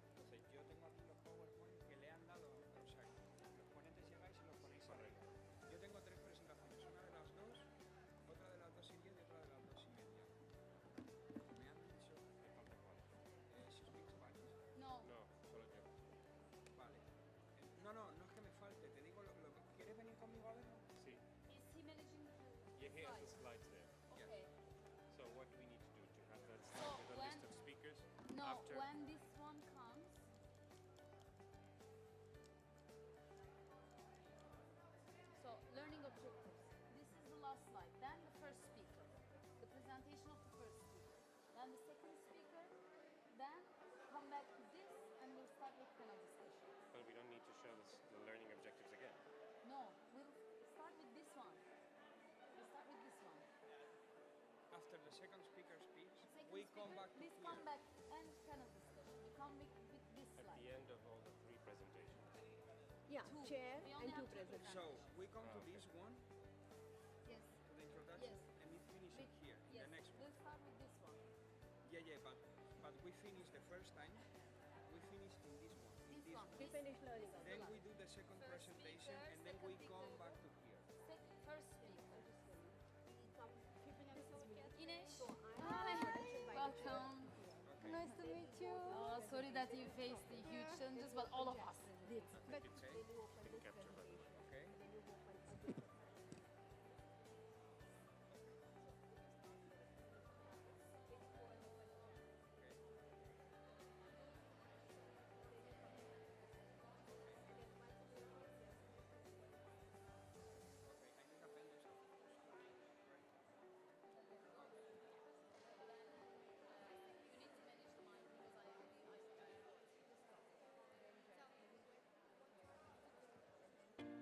Entonces yo tengo aquí los PowerPoints que le han dado, o sea, los ponentes llegáis y los ponéis arriba. Yo tengo tres presentaciones, una de las dos, otra de las 2:10 y otra de las 2:30. Me han dicho... ¿she speaks Spanish? No. No, solo yo. Vale. No es que me falte, te digo lo que... ¿Quieres venir conmigo a verlo? Sí. Is he managing the Yeah, he has the slides? slides there. Okay. So what do we need to do to have that So slide with a when- list of speakers? No, After when this one comes. So, learning objectives. This is the last slide. Then the first speaker. The presentation of the first speaker. Then the second speaker. Then come back to this and we'll start with panel discussion. But we don't need to show the learning objectives again. No, we'll start with this one. We'll start with this one. After the second speaker speaks, Second we come speaker, back to please here. come back and panel discussion. We come with this At slide. the end of all the three presentations. Yeah, Two. chair We and only two have two presenters. So we come to this one, Yes. to the introduction, Yes. and we finish it here, Yes. the next one. We'll start with this one. Yeah, but we finish the first time, we finish in this one. In This one. We finish learning. Then we do the second First presentation, speaker, and then we second come speaker. back to here. First speaker. Ines. Hi. Welcome. Nice to meet you. Oh, sorry that you faced the huge challenges, but all of us did. But Didn't capture that. Okay.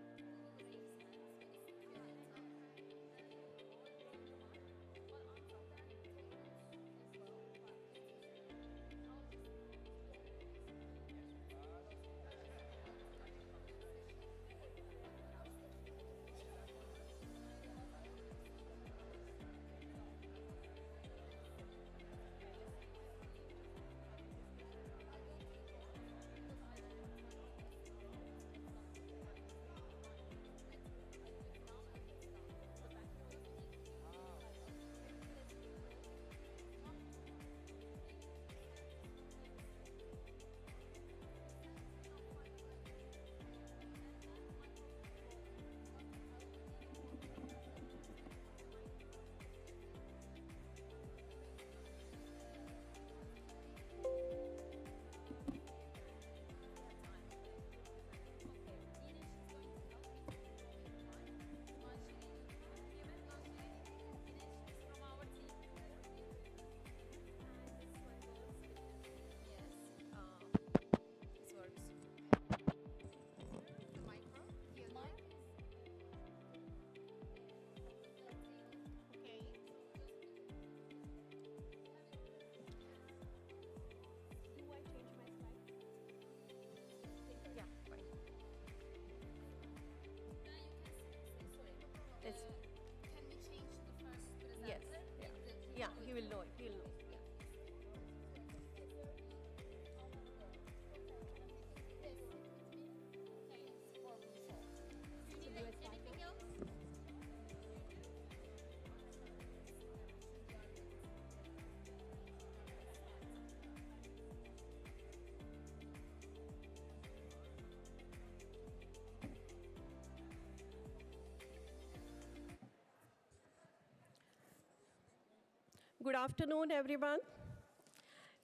Yeah, he will know it. He'll know. Yeah. Good afternoon, everyone.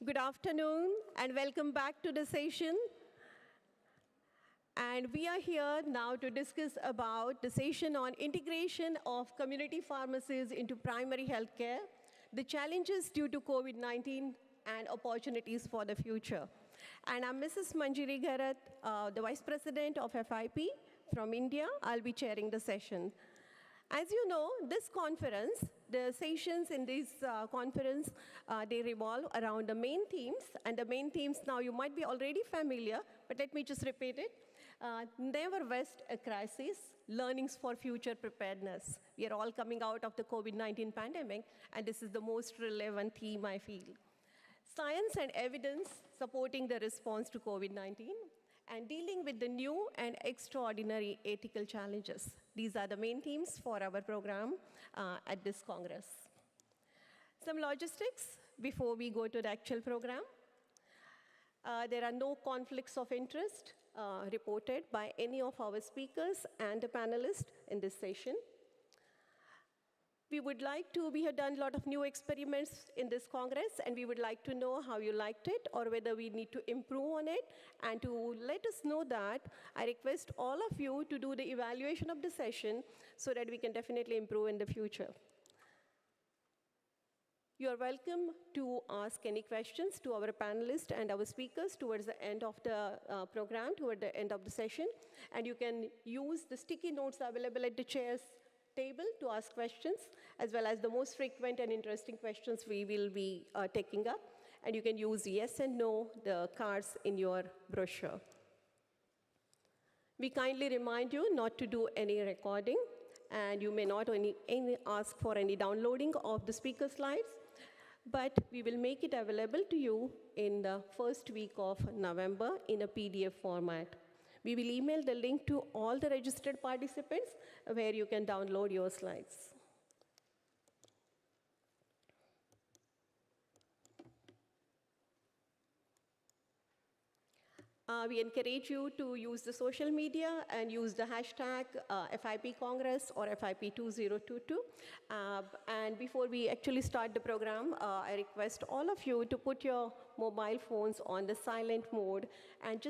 Good afternoon, and welcome back to the session. And we are here now to discuss about the session on integration of community pharmacies into primary healthcare, the challenges due to COVID-19, and opportunities for the future. And I'm Mrs. Manjiri Gharat, the Vice President of FIP from India. I'll be chairing the session. As you know, this conference, the sessions in this conference, they revolve around the main themes. And the main themes now you might be already familiar, but let me just repeat it. Never waste a crisis, learnings for future preparedness. We are all coming out of the COVID-19 pandemic, and this is the most relevant theme, I feel. Science and evidence supporting the response to COVID-19, and dealing with the new and extraordinary ethical challenges. These are the main themes for our program at this Congress. Some logistics before we go to the actual program. There are no conflicts of interest reported by any of our speakers and the panelists in this session. We have done a lot of new experiments in this Congress, and we would like to know how you liked it or whether we need to improve on it. And to let us know that, I request all of you to do the evaluation of the session so that we can definitely improve in the future. You are welcome to ask any questions to our panelists and our speakers towards the end of the program, toward the end of the session. And you can use the sticky notes available at the chairs table to ask questions, as well as the most frequent and interesting questions we will be taking up. And you can use yes and no, the cards in your brochure. We kindly remind you not to do any recording, and you may not ask for any downloading of the speaker slides, but we will make it available to you in the first week of November in a PDF format. We will email the link to all the registered participants where you can download your slides. We encourage you to use the social media and use the hashtag FIP Congress or FIP 2022. And before we actually start the program, I request all of you to put your mobile phones on the silent mode and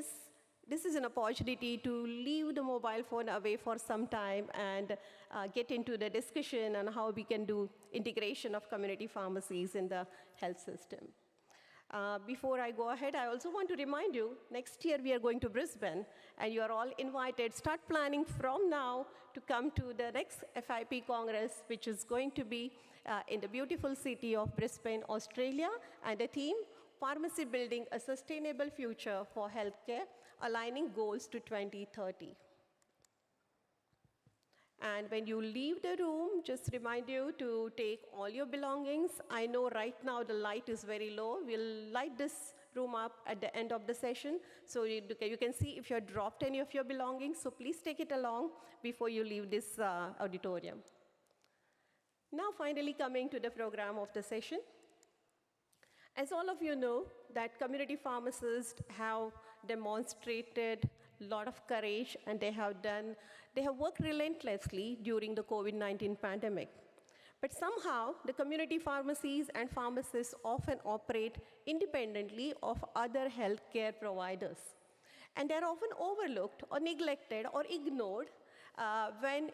this is an opportunity to leave the mobile phone away for some time and get into the discussion on how we can do integration of community pharmacies in the health system. Before I go ahead, I also want to remind you, next year we are going to Brisbane, and you are all invited. Start planning from now to come to the next FIP Congress, which is going to be in the beautiful city of Brisbane, Australia, and the theme, Pharmacy Building a Sustainable Future for Healthcare, Aligning Goals to 2030. And when you leave the room, just remind you to take all your belongings. I know right now the light is very low. We'll light this room up at the end of the session, so you can see if you have dropped any of your belongings. So please take it along before you leave this auditorium. Now finally coming to the program of the session. As all of you know, that community pharmacists have demonstrated a lot of courage, and they have worked relentlessly during the COVID-19 pandemic. But somehow, the community pharmacies and pharmacists often operate independently of other healthcare providers. And they're often overlooked or neglected or ignored when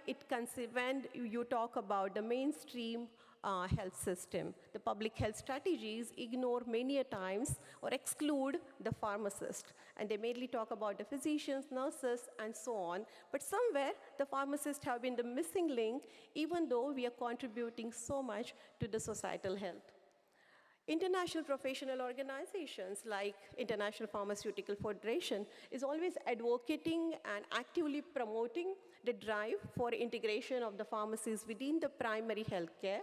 you talk about the mainstream health system. The public health strategies ignore many a times or exclude the pharmacist. And they mainly talk about the physicians, nurses, and so on. But somewhere, the pharmacists have been the missing link, even though we are contributing so much to the societal health. International professional organizations like International Pharmaceutical Federation is always advocating and actively promoting the drive for integration of the pharmacies within the primary healthcare.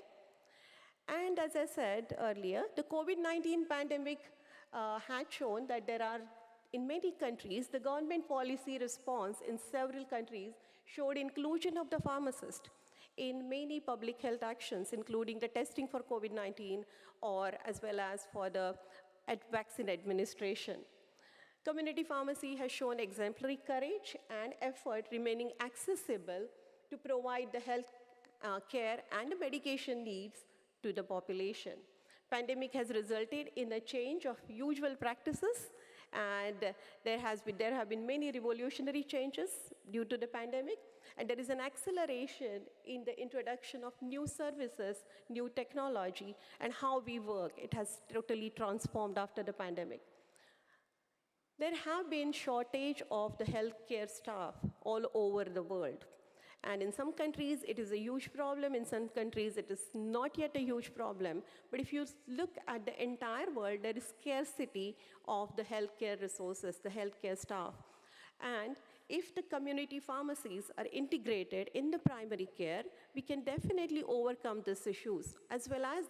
And as I said earlier, the COVID-19 pandemic had shown that there are, in many countries, the government policy response in several countries showed inclusion of the pharmacist in many public health actions, including the testing for COVID-19 or as well as for the vaccine administration. Community pharmacy has shown exemplary courage and effort remaining accessible to provide the health care and medication needs to the population. Pandemic has resulted in a change of usual practices, and there have been many revolutionary changes due to the pandemic, and there is an acceleration in the introduction of new services, new technology, and how we work. It has totally transformed after the pandemic. There have been shortage of the healthcare staff all over the world. And in some countries, it is a huge problem. In some countries, it is not yet a huge problem. But if you look at the entire world, there is scarcity of the healthcare resources, the healthcare staff. And if the community pharmacies are integrated in the primary care, we can definitely overcome these issues. As well as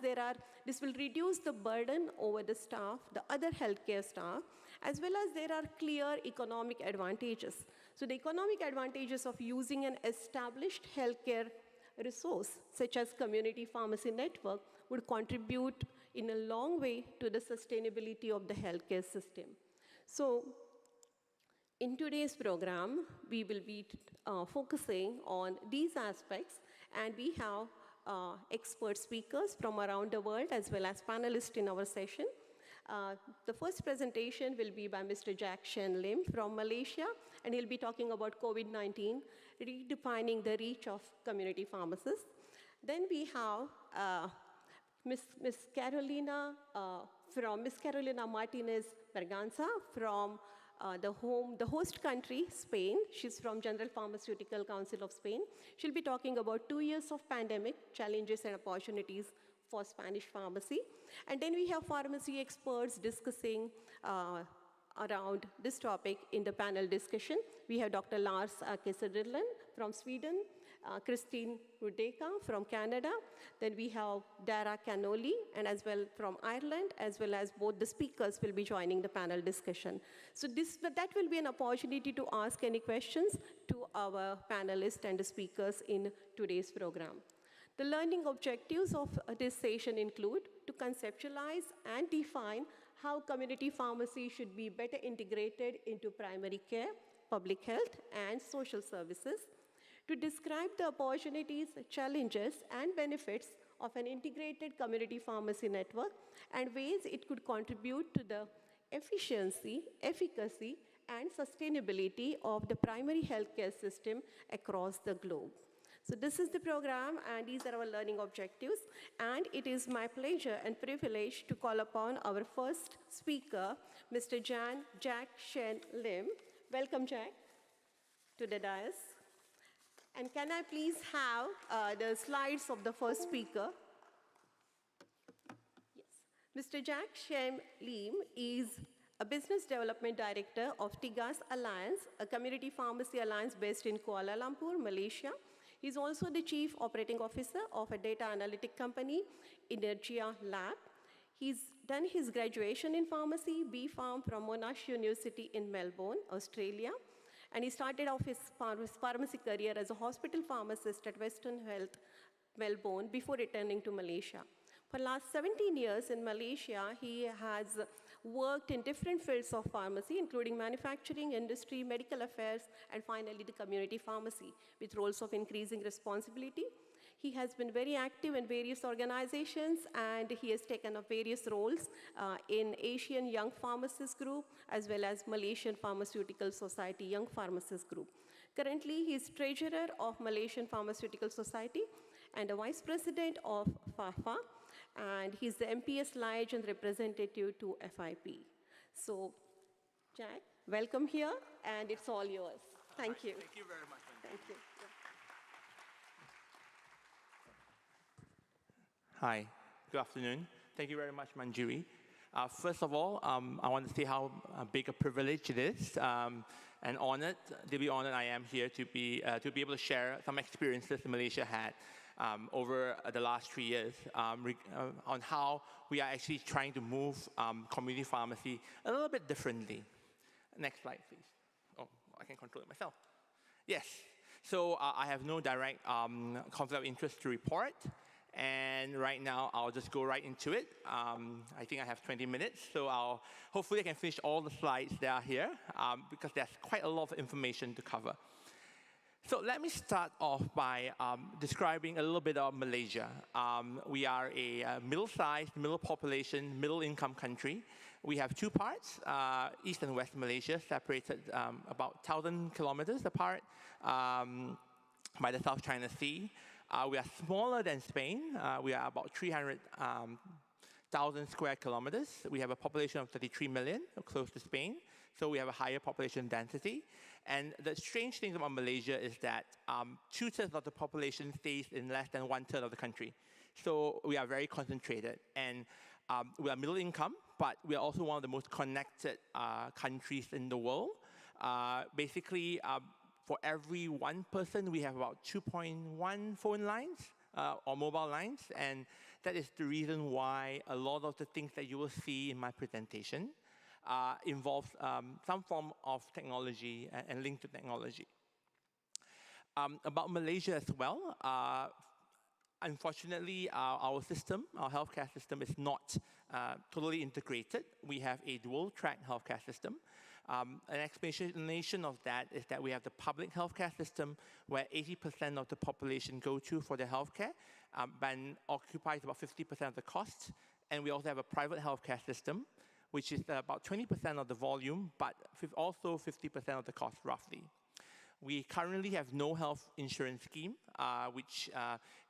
this will reduce the burden over the staff, the other healthcare staff, as well as there are clear economic advantages. So the economic advantages of using an established healthcare resource, such as community pharmacy network, would contribute in a long way to the sustainability of the healthcare system. So in today's program, we will be focusing on these aspects, and we have expert speakers from around the world as well as panelists in our session. The first presentation will be by Mr. Jack Shen Lim from Malaysia, and he'll be talking about COVID-19, redefining the reach of community pharmacists. Then we have Miss Carolina Martinez Berganza from the host country, Spain. She's from General Pharmaceutical Council of Spain. She'll be talking about 2 years of pandemic, challenges and opportunities for Spanish pharmacy. And then we have pharmacy experts discussing around this topic in the panel discussion. We have Dr. Lars Kesederlen from Sweden, Christine Rudeka from Canada. Then we have Dara Canoli, and as well from Ireland, as well as both the speakers will be joining the panel discussion. So that will be an opportunity to ask any questions to our panelists and the speakers in today's program. The learning objectives of this session include to conceptualize and define how community pharmacy should be better integrated into primary care, public health, and social services, to describe the opportunities, challenges, and benefits of an integrated community pharmacy network and ways it could contribute to the efficiency, efficacy, and sustainability of the primary healthcare system across the globe. So this is the program, and these are our learning objectives. And it is my pleasure and privilege to call upon our first speaker, Mr. Jack Shen Lim. Welcome, Jack, to the dais. And can I please have the slides of the first speaker? Yes. Mr. Jack Shen Lim is a business development director of Tigas Alliance, a community pharmacy alliance based in Kuala Lumpur, Malaysia. He's also the chief operating officer of a data analytic company, Energia Lab. He's done his graduation in pharmacy, B.Pharm from Monash University in Melbourne, Australia. And he started off his pharmacy career as a hospital pharmacist at Western Health, Melbourne, before returning to Malaysia. For the last 17 years in Malaysia, he has worked in different fields of pharmacy, including manufacturing, industry, medical affairs, and finally the community pharmacy, with roles of increasing responsibility. He has been very active in various organizations, and he has taken up various roles in Asian Young Pharmacists Group, as well as Malaysian Pharmaceutical Society Young Pharmacists Group. Currently, he is treasurer of Malaysian Pharmaceutical Society and a vice president of FAFA, and he's the MPS liaison representative to FIP. So, Jack, welcome here, and it's all yours. Thank you. Thank you very much. Thank you. Hi, good afternoon. Thank you very much, Manjiri. First of all, I want to say how big a privilege it is, and honored, to be honored I am here to be able to share some experiences Malaysia had over the last 3 years on how we are actually trying to move community pharmacy a little bit differently. Next slide, please. Oh, I can control it myself. Yes. So I have no direct conflict of interest to report. And right now, I'll just go right into it. I think I have 20 minutes, so hopefully I can finish all the slides that are here, because there's quite a lot of information to cover. So let me start off by describing a little bit of Malaysia. We are a middle-sized, middle-population, middle-income country. We have two parts, East and West Malaysia, separated about 1,000 kilometers apart by the South China Sea. We are smaller than Spain. We are about 300,000 square kilometers. We have a population of 33 million, close to Spain. So we have a higher population density. And the strange thing about Malaysia is that 2/3 of the population stays in less than 1/3 of the country. So we are very concentrated. And we are middle income, but we are also one of the most connected countries in the world. Basically, for every one person, we have about 2.1 phone lines or mobile lines. And that is the reason why a lot of the things that you will see in my presentation involves some form of technology and linked to technology. About Malaysia as well, unfortunately, our system, our healthcare system is not totally integrated. We have a dual-track healthcare system. An explanation of that is that we have the public healthcare system where 80% of the population go to for their healthcare and occupies about 50% of the cost. And we also have a private healthcare system, which is about 20% of the volume, but also 50% of the cost roughly. We currently have no health insurance scheme, which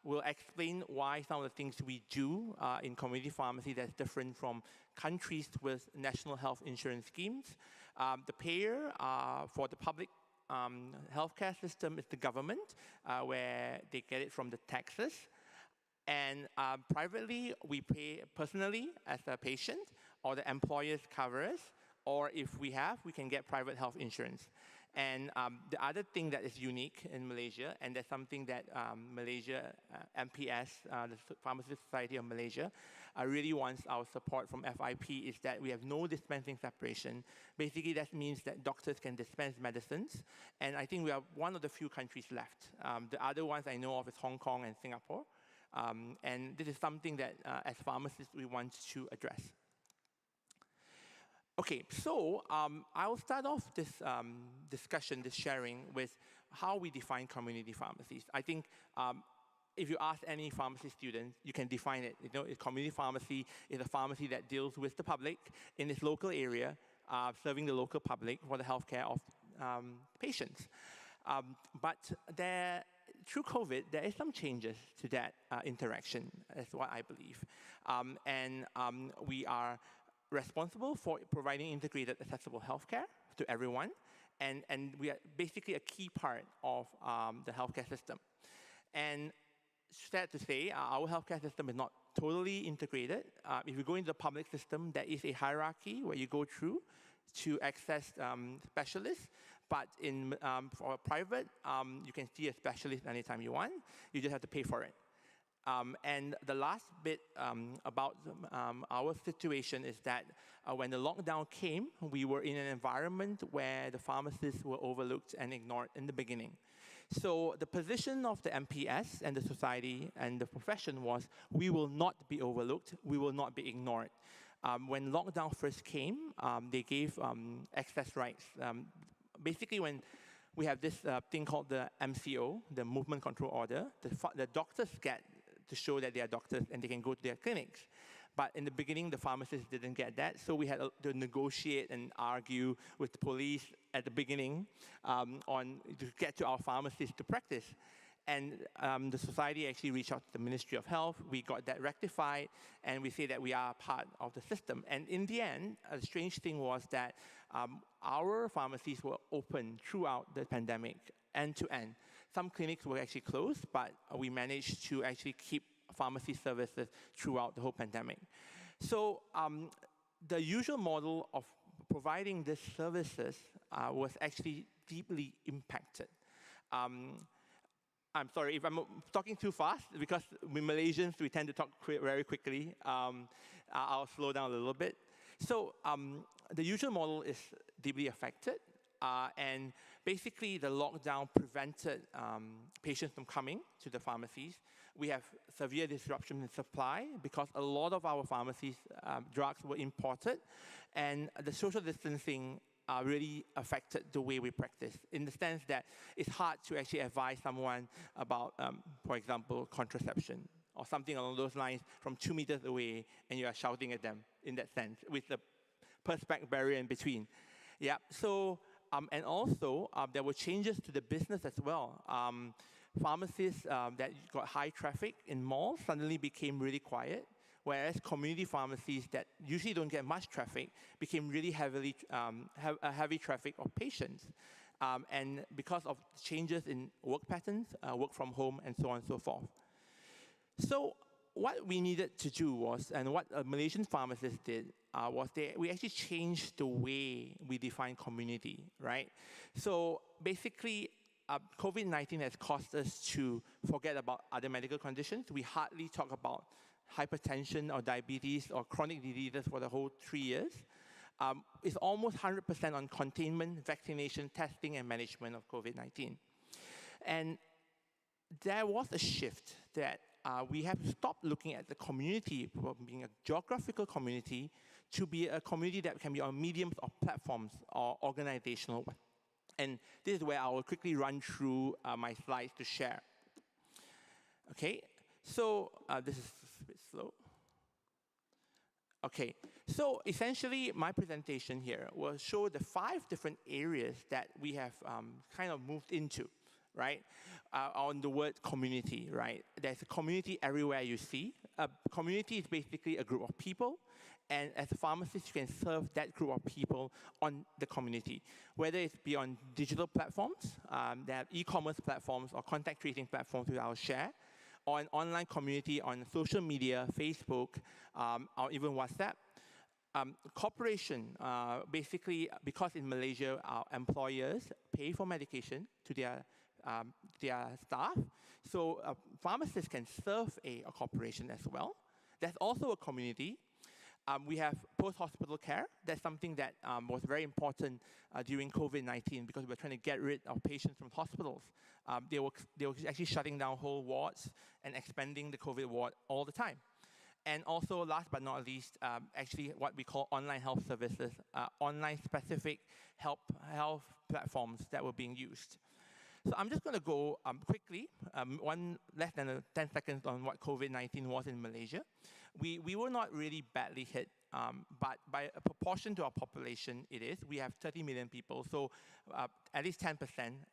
will explain why some of the things we do in community pharmacy that's different from countries with national health insurance schemes. The payer for the public healthcare system is the government, where they get it from the taxes. And privately, we pay personally as a patient, or the employers cover us, or if we can get private health insurance. And the other thing that is unique in Malaysia, and that's something that Malaysia, MPS, the Pharmaceutical Society of Malaysia, really wants our support from FIP, is that we have no dispensing separation. Basically, that means that doctors can dispense medicines, and I think we are one of the few countries left. The other ones I know of is Hong Kong and Singapore, and this is something that, as pharmacists, we want to address. Okay, so I will start off this discussion, this sharing, with how we define community pharmacies. I think if you ask any pharmacy student, you can define it. You know, a community pharmacy is a pharmacy that deals with the public in its local area, serving the local public for the healthcare of patients. But through COVID, there is some changes to that interaction, is what I believe. We are responsible for providing integrated, accessible healthcare to everyone, and we are basically a key part of the healthcare system. And sad to say, our healthcare system is not totally integrated. If you go into the public system, there is a hierarchy where you go through to access specialists. But for private, you can see a specialist anytime you want. You just have to pay for it. And the last bit about our situation is that when the lockdown came, we were in an environment where the pharmacists were overlooked and ignored in the beginning. So the position of the MPS and the society and the profession was, we will not be overlooked, we will not be ignored. When lockdown first came, they gave access rights. Basically, when we have this thing called the MCO, the Movement Control Order, the doctors get to show that they are doctors and they can go to their clinics. But in the beginning, the pharmacists didn't get that, so we had to negotiate and argue with the police at the beginning to get to our pharmacists to practice. And the society actually reached out to the Ministry of Health. We got that rectified, and we say that we are part of the system. And in the end, a strange thing was that our pharmacies were open throughout the pandemic, end to end. Some clinics were actually closed, but we managed to actually keep pharmacy services throughout the whole pandemic. So the usual model of providing these services was actually deeply impacted. I'm sorry if I'm talking too fast, because we Malaysians, we tend to talk very quickly. I'll slow down a little bit. So the usual model is deeply affected, and basically the lockdown prevented patients from coming to the pharmacies. We have severe disruption in supply because a lot of our pharmacies, drugs were imported, and the social distancing really affected the way we practice, in the sense that it's hard to actually advise someone about, for example, contraception or something along those lines from 2 meters away, and you are shouting at them in that sense, with the perspex barrier in between. Yeah, so, and also there were changes to the business as well. Pharmacies that got high traffic in malls suddenly became really quiet, whereas community pharmacies that usually don't get much traffic became really heavy traffic of patients. And because of changes in work patterns, work from home, and so on and so forth. So what we needed to do was, and what Malaysian pharmacists did, was we actually changed the way we define community, right? So basically, COVID-19 has caused us to forget about other medical conditions. We hardly talk about hypertension or diabetes or chronic diseases for the whole 3 years. It's almost 100% on containment, vaccination, testing, and management of COVID-19. And there was a shift that we have stopped looking at the community from being a geographical community to be a community that can be on mediums or platforms or organizational. And this is where I will quickly run through my slides to share. Okay, so this is a bit slow. Okay, so essentially my presentation here will show the 5 different areas that we have kind of moved into, right? On the word community, right? There's a community everywhere you see. A community is basically a group of people, and as a pharmacist, you can serve that group of people on the community, whether it's be on digital platforms, they have e-commerce platforms or contact tracing platforms which I'll share, or an online community on social media, Facebook, or even WhatsApp. Corporation, basically, because in Malaysia, our employers pay for medication to their staff, so pharmacists can serve a corporation as well. There's also a community. We have post-hospital care. That's something that was very important during COVID-19 because we were trying to get rid of patients from hospitals. They were actually shutting down whole wards and expanding the COVID ward all the time. And also, last but not least, actually what we call online health services, online specific health platforms that were being used. So I'm just going to go quickly, less than 10 seconds on what COVID-19 was in Malaysia. We were not really badly hit, but by a proportion to our population, it is. We have 30 million people, so at least 10%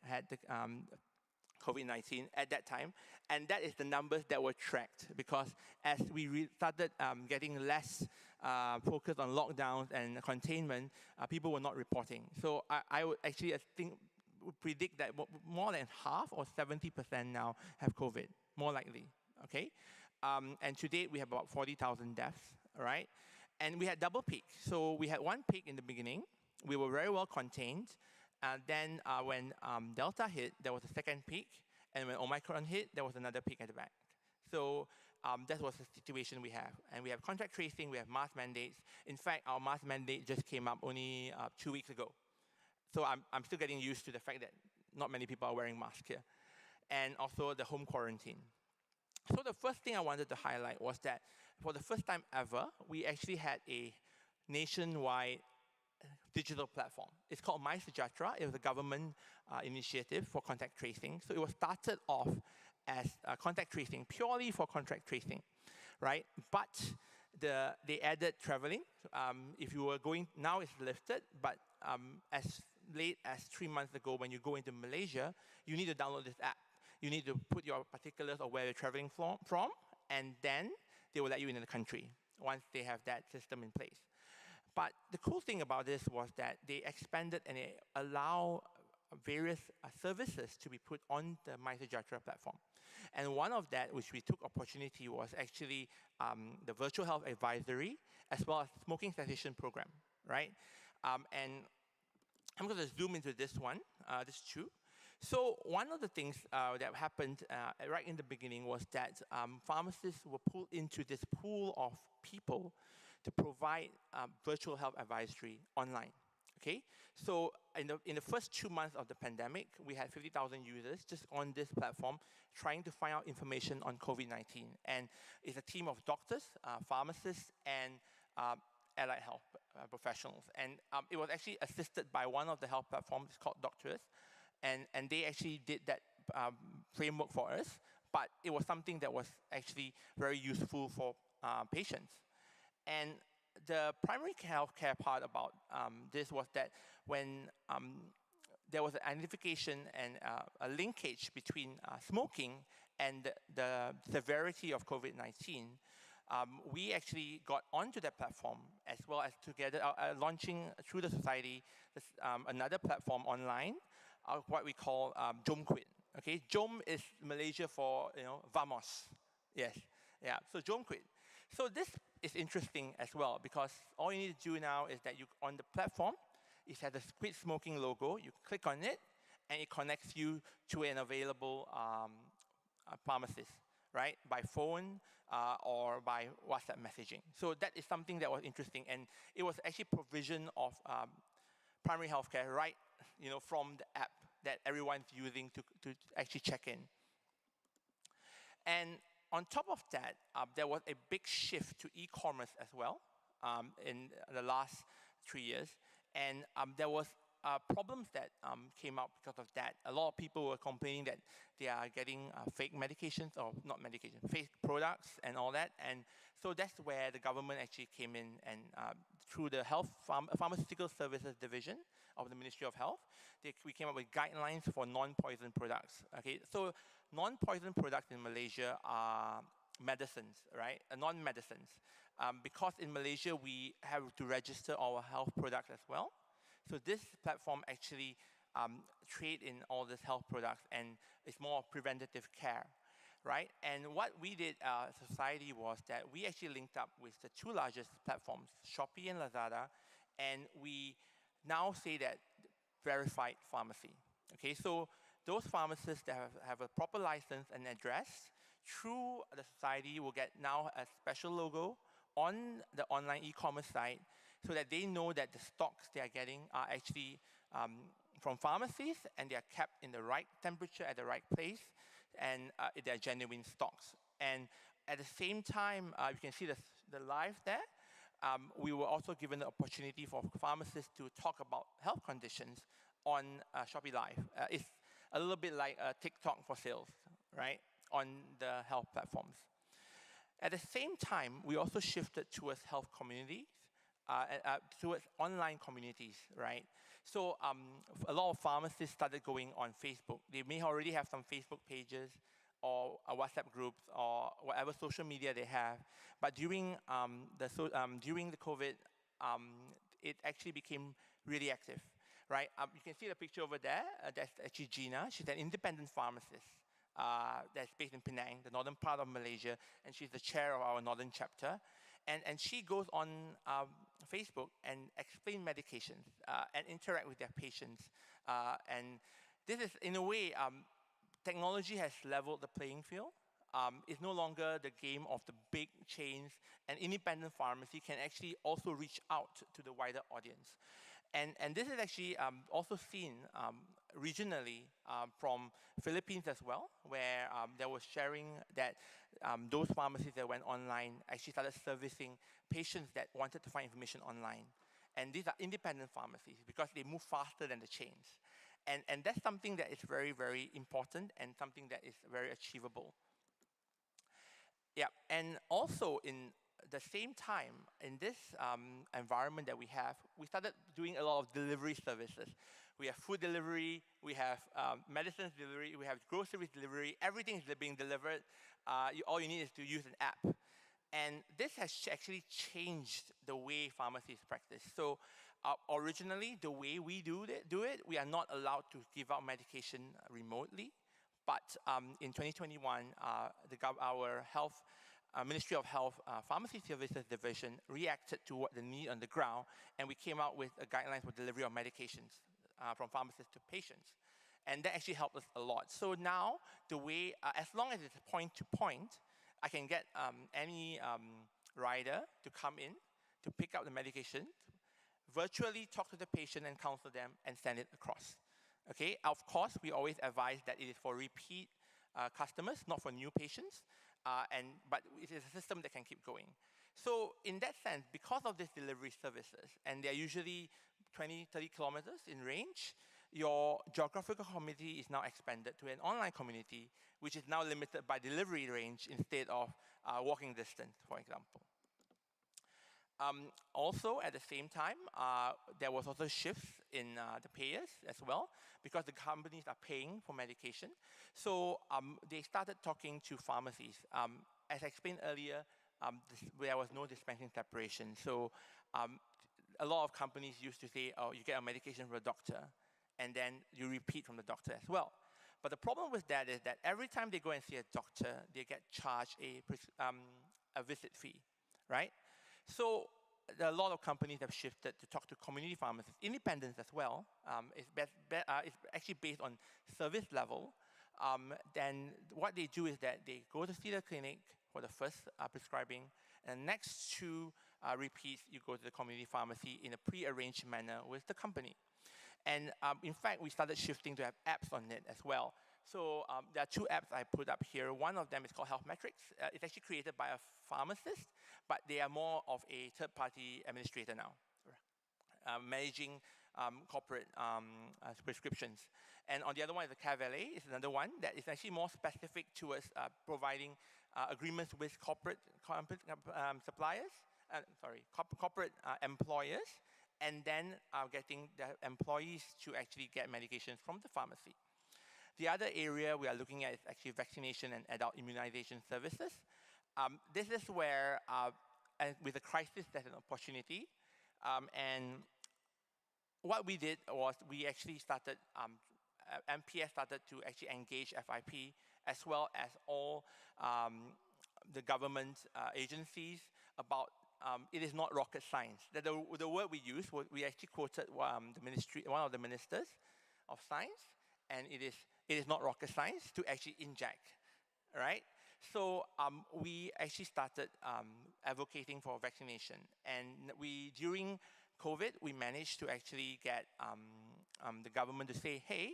had the COVID-19 at that time, and that is the numbers that were tracked, because as we started getting less focus on lockdowns and containment, people were not reporting. So I would actually predict that more than half or 70% now have COVID, more likely, okay? And to date, we have about 40,000 deaths, all right? And we had double peak. So we had one peak in the beginning. We were very well contained. Then when Delta hit, there was a second peak. And when Omicron hit, there was another peak at the back. So that was the situation we have. And we have contact tracing, we have mask mandates. In fact, our mask mandate just came up only 2 weeks ago. So I'm still getting used to the fact that not many people are wearing masks here. And also the home quarantine. So the first thing I wanted to highlight was that for the first time ever, we actually had a nationwide digital platform. It's called MySejahtera. It was a government initiative for contact tracing. So it was started off as contact tracing, purely for contact tracing, right? But they added traveling. If you were going, now it's lifted, but as late as 3 months ago, when you go into Malaysia, you need to download this app. You need to put your particulars of where you're traveling from, and then they will let you into the country once they have that system in place. But the cool thing about this was that they expanded and they allow various services to be put on the MySejahtera platform. And one of that, which we took opportunity, was actually the virtual health advisory, as well as smoking cessation program, right? And I'm going to zoom into this one, this two. So one of the things that happened right in the beginning was that pharmacists were pulled into this pool of people to provide virtual health advisory online. Okay, so in the first 2 months of the pandemic, we had 50,000 users just on this platform trying to find out information on COVID-19. And it's a team of doctors, pharmacists, and allied health professionals. And it was actually assisted by one of the health platforms called Doctors. And they actually did that framework for us, but it was something that was actually very useful for patients. And the primary healthcare part about this was that when there was an identification and a linkage between smoking and the severity of COVID-19, we actually got onto that platform as well as together launching through the society another platform online, what we call Jom Quit. Okay, Jom is Malaysia for vamos. Yes, yeah. So Jom Quit. So this is interesting as well because all you need to do now is that you on the platform, it has a quit smoking logo. You click on it, and it connects you to an available pharmacist, right? By phone or by WhatsApp messaging. So that is something that was interesting, and it was actually provision of primary healthcare right, from the app that everyone's using to actually check in. And on top of that, there was a big shift to e-commerce as well in the last 3 years. And there was problems that came up because of that. A lot of people were complaining that they are getting fake medications, or not medications, fake products and all that. And so that's where the government actually came in and through the Pharmaceutical Services Division of the Ministry of Health, we came up with guidelines for non-poison products. Okay, so non-poison products in Malaysia are medicines, right? Non-medicines. Because in Malaysia, we have to register our health products as well. So this platform actually trade in all these health products, and it's more preventative care, right? And what we did as a society was that we actually linked up with the two largest platforms, Shopee and Lazada, and we now say that verified pharmacy. Okay, so those pharmacists that have a proper license and address through the society will get now a special logo on the online e-commerce site so that they know that the stocks they are getting are actually from pharmacies and they are kept in the right temperature at the right place and they're genuine stocks. And at the same time, you can see the live there. We were also given the opportunity for pharmacists to talk about health conditions on Shopee Live. It's a little bit like TikTok for sales, right, on the health platforms. At the same time, we also shifted towards health communities, towards online communities, right? So a lot of pharmacists started going on Facebook. They may already have some Facebook pages or WhatsApp groups or whatever social media they have. But during the COVID, it actually became really active, right? You can see the picture over there. That's actually Gina. She's an independent pharmacist that's based in Penang, the northern part of Malaysia, and she's the chair of our northern chapter. And she goes on Facebook and explain medications and interact with their patients. And this is, in a way, technology has leveled the playing field. It's no longer the game of the big chains, and independent pharmacy can actually also reach out to the wider audience. And this is actually also seen regionally from Philippines as well, where there was sharing that those pharmacies that went online actually started servicing patients that wanted to find information online. And these are independent pharmacies because they move faster than the chains. And that's something that is very, very important and something that is very achievable. Yeah, and also in the same time, in this environment that we have, we started doing a lot of delivery services. We have food delivery, we have medicines delivery, we have groceries delivery, everything is being delivered. All you need is to use an app. And this has actually changed the way pharmacies practice. So originally, the way we do it, we are not allowed to give out medication remotely. But in 2021, our Ministry of Health Pharmacy Services Division reacted to what the need on the ground, and we came out with a guidelines for delivery of medications from pharmacists to patients. And that actually helped us a lot. So now, the way, as long as it's point to point, I can get any rider to come in, to pick up the medication, virtually talk to the patient and counsel them and send it across. Okay, of course, we always advise that it is for repeat customers, not for new patients, but it is a system that can keep going. So in that sense, because of these delivery services, and they're usually 20, 30 kilometers in range, your geographical community is now expanded to an online community, which is now limited by delivery range instead of walking distance, for example. Also, at the same time, there was also shifts in the payers as well, because the companies are paying for medication. So they started talking to pharmacies. As I explained earlier, there was no dispensing separation. So a lot of companies used to say, oh, you get a medication from a doctor, and then you repeat from the doctor as well. But the problem with that is that every time they go and see a doctor, they get charged a visit fee, right? So a lot of companies have shifted to talk to community pharmacists, independents as well. It's actually based on service level. Then what they do is that they go to see the clinic for the first prescribing, and next 2 repeats, you go to the community pharmacy in a pre-arranged manner with the company. And in fact, we started shifting to have apps on it as well. So there are 2 apps I put up here. One of them is called Health Metrics. It's actually created by a pharmacist, but they are more of a third-party administrator now, managing corporate prescriptions. And on the other one is the Care Valet. It's another one that is actually more specific towards providing agreements with corporate suppliers, corporate employers, and then getting the employees to actually get medications from the pharmacy. The other area we are looking at is actually vaccination and adult immunization services. This is where, with the crisis, there's an opportunity. And what we did was we actually started, MPS started to actually engage FIP as well as all the government agencies about it is not rocket science. The word we used, we actually quoted one of the ministers of science, and it is not rocket science to actually inject, right? So we actually started advocating for vaccination, and during COVID, we managed to actually get the government to say, hey,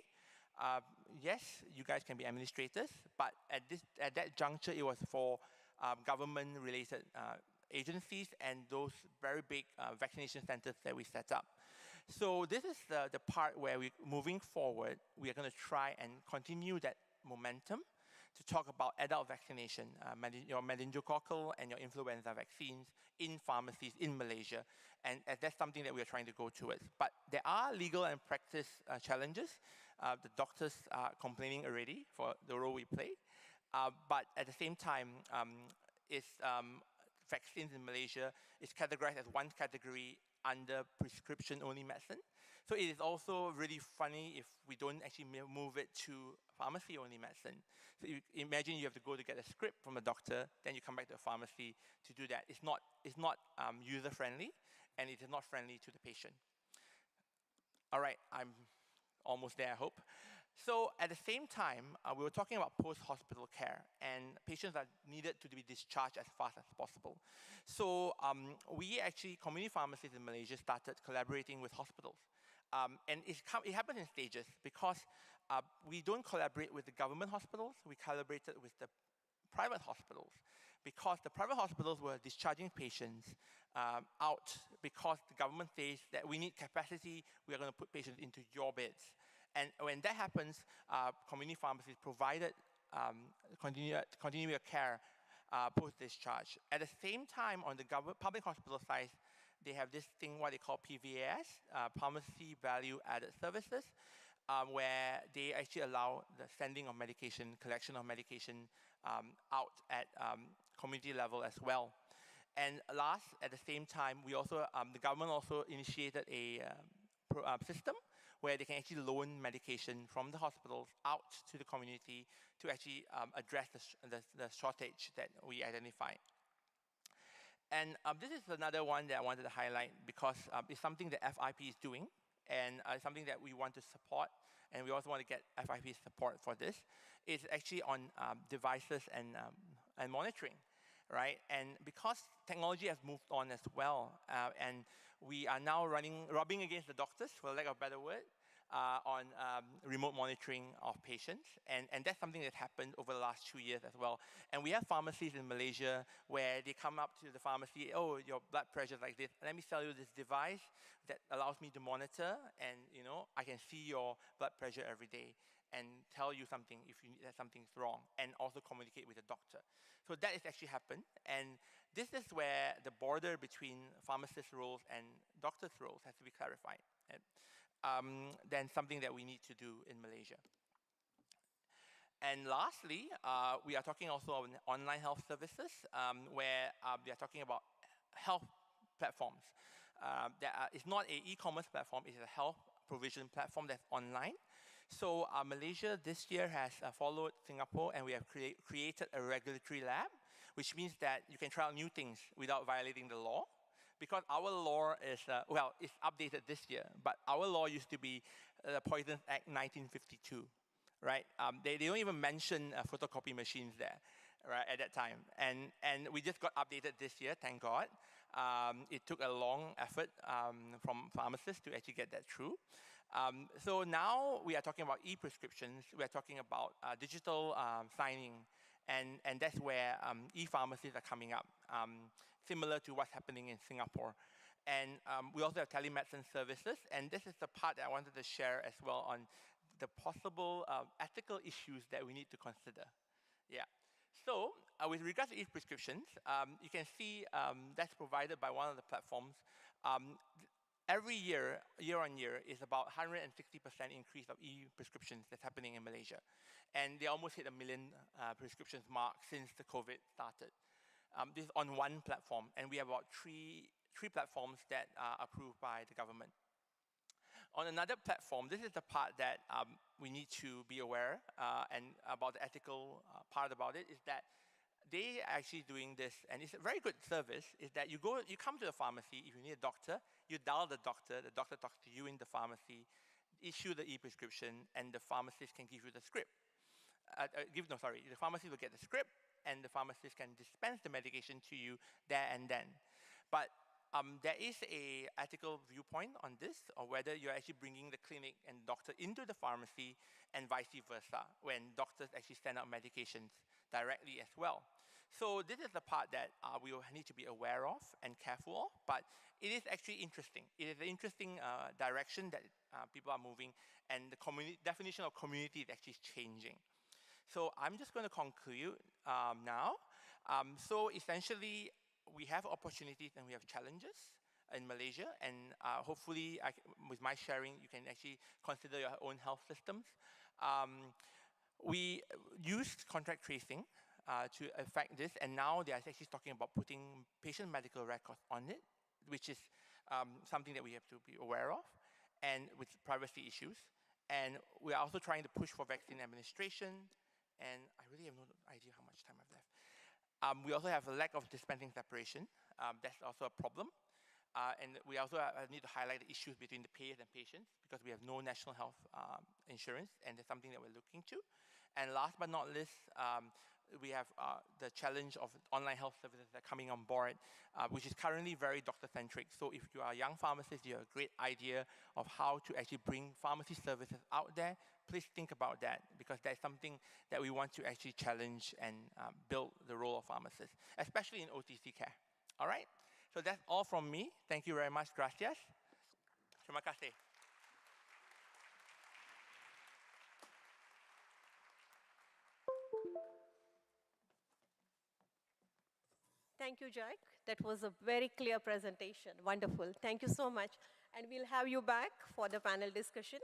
yes, you guys can be administrators, but at that juncture, it was for government-related agencies and those very big vaccination centers that we set up. So this is the part where moving forward, we are going to try and continue that momentum to talk about adult vaccination, your meningococcal and your influenza vaccines in pharmacies in Malaysia. And that's something that we are trying to go towards. But there are legal and practice challenges. The doctors are complaining already for the role we play. But at the same time, vaccines in Malaysia is categorized as one category under prescription-only medicine. So it is also really funny if we don't actually move it to pharmacy-only medicine. So imagine you have to go to get a script from a doctor, then you come back to a pharmacy to do that. It's not user-friendly, and it is not friendly to the patient. All right, I'm almost there, I hope. So at the same time, we were talking about post-hospital care, and patients are needed to be discharged as fast as possible. So we actually, community pharmacies in Malaysia, started collaborating with hospitals. And it happened in stages because we don't collaborate with the government hospitals, we collaborated with the private hospitals because the private hospitals were discharging patients out because the government says that we need capacity, we are going to put patients into your beds. And when that happens, community pharmacies provided continuity of care post-discharge. At the same time, on the public hospital side, they have this thing, what they call PVAS, Pharmacy Value Added Services, where they actually allow the sending of medication, collection of medication out at community level as well. And last, at the same time, we also, the government also initiated a system where they can actually loan medication from the hospitals out to the community to actually address the shortage that we identified. And this is another one that I wanted to highlight because it's something that FIP is doing, and something that we want to support, and we also want to get FIP support for this, is actually on devices and monitoring, right? And because technology has moved on as well, and we are now rubbing against the doctors, for lack of a better word, on remote monitoring of patients. And that's something that happened over the last 2 years as well. And we have pharmacies in Malaysia where they come up to the pharmacy, oh, your blood pressure is like this. Let me sell you this device that allows me to monitor, and I can see your blood pressure every day and tell you something if that something's wrong, and also communicate with the doctor. So that has actually happened. And this is where the border between pharmacist roles and doctor's roles has to be clarified. Then something that we need to do in Malaysia. And lastly, we are talking also on online health services, where we are talking about health platforms. It's not an e-commerce platform, it's a health provision platform that's online. So Malaysia this year has followed Singapore, and we have created a regulatory lab, which means that you can try out new things without violating the law. Because our law is, well, it's updated this year, but our law used to be the Poisons Act 1952, right? They don't even mention photocopy machines there, right, at that time. And we just got updated this year, thank God. It took a long effort from pharmacists to actually get that through. So now we are talking about e-prescriptions, we are talking about digital signing, and that's where e-pharmacies are coming up, similar to what's happening in Singapore. And we also have telemedicine services, and this is the part that I wanted to share as well on the possible ethical issues that we need to consider. Yeah. So with regards to e-prescriptions, you can see that's provided by one of the platforms. Every year, year on year, is about 160% increase of e-prescriptions that's happening in Malaysia. And they almost hit 1 million prescriptions mark since the COVID started. This is on one platform, and we have about three platforms that are approved by the government. On another platform, this is the part that we need to be aware and about the ethical part about it, is that they are actually doing this, and it's a very good service, is that you come to the pharmacy, if you need a doctor, you dial the doctor talks to you in the pharmacy, issue the e-prescription, and the pharmacist can give you the script. The pharmacist will get the script, and the pharmacist can dispense the medication to you there and then. But there is a ethical viewpoint on this, or whether you're actually bringing the clinic and doctor into the pharmacy, and vice versa, when doctors actually send out medications directly as well. So this is the part that we will need to be aware of and careful of, but it is actually interesting. It is an interesting direction that people are moving, and the definition of community is actually changing. So I'm just going to conclude now. So essentially, we have opportunities and we have challenges in Malaysia, and hopefully with my sharing, you can actually consider your own health systems. We used contract tracing to affect this, and now they are actually talking about putting patient medical records on it, which is something that we have to be aware of, and with privacy issues. And we are also trying to push for vaccine administration, and I really have no idea how much time I've left. We also have a lack of dispensing separation. That's also a problem. And we also need to highlight the issues between the payers and patients, because we have no national health insurance, and that's something that we're looking to. And last but not least, we have the challenge of online health services that are coming on board, which is currently very doctor-centric. So if you are a young pharmacist, you have a great idea of how to actually bring pharmacy services out there, please think about that, because that's something that we want to actually challenge and build the role of pharmacists, especially in OTC care. All right? So that's all from me. Thank you very much. Gracias. Terima kasih. Thank you, Jack. That was a very clear presentation. Wonderful. Thank you so much. And we'll have you back for the panel discussion.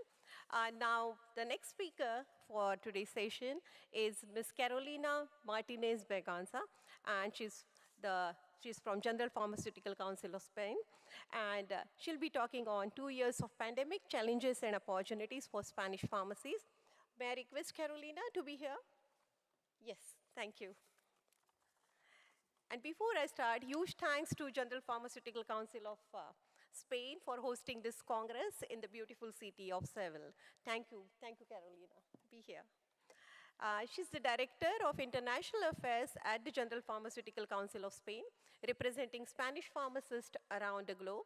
Now, the next speaker for today's session is Ms. Carolina Martinez Berganza, and she's from General Pharmaceutical Council of Spain, and she'll be talking on 2 years of pandemic, challenges and opportunities for Spanish pharmacies. May I request Carolina to be here? Yes, thank you. And before I start, huge thanks to General Pharmaceutical Council of Spain, for hosting this Congress in the beautiful city of Seville. Thank you, Carolina, to be here. She's the Director of International Affairs at the General Pharmaceutical Council of Spain, representing Spanish pharmacists around the globe.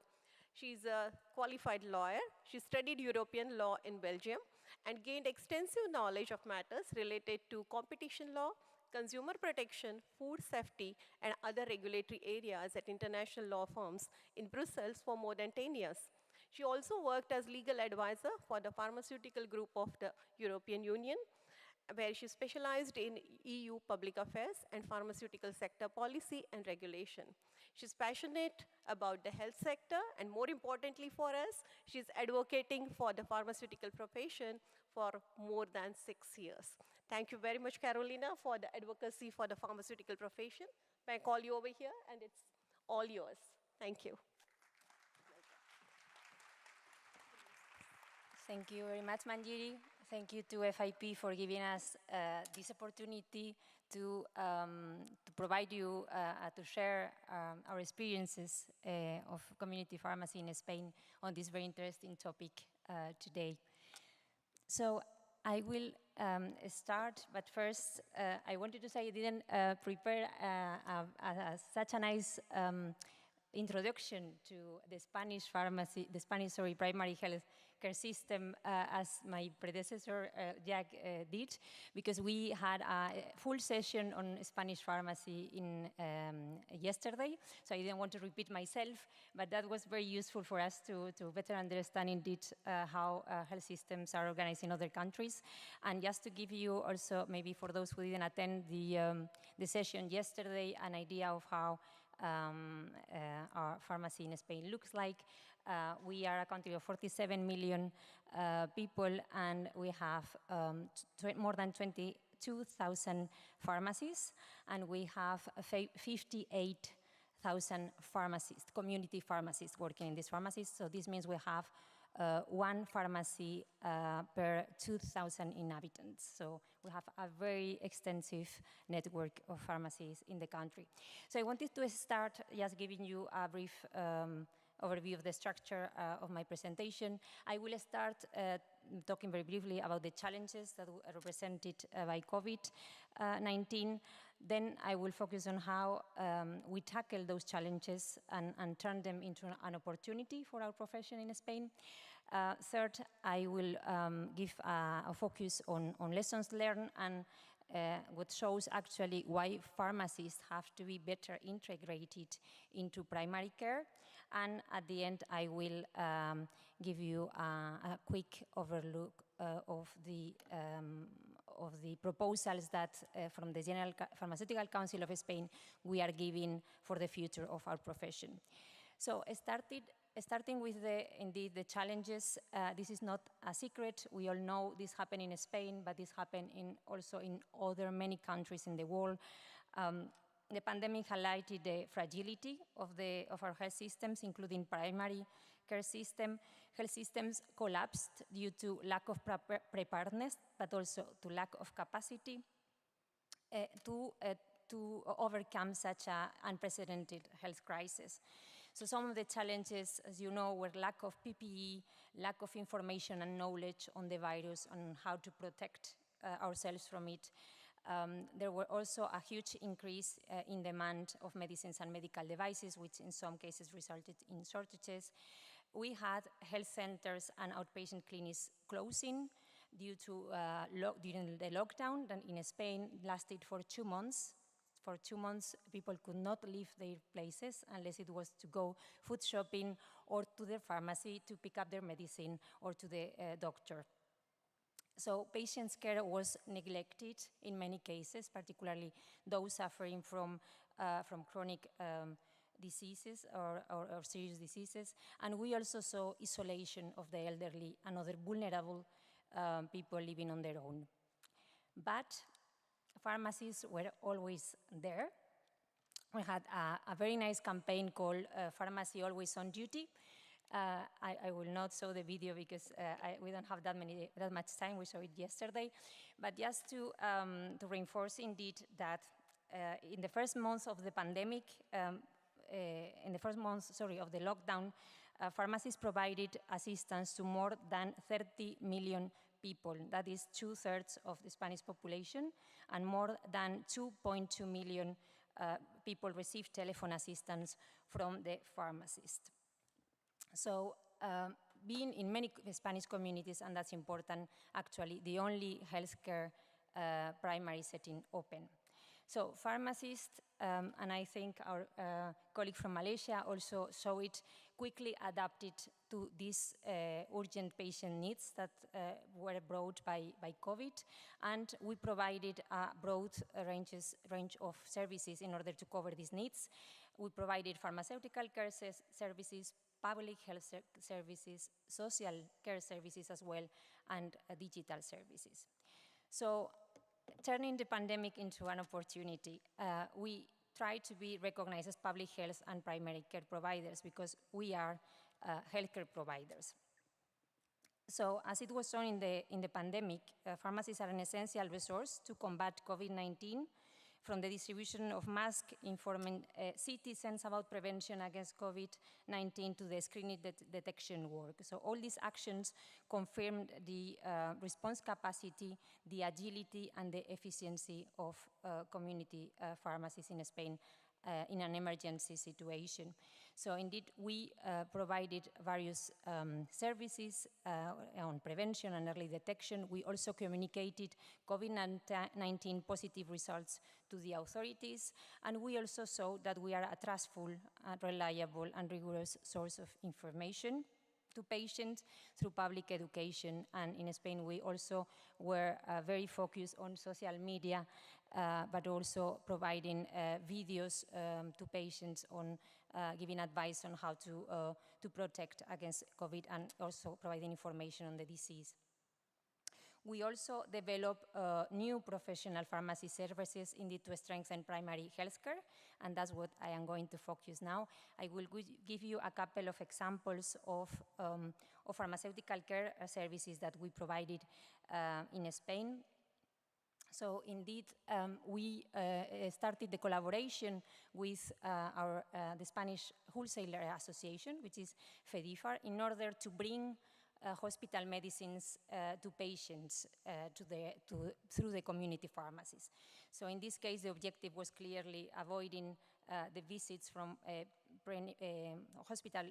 She's a qualified lawyer. She studied European law in Belgium and gained extensive knowledge of matters related to competition law, consumer protection, food safety, and other regulatory areas at international law firms in Brussels for more than 10 years. She also worked as legal advisor for the pharmaceutical group of the European Union, where she specialized in EU public affairs and pharmaceutical sector policy and regulation. She's passionate about the health sector, and more importantly for us, she's advocating for the pharmaceutical profession for more than 6 years. Thank you very much, Carolina, for the advocacy for the pharmaceutical profession. May I call you over here, and it's all yours. Thank you. Thank you very much, Manjiri. Thank you to FIP for giving us this opportunity to provide you, to share our experiences of community pharmacy in Spain on this very interesting topic today. So I will start, but first I wanted to say I didn't prepare such a nice introduction to the Spanish pharmacy, primary health care system as my predecessor, Jack, did, because we had a full session on Spanish pharmacy in yesterday, so I didn't want to repeat myself, but that was very useful for us to better understand indeed how health systems are organized in other countries. And just to give you also, maybe for those who didn't attend the session yesterday, an idea of how our pharmacy in Spain looks like. We are a country of 47 million people, and we have more than 22,000 pharmacies, and we have 58,000 pharmacists, community pharmacists working in these pharmacies. So this means we have one pharmacy per 2,000 inhabitants. So we have a very extensive network of pharmacies in the country. So I wanted to start just giving you a brief overview of the structure of my presentation. I will start talking very briefly about the challenges that are represented by COVID-19. Then I will focus on how we tackle those challenges and turn them into an opportunity for our profession in Spain. Third, I will give a focus on lessons learned and what shows actually why pharmacies have to be better integrated into primary care. And at the end, I will give you a quick overlook of the proposals that from the General Pharmaceutical Council of Spain we are giving for the future of our profession. So starting with indeed the challenges, this is not a secret. We all know this happened in Spain, but this happened also in other many countries in the world. The pandemic highlighted the fragility of our health systems, including primary care system. Health systems collapsed due to lack of preparedness, but also to lack of capacity to overcome such an unprecedented health crisis. So some of the challenges, as you know, were lack of PPE, lack of information and knowledge on the virus and how to protect ourselves from it. There were also a huge increase in demand of medicines and medical devices, which in some cases resulted in shortages. We had health centers and outpatient clinics closing due to during the lockdown that in Spain lasted for 2 months. For 2 months, people could not leave their places unless it was to go food shopping or to their pharmacy to pick up their medicine or to the doctor. So patients' care was neglected in many cases, particularly those suffering from chronic diseases or serious diseases. And we also saw isolation of the elderly and other vulnerable people living on their own. But pharmacies were always there. We had a very nice campaign called Pharmacy Always on Duty. I will not show the video because we don't have that much time. We saw it yesterday. But just to reinforce indeed that in the first months of the pandemic, in the first months, of the lockdown, pharmacies provided assistance to more than 30 million people. That is 2/3 of the Spanish population, and more than 2.2 million people received telephone assistance from the pharmacist. So being in many Spanish communities, and that's important, actually the only healthcare primary setting open. So pharmacists, and I think our colleague from Malaysia also saw it, quickly adapted to these urgent patient needs that were brought by COVID, and we provided a broad range of services in order to cover these needs. We provided pharmaceutical care services, public health services, social care services as well, and digital services. So turning the pandemic into an opportunity, we try to be recognized as public health and primary care providers because we are healthcare providers. So as it was shown in the pandemic, pharmacies are an essential resource to combat COVID-19, from the distribution of masks informing citizens about prevention against COVID-19 to the screening detection work. So all these actions confirmed the response capacity, the agility, and the efficiency of community pharmacies in Spain in an emergency situation. So indeed, we provided various services on prevention and early detection. We also communicated COVID-19 positive results to the authorities, and we also saw that we are a trustful, reliable, and rigorous source of information to patients through public education. And in Spain, we also were very focused on social media, but also providing videos to patients on giving advice on how to protect against COVID, and also providing information on the disease. We also develop new professional pharmacy services indeed to strengthen primary healthcare, and that's what I am going to focus now. I will give you a couple of examples of pharmaceutical care services that we provided in Spain. So indeed, we started the collaboration with the Spanish Wholesaler Association, which is FEDIFAR, in order to bring hospital medicines to patients through the community pharmacies. So in this case, the objective was clearly avoiding the visits from hospital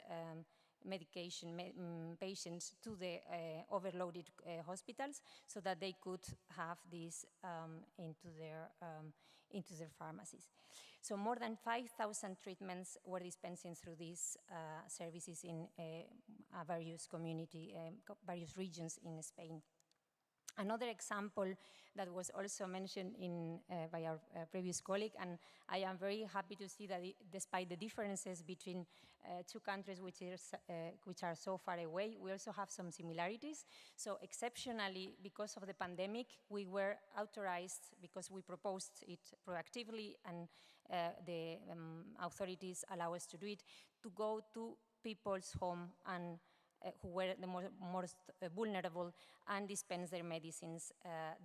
medication patients to the overloaded hospitals, so that they could have this into their pharmacies. So more than 5,000 treatments were dispensing through these services in various various regions in Spain. Another example that was also mentioned by our previous colleague, and I am very happy to see that despite the differences between two countries which are so far away, we also have some similarities. So exceptionally, because of the pandemic, we were authorized, because we proposed it proactively, and the authorities allow us to do it, to go to people's home and who were the most vulnerable, and dispense their medicines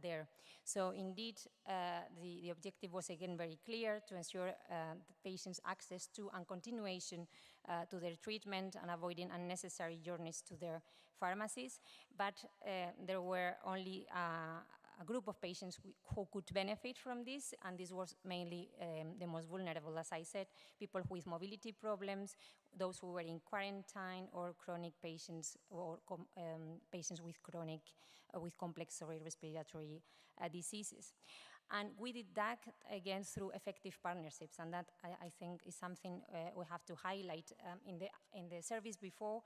there. So indeed, the objective was again very clear, to ensure the patients' access to and continuation to their treatment, and avoiding unnecessary journeys to their pharmacies. But there were only a group of patients who could benefit from this, and this was mainly the most vulnerable, as I said, people with mobility problems, those who were in quarantine, or chronic patients, or patients with complex or respiratory diseases. And we did that again through effective partnerships, and that I think is something we have to highlight. In the service before,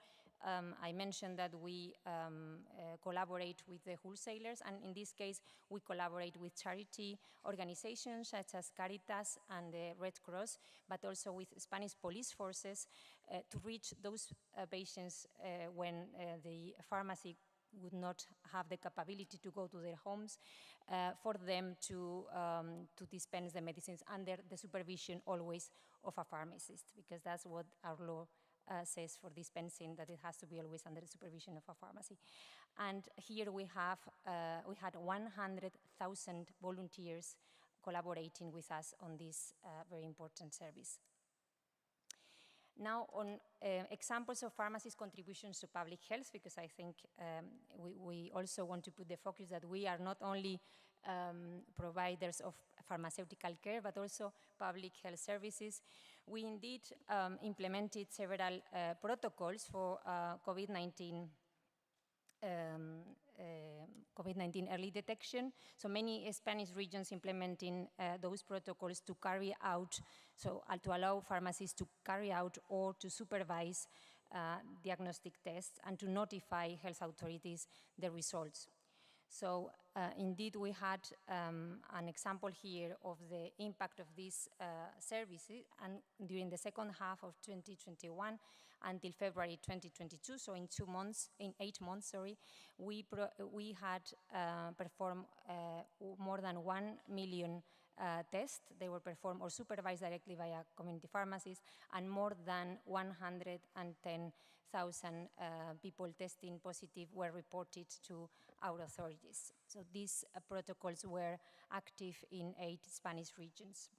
I mentioned that we collaborate with the wholesalers, and in this case, we collaborate with charity organizations such as Caritas and the Red Cross, but also with Spanish police forces to reach those patients when the pharmacy would not have the capability to go to their homes, for them to dispense the medicines under the supervision always of a pharmacist, because that's what our law says for dispensing, that it has to be always under the supervision of a pharmacy. And here we had 100,000 volunteers collaborating with us on this very important service. Now on examples of pharmacies' contributions to public health, because I think we also want to put the focus that we are not only providers of pharmaceutical care, but also public health services. We indeed implemented several protocols for COVID-19 early detection. So many Spanish regions implementing those protocols to carry out, to allow pharmacies to carry out or to supervise diagnostic tests and to notify health authorities the results. So indeed we had an example here of the impact of these services, and during the second half of 2021 until February 2022, so in 8 months, we had performed more than 1 million tests. They were performed or supervised directly via community pharmacies, and more than 110,000 people testing positive were reported to our authorities. So these protocols were active in 8 Spanish regions.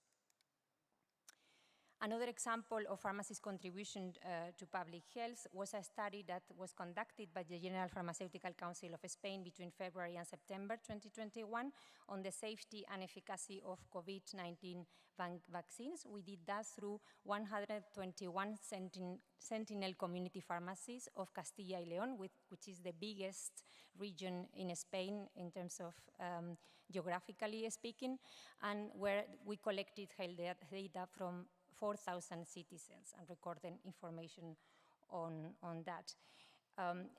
Another example of pharmacy's contribution to public health was a study that was conducted by the General Pharmaceutical Council of Spain between February and September 2021 on the safety and efficacy of COVID-19 vaccines. We did that through 121 sentinel community pharmacies of Castilla y León, which is the biggest region in Spain in terms of geographically speaking, and where we collected health data from 4,000 citizens and recorded information on that.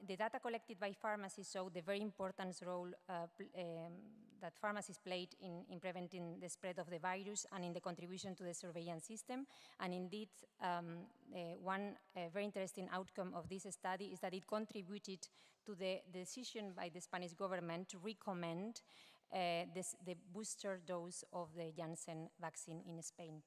The data collected by pharmacies showed the very important role that pharmacies played in preventing the spread of the virus and in the contribution to the surveillance system. And indeed, one very interesting outcome of this study is that it contributed to the decision by the Spanish government to recommend the booster dose of the Janssen vaccine in Spain.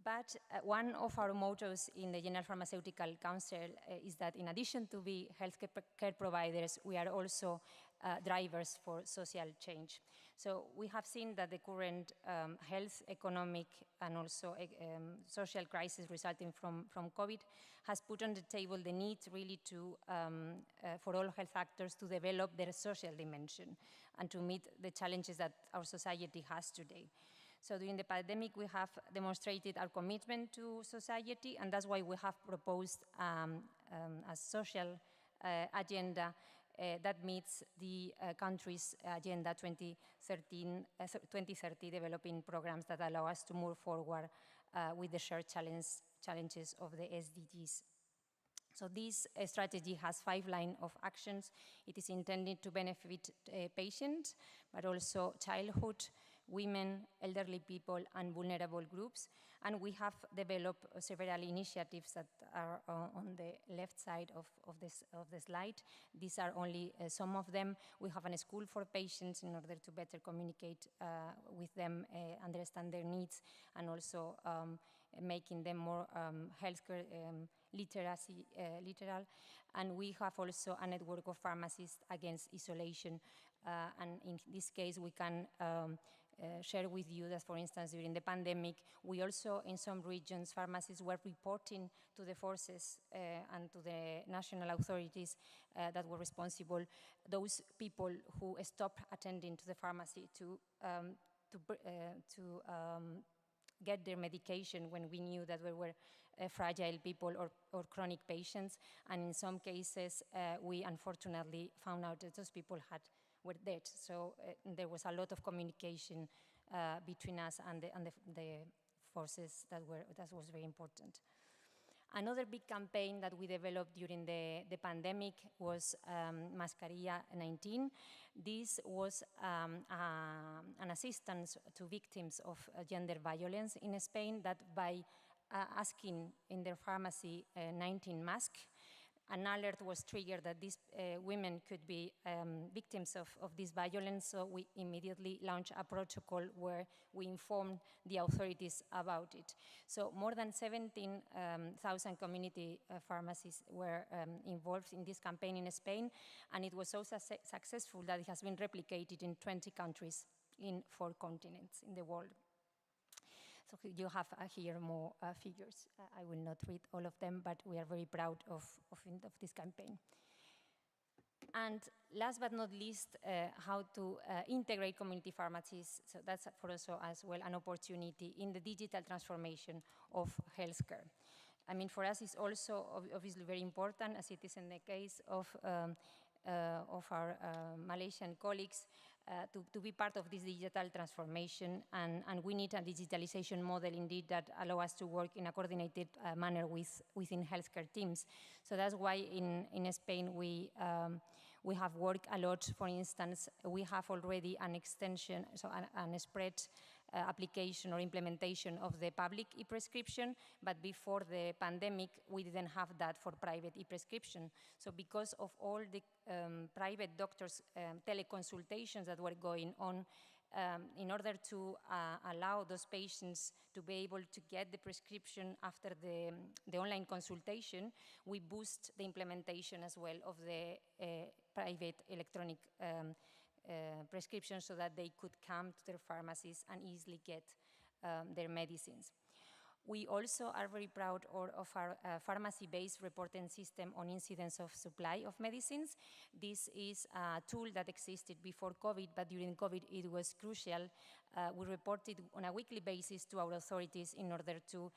But one of our mottos in the General Pharmaceutical Council is that in addition to be healthcare providers, we are also drivers for social change. So we have seen that the current health, economic, and also social crisis resulting from COVID has put on the table the need really to, for all health actors to develop their social dimension and to meet the challenges that our society has today. So during the pandemic, we have demonstrated our commitment to society, and that's why we have proposed a social agenda that meets the country's Agenda 2030 developing programs that allow us to move forward with the shared challenges of the SDGs. So this strategy has 5 lines of actions. It is intended to benefit patients, but also childhood, women, elderly people, and vulnerable groups. And we have developed several initiatives that are on the left side of the slide. These are only some of them. We have a school for patients in order to better communicate with them, understand their needs, and also making them more healthcare literal. And we have also a network of pharmacists against isolation. And in this case, we can share with you that, for instance, during the pandemic, we also, in some regions, pharmacies were reporting to the forces and to the national authorities that were responsible, those people who stopped attending to the pharmacy to get their medication when we knew that there were fragile people or chronic patients. And in some cases, we unfortunately found out that those people were dead. So there was a lot of communication between us and the forces that was very important. Another big campaign that we developed during the pandemic was Mascarilla 19. This was an assistance to victims of gender violence in Spain that by asking in their pharmacy 19 masks, an alert was triggered that these women could be victims of this violence, so we immediately launched a protocol where we informed the authorities about it. So more than 17,000 community pharmacies were involved in this campaign in Spain, and it was so successful that it has been replicated in 20 countries in 4 continents in the world. So you have here more figures. I will not read all of them, but we are very proud of this campaign. And last but not least, how to integrate community pharmacies. So that's for us as well an opportunity in the digital transformation of healthcare. I mean, for us, it's also obviously very important, as it is in the case of our Malaysian colleagues, to be part of this digital transformation, and we need a digitalization model indeed that allow us to work in a coordinated manner within healthcare teams. So that's why in Spain we have worked a lot. For instance, we have already an extension, so a spread application or implementation of the public e-prescription, but before the pandemic, we didn't have that for private e-prescription. So because of all the private doctors' teleconsultations that were going on, in order to allow those patients to be able to get the prescription after the online consultation, we boost the implementation as well of the private electronic prescriptions so that they could come to their pharmacies and easily get their medicines. We also are very proud of our pharmacy-based reporting system on incidence of supply of medicines. This is a tool that existed before COVID, but during COVID it was crucial. We reported on a weekly basis to our authorities in order to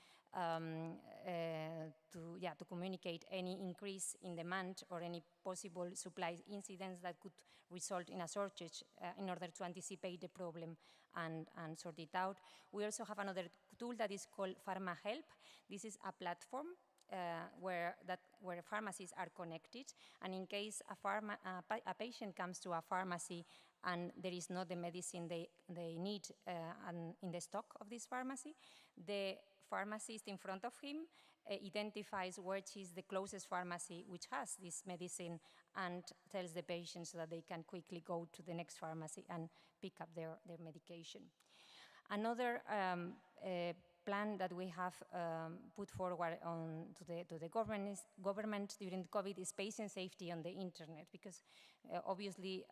communicate any increase in demand or any possible supply incidents that could result in a shortage in order to anticipate the problem and sort it out. We also have another tool that is called Pharma Help. This is a platform where pharmacies are connected, and in case a patient comes to a pharmacy and there is not the medicine they need in the stock of this pharmacy, the pharmacist in front of him identifies which is the closest pharmacy which has this medicine and tells the patient so that they can quickly go to the next pharmacy and pick up their medication. Another plan that we have put forward to the government during COVID is patient safety on the internet, because obviously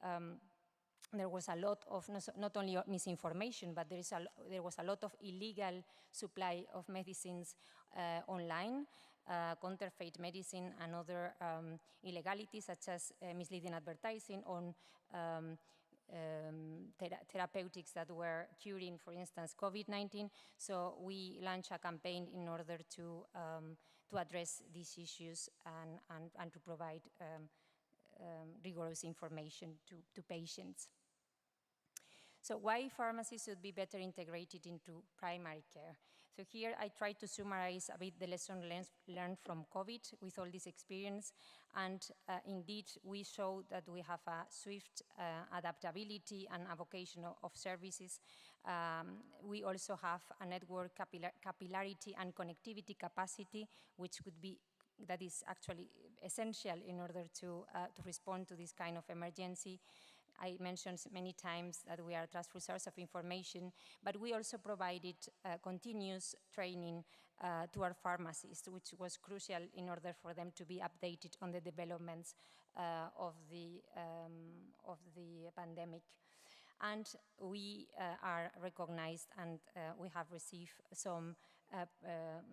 there was a lot of not only misinformation, but there was a lot of illegal supply of medicines online, counterfeit medicine and other illegalities such as misleading advertising on therapeutics that were curing, for instance, COVID-19. So we launched a campaign in order to address these issues and to provide rigorous information to patients. So why pharmacies should be better integrated into primary care? So here I try to summarize a bit the lessons learned from COVID with all this experience, and indeed we show that we have a swift adaptability and a vocation of services. We also have a network capillarity and connectivity capacity, which could be that is actually essential in order to respond to this kind of emergency. I mentioned many times that we are a trustful source of information, but we also provided continuous training to our pharmacists, which was crucial in order for them to be updated on the developments of the pandemic. And we are recognized, and we have received some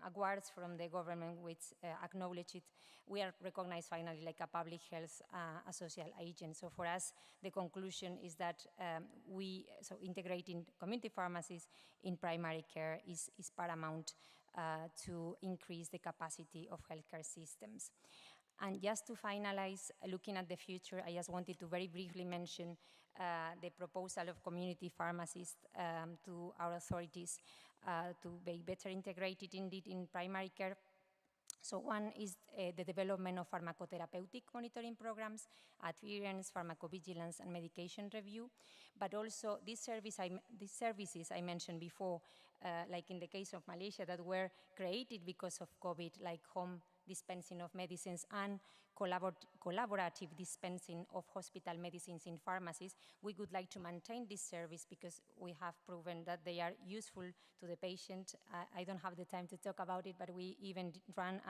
awards from the government which acknowledge it. We are recognized finally like a public health a social agent. So for us, the conclusion is that integrating community pharmacies in primary care is paramount to increase the capacity of healthcare systems. And just to finalize, looking at the future, I just wanted to very briefly mention the proposal of community pharmacists to our authorities to be better integrated indeed in primary care. So one is the development of pharmacotherapeutic monitoring programs, adherence, pharmacovigilance, and medication review. But also these services I mentioned before, like in the case of Malaysia, that were created because of COVID, like home dispensing of medicines and collaborative dispensing of hospital medicines in pharmacies. We would like to maintain this service because we have proven that they are useful to the patient. I don't have the time to talk about it, but we even ran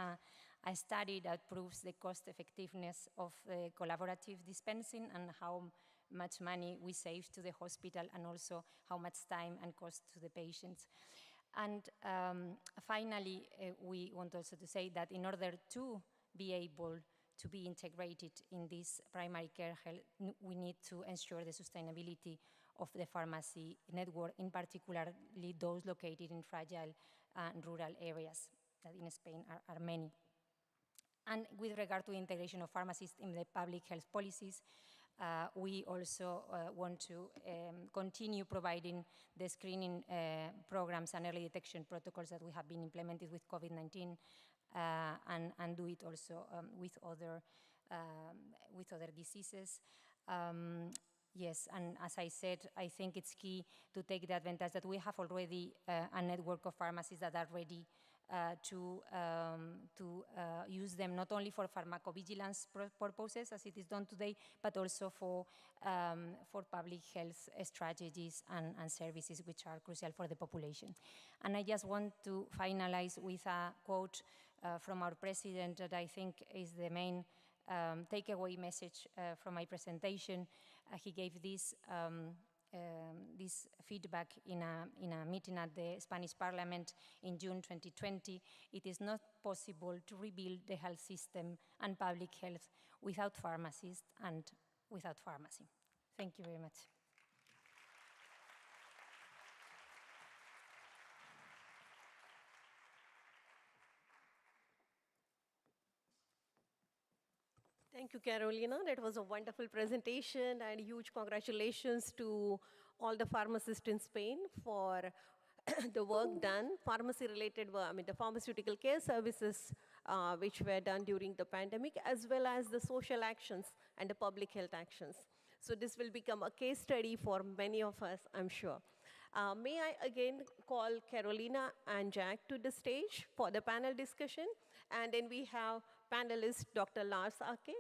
a study that proves the cost effectiveness of collaborative dispensing and how much money we save to the hospital and also how much time and cost to the patients. And finally, we want also to say that in order to be able to be integrated in this primary care health, we need to ensure the sustainability of the pharmacy network, in particularly those located in fragile and rural areas that in Spain are many. And with regard to integration of pharmacists in the public health policies, we also want to continue providing the screening programs and early detection protocols that we have been implemented with COVID-19 and do it also with other diseases. Yes, and as I said, I think it's key to take the advantage that we have already a network of pharmacies that are ready to use them not only for pharmacovigilance purposes, as it is done today, but also for public health strategies and services which are crucial for the population. And I just want to finalize with a quote from our president that I think is the main takeaway message from my presentation. He gave this feedback in a meeting at the Spanish Parliament in June 2020. It is not possible to rebuild the health system and public health without pharmacists and without pharmacy. Thank you very much. Thank you, Carolina. That was a wonderful presentation, and huge congratulations to all the pharmacists in Spain for the work done, pharmacy-related work, the pharmaceutical care services which were done during the pandemic, as well as the social actions and the public health actions. So this will become a case study for many of us, I'm sure. May I again call Carolina and Jack to the stage for the panel discussion, and then we have panelist Dr. Lars Ake.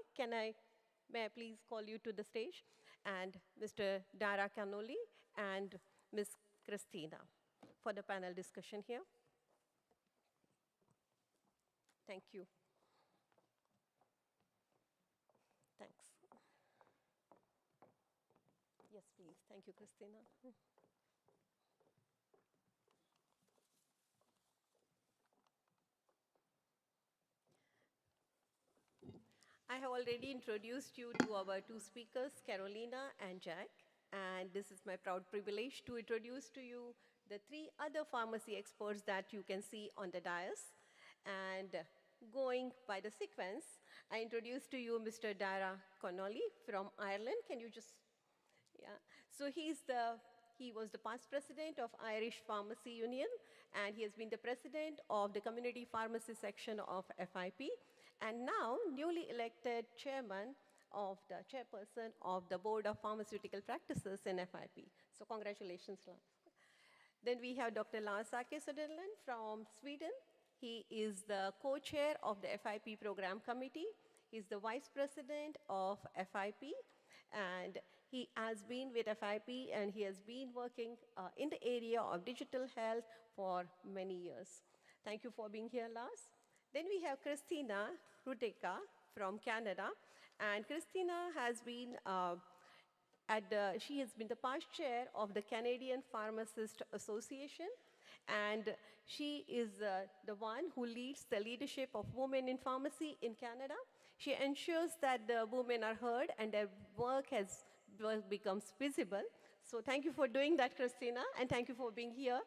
May I please call you to the stage? And Mr. Dara Canoli and Ms. Christina for the panel discussion here. Thank you. Thanks. Yes, please. Thank you, Christina. I have already introduced you to our two speakers, Carolina and Jack, and this is my proud privilege to introduce to you the three other pharmacy experts that you can see on the dais. And going by the sequence, I introduce to you Mr. Dara Connolly from Ireland. Can you just, yeah. So he was the past president of Irish Pharmacy Union, and he has been the president of the community pharmacy section of FIP, and now newly elected chairperson of the Board of Pharmaceutical Practices in FIP. So congratulations, Lars. Then we have Dr. Lars Ake Söderlund from Sweden. He is the co-chair of the FIP program committee. He's the vice president of FIP, and he has been with FIP, and he has been working in the area of digital health for many years. Thank you for being here, Lars. Then we have Christina Rudeka from Canada, and Christina has been she has been the past chair of the Canadian Pharmacist Association, and she is the one who leads the leadership of women in pharmacy in Canada. She ensures that the women are heard and their work becomes visible. So thank you for doing that, Christina, and thank you for being here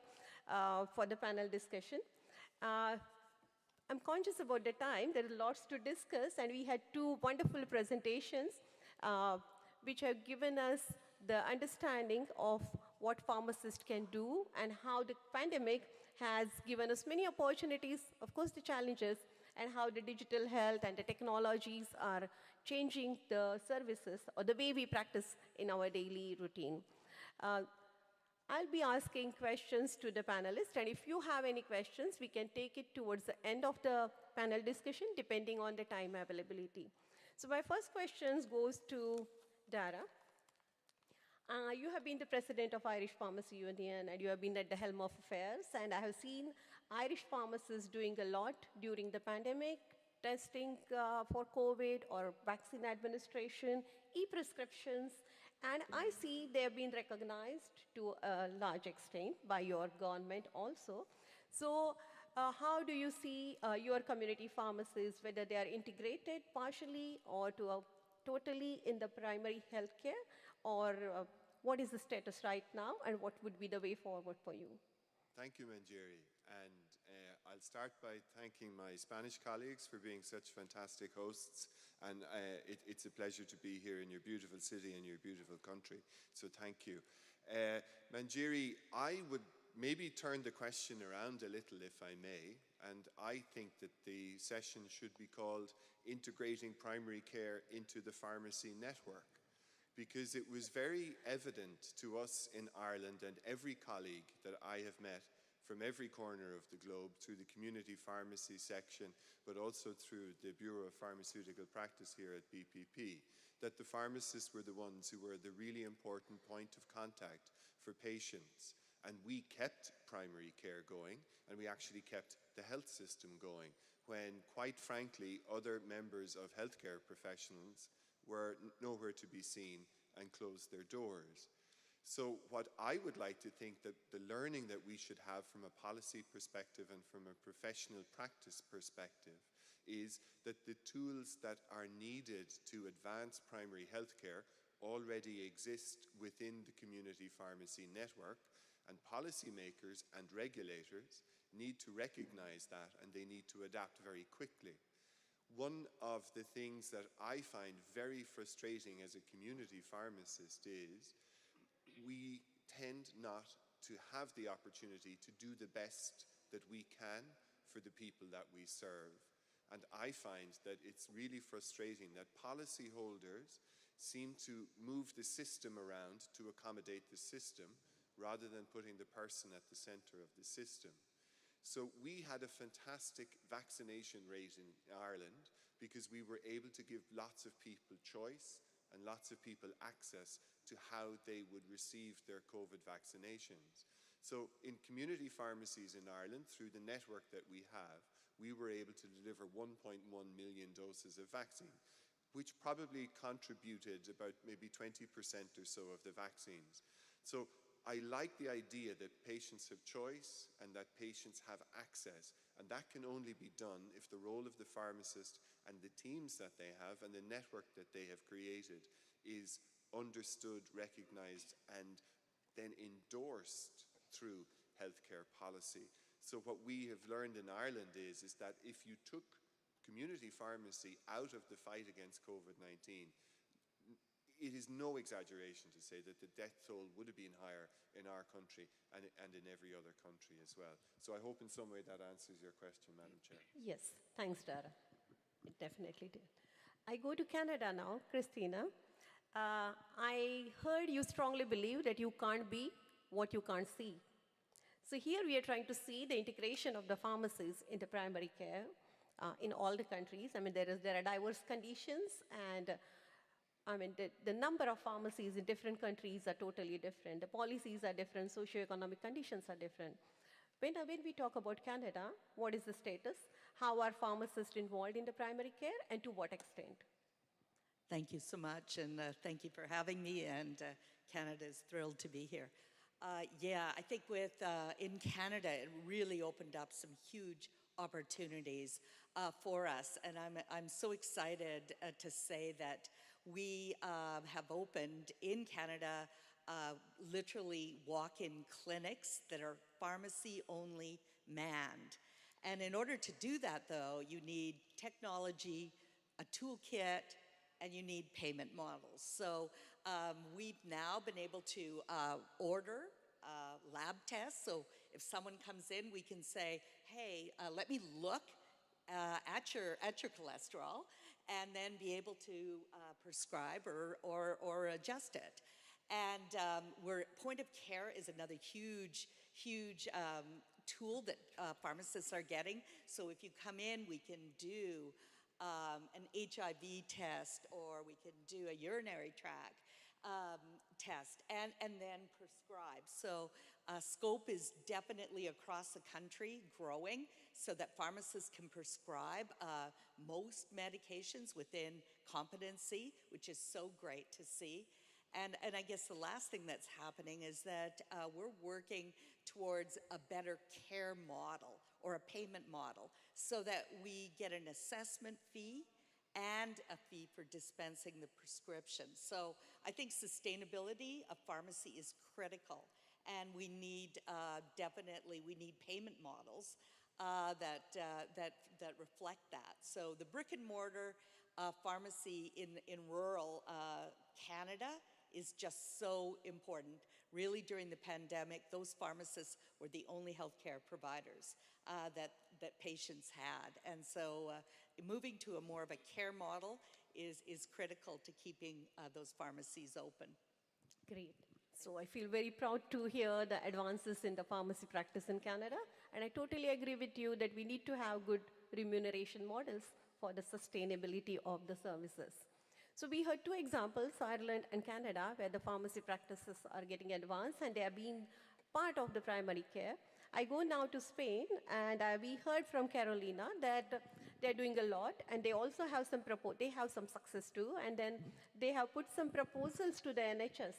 for the panel discussion. I'm conscious about the time. There are lots to discuss, and we had two wonderful presentations which have given us the understanding of what pharmacists can do and how the pandemic has given us many opportunities, of course the challenges, and how the digital health and the technologies are changing the services or the way we practice in our daily routine. I'll be asking questions to the panelists, and if you have any questions, we can take it towards the end of the panel discussion, depending on the time availability. So my first question goes to Dara. You have been the president of Irish Pharmacy Union, and you have been at the helm of affairs, and I have seen Irish pharmacists doing a lot during the pandemic, testing for COVID or vaccine administration, e-prescriptions, And I see they have been recognized to a large extent by your government also. So how do you see your community pharmacies, whether they are integrated partially or totally in the primary healthcare, or what is the status right now and what would be the way forward for you? Thank you, Manjeri. And I'll start by thanking my Spanish colleagues for being such fantastic hosts. And it's a pleasure to be here in your beautiful city and your beautiful country. So thank you. Manjeri, I would maybe turn the question around a little, if I may. And I think that the session should be called Integrating Primary Care into the Pharmacy Network, because it was very evident to us in Ireland, and every colleague that I have met from every corner of the globe, through the community pharmacy section, but also through the Bureau of Pharmaceutical Practice here at BPP, that the pharmacists were the ones who were the really important point of contact for patients. And we kept primary care going, and we actually kept the health system going, when, quite frankly, other members of healthcare professionals were nowhere to be seen and closed their doors. So what I would like to think that the learning that we should have from a policy perspective and from a professional practice perspective is that the tools that are needed to advance primary healthcare already exist within the community pharmacy network, and policymakers and regulators need to recognize that, and they need to adapt very quickly. One of the things that I find very frustrating as a community pharmacist is we tend not to have the opportunity to do the best that we can for the people that we serve. And I find that it's really frustrating that policyholders seem to move the system around to accommodate the system rather than putting the person at the center of the system. So we had a fantastic vaccination rate in Ireland because we were able to give lots of people choice and lots of people access to how they would receive their COVID vaccinations. So in community pharmacies in Ireland, through the network that we have, we were able to deliver 1.1 million doses of vaccine, which probably contributed about maybe 20% or so of the vaccines. So I like the idea that patients have choice and that patients have access, and that can only be done if the role of the pharmacist and the teams that they have and the network that they have created is understood, recognized, and then endorsed through healthcare policy. So what we have learned in Ireland is that if you took community pharmacy out of the fight against COVID-19, it is no exaggeration to say that the death toll would have been higher in our country and in every other country as well. So I hope in some way that answers your question, Madam Chair. Yes, thanks, Dara. It definitely did. I go to Canada now, Christina. I heard you strongly believe that you can't be what you can't see. So here we are trying to see the integration of the pharmacies into primary care in all the countries. I mean, there are diverse conditions, and I mean, the number of pharmacies in different countries are totally different. The policies are different, socioeconomic conditions are different. When we talk about Canada, what is the status? How are pharmacists involved in the primary care, and to what extent? Thank you so much, and thank you for having me, and Canada is thrilled to be here. Yeah, I think in Canada, it really opened up some huge opportunities for us, and I'm so excited to say that we have opened in Canada literally walk-in clinics that are pharmacy-only manned. And in order to do that, though, you need technology, a toolkit, and you need payment models. So we've now been able to order lab tests. So if someone comes in, we can say, hey, let me look at your cholesterol, and then be able to prescribe or adjust it. And point of care is another huge tool that pharmacists are getting. So if you come in, we can do an HIV test, or we can do a urinary tract test, and then prescribe. So scope is definitely across the country growing so that pharmacists can prescribe most medications within competency, which is so great to see. And I guess the last thing that's happening is that we're working towards a better care model or a payment model so that we get an assessment fee and a fee for dispensing the prescription. So I think sustainability of pharmacy is critical, and we need definitely, we need payment models that reflect that. So the brick and mortar pharmacy in rural Canada is just so important. Really, during the pandemic, those pharmacists were the only healthcare providers that patients had. And so moving to a more of a care model is critical to keeping those pharmacies open. Great. So I feel very proud to hear the advances in the pharmacy practice in Canada. And I totally agree with you that we need to have good remuneration models for the sustainability of the services. So we heard two examples, Ireland and Canada, where the pharmacy practices are getting advanced and they are being part of the primary care. I go now to Spain, and we heard from Carolina that they're doing a lot, and they also have some success too, and then they have put some proposals to the NHS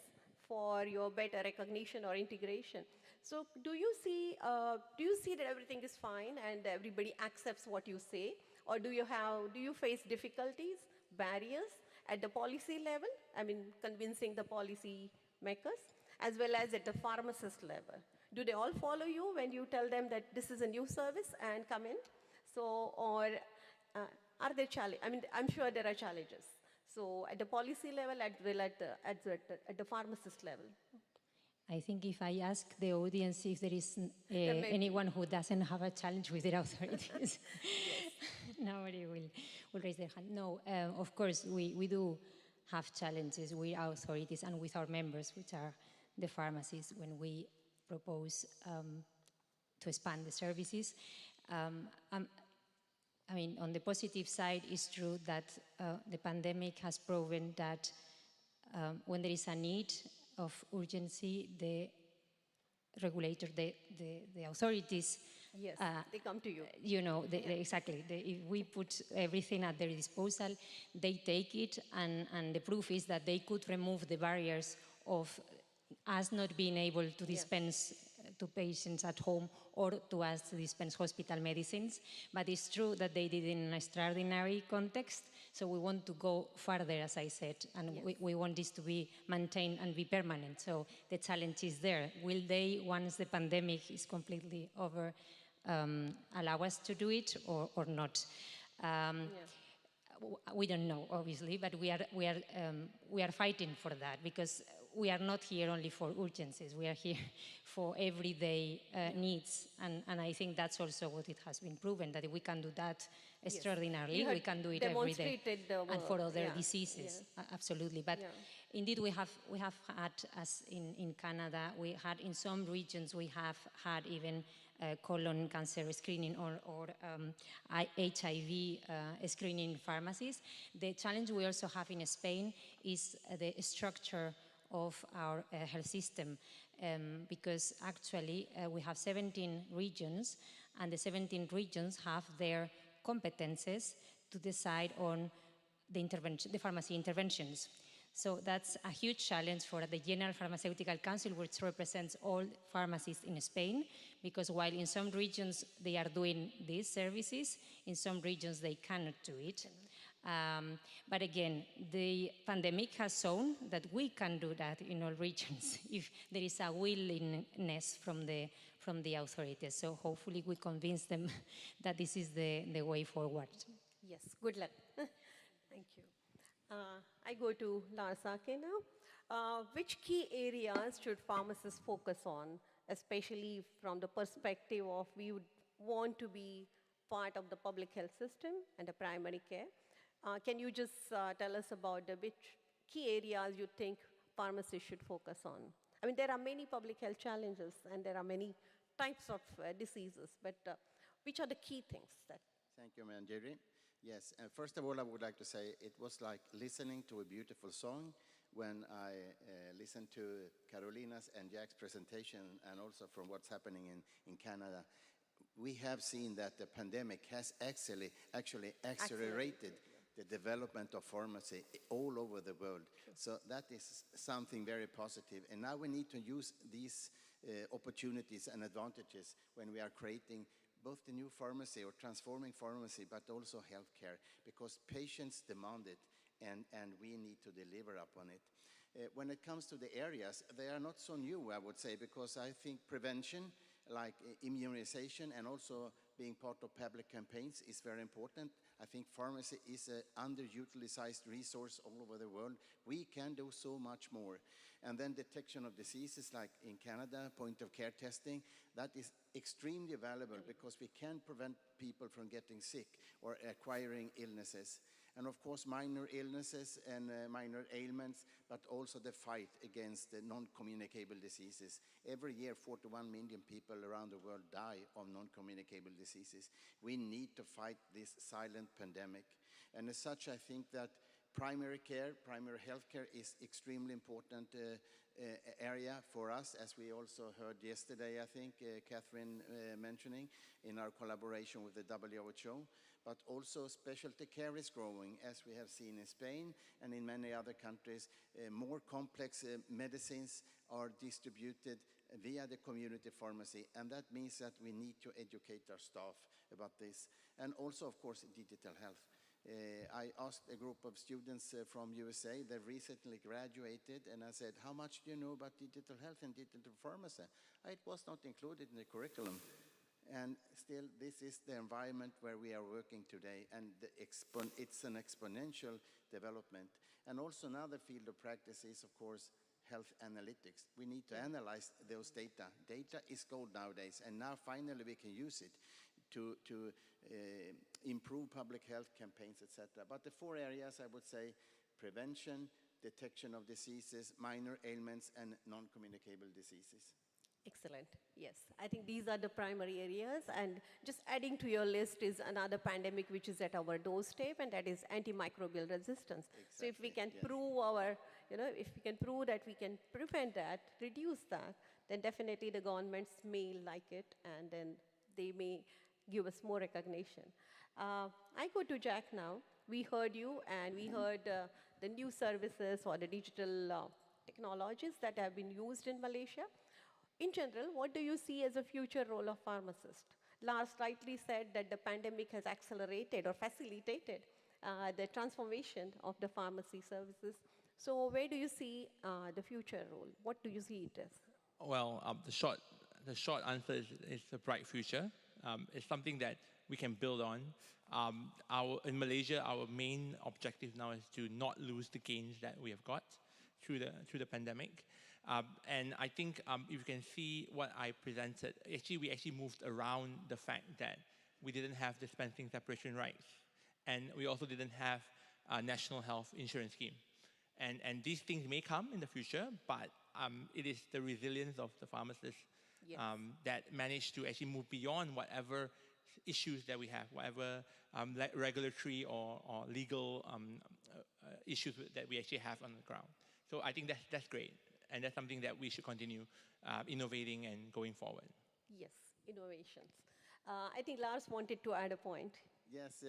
for your better recognition or integration. So do you see that everything is fine and everybody accepts what you say, or do you face difficulties, barriers at the policy level? I mean, convincing the policy makers, as well as at the pharmacist level. Do they all follow you when you tell them that this is a new service and come in? So, or are there challenges? I mean, I'm sure there are challenges. So at the policy level, as well at the pharmacist level. I think if I ask the audience if there is anyone who doesn't have a challenge with their authorities, nobody will raise their hand. No, of course, we do have challenges with our authorities and with our members, which are the pharmacies, when we propose to expand the services. I mean, on the positive side, it's true that the pandemic has proven that when there is a need of urgency, the regulator, the authorities, yes, they come to you. You know, exactly. If we put everything at their disposal, they take it, and the proof is that they could remove the barriers of us not being able to dispense to patients at home or to us to dispense hospital medicines. But it's true that they did it in an extraordinary context, so we want to go further, as I said, and we want this to be maintained and be permanent. So the challenge is there. Will they, once the pandemic is completely over, allow us to do it or not? We don't know, obviously, but we are fighting for that, because we are not here only for urgencies. We are here for everyday needs, and I think that's also what it has been proven, that if we can do that extraordinarily, we can do it every day, and for other diseases, absolutely. But indeed, we have had, as in Canada, we had in some regions, we have had even colon cancer screening or HIV screening pharmacies. The challenge we also have in Spain is the structure of our health system, because actually we have 17 regions, and the 17 regions have their competences to decide on the pharmacy interventions. So that's a huge challenge for the General Pharmaceutical Council, which represents all pharmacies in Spain, because while in some regions they are doing these services, in some regions they cannot do it. But again, the pandemic has shown that we can do that in all regions if there is a willingness from the authorities. So hopefully we convince them that this is the way forward. Yes, good luck. Thank you. I go to Larsake now. Which key areas should pharmacists focus on, especially from the perspective of we would want to be part of the public health system and the primary care? Can you just tell us about which key areas you think pharmacists should focus on? I mean, there are many public health challenges and there are many types of diseases, but which are the key things that? Thank you, Madam Jerry. Yes, first of all, I would like to say it was like listening to a beautiful song when I listened to Carolina's and Jack's presentation, and also from what's happening in Canada. We have seen that the pandemic has actually accelerated the development of pharmacy all over the world. So that is something very positive. And now we need to use these opportunities and advantages when we are creating both the new pharmacy or transforming pharmacy, but also healthcare, because patients demand it and we need to deliver upon it. When it comes to the areas, they are not so new, I would say, because I think prevention, like immunization and also being part of public campaigns is very important. I think pharmacy is an underutilized resource all over the world. We can do so much more. And then detection of diseases, like in Canada, point of care testing, that is extremely valuable because we can prevent people from getting sick or acquiring illnesses. And of course, minor illnesses and minor ailments, but also the fight against the non-communicable diseases. Every year, 41 million people around the world die of non-communicable diseases. We need to fight this silent pandemic. And as such, I think that primary care, primary health care is extremely important area for us, as we also heard yesterday, I think, Catherine mentioning, in our collaboration with the WHO. But also specialty care is growing, as we have seen in Spain and in many other countries. More complex medicines are distributed via the community pharmacy, and that means that we need to educate our staff about this. And also, of course, digital health. I asked a group of students from USA, they recently graduated, and I said, how much do you know about digital health and digital pharmacy? It was not included in the curriculum. And still, this is the environment where we are working today, and it's an exponential development. And also another field of practice is, of course, health analytics. We need to analyze those data. Data is gold nowadays, and now finally we can use it to improve public health campaigns, etc. But the four areas, I would say, prevention, detection of diseases, minor ailments, and non-communicable diseases. Excellent. Yes, I think these are the primary areas, and just adding to your list is another pandemic which is at our doorstep, and that is antimicrobial resistance. Exactly. So if we can prove if we can prove that we can prevent that, reduce that, then definitely the governments may like it, and then they may give us more recognition. I go to Jack now. We heard you, and we heard the new services or the digital technologies that have been used in Malaysia. In general, what do you see as a future role of pharmacist? Lars rightly said that the pandemic has accelerated or facilitated the transformation of the pharmacy services. So where do you see the future role? What do you see it as? Well, the short answer is a bright future. It's something that we can build on. In Malaysia, our main objective now is to not lose the gains that we have got through the pandemic. And I think if you can see what I presented, we actually moved around the fact that we didn't have dispensing separation rights. And we also didn't have a national health insurance scheme. And these things may come in the future, but it is the resilience of the pharmacists that managed to actually move beyond whatever issues that we have, whatever regulatory or legal issues that we actually have on the ground. So I think that's great. And that's something that we should continue innovating and going forward. Yes, innovations. I think Lars wanted to add a point. Yes,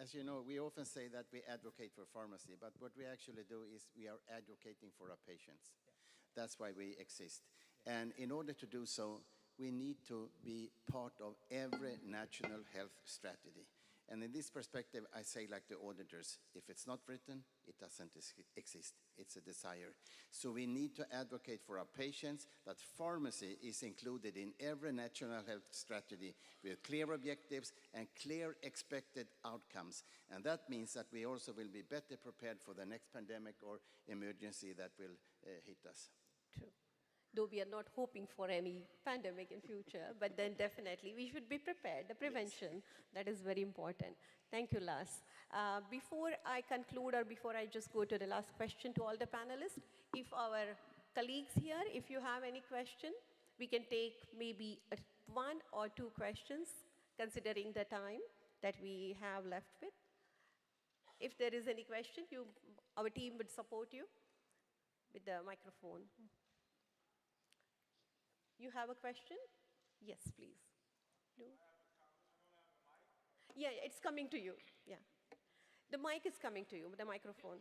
as you know, we often say that we advocate for pharmacy, but what we actually do is we are advocating for our patients. Yeah. That's why we exist. Yeah. And in order to do so, we need to be part of every national health strategy. And in this perspective, I say like the auditors, if it's not written, it doesn't exist. It's a desire. So we need to advocate for our patients that pharmacy is included in every national health strategy with clear objectives and clear expected outcomes. And that means that we also will be better prepared for the next pandemic or emergency that will hit us. True. Though we are not hoping for any pandemic in future, but then definitely we should be prepared. The prevention, that is very important. Thank you, Lars. Before I conclude, or before I just go to the last question to all the panelists, if our colleagues here, if you have any question, we can take maybe one or two questions, considering the time that we have left with. If there is any question, our team would support you with the microphone. You have a question? Yes, please. No? Yeah, it's coming to you. Yeah. The mic is coming to you, the microphone.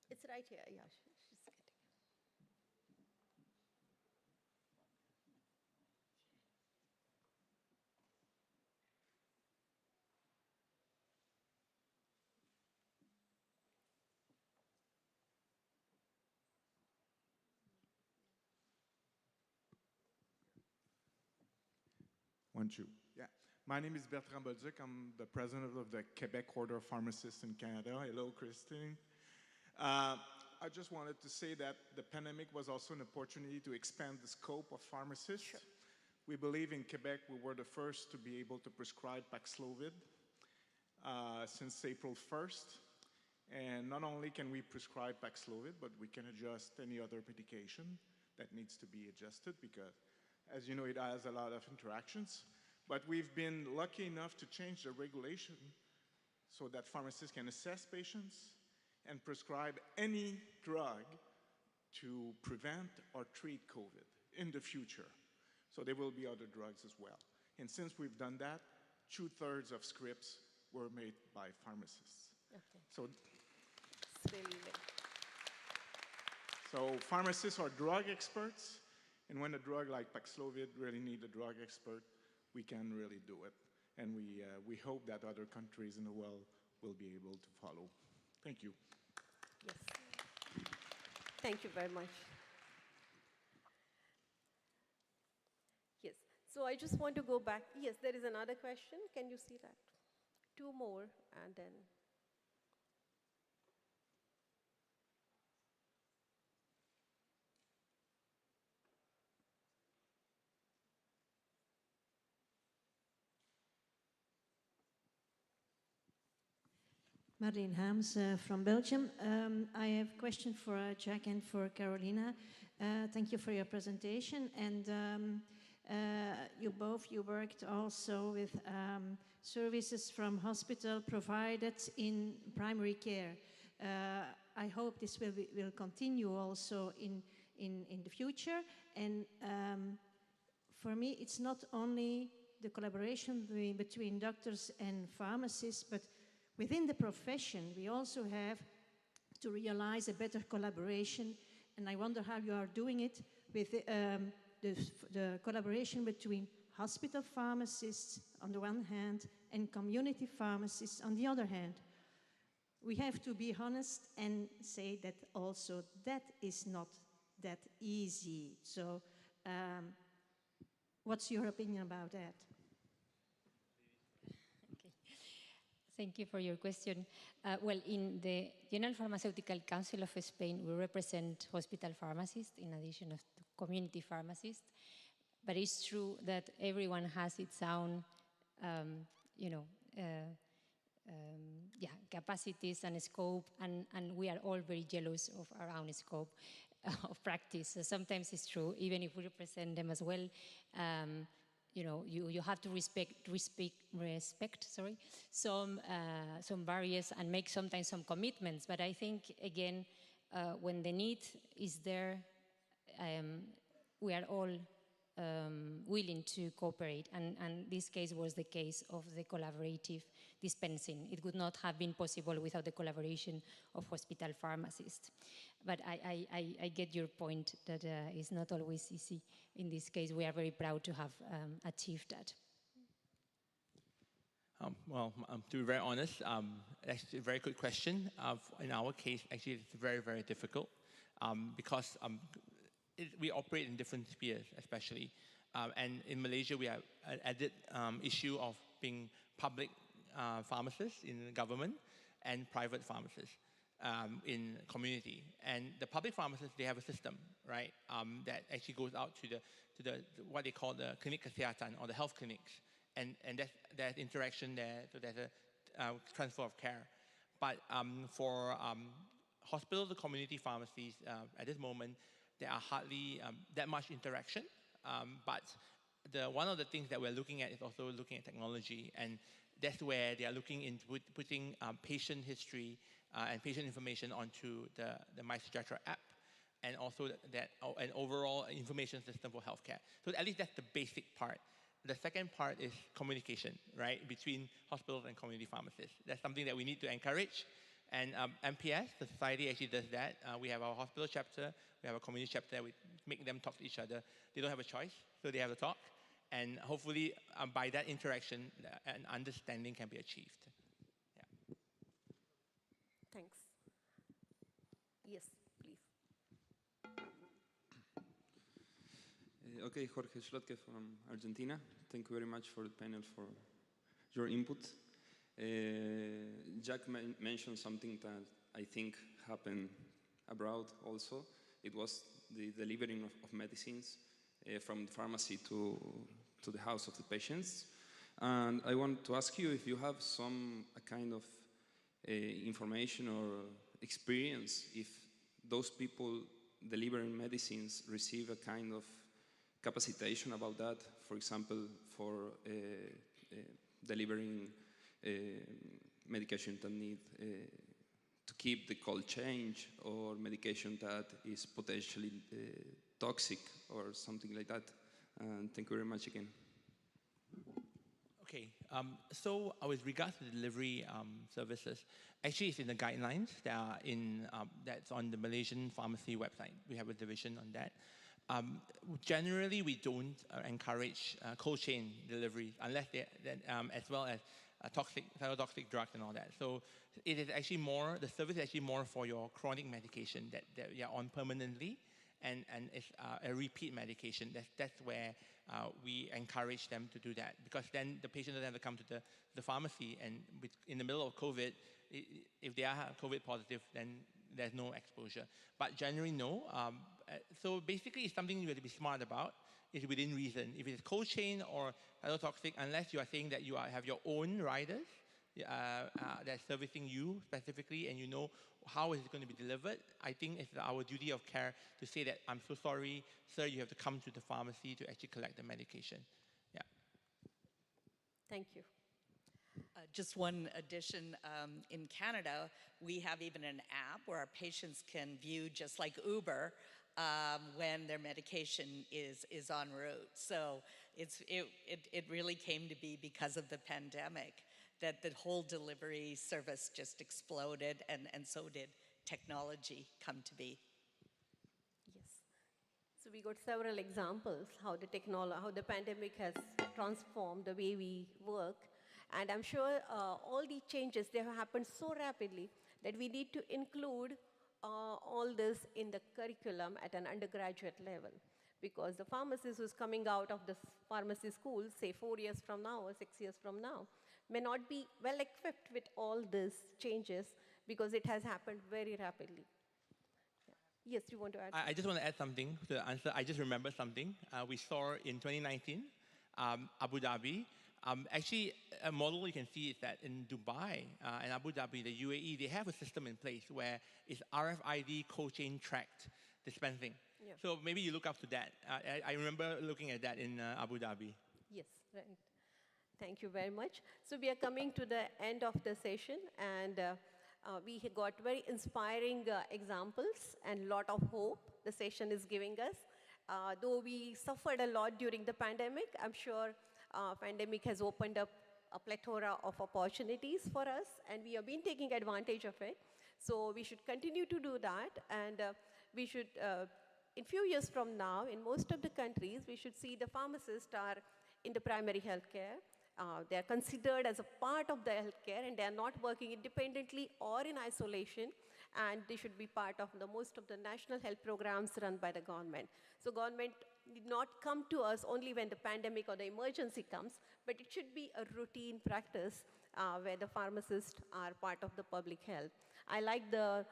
It's right here, yeah. She's getting it. One, two. Yeah. My name is Bertrand Bolduc. I'm the president of the Quebec Order of Pharmacists in Canada. Hello, Christine. I just wanted to say that the pandemic was also an opportunity to expand the scope of pharmacists. Sure. We believe in Quebec we were the first to be able to prescribe Paxlovid since April 1st. And not only can we prescribe Paxlovid, but we can adjust any other medication that needs to be adjusted because, as you know, it has a lot of interactions. But we've been lucky enough to change the regulation so that pharmacists can assess patients and prescribe any drug to prevent or treat COVID in the future. So there will be other drugs as well. And since we've done that, 2/3 of scripts were made by pharmacists. Okay. So pharmacists are drug experts, and when a drug like Paxlovid really need a drug expert, we can really do it. And we hope that other countries in the world will be able to follow. Thank you. Yes. Thank you very much. Yes. So I just want to go back. Yes, there is another question. Can you see that? Two more, and then. Marleen Haams from Belgium. I have a question for Jack and for Carolina. Thank you for your presentation. And you worked also with services from hospital provided in primary care. I hope this will continue also in the future. And for me, it's not only the collaboration between doctors and pharmacists, but within the profession, we also have to realize a better collaboration, and I wonder how you are doing it with the collaboration between hospital pharmacists on the one hand and community pharmacists on the other hand. We have to be honest and say that also that is not that easy. So what's your opinion about that? Thank you for your question. Well, in the General Pharmaceutical Council of Spain, we represent hospital pharmacists in addition to community pharmacists. But it's true that everyone has its own, capacities and scope, and we are all very jealous of our own scope of practice. So sometimes it's true, even if we represent them as well. You have to respect some barriers and make sometimes some commitments. But I think, again, when the need is there, we are all willing to cooperate. And this case was the case of the collaborative dispensing. It would not have been possible without the collaboration of hospital pharmacists. But I get your point that it's not always easy. In this case, we are very proud to have achieved that. To be very honest, that's a very good question. In our case, actually, it's very, very difficult because we operate in different spheres, especially. And in Malaysia, we have an added issue of being public pharmacists in the government and private pharmacists in community. And the public pharmacists, they have a system, right, that actually goes out to the what they call the clinic kesihatan, or the health clinics. And there's interaction there, so there's a transfer of care. But for hospital to community pharmacies, at this moment, there are hardly that much interaction. But one of the things that we're looking at is also looking at technology, and that's where they are looking into putting patient history and patient information onto the MySejahtera app. and also an overall information system for healthcare. So at least that's the basic part. The second part is communication, right, between hospitals and community pharmacists. That's something that we need to encourage. And MPS, the society, actually does that. We have our hospital chapter, we have a community chapter, we make them talk to each other. They don't have a choice, so they have to talk. And hopefully, by that interaction, an understanding can be achieved. Yeah. Thanks. Yes, please. Okay, Jorge Schlotke from Argentina. Thank you very much for the panel, for your input. Jack mentioned something that I think happened abroad also. It was the delivering of medicines from the pharmacy to the house of the patients. And I want to ask you if you have some kind of information or experience if those people delivering medicines receive a kind of capacitation about that, for example, for delivering medication that need to keep the cold chain, or medication that is potentially toxic or something like that. And thank you very much again. Okay, so with regards to delivery services, actually it's in the guidelines that are that's on the Malaysian pharmacy website. We have a division on that. Generally, we don't encourage cold chain delivery unless as well as cytotoxic drugs and all that. So it is actually more, the service is actually more for your chronic medication that you're on permanently, and it's a repeat medication. That's where we encourage them to do that, because then the patient doesn't have to come to the pharmacy, and in the middle of COVID, if they are COVID positive, then there's no exposure. But generally, no. So basically, it's something you have to be smart about. It's within reason. If it's cold chain or cytotoxic, unless you are saying that you have your own riders that's servicing you specifically, and you know how is it going to be delivered, I think it's our duty of care to say that, I'm so sorry, sir, you have to come to the pharmacy to actually collect the medication. Yeah. Thank you. Just one addition, in Canada, we have even an app where our patients can view, just like Uber, when their medication is en route. So it really came to be because of the pandemic that the whole delivery service just exploded, and so did technology come to be. Yes. So we got several examples how the pandemic has transformed the way we work. And I'm sure all the changes, they have happened so rapidly that we need to include all this in the curriculum at an undergraduate level. Because the pharmacist who's coming out of the pharmacy school, say 4 years from now or 6 years from now, may not be well equipped with all these changes because it has happened very rapidly. Yeah. Yes, you want to add? I just want to add something to the answer. I just remembered something. We saw in 2019, Abu Dhabi. Actually, a model you can see is that in Dubai and Abu Dhabi, the UAE, they have a system in place where it's RFID cold chain tracked dispensing. Yeah. So maybe you look up to that. I remember looking at that in Abu Dhabi. Yes, right. Thank you very much. So we are coming to the end of the session, and we got very inspiring examples and a lot of hope the session is giving us. Though we suffered a lot during the pandemic, I'm sure pandemic has opened up a plethora of opportunities for us, and we have been taking advantage of it. So we should continue to do that, and we should, in few years from now, in most of the countries, we should see the pharmacists are in the primary healthcare. They are considered as a part of the healthcare, and they are not working independently or in isolation, and they should be part of most of the national health programs run by the government. So government did not come to us only when the pandemic or the emergency comes, but it should be a routine practice where the pharmacists are part of the public health. I like the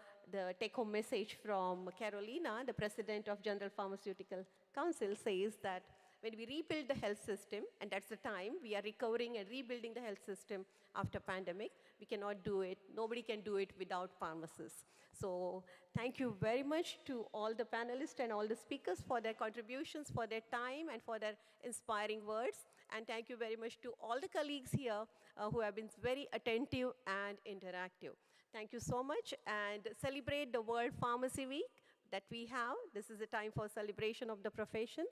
take-home message from Carolina, the president of General Pharmaceutical Council, says that when we rebuild the health system, and that's the time we are recovering and rebuilding the health system after pandemic, we cannot do it, nobody can do it without pharmacists. So thank you very much to all the panelists and all the speakers for their contributions, for their time, and for their inspiring words. And thank you very much to all the colleagues here who have been very attentive and interactive. Thank you so much, and celebrate the World Pharmacy Week that we have. This is a time for celebration of the profession.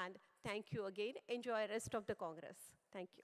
And thank you again. Enjoy the rest of the Congress. Thank you.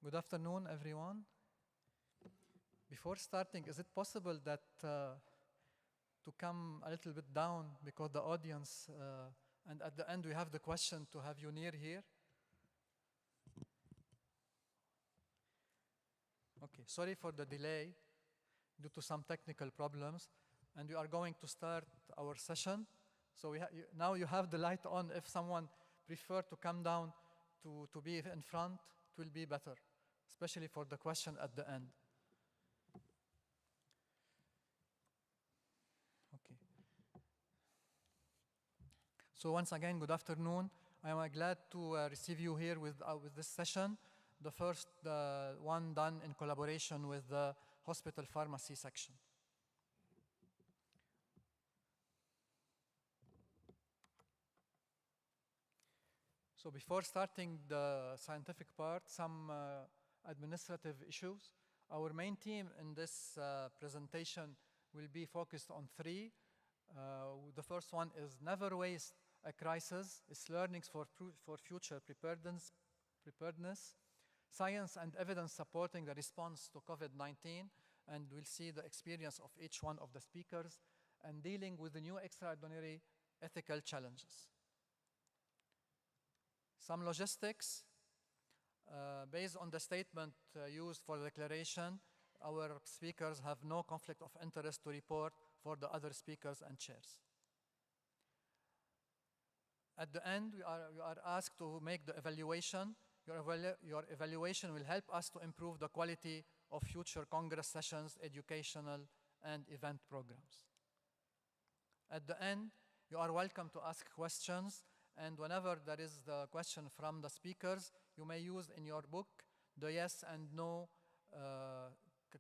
Good afternoon, everyone. Before starting, is it possible that to come a little bit down because the audience, and at the end we have the question to have you near here? Okay, sorry for the delay due to some technical problems, and we are going to start our session. So now you have the light on. If someone prefer to come down to be in front, it will be better, especially for the question at the end. Okay. So once again, good afternoon. I am glad to receive you here with this session, the first one done in collaboration with the hospital pharmacy section. So before starting the scientific part, some administrative issues. Our main theme in this presentation will be focused on three. The first one is never waste a crisis. It's learnings for future preparedness, science and evidence supporting the response to COVID-19, and we'll see the experience of each one of the speakers, and dealing with the new extraordinary ethical challenges. Some logistics. Based on the statement used for the declaration, our speakers have no conflict of interest to report for the other speakers and chairs. At the end, we are asked to make the evaluation. Your evaluation will help us to improve the quality of future Congress sessions, educational, and event programs. At the end, you are welcome to ask questions, and whenever there is the question from the speakers, you may use in your book the yes and no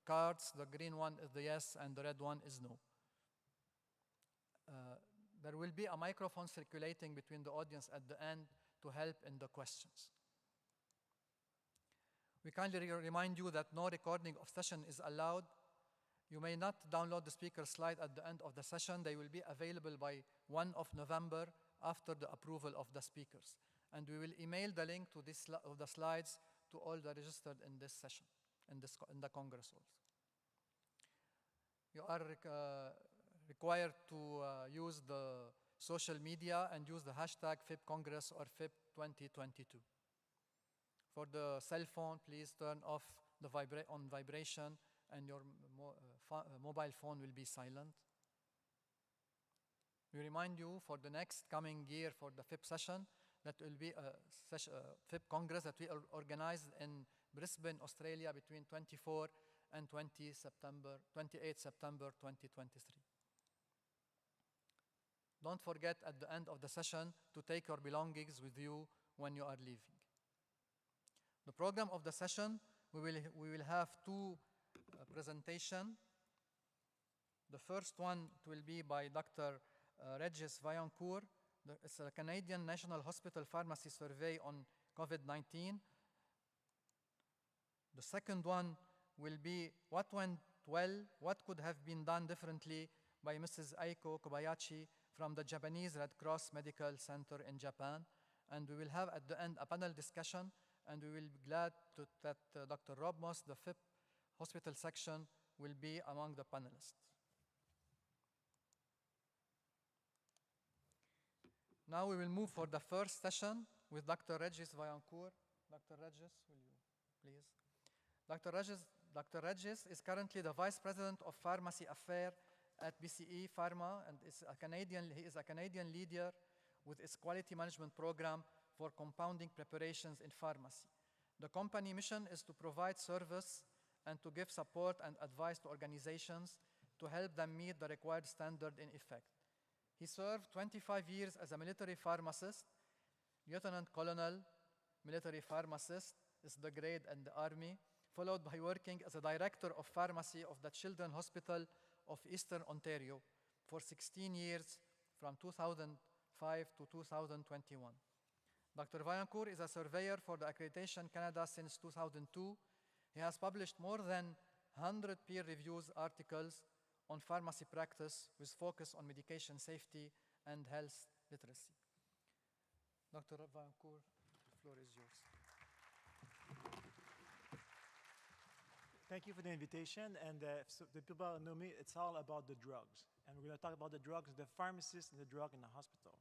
cards. The green one is the yes and the red one is no. There will be a microphone circulating between the audience at the end to help in the questions. We kindly remind you that no recording of session is allowed. You may not download the speaker slide at the end of the session. They will be available by 1 of November after the approval of the speakers. And we will email the link to the slides to all the registered in this session, in the Congress also. You are required to use the social media and use the hashtag FIP-Congress or FIP2022. For the cell phone, please turn off the vibration, and your mobile phone will be silent. We remind you for the next coming year for the FIP session, that will be a FIP Congress that we organized in Brisbane, Australia between 24 and 28 September 2023. Don't forget at the end of the session to take your belongings with you when you are leaving. The program of the session, we will have two presentations. The first one will be by Dr. Regis Vaillancourt. It's a Canadian National Hospital Pharmacy Survey on COVID-19. The second one will be what went well, what could have been done differently by Mrs. Aiko Kobayashi from the Japanese Red Cross Medical Center in Japan. And we will have at the end a panel discussion, and we will be glad that Dr. Rob Moss, the FIP hospital section, will be among the panelists. Now we will move for the first session with Dr. Regis Vaillancourt. Dr. Regis, will you please? Dr. Regis is currently the Vice President of Pharmacy Affairs at BCE Pharma, and he is a Canadian leader with its quality management program for compounding preparations in pharmacy. The company mission is to provide service and to give support and advice to organizations to help them meet the required standard in effect. He served 25 years as a military pharmacist, Lieutenant Colonel, military pharmacist is the grade in the Army, followed by working as a director of pharmacy of the Children's Hospital of Eastern Ontario for 16 years from 2005 to 2021. Dr. Vaillancourt is a surveyor for the Accreditation Canada since 2002. He has published more than 100 peer-reviewed articles on pharmacy practice with focus on medication safety and health literacy. Dr. Vaillancourt, the floor is yours. Thank you for the invitation. And so the people that know me, it's all about the drugs. And we're going to talk about the drugs, the pharmacist and the drug in the hospital.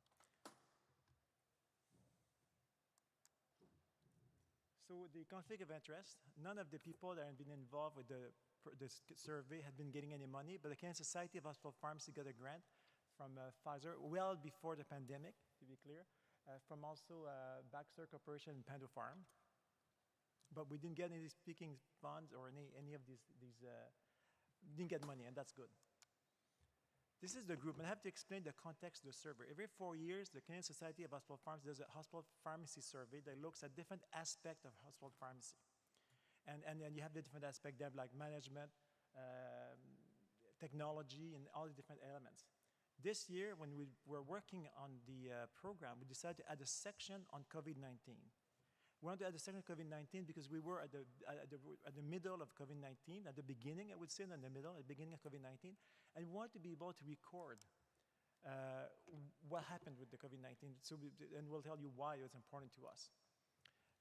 So the conflict of interest, none of the people that have been involved with this survey had been getting any money, but the Canadian Society of Hospital Pharmacy got a grant from Pfizer well before the pandemic, to be clear, from also Baxter Corporation and Pando Farm. But we didn't get any speaking funds or any of these didn't get money, and that's good. This is the group, and I have to explain the context of the survey. Every 4 years, the Canadian Society of Hospital Pharmacy does a hospital pharmacy survey that looks at different aspects of hospital pharmacy. And then you have the different aspects there, like management, technology, and all the different elements. This year, when we were working on the program, we decided to add a section on COVID-19. We wanted to add a section on COVID-19 because we were at the middle of COVID-19, at the beginning, I would say, in the middle, at the beginning of COVID-19, and we wanted to be able to record what happened with the COVID-19, and we'll tell you why it was important to us.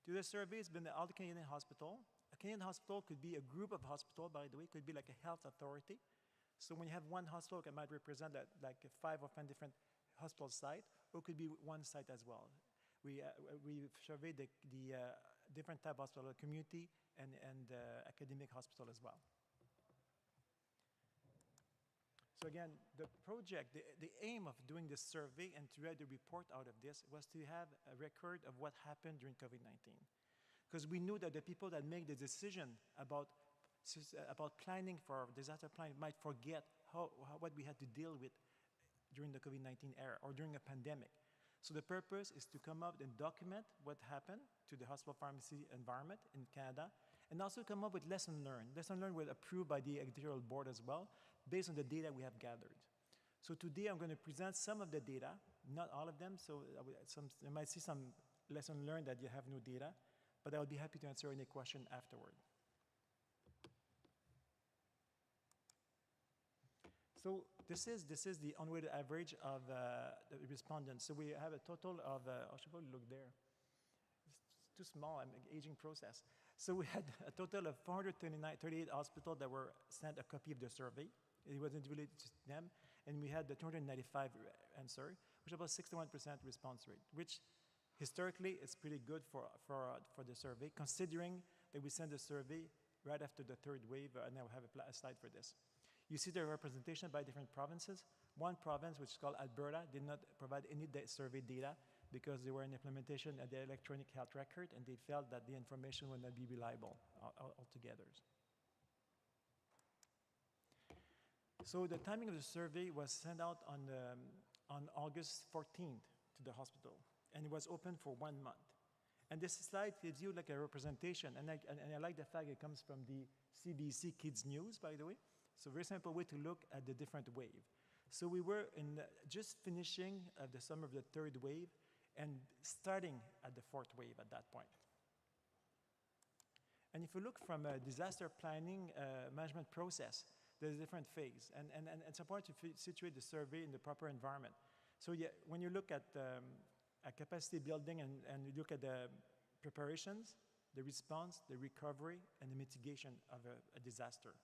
To the survey, it's been all the Canadian hospital. A Canadian hospital could be a group of hospitals, by the way, could be like a health authority. So when you have one hospital, it might represent like 5 or 10 different hospital sites, or it could be one site as well. We surveyed the different type of hospital, community and academic hospital as well. So again, the project, the aim of doing this survey and to write the report out of this was to have a record of what happened during COVID-19. Because we knew that the people that make the decision about planning for disaster planning might forget what we had to deal with during the COVID-19 era or during a pandemic. So the purpose is to come up and document what happened to the hospital pharmacy environment in Canada, and also come up with lessons learned. Lessons learned were approved by the editorial board as well, based on the data we have gathered. So today I'm going to present some of the data, not all of them, so you might see some lessons learned that you have no data, but I will be happy to answer any question afterward. So this is the unweighted average of the respondents. So we have a total of, I should probably look there. It's too small, I'm an aging process. So we had a total of 438 hospitals that were sent a copy of the survey. It was individually to them, and we had the 295 answer, which is about 61% response rate, which historically is pretty good for the survey, considering that we sent the survey right after the third wave, and I will have a slide for this. You see the representation by different provinces. One province, which is called Alberta, did not provide any survey data because they were in implementation of the electronic health record, and they felt that the information would not be reliable altogether. So the timing of the survey was sent out on August 14th to the hospital, and it was open for 1 month. And this slide gives you like a representation, and I like the fact it comes from the CBC Kids News, by the way. So very simple way to look at the different wave. So we were just finishing the summer of the third wave and starting at the fourth wave at that point. And if you look from a disaster planning management process, there's a different phase. And it's important to situate the survey in the proper environment. So yeah, when you look at capacity building and you look at the preparations, the response, the recovery, and the mitigation of a disaster.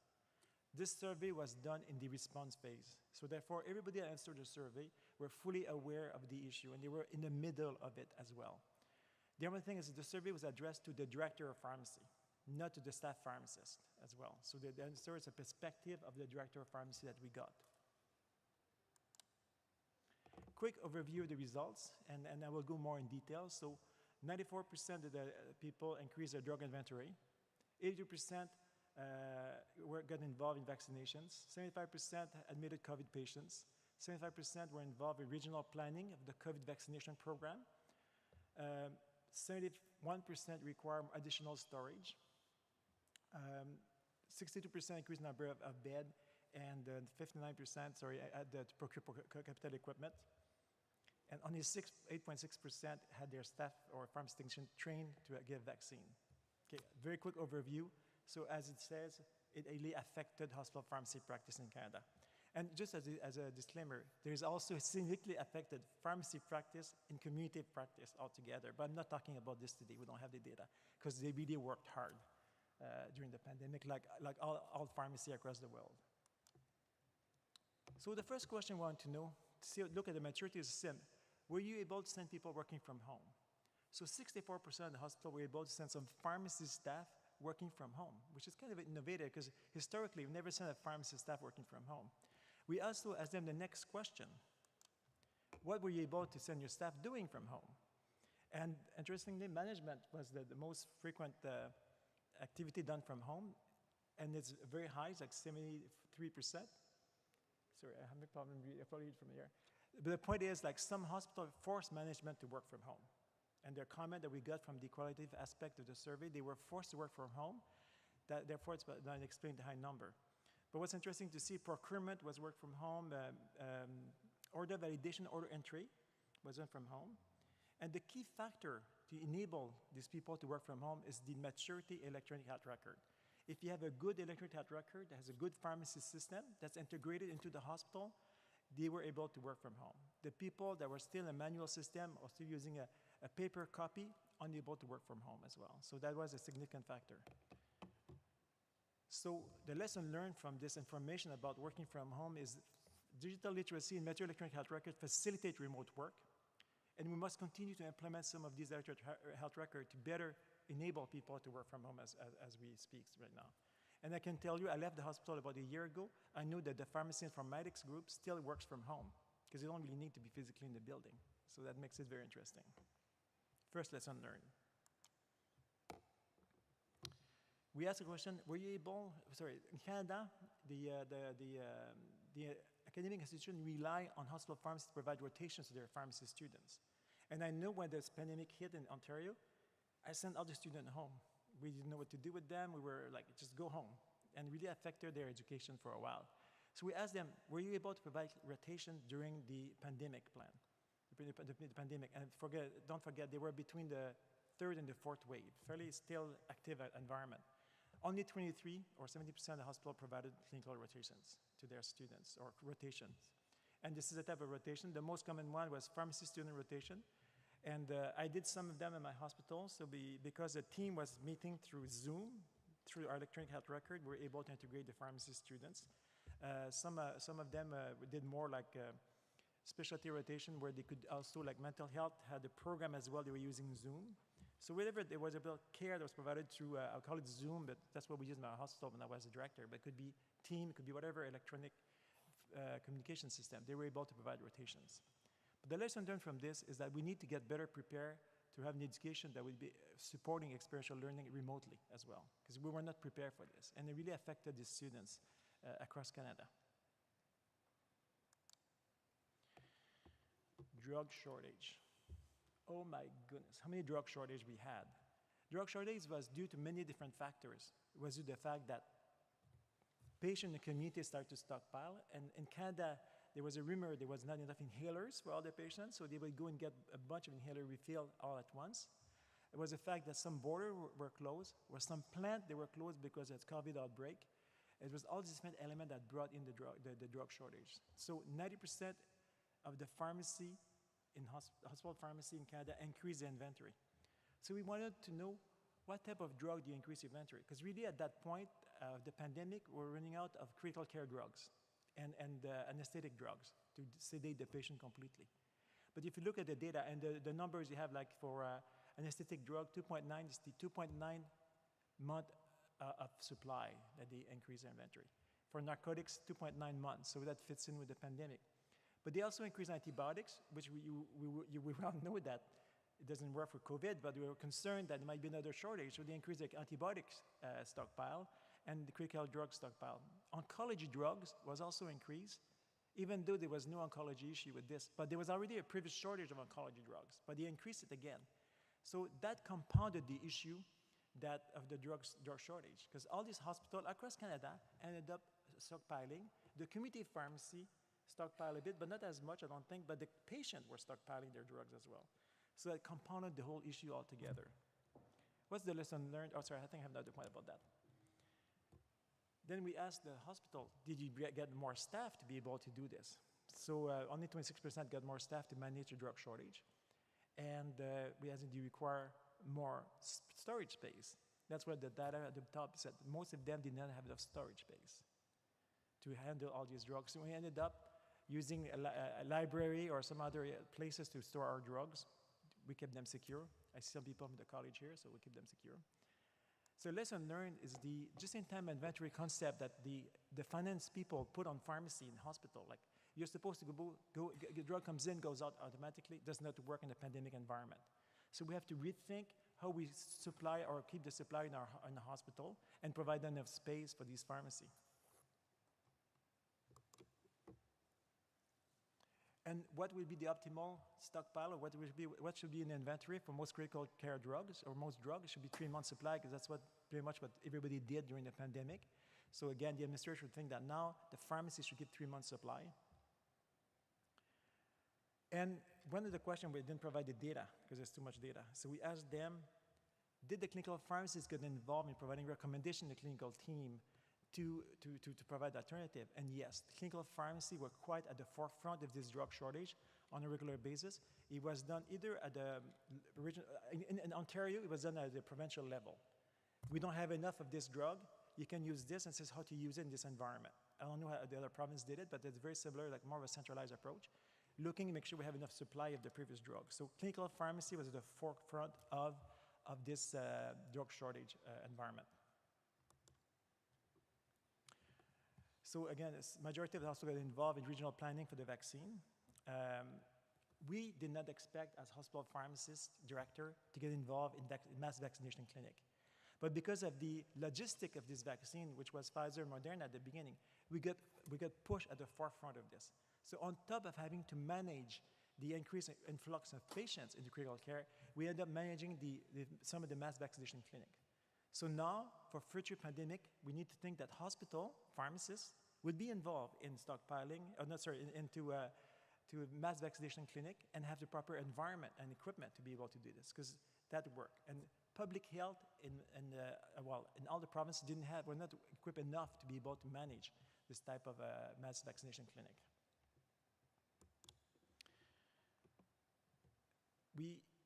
This survey was done in the response phase. So therefore, everybody that answered the survey were fully aware of the issue, and they were in the middle of it as well. The other thing is that the survey was addressed to the director of pharmacy, not to the staff pharmacist as well. So the answer is a perspective of the director of pharmacy that we got. Quick overview of the results, and I will go more in detail. So 94% of the people increased their drug inventory. 82% got involved in vaccinations. 75% admitted COVID patients. 75% were involved in regional planning of the COVID vaccination program. 71% require additional storage. 62% increased number of bed, and 59%, had to procure capital equipment. And only 8.6% had their staff or pharmacy technician trained to give vaccine. Okay, very quick overview. So as it says, it really affected hospital pharmacy practice in Canada. And just as a disclaimer, there is also significantly affected pharmacy practice and community practice altogether. But I'm not talking about this today. We don't have the data because they really worked hard during the pandemic, like all pharmacy across the world. So the first question we want to know, look at the maturity of the system. Were you able to send people working from home? So 64% of the hospital were able to send some pharmacy staff working from home, which is kind of innovative because historically we've never sent a pharmacy staff working from home. We also asked them the next question. What were you able to send your staff doing from home? And interestingly, management was the most frequent activity done from home, and it's very high, it's like 73%. Sorry, I have a problem reading from here. But the point is, like, some hospitals force management to work from home. And their comment that we got from the qualitative aspect of the survey, they were forced to work from home. Therefore, it's not explained the high number. But what's interesting to see, procurement was work from home, order validation, order entry was done from home. And the key factor to enable these people to work from home is the maturity electronic health record. If you have a good electronic health record that has a good pharmacy system that's integrated into the hospital, they were able to work from home. The people that were still in a manual system or still using a paper copy, unable to work from home as well. So that was a significant factor. So the lesson learned from this information about working from home is digital literacy and mature electronic health records facilitate remote work. And we must continue to implement some of these electronic health records to better enable people to work from home as we speak right now. And I can tell you, I left the hospital about a year ago. I knew that the pharmacy informatics group still works from home because you don't really need to be physically in the building. So that makes it very interesting. First lesson learned. We asked a question, were you able, in Canada, the academic institution rely on hospital pharmacists to provide rotations to their pharmacy students. And I know when this pandemic hit in Ontario, I sent all the students home. We didn't know what to do with them. We were like, just go home, and really affected their education for a while. So we asked them, were you able to provide rotation during the pandemic plan, the pandemic? And don't forget, they were between the third and the fourth wave, fairly still active environment. Only 23 or 70% of the hospital provided clinical rotations to their students, or rotations. And this is a type of rotation. The most common one was pharmacy student rotation. And I did some of them in my hospital, so because the team was meeting through Zoom, through our electronic health record, we were able to integrate the pharmacy students. Some of them did more like specialty rotation, where they could also, like mental health, had a program as well, they were using Zoom. So whenever there was a bit of care that was provided through, I'll call it Zoom, but that's what we used in our hospital when I was a director, but it could be Team, it could be whatever electronic communication system, they were able to provide rotations. But the lesson learned from this is that we need to get better prepared to have an education that would be supporting experiential learning remotely as well, because we were not prepared for this, and it really affected the students across Canada. Drug shortage. Oh my goodness, how many drug shortage we had. Drug shortage was due to many different factors. It was due to the fact that patients in the community started to stockpile, and in Canada, there was a rumor there was not enough inhalers for all the patients, so they would go and get a bunch of inhaler refilled all at once. It was the fact that some borders were closed, or some plants they were closed because of COVID outbreak. It was all these different elements that brought in the drug shortage. So 90% of the pharmacy in hospital pharmacy in Canada increased the inventory. So we wanted to know what type of drug do you increase inventory? Because really at that point of the pandemic, we're running out of critical care drugs and anesthetic drugs to sedate the patient completely. But if you look at the data and the numbers you have, like for anesthetic drug, 2.9 is the 2.9 month of supply that they increase their inventory. For narcotics, 2.9 months, so that fits in with the pandemic. But they also increase antibiotics, which we well know that it doesn't work for COVID, but we were concerned that there might be another shortage, so they increased the antibiotics stockpile and the critical drug stockpile. Oncology drugs was also increased, even though there was no oncology issue with this, but there was already a previous shortage of oncology drugs, but they increased it again. So that compounded the issue of the drug shortage, because all these hospitals across Canada ended up stockpiling. The community pharmacy stockpiled a bit, but not as much, I don't think, but the patients were stockpiling their drugs as well. So that compounded the whole issue altogether. What's the lesson learned? Oh, sorry, I think I have another point about that. Then we asked the hospital, did you get more staff to be able to do this? So only 26% got more staff to manage the drug shortage. And we asked, do you require more storage space? That's what the data at the top said. Most of them did not have enough storage space to handle all these drugs. So we ended up using a library or some other places to store our drugs. We kept them secure. I see some people from the college here, so we keep them secure. So lesson learned is the just-in-time inventory concept that the finance people put on pharmacy and hospital. Like, you're supposed to the drug comes in, goes out automatically. Does not work in a pandemic environment. So we have to rethink how we supply or keep the supply in the hospital and provide enough space for these pharmacy. And what will be the optimal stockpile, or what should be in the inventory for most critical care drugs, or most drugs? It should be 3 months supply, because that's pretty much what everybody did during the pandemic. So again, the administration would think that now the pharmacy should keep 3 months supply. And one of the questions, we didn't provide the data because there's too much data. So we asked them, did the clinical pharmacists get involved in providing recommendation to the clinical team to provide alternative? And yes, the clinical pharmacy were quite at the forefront of this drug shortage on a regular basis. It was done either at the original, in Ontario, it was done at the provincial level. We don't have enough of this drug. You can use this, and says how to use it in this environment. I don't know how the other province did it, but it's very similar, like more of a centralized approach, looking to make sure we have enough supply of the previous drug. So clinical pharmacy was at the forefront of this drug shortage environment. So again, majority of the hospitals got involved in regional planning for the vaccine. We did not expect, as hospital pharmacist director, to get involved in mass vaccination clinic. But because of the logistic of this vaccine, which was Pfizer and Moderna at the beginning, we got pushed at the forefront of this. So on top of having to manage the increased influx of patients into critical care, we end up managing some of the mass vaccination clinic. So now, for future pandemic, we need to think that hospital pharmacists would be involved in stockpiling, into mass vaccination clinic, and have the proper environment and equipment to be able to do this, because that work. And public health in all the provinces were not equipped enough to be able to manage this type of mass vaccination clinic.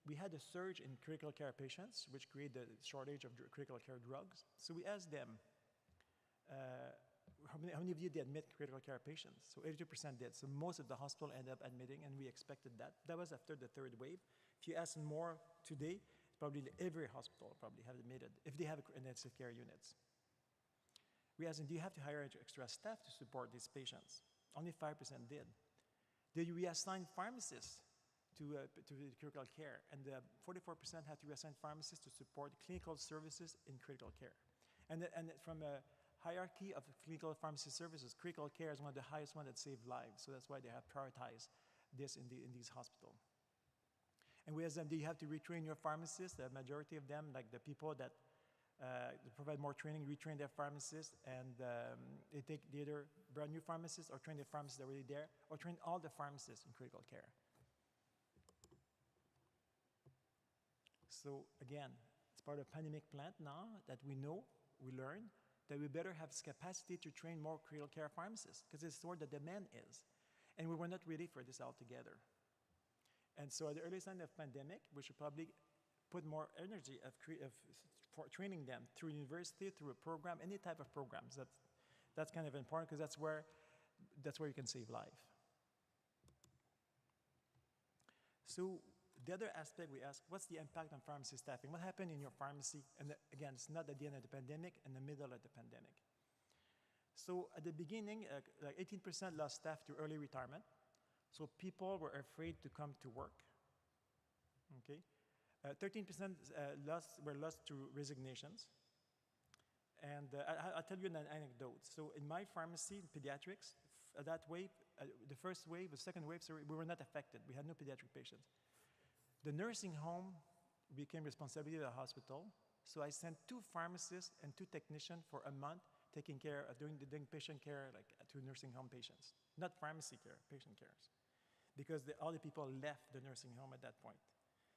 We had a surge in critical care patients, which created a shortage of critical care drugs. So we asked them, how many of you did admit critical care patients? So 82% did. So most of the hospital ended up admitting, and we expected that. That was after the third wave. If you ask more today, probably every hospital probably have admitted, if they have intensive care units. We asked them, do you have to hire extra staff to support these patients? Only 5% did. Did we assign pharmacists to critical care? And 44% had to reassign pharmacists to support clinical services in critical care. And from a hierarchy of clinical pharmacy services, critical care is one of the highest ones that save lives. So that's why they have prioritized this in these hospitals. And we asked them, do you have to retrain your pharmacists? The majority of them, like the people that provide more training, retrain their pharmacists, and they take either brand new pharmacists or train the pharmacists that are already there, or train all the pharmacists in critical care. So again, it's part of pandemic plan now that we know, we learn, that we better have capacity to train more critical care pharmacists, because it's where the demand is. And we were not ready for this altogether. And so at the early sign of pandemic, we should probably put more energy for training them through university, through a program, any type of programs. That's kind of important, because that's where you can save life. So the other aspect we ask, what's the impact on pharmacy staffing? What happened in your pharmacy? And again, it's not at the end of the pandemic, in the middle of the pandemic. So at the beginning, like 18% lost staff to early retirement. So people were afraid to come to work. Okay, 13% were lost to resignations. And I'll tell you an anecdote. So in my pharmacy, in pediatrics, that wave, the first wave, the second wave, sorry, we were not affected. We had no pediatric patients. The nursing home became responsibility of the hospital. So I sent 2 pharmacists and 2 technicians for a month taking care of doing patient care, like to nursing home patients, not pharmacy care, patient cares, because all the people left the nursing home at that point.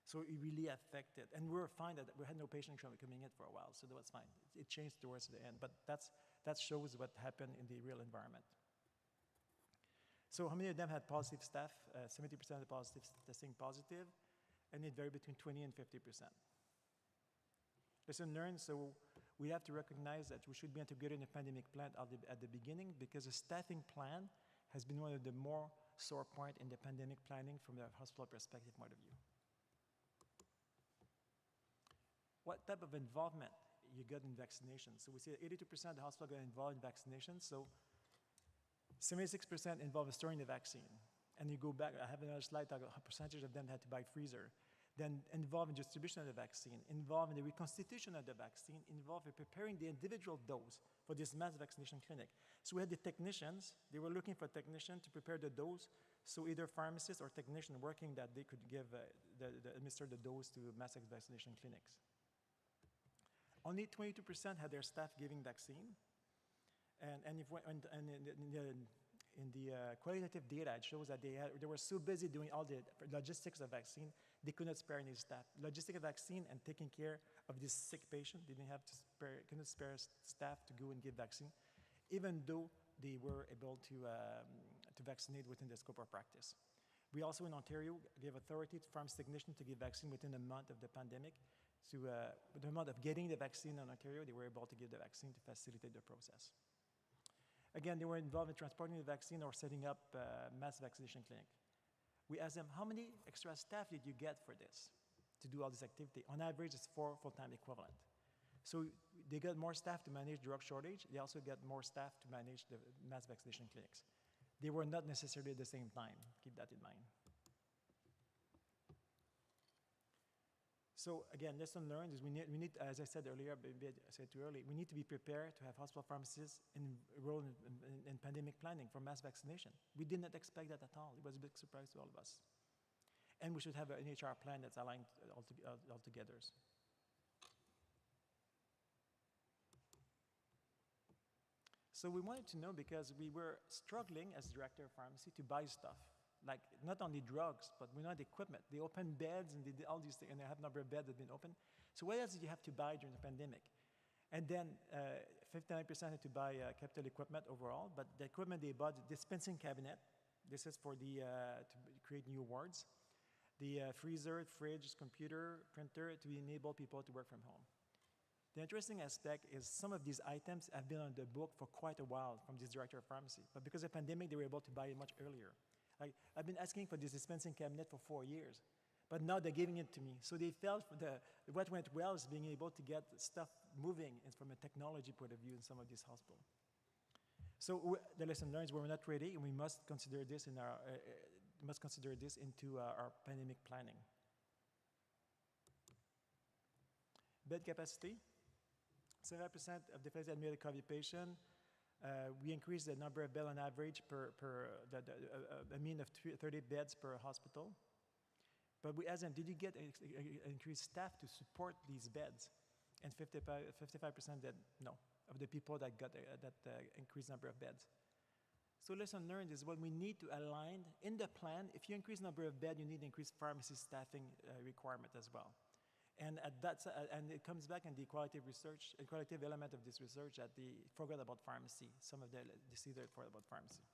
So it really affected, and we were fine that we had no patient coming in for a while, so that was fine. It changed towards the end, but that shows what happened in the real environment. So how many of them had positive staff? 70% of the positive testing positive, and it varied between 20 and 50%. Lesson learned, so we have to recognize that we should be integrated in the pandemic plan at the beginning, because the staffing plan has been one of the more sore point in the pandemic planning from the hospital perspective point of view. What type of involvement you get in vaccination? So we see that 82% of the hospital got involved in vaccination, so 76% involved in storing the vaccine. And you go back, I have another slide talking about a percentage of them had to buy freezer. Then involved in distribution of the vaccine, involved in the reconstitution of the vaccine, involved in preparing the individual dose for this mass vaccination clinic. So we had the technicians, they were looking for a technician to prepare the dose, so either pharmacist or technician working that they could give, administer the dose to mass vaccination clinics. Only 22% had their staff giving vaccine. And in the qualitative data, it shows that they were so busy doing all the logistics of vaccine, they could not spare any staff. Logistics of vaccine and taking care of this sick patient, they didn't have to could not spare staff to go and give vaccine, even though they were able to vaccinate within the scope of practice. We also in Ontario gave authority to pharmacy technicians to give vaccine within a month of the pandemic. So with the amount of getting the vaccine in Ontario, they were able to give the vaccine to facilitate the process. Again, they were involved in transporting the vaccine or setting up mass vaccination clinic. We asked them, how many extra staff did you get for this, to do all this activity? On average, it's 4 full-time equivalent. So they got more staff to manage drug shortage. They also get more staff to manage the mass vaccination clinics. They were not necessarily at the same time. Keep that in mind. So again, lesson learned is we need, as I said earlier, maybe I said too early, we need to be prepared to have hospital pharmacists enrolled in pandemic planning for mass vaccination. We did not expect that at all. It was a big surprise to all of us. And we should have an HR plan that's aligned altogether. So we wanted to know, because we were struggling as director of pharmacy to buy stuff. Like not only drugs, but we need equipment. They open beds and they did all these things, and they have a number of beds that have been opened. So what else did you have to buy during the pandemic? And then 59% had to buy capital equipment overall, but the equipment they bought, the dispensing cabinet, this is for the, to create new wards, the freezer, fridge, computer, printer, to enable people to work from home. The interesting aspect is some of these items have been on the book for quite a while from this director of pharmacy, but because of the pandemic, they were able to buy it much earlier. I've been asking for this dispensing cabinet for 4 years, but now they're giving it to me. So they felt what went well is being able to get stuff moving from a technology point of view in some of these hospitals. So the lesson learned is we're not ready, and we must consider this in our into our pandemic planning. Bed capacity. 7% of the patients admitted COVID patient. We increased the number of beds on average a mean of 30 beds per hospital. But we asked them, did you get increased staff to support these beds? And 55% said no, of the people that got that increased number of beds. So lesson learned is what we need to align in the plan. If you increase number of beds, you need increased pharmacy staffing requirement as well. And and it comes back in the qualitative research, the qualitative element of this research, that they forgot about pharmacy. Some of the decisions forgot about pharmacy.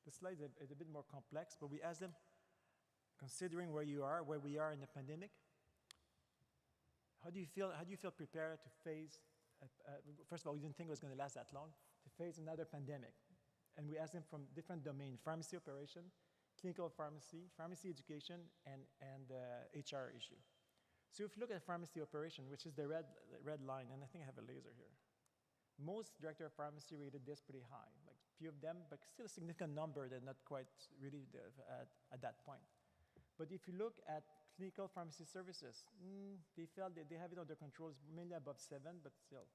The slide is a bit more complex, but we asked them, considering where you are, where we are in the pandemic, how do you feel prepared to face? First of all, we didn't think it was going to last that long, to face another pandemic. And we asked them from different domains: pharmacy operation, clinical pharmacy, pharmacy education, and HR issue. So if you look at pharmacy operation, which is the red line, and I think I have a laser here, most director of pharmacy rated this pretty high, like few of them, but still a significant number. They're not quite really at that point. But if you look at clinical pharmacy services, they felt that they have it under control, it's mainly above 7, but still.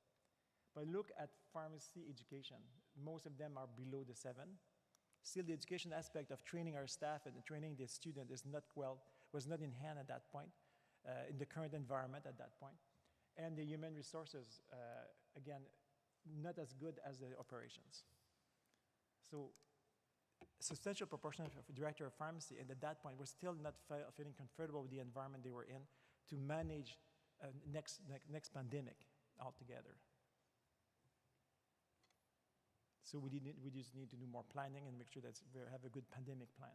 But look at pharmacy education. Most of them are below the 7. Still, the education aspect of training our staff and training the student was not in hand at that point, in the current environment at that point. And the human resources, again, not as good as the operations. So, a substantial proportion of director of pharmacy, and at that point, were still not feeling comfortable with the environment they were in to manage next pandemic altogether. So we just need to do more planning and make sure that we have a good pandemic plan.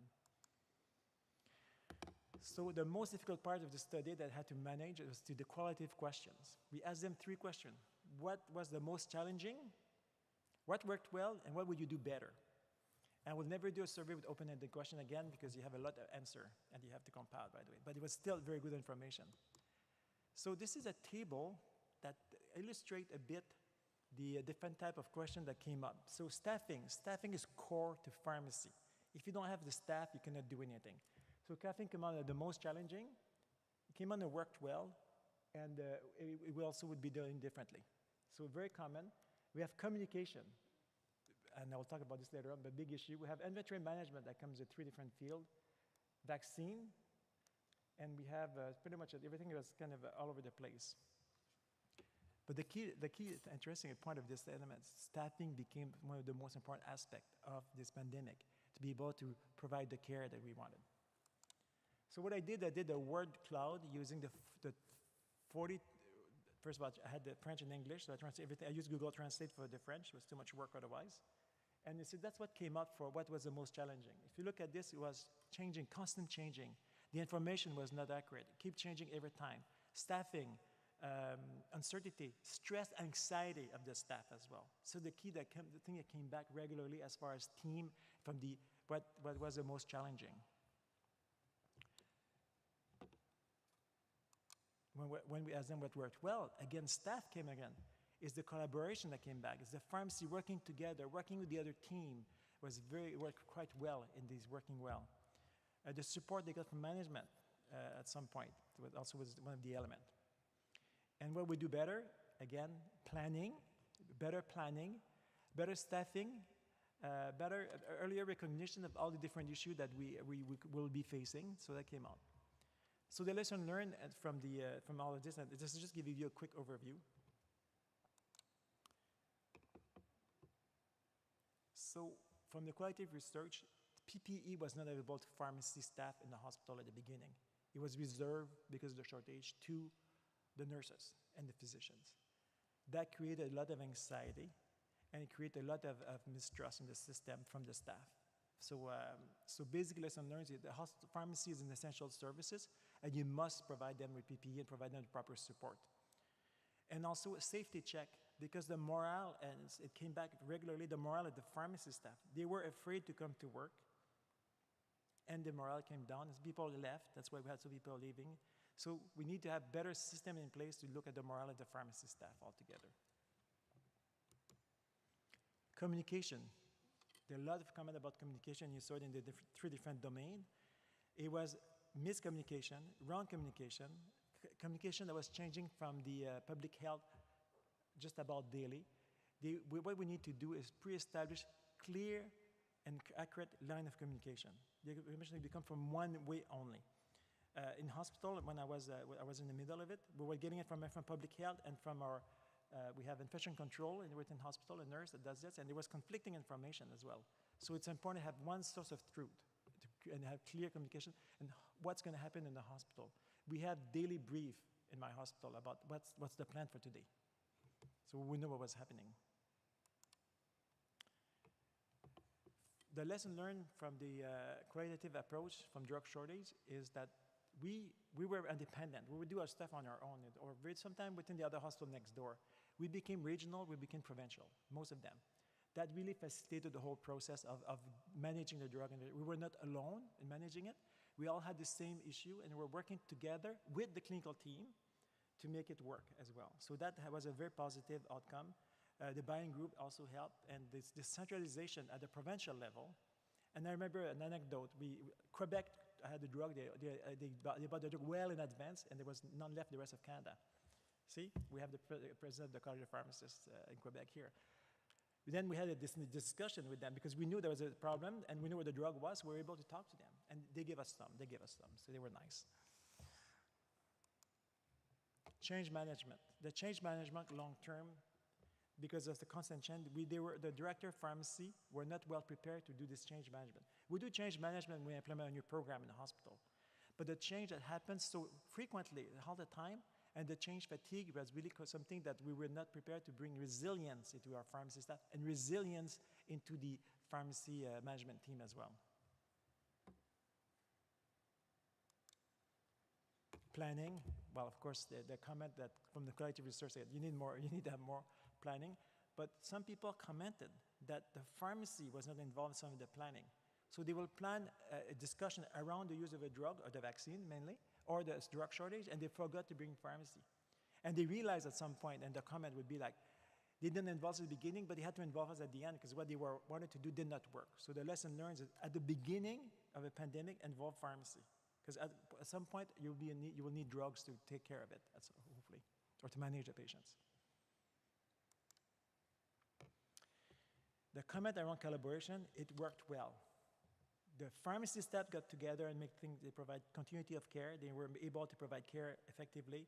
So the most difficult part of the study that I had to manage was the qualitative questions. We asked them 3 questions. What was the most challenging? What worked well? And what would you do better? And we'll never do a survey with open-ended question again because you have a lot of answer and you have to compile, by the way. But it was still very good information. So this is a table that illustrates a bit the different type of question that came up. So staffing is core to pharmacy. If you don't have the staff, you cannot do anything. So staffing came out as the most challenging. It came out and worked well, and it also would be done differently. So very common. We have communication, and I'll talk about this later on, but big issue. We have inventory management that comes with 3 different fields. Vaccine, and we have pretty much everything was kind of all over the place. But the key interesting point of this element, staffing became one of the most important aspects of this pandemic, to be able to provide the care that we wanted. So what I did a word cloud using the 40, first of all, I had the French and English, so I translated everything. I used Google Translate for the French, it was too much work otherwise. And you see, that's what came up for what was the most challenging. If you look at this, it was changing, constant changing. The information was not accurate, keep changing every time. Staffing, uncertainty, stress, anxiety of the staff as well. So the thing that came back regularly as far as team from what was the most challenging. When we asked them what worked well, again, staff came again. It's the collaboration that came back. It's the pharmacy working together, working with the other team worked quite well in these working well. The support they got from management at some point also was one of the elements. And what we do better, again, planning, better staffing, better earlier recognition of all the different issues that we will be facing. So that came out. So the lesson learned from all of this, and this is just giving you a quick overview. So from the qualitative research, PPE was not available to pharmacy staff in the hospital at the beginning. It was reserved because of the shortage to the nurses and the physicians. That created a lot of anxiety, and it created a lot of mistrust in the system from the staff. So basically, lesson learned is the pharmacy is an essential services, and you must provide them with PPE and provide them with proper support. And also a safety check, because the morale, and it came back regularly, the morale of the pharmacy staff, they were afraid to come to work, and the morale came down as people left. That's why we had some people leaving. So we need to have better system in place to look at the morale of the pharmacy staff altogether. Communication. There are a lot of comment about communication. You saw it in the 3 different domains. It was miscommunication, wrong communication, communication that was changing from the public health just about daily. What we need to do is pre-establish clear and accurate line of communication. The communication become from one way only. In hospital, when I was in the middle of it, we were getting it from public health and from our, we have infection control within hospital, a nurse that does this, and there was conflicting information as well. So it's important to have one source of truth and have clear communication and what's going to happen in the hospital. We have daily brief in my hospital about what's the plan for today. So we know what was happening. The lesson learned from the qualitative approach from drug shortage is that we were independent. We would do our stuff on our own, or sometime within the other hospital next door. We became regional, we became provincial, most of them. That really facilitated the whole process of managing the drug. And we were not alone in managing it. We all had the same issue, and we're working together with the clinical team to make it work as well. So that was a very positive outcome. The buying group also helped, and this decentralization at the provincial level. And I remember an anecdote. Quebec had the drug, they bought the drug well in advance, and there was none left the rest of Canada. See, we have the president of the College of Pharmacists in Quebec here. Then we had this discussion with them because we knew there was a problem and we knew where the drug was. We were able to talk to them, and they gave us some. So they were nice. Change management. The change management long-term, because of the constant change, the director of pharmacy were not well prepared to do this change management. We do change management when we implement a new program in the hospital. But the change that happens so frequently, all the time, and the change fatigue was really something that we were not prepared to bring resilience into our pharmacy staff and resilience into the pharmacy management team as well. planning. Well, of course, the comment that from the collective research said you need more, you need to have more planning. But some people commented that the pharmacy was not involved in some of the planning. So they will plan a discussion around the use of a drug, or the vaccine mainly, or the drug shortage, and they forgot to bring pharmacy. And they realized at some point, and the comment would be like, they didn't involve us at the beginning, but they had to involve us at the end because what they wanted to do did not work. So the lesson learned is at the beginning of a pandemic, involve pharmacy. Because at some point, you will need drugs to take care of it, hopefully, or to manage the patients. The comment around collaboration, it worked well. The pharmacy staff got together and they provide continuity of care. They were able to provide care effectively.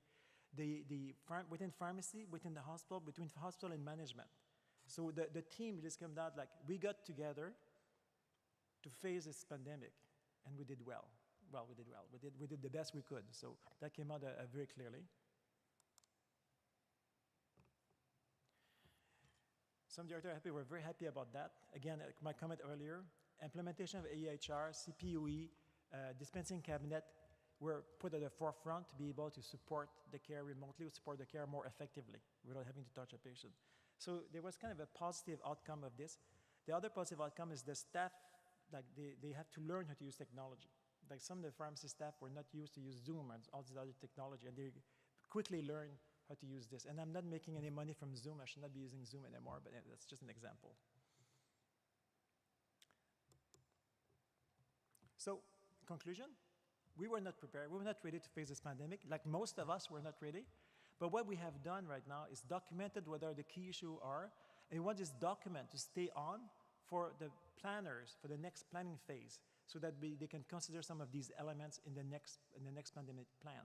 Within pharmacy, within the hospital, between hospital and management. So the team just came out like, we got together to face this pandemic, and we did well. Well, we did well. We did the best we could. So that came out very clearly. Some directors were very happy about that. Again, my comment earlier, implementation of AEHR, CPUE, dispensing cabinet were put at the forefront to be able to support the care remotely, support the care more effectively without having to touch a patient. So there was kind of a positive outcome of this. The other positive outcome is the staff, like they have to learn how to use technology. Like some of the pharmacy staff were not used to use Zoom and all this other technology, and they quickly learn how to use this. And I'm not making any money from Zoom. I should not be using Zoom anymore, but that's just an example. So, conclusion, we were not prepared. We were not ready to face this pandemic. Like most of us were not ready. But what we have done right now is documented what are the key issues are, and we want this document to stay on for the planners, for the next planning phase, so that they can consider some of these elements in the next pandemic plan.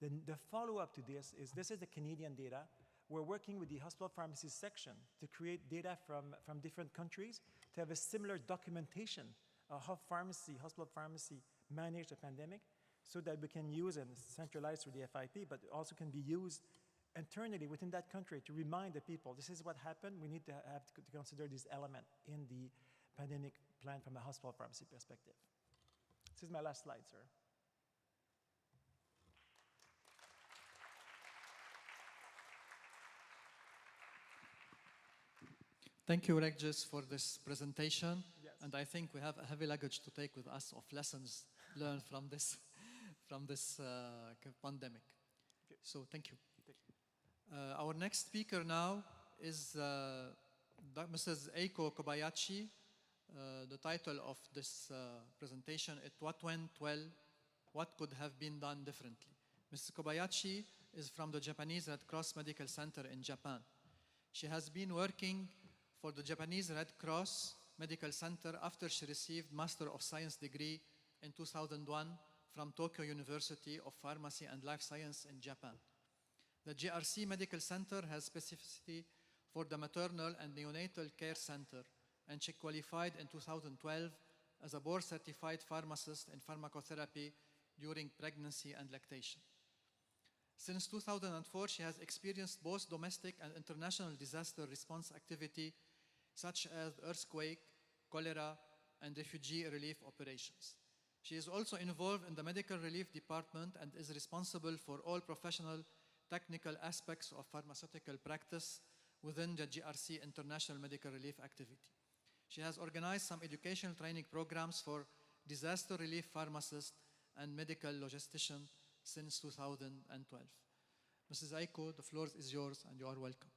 Then the follow-up to this is the Canadian data. We're working with the hospital pharmacy section to create data from different countries to have a similar documentation of how hospital pharmacy managed the pandemic, so that we can use and centralize through the FIP, but also can be used internally within that country to remind the people, this is what happened. We need to have to consider this element in the pandemic plan from a hospital pharmacy perspective. This is my last slide, sir. Thank you, Regis, for this presentation. Yes. And I think we have a heavy luggage to take with us of lessons learned from this pandemic. Okay. So thank you. Our next speaker now is Mrs. Eiko Kobayashi. The title of this presentation is What Went Well, What Could Have Been Done Differently. Mrs. Kobayashi is from the Japanese Red Cross Medical Center in Japan. She has been working for the Japanese Red Cross Medical Center after she received Master of Science degree in 2001 from Tokyo University of Pharmacy and Life Science in Japan. The GRC Medical Center has specificity for the maternal and neonatal care center, and she qualified in 2012 as a board-certified pharmacist in pharmacotherapy during pregnancy and lactation. Since 2004, she has experienced both domestic and international disaster response activity, such as earthquake, cholera, and refugee relief operations. She is also involved in the medical relief department and is responsible for all professional technical aspects of pharmaceutical practice within the GRC International Medical Relief activity. She has organized some educational training programs for disaster relief pharmacists and medical logisticians since 2012. Mrs. Eiko, the floor is yours and you are welcome.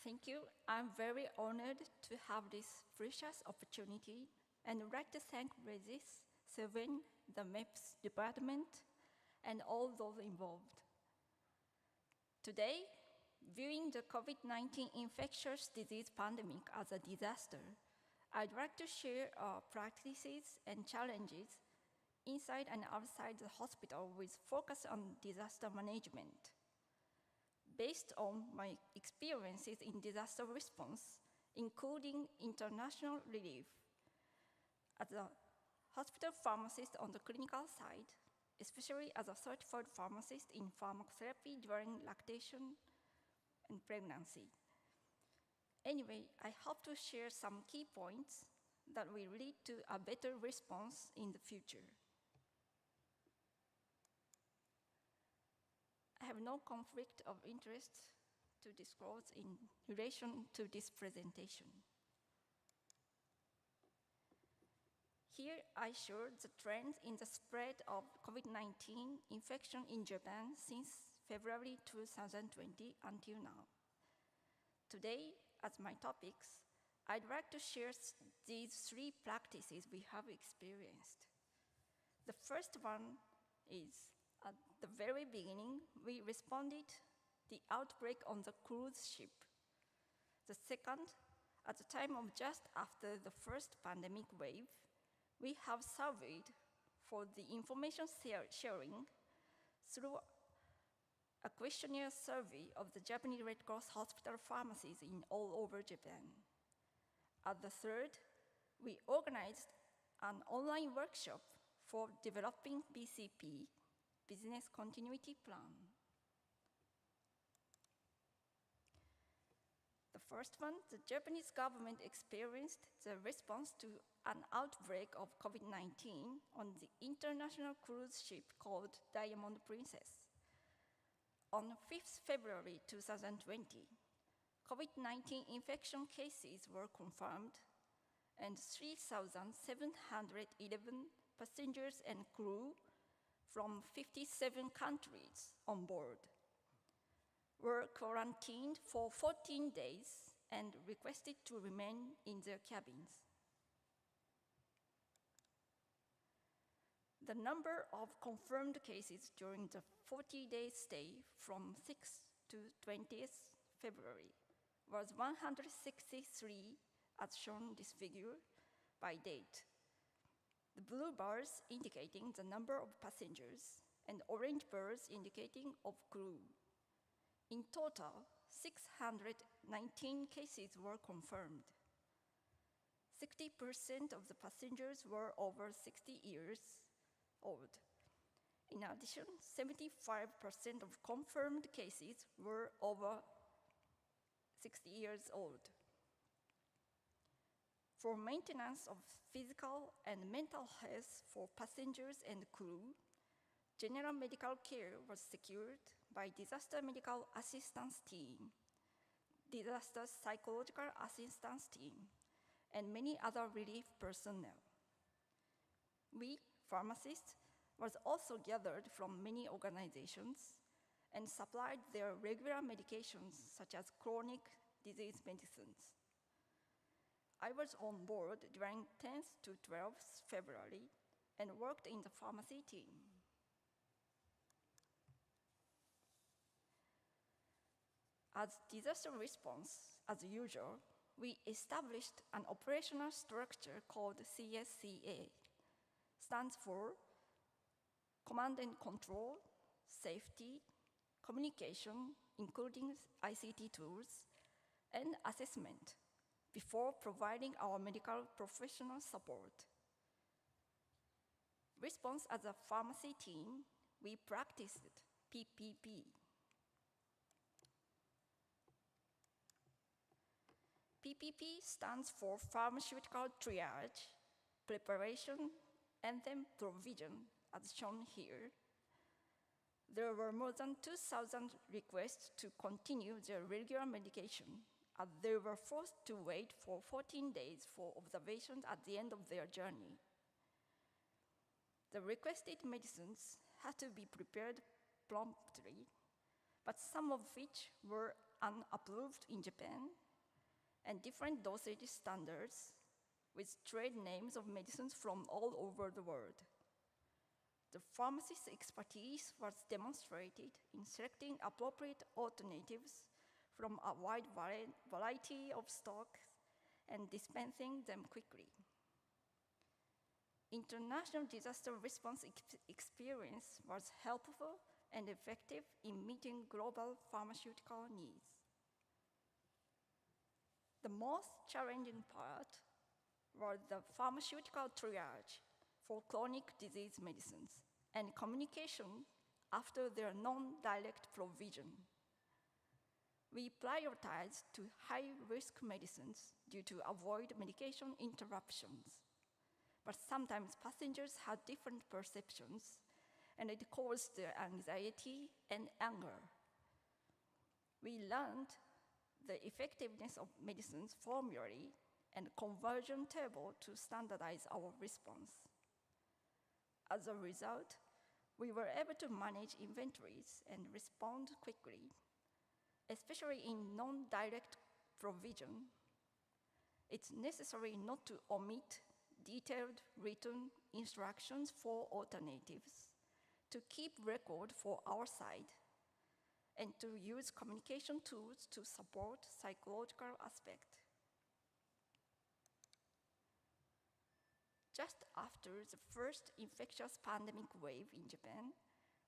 Thank you. I'm very honored to have this precious opportunity and would like to thank Regis, Sylvain, the MEPS department, and all those involved. Today, viewing the COVID-19 infectious disease pandemic as a disaster, I'd like to share our practices and challenges inside and outside the hospital with focus on disaster management. Based on my experiences in disaster response, including international relief, as a hospital pharmacist on the clinical side, especially as a certified pharmacist in pharmacotherapy during lactation and pregnancy. Anyway, I hope to share some key points that will lead to a better response in the future. I have no conflict of interest to disclose in relation to this presentation. Here I showed the trend in the spread of COVID-19 infection in Japan since February 2020 until now. Today, as my topics, I'd like to share these three practices we have experienced. The first one is, at the very beginning, we responded the outbreak on the cruise ship. The second, at the time of just after the first pandemic wave, we have surveyed for the information sharing through a questionnaire survey of the Japanese Red Cross hospital pharmacies in all over Japan. At the third, we organized an online workshop for developing BCP, Business Continuity Plan. The first one, the Japanese government experienced the response to an outbreak of COVID-19 on the international cruise ship called Diamond Princess. On 5th February 2020, COVID-19 infection cases were confirmed and 3,711 passengers and crew from 57 countries on board were quarantined for 14 days and requested to remain in their cabins. The number of confirmed cases during the 40-day stay from 6th to 20th February was 163, as shown this figure, by date. The blue bars indicating the number of passengers and orange bars indicating of crew. In total, 619 cases were confirmed. 60% of the passengers were over 60 years old. In addition, 75% of confirmed cases were over 60 years old. For maintenance of physical and mental health for passengers and crew, general medical care was secured by disaster medical assistance team, disaster psychological assistance team, and many other relief personnel. We, pharmacists, was also gathered from many organizations and supplied their regular medications such as chronic disease medicines. I was on board during 10th to 12th February and worked in the pharmacy team. As disaster response, as usual, we established an operational structure called CSCA, stands for Command and Control, Safety, Communication, including ICT tools, and assessment before providing our medical professional support. Response as a pharmacy team, we practiced PPP. PPP stands for pharmaceutical triage, preparation, and then provision, as shown here. There were more than 2,000 requests to continue their regular medication, as they were forced to wait for 14 days for observation at the end of their journey. The requested medicines had to be prepared promptly, but some of which were unapproved in Japan, and different dosage standards with trade names of medicines from all over the world. The pharmacist's expertise was demonstrated in selecting appropriate alternatives from a wide variety of stocks and dispensing them quickly. International disaster response experience was helpful and effective in meeting global pharmaceutical needs. The most challenging part was the pharmaceutical triage for chronic disease medicines and communication after their non-direct provision. We prioritize to high-risk medicines due to avoid medication interruptions. But sometimes passengers had different perceptions, and it caused their anxiety and anger. We learned the effectiveness of medicines formulary and conversion table to standardize our response. As a result, we were able to manage inventories and respond quickly, especially in non-direct provision. It's necessary not to omit detailed written instructions for alternatives, to keep record for our side, and to use communication tools to support psychological aspect. Just after the first infectious pandemic wave in Japan,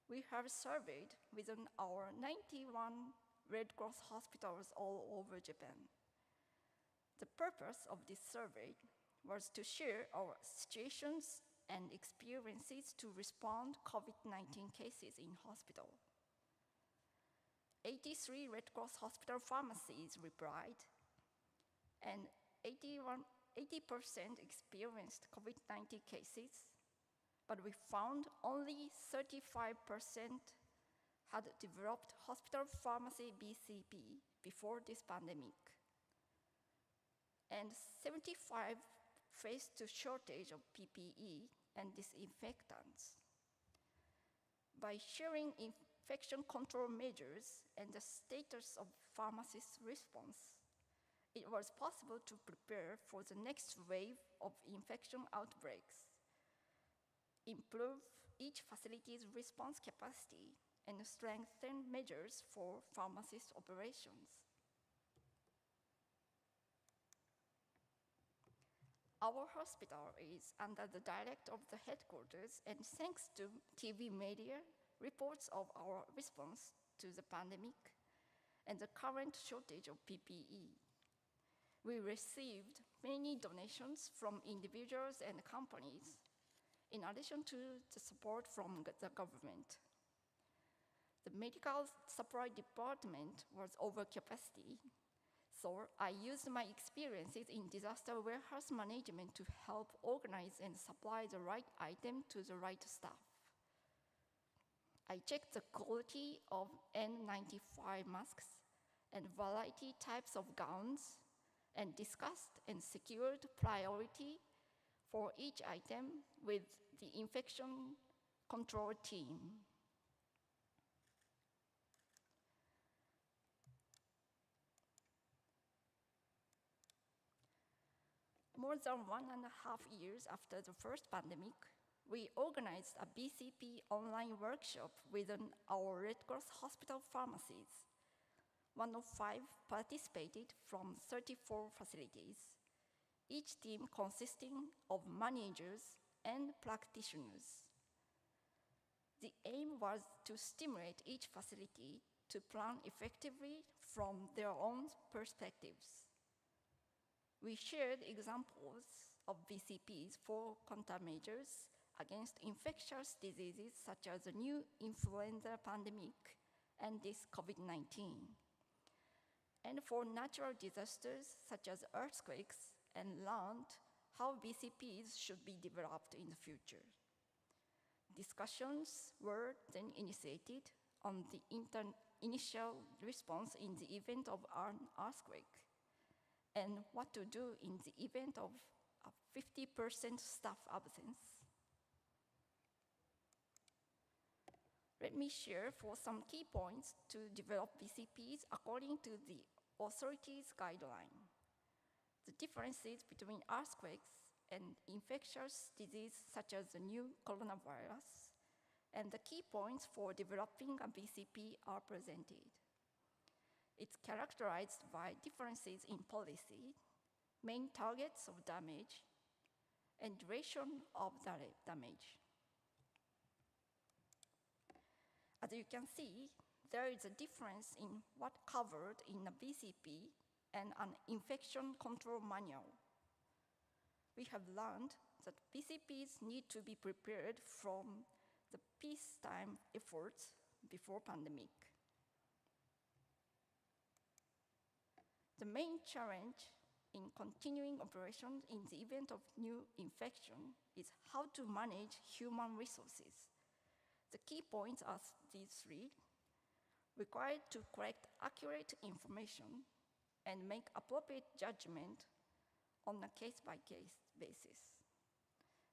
we have surveyed within our 91 Red Cross hospitals all over Japan. The purpose of this survey was to share our situations and experiences to respond COVID-19 cases in hospital. 83 Red Cross hospital pharmacies replied, and 80% experienced COVID-19 cases, but we found only 35% had developed hospital pharmacy BCP before this pandemic, and 75 faced a shortage of PPE and disinfectants. By sharing infection control measures and the status of pharmacists' response, it was possible to prepare for the next wave of infection outbreaks, improve each facility's response capacity, and strengthen measures for pharmacist operations. Our hospital is under the direct of the headquarters, and thanks to TV media reports of our response to the pandemic and the current shortage of PPE, we received many donations from individuals and companies, in addition to the support from the government. The medical supply department was over capacity, so I used my experiences in disaster warehouse management to help organize and supply the right item to the right staff. I checked the quality of N95 masks and variety types of gowns, and discussed and secured priority for each item with the infection control team. More than 1.5 years after the first pandemic, we organized a BCP online workshop within our Red Cross hospital pharmacies. 105 participated from 34 facilities, each team consisting of managers and practitioners. The aim was to stimulate each facility to plan effectively from their own perspectives. We shared examples of BCPs for countermeasures against infectious diseases such as the new influenza pandemic and this COVID-19, and for natural disasters such as earthquakes, and learned how BCPs should be developed in the future. Discussions were then initiated on the initial response in the event of an earthquake, and what to do in the event of a 50% staff absence. Let me share for some key points to develop BCPs according to the authorities' guideline. The differences between earthquakes and infectious disease such as the new coronavirus, and the key points for developing a BCP are presented. It's characterized by differences in policy, main targets of damage, and duration of the damage. As you can see, there is a difference in what covered in a BCP and an infection control manual. We have learned that BCPs need to be prepared from the peacetime efforts before pandemic. The main challenge in continuing operations in the event of new infection is how to manage human resources. The key points are these three: required to collect accurate information and make appropriate judgment on a case-by-case basis.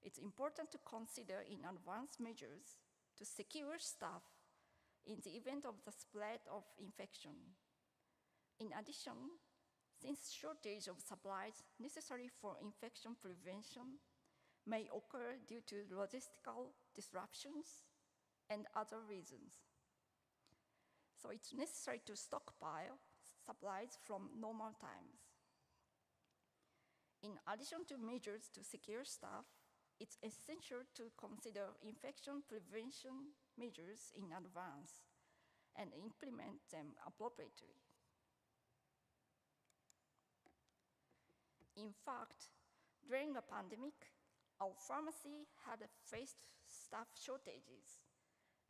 It's important to consider in advance measures to secure staff in the event of the spread of infection. In addition, since shortage of supplies necessary for infection prevention may occur due to logistical disruptions and other reasons. So it's necessary to stockpile supplies from normal times. In addition to measures to secure staff, it's essential to consider infection prevention measures in advance and implement them appropriately. In fact, during the pandemic, our pharmacy had faced staff shortages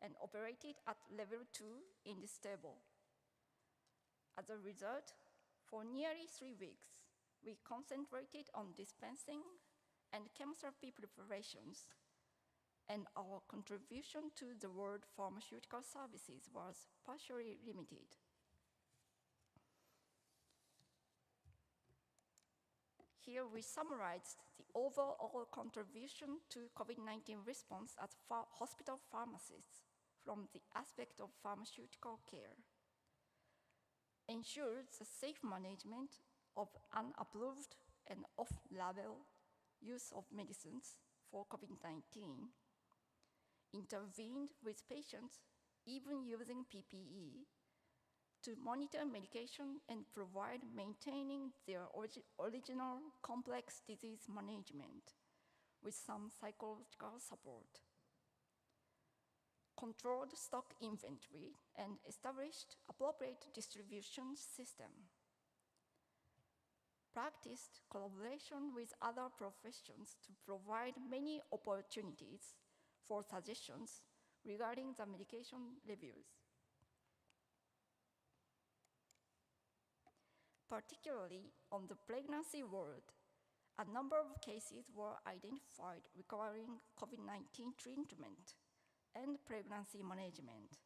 and operated at level 2 in this table. As a result, for nearly 3 weeks, we concentrated on dispensing and chemotherapy preparations, and our contribution to the world pharmaceutical services was partially limited. Here we summarized the overall contribution to COVID-19 response as hospital pharmacists from the aspect of pharmaceutical care. Ensures the safe management of unapproved and off-label use of medicines for COVID-19, intervened with patients even using PPE to monitor medication and provide maintaining their original complex disease management with some psychological support. Controlled stock inventory and established appropriate distribution system. Practiced collaboration with other professions to provide many opportunities for suggestions regarding the medication reviews. Particularly on the pregnancy ward, a number of cases were identified requiring COVID-19 treatment and pregnancy management.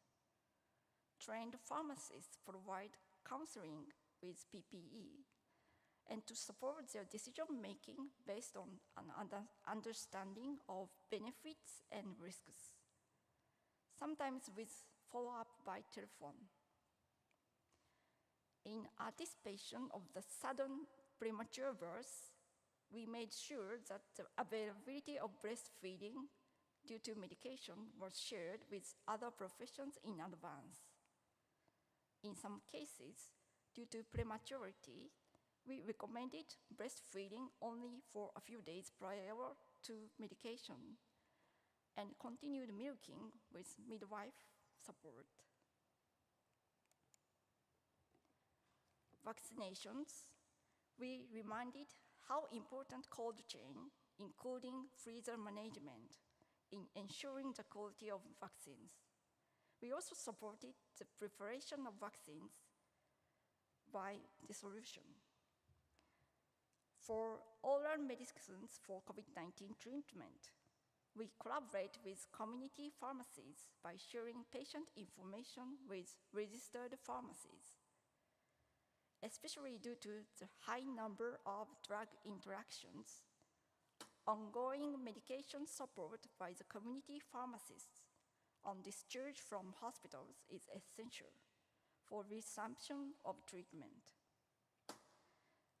Trained pharmacists provide counseling with PPE and to support their decision-making based on an understanding of benefits and risks, sometimes with follow-up by telephone. In anticipation of the sudden premature birth, we made sure that the availability of breastfeeding due to medication was shared with other professions in advance. In some cases, due to prematurity, we recommended breastfeeding only for a few days prior to medication and continued milking with midwife support. Vaccinations, we reminded how important cold chain, including freezer management, in ensuring the quality of vaccines. We also supported the preparation of vaccines by dissolution. For oral medicines for COVID-19 treatment, we collaborate with community pharmacies by sharing patient information with registered pharmacies. Especially due to the high number of drug interactions, ongoing medication support by the community pharmacists on discharge from hospitals is essential for resumption of treatment.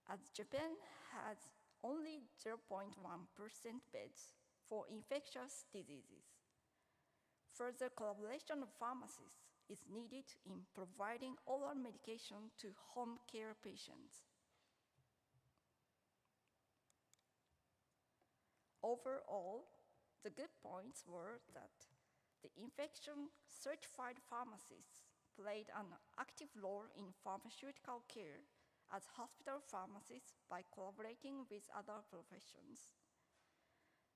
As Japan has only 0.1% beds for infectious diseases, further collaboration of pharmacists is needed in providing oral medication to home care patients. Overall, the good points were that the infection-certified pharmacists played an active role in pharmaceutical care as hospital pharmacists by collaborating with other professions.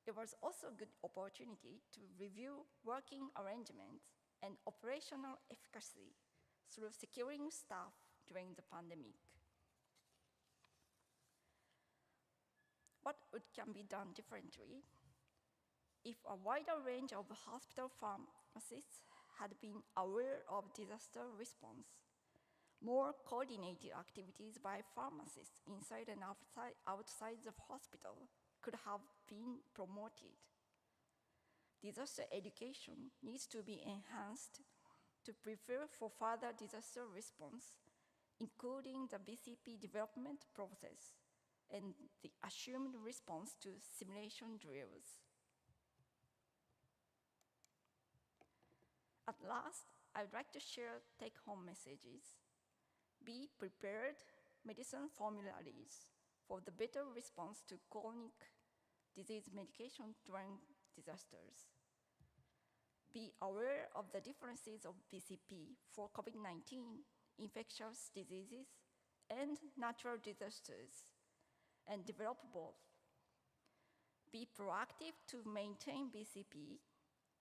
It was also a good opportunity to review working arrangements and operational efficacy through securing staff during the pandemic. what can be done differently? If a wider range of hospital pharmacists had been aware of disaster response, more coordinated activities by pharmacists inside and outside the hospital could have been promoted. Disaster education needs to be enhanced to prepare for further disaster response, including the BCP development process and the assumed response to simulation drills. At last, I would like to share take-home messages. Be prepared medicine formularies for the better response to chronic disease medication during disasters. Be aware of the differences of BCP for COVID-19, infectious diseases, and natural disasters, and develop both. Be proactive to maintain BCP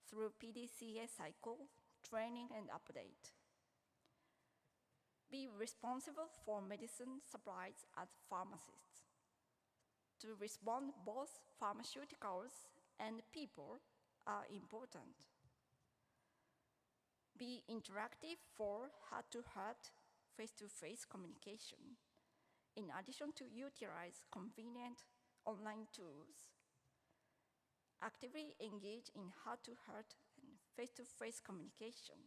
through PDCA cycle, training, and update. Be responsible for medicine supplies as pharmacists. To respond, both pharmaceuticals and people are important. Be interactive for heart-to-heart, face-to-face communication, in addition to utilize convenient online tools. Actively engage in heart-to-heart and face-to-face communication,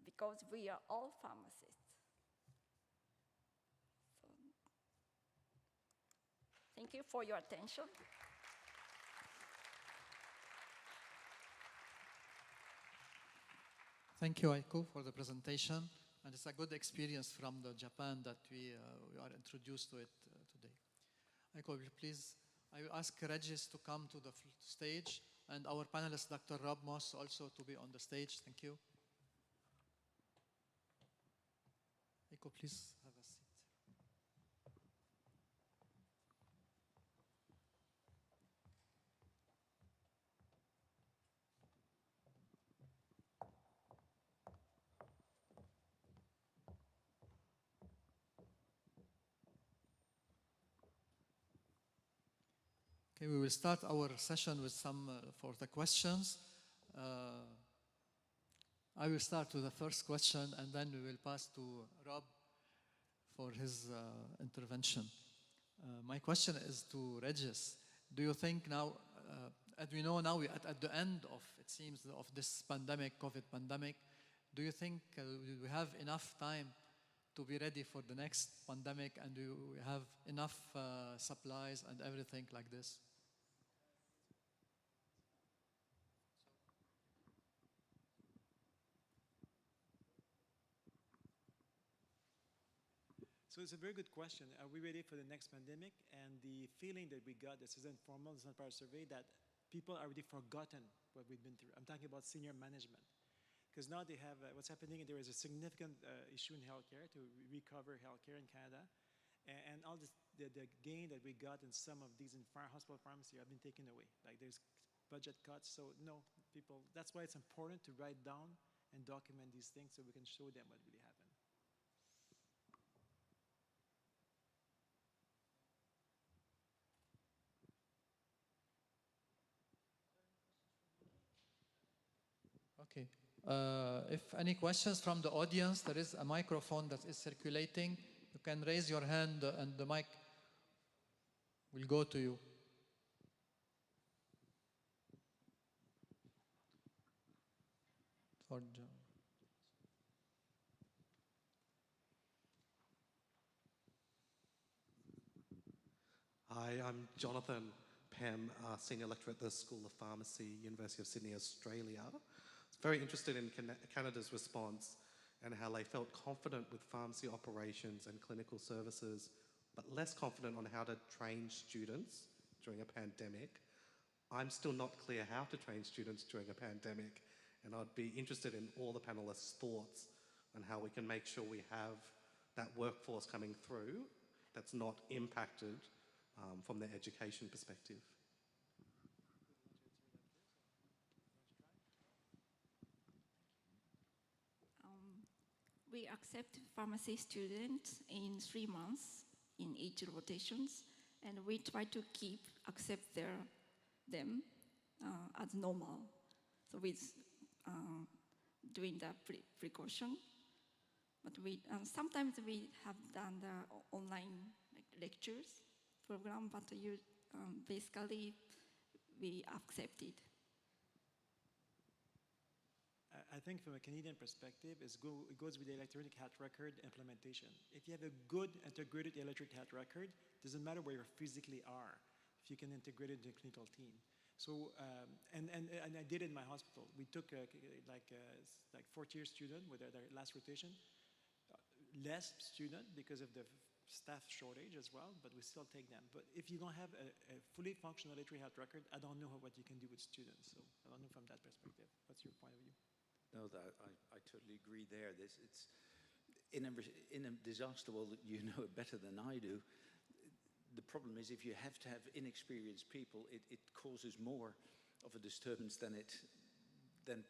because we are all pharmacists. So, thank you for your attention. Thank you, Aiko, for the presentation. And it's a good experience from the Japan that we are introduced to it today. Aiko, will you please, I will ask Regis to come to the stage, and our panelist, Dr. Rob Moss, also to be on the stage. Thank you. Aiko, please have a seat. Okay, we will start our session with some for the questions. I will start with the first question, and then we will pass to Rob for his intervention. My question is to Regis. Do you think now, as we know now, we are at the end of, it seems, of this pandemic, COVID pandemic, do you think we have enough time to be ready for the next pandemic, and do we have enough supplies and everything like this? So it's a very good question. Are we ready for the next pandemic? And the feeling that we got, this is informal, it's not part of the survey, that people are already forgotten what we've been through. I'm talking about senior management. Because now they have, what's happening, there is a significant issue in healthcare to recover healthcare in Canada. And all this, the gain that we got in some of these in hospital pharmacy have been taken away. Like there's budget cuts, so no, people, that's why it's important to write down and document these things so we can show them what really happened. Okay. If any questions from the audience, there is a microphone that is circulating. You can raise your hand and the mic will go to you. For John. Hi, I'm Jonathan Pam, Senior Lecturer at the School of Pharmacy, University of Sydney, Australia. I was very interested in Canada's response and how they felt confident with pharmacy operations and clinical services, but less confident on how to train students during a pandemic. I'm still not clear how to train students during a pandemic, and I'd be interested in all the panelists' thoughts on how we can make sure we have that workforce coming through that's not impacted from their education perspective. We accept pharmacy students in 3 months in each rotations, and we try to accept them as normal. So with doing the precaution, but sometimes we have done the online lectures program, but basically we accept it. I think from a Canadian perspective, it goes with the electronic health record implementation. If you have a good integrated electronic health record, doesn't matter where you physically are, if you can integrate it into a clinical team. So, and I did it in my hospital. We took like 4th-year student with their last rotation, less student because of the staff shortage as well, but we still take them. But if you don't have a fully functional electronic health record, I don't know what you can do with students. So I don't know from that perspective. What's your point of view? No, I totally agree there. It's in a disaster world, you know it better than I do. The problem is if you have to have inexperienced people, it causes more of a disturbance than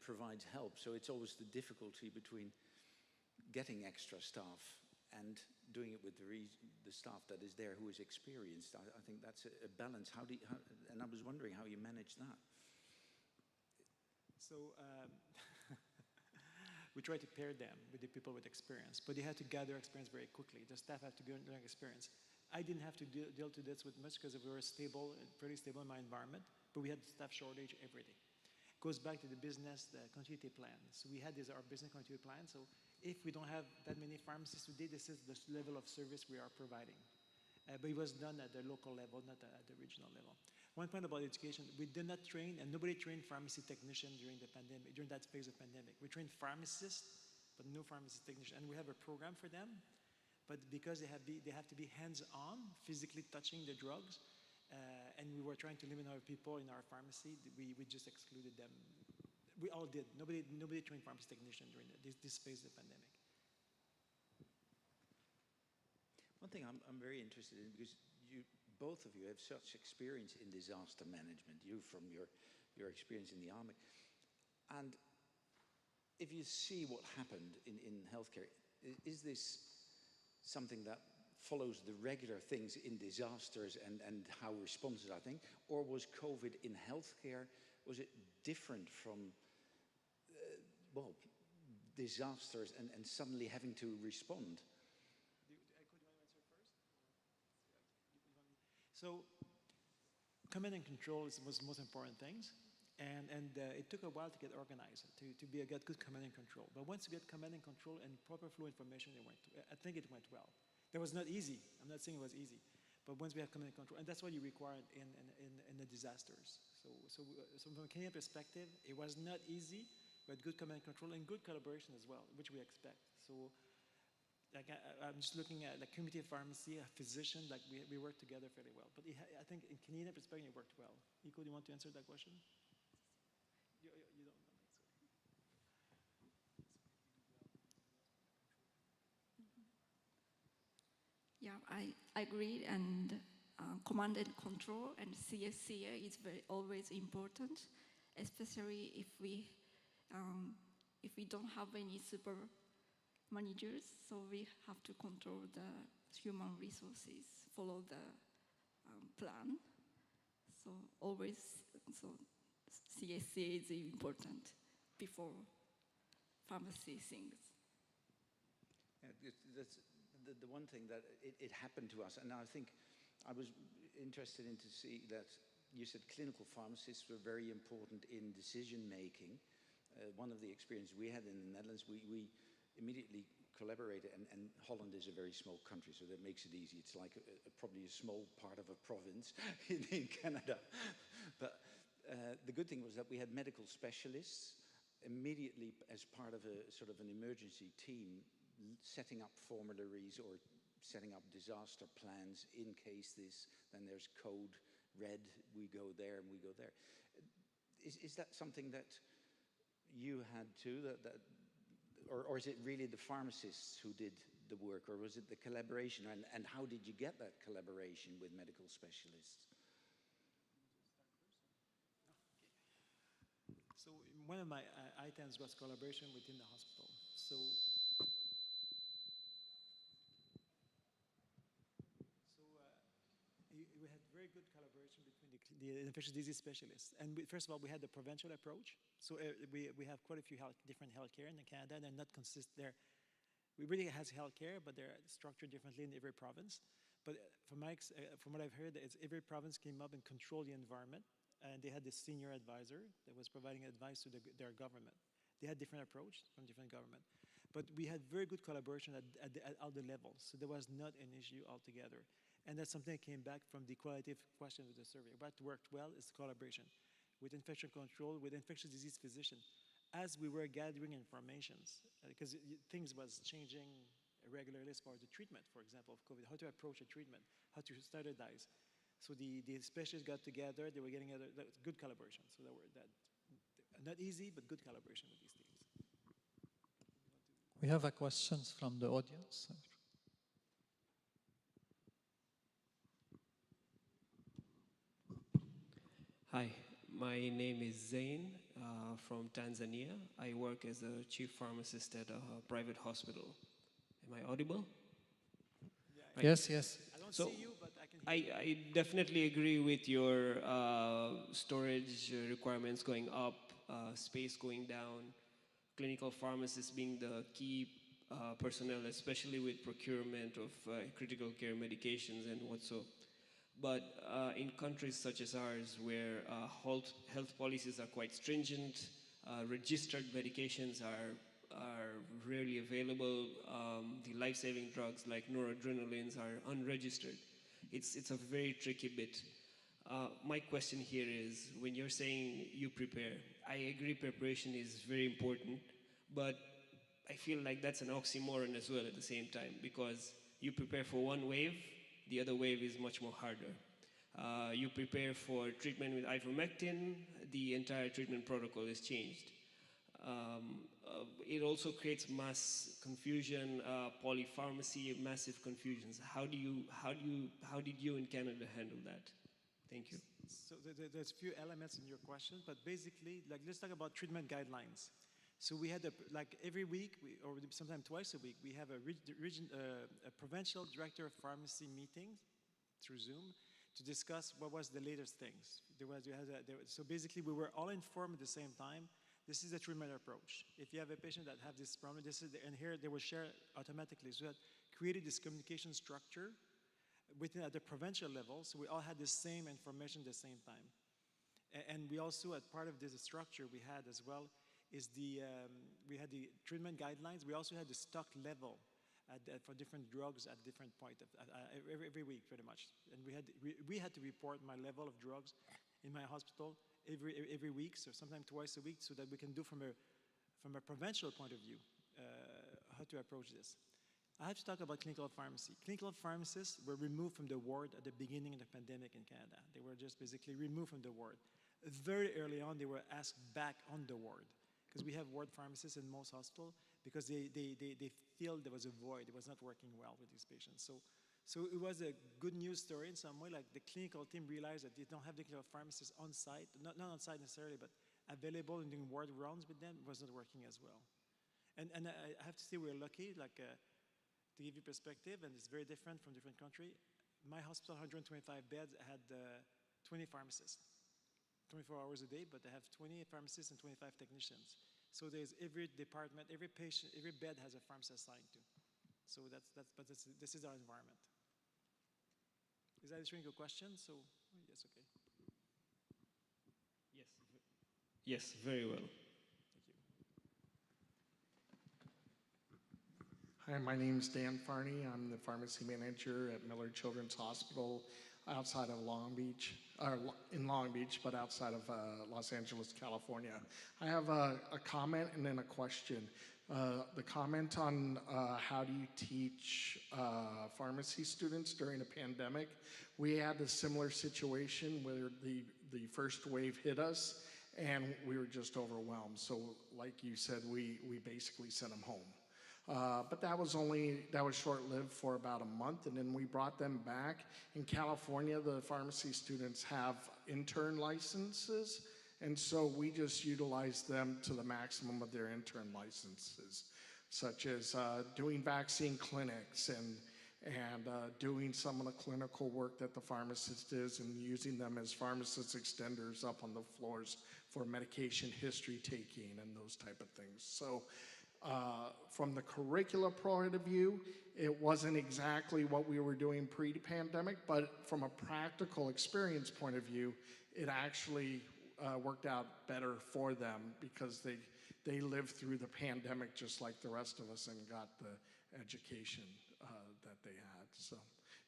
provides help. So it's always the difficulty between getting extra staff and doing it with the staff that is there who is experienced. I think that's a balance. And I was wondering how you manage that. So we try to pair them with the people with experience, but they had to gather experience very quickly. The staff had to gain experience. I didn't have to deal to this with much because we were pretty stable in my environment, but we had staff shortage every day. It goes back to the business, the continuity plan. So we had our business continuity plan. So if we don't have that many pharmacists today, this is the level of service we are providing. But it was done at the local level, not at the regional level. One point about education, we did not train, and nobody trained pharmacy technicians during the pandemic, during that phase of pandemic. We trained pharmacists, but no pharmacy technicians. And we have a program for them, but because they have to be hands-on, physically touching the drugs, and we were trying to limit our people in our pharmacy, we just excluded them. We all did. Nobody trained pharmacy technicians during this phase of the pandemic. One thing I'm very interested in, because both of you have such experience in disaster management, you from your experience in the army. And if you see what happened in healthcare, is this something that follows the regular things in disasters and how responses, I think, or was COVID in healthcare, was it different from, disasters and suddenly having to respond? So command and control was the most important things. And it took a while to get organized, to get good command and control. But once you get command and control and proper flow information, I think it went well. That was not easy. I'm not saying it was easy. But once we have command and control, and that's what you require in the disasters. So from a Canadian perspective, it was not easy, but good command and control and good collaboration as well, which we expect. So like I'm just looking at the community of pharmacy, a physician, like we work together fairly well. But I think in Canadian perspective, it worked well. Iko, do you want to answer that question? You don't know. Yeah, I agree, and command and control and CSCA is always important, especially if we don't have any super managers, so we have to control the human resources, follow the plan. So CSCA is important before pharmacy things. Yeah, that's the one thing that it happened to us, and I think I was interested in to see that you said clinical pharmacists were very important in decision making. One of the experiences we had in the Netherlands, we immediately collaborated, and Holland is a very small country, so that makes it easy. It's like probably a small part of a province in Canada. But the good thing was that we had medical specialists immediately as part of a sort of an emergency team, setting up formularies or setting up disaster plans in case this, then there's code red, we go there and we go there. Is that something that you had too, or is it really the pharmacists who did the work, or was it the collaboration, and how did you get that collaboration with medical specialists? So one of my items was collaboration within the hospital. So we the infectious disease specialists. And first of all, we had the provincial approach. So we have quite a few different healthcare in Canada. They're not we really has healthcare, but they're structured differently in every province. But from what I've heard, every province came up and controlled the environment, and they had this senior advisor that was providing advice to their government. They had different approach from different government. But we had very good collaboration at all the levels, so there was not an issue altogether. And that's something that came back from the qualitative questions of the survey. What worked well is collaboration with infection control, with infectious disease physician. As we were gathering informations, because things was changing regularly as far as the treatment, for example, of COVID, how to approach a treatment, how to standardize. So the specialists got together, they were getting good collaboration. So not easy, but good collaboration with these teams. We have a questions from the audience. Hi, my name is Zain from Tanzania. I work as a chief pharmacist at a private hospital. Am I audible? Right. Yes, yes. I don't so see you, but I can hear you. I definitely agree with your storage requirements going up, space going down, clinical pharmacists being the key personnel, especially with procurement of critical care medications and whatso. But in countries such as ours, where health policies are quite stringent, registered medications are rarely available, the life-saving drugs like noradrenalines are unregistered. It's a very tricky bit. My question here is, when you're saying you prepare, I agree preparation is very important, but I feel like that's an oxymoron as well at the same time, because you prepare for one wave, the other wave is much more harder. You prepare for treatment with ivermectin, the entire treatment protocol is changed. It also creates mass confusion, polypharmacy, massive confusions. How did you in Canada handle that? Thank you. So there's a few elements in your question, but basically, let's talk about treatment guidelines. So we had every week, or sometimes twice a week, we have a provincial director of pharmacy meeting through Zoom to discuss what was the latest things. So basically, we were all informed at the same time. This is the treatment approach. If you have a patient that have this problem, and here they will share automatically. So we had created this communication structure at the provincial level, so we all had the same information at the same time. And we also, as part of this structure, we had as well is we had the treatment guidelines. We also had the stock level for different drugs at different point every week, pretty much. And we had to report my level of drugs in my hospital every week, so sometimes twice a week, so that we can do from a provincial point of view how to approach this. I have to talk about clinical pharmacy. Clinical pharmacists were removed from the ward at the beginning of the pandemic in Canada. They were just basically removed from the ward. Very early on, they were asked back on the ward, because we have ward pharmacists in most hospitals, because they feel there was a void, it was not working well with these patients. So it was a good news story in some way, like the clinical team realized that they don't have the clinical pharmacists on site, not on site necessarily, but available and doing ward rounds with them, it was not working as well. And I have to say we're lucky, to give you perspective, and it's very different from different countries. My hospital, 125 beds, had 20 pharmacists. 24 hours a day, but they have 20 pharmacists and 25 technicians. So there's every department, every patient, every bed has a pharmacist assigned to. So this is our environment. Is that answering your question? So, yes, okay. Yes, very well. Hi, my name is Dan Farney. I'm the pharmacy manager at Miller Children's Hospital outside of Long Beach, in Long Beach, but outside of Los Angeles, California. I have a comment and then a question. The comment on how do you teach pharmacy students during a pandemic. We had a similar situation where the first wave hit us and we were just overwhelmed. So like you said, we basically sent them home. But that was short-lived for about a month, and then we brought them back. In California, the pharmacy students have intern licenses, and so we just utilized them to the maximum of their intern licenses, such as doing vaccine clinics and doing some of the clinical work that the pharmacist is and using them as pharmacist extenders up on the floors for medication history taking and those type of things. So from the curricula point of view, it wasn't exactly what we were doing pre-pandemic, but from a practical experience point of view, it actually worked out better for them because they lived through the pandemic just like the rest of us and got the education that they had. So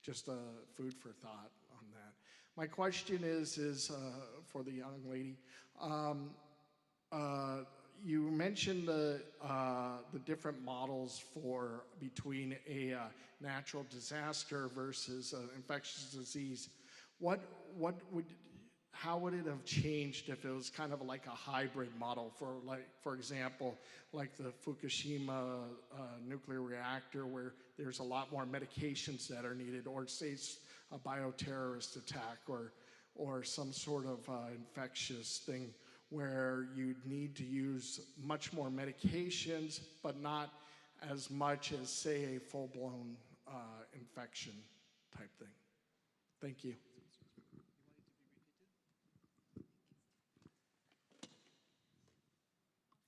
just food for thought on that. My question is for the young lady. You mentioned the different models for between a natural disaster versus infectious disease. How would it have changed if it was kind of like a hybrid model for example, like the Fukushima nuclear reactor where there's a lot more medications that are needed, or say a bioterrorist attack or some sort of infectious thing where you'd need to use much more medications, but not as much as, say, a full-blown infection type thing. Thank you.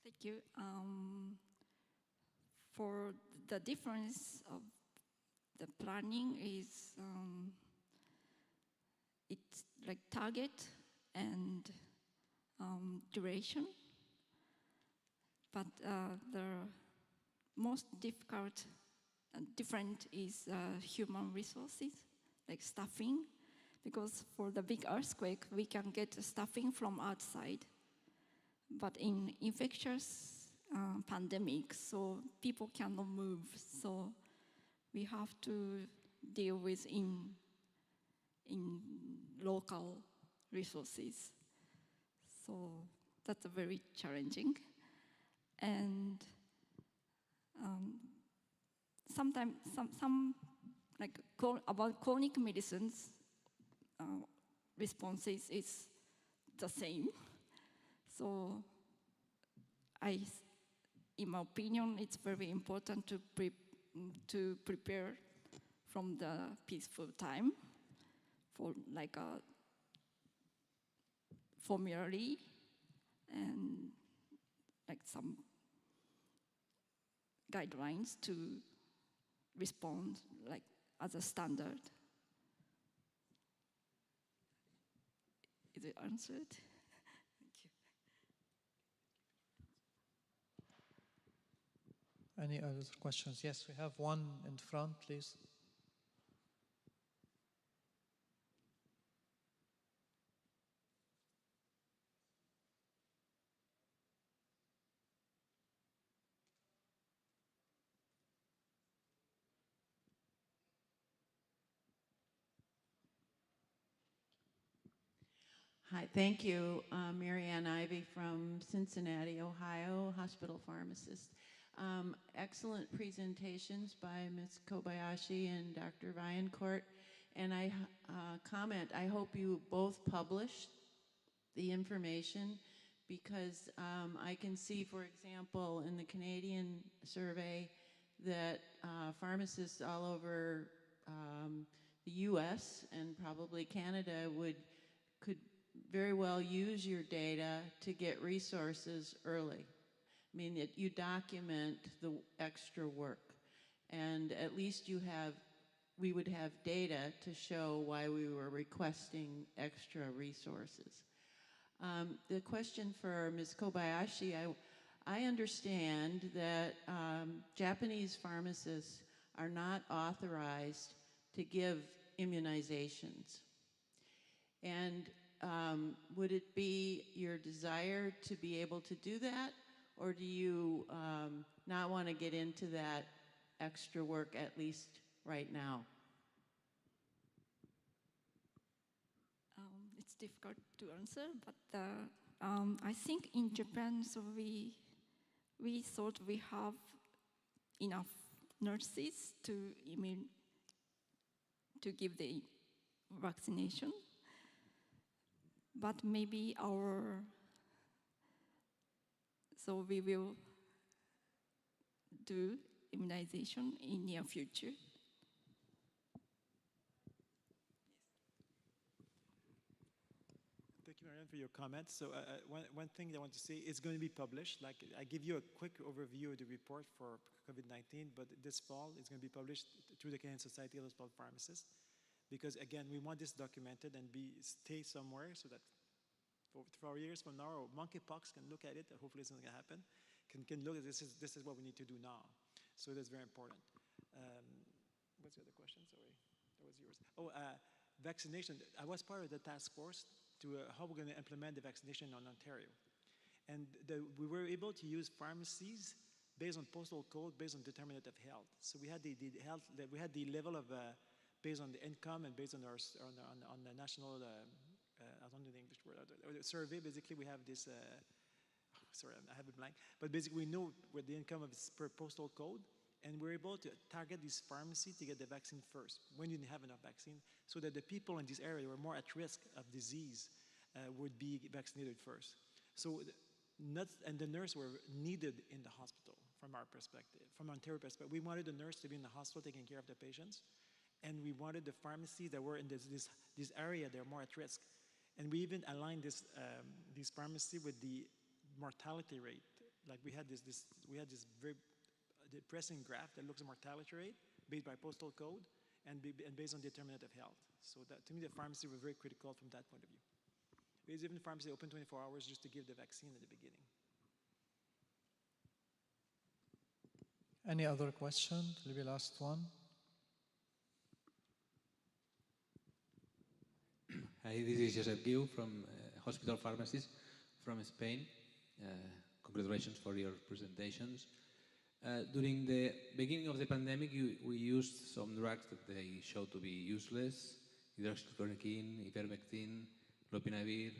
Thank you. For the difference of the planning is it's like target and duration, but the most difficult and different is human resources, like staffing, because for the big earthquake, we can get staffing from outside. But in infectious pandemic, so people cannot move, so we have to deal with in local resources. So that's a very challenging. And sometimes some like about chronic medicines responses is the same. So in my opinion, it's very important to prepare from the peaceful time for like a formulary and like some guidelines to respond like as a standard. Is it answered? Any other questions? Yes, we have one in front, please. Hi, thank you. Marianne Ivy from Cincinnati, Ohio, hospital pharmacist. Excellent presentations by Ms. Kobayashi and Dr. Vaillancourt. And I comment, I hope you both published the information because I can see, for example, in the Canadian survey that pharmacists all over the US and probably Canada could very well use your data to get resources early. I mean, you document the extra work, and at least we would have data to show why we were requesting extra resources. The question for Ms. Kobayashi, I understand that Japanese pharmacists are not authorized to give immunizations. And would it be your desire to be able to do that, or do you not want to get into that extra work, at least right now? It's difficult to answer, but I think in Japan, so we thought we have enough nurses to give the vaccination. But maybe so we will do immunization in near future. Thank you, Marianne, for your comments. So one thing I want to say, it's going to be published. Like, I give you a quick overview of the report for COVID-19, but this fall it's going to be published through the Canadian Society of Hospital Pharmacists. Because again, we want this documented and stay somewhere so that for 4 years from now, or monkeypox can look at it, hopefully it's not going to happen, can look at this is what we need to do now. So that's very important. What's the other question? Sorry, that was yours. Oh, vaccination. I was part of the task force to how we're going to implement the vaccination on Ontario. And we were able to use pharmacies based on postal code, based on determinant of health. So we had the level of, based on the income and based on on the national, I don't know the English word, or the survey, basically we have this, sorry, I have a blank, but basically we know what the income of per postal code, and we're able to target this pharmacy to get the vaccine first when you didn't have enough vaccine, so that the people in this area who are more at risk of disease would be vaccinated first. So and the nurse were needed in the hospital from our perspective, from Ontario perspective. We wanted the nurse to be in the hospital taking care of the patients, and we wanted the pharmacies that were in this area, they're more at risk. And we even aligned this pharmacy with the mortality rate. Like we had this very depressing graph that looks at mortality rate based by postal code and based on determinant of health. So that, to me, the pharmacy were very critical from that point of view. There's even pharmacy open 24 hours just to give the vaccine at the beginning. Any other question? Maybe last one. Hi, this is Josep Guiu from Hospital Pharmacies from Spain. Congratulations for your presentations. During the beginning of the pandemic, we used some drugs that they showed to be useless, hydroxychloroquine, ivermectin, lopinavir,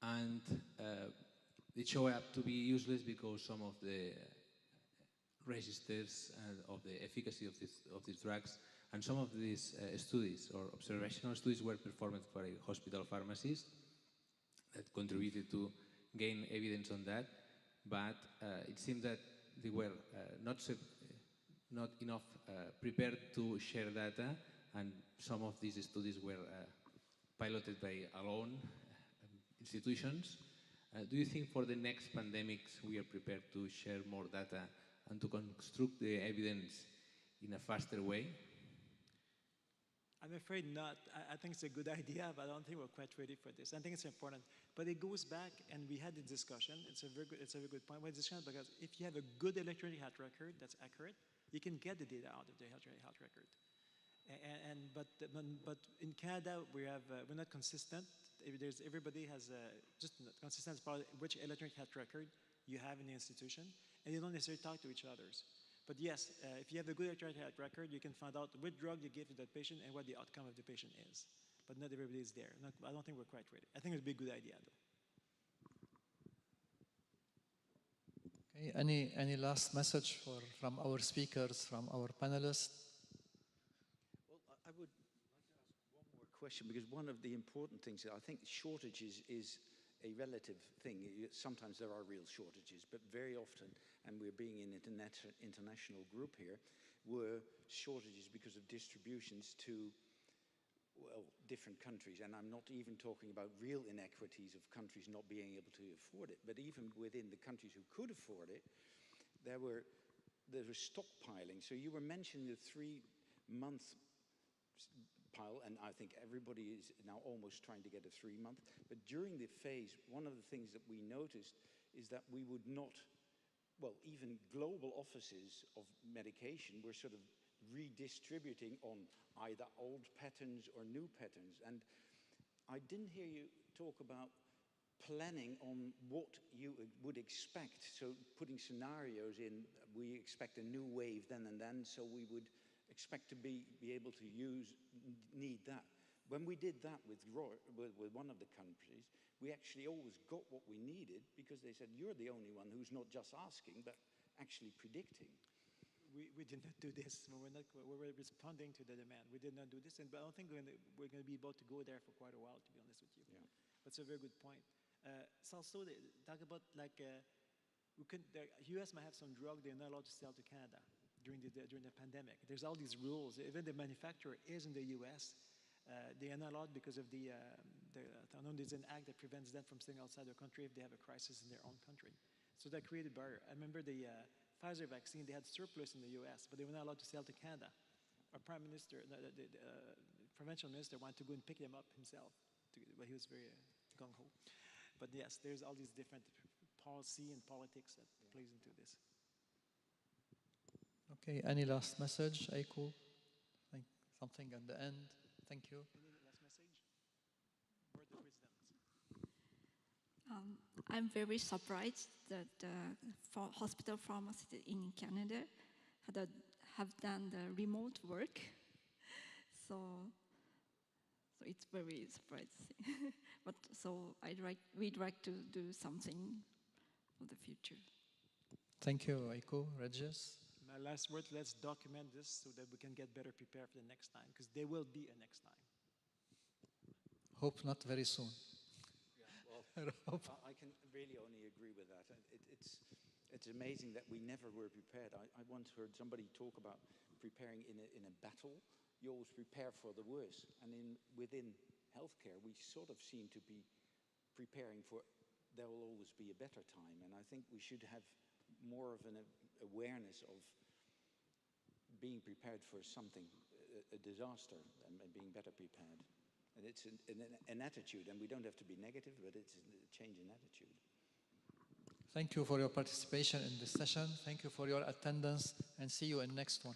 and it showed up to be useless because some of the registers of the efficacy of these drugs and some of these studies or observational studies were performed by hospital pharmacies that contributed to gain evidence on that, but it seemed that they were not enough prepared to share data, and some of these studies were piloted by alone institutions. Do you think for the next pandemics we are prepared to share more data and to construct the evidence in a faster way? I'm afraid not. I think it's a good idea, but I don't think we're quite ready for this. I think it's important. But it goes back, and we had the discussion. It's a very good point. Because if you have a good electronic health record that's accurate, you can get the data out of the electronic health record. But in Canada, we're not consistent. Everybody has just not consistent about which electronic health record you have in the institution, and you don't necessarily talk to each other. But yes, if you have a good electronic health record, you can find out which drug you give to that patient and what the outcome of the patient is. But not everybody is there. I don't think we're quite ready. I think it would be a good idea, though. Okay, any last message from our speakers, from our panelists? Well, I would like to ask one more question, because one of the important things, I think shortages is a relative thing. Sometimes there are real shortages, but very often, and we're being an international group here, were shortages because of distributions to, well, different countries. And I'm not even talking about real inequities of countries not being able to afford it, but even within the countries who could afford it, there was stockpiling. So you were mentioning the 3-month pile, and I think everybody is now almost trying to get a 3-month. But during the phase, one of the things that we noticed is that we would not, well, even global offices of medication were sort of redistributing on either old patterns or new patterns. And I didn't hear you talk about planning on what you would expect. So putting scenarios in, we expect a new wave then and then, so we would expect to be able to need that. When we did that with one of the countries, we actually always got what we needed because they said, you're the only one who's not just asking, but actually predicting. We did not do this. We were responding to the demand. We did not do this, but I don't think we're going to be able to go there for quite a while, to be honest with you. Yeah. That's a very good point. So also, talk about like, the US might have some drug they're not allowed to sell to Canada during the pandemic. There's all these rules. Even the manufacturer is in the US. They are not allowed because of the there's an act that prevents them from staying outside their country if they have a crisis in their own country. So that created a barrier. I remember the Pfizer vaccine, they had surplus in the US, but they were not allowed to sell to Canada. Our Prime Minister, the provincial minister wanted to go and pick them up himself, but he was very gung-ho. But yes, there's all these different policy and politics that plays into this. Okay, any last message, Aiko? Something at the end. Thank you. Any last message? Word of wisdom. I'm very surprised that hospital pharmacists in Canada have done the remote work. So it's very surprising. But so we'd like to do something for the future. Thank you, Aiko. Regis? My last word, let's document this so that we can get better prepared for the next time, because there will be a next time. Hope not very soon. I can really only agree with that. It's amazing that we never were prepared. I once heard somebody talk about preparing in a battle. You always prepare for the worst. And within healthcare, we sort of seem to be preparing for there will always be a better time. And I think we should have more of an awareness of being prepared for something, a disaster, and being better prepared. And it's an attitude, and we don't have to be negative, but it's a change in attitude. Thank you for your participation in this session. Thank you for your attendance, and see you in next one.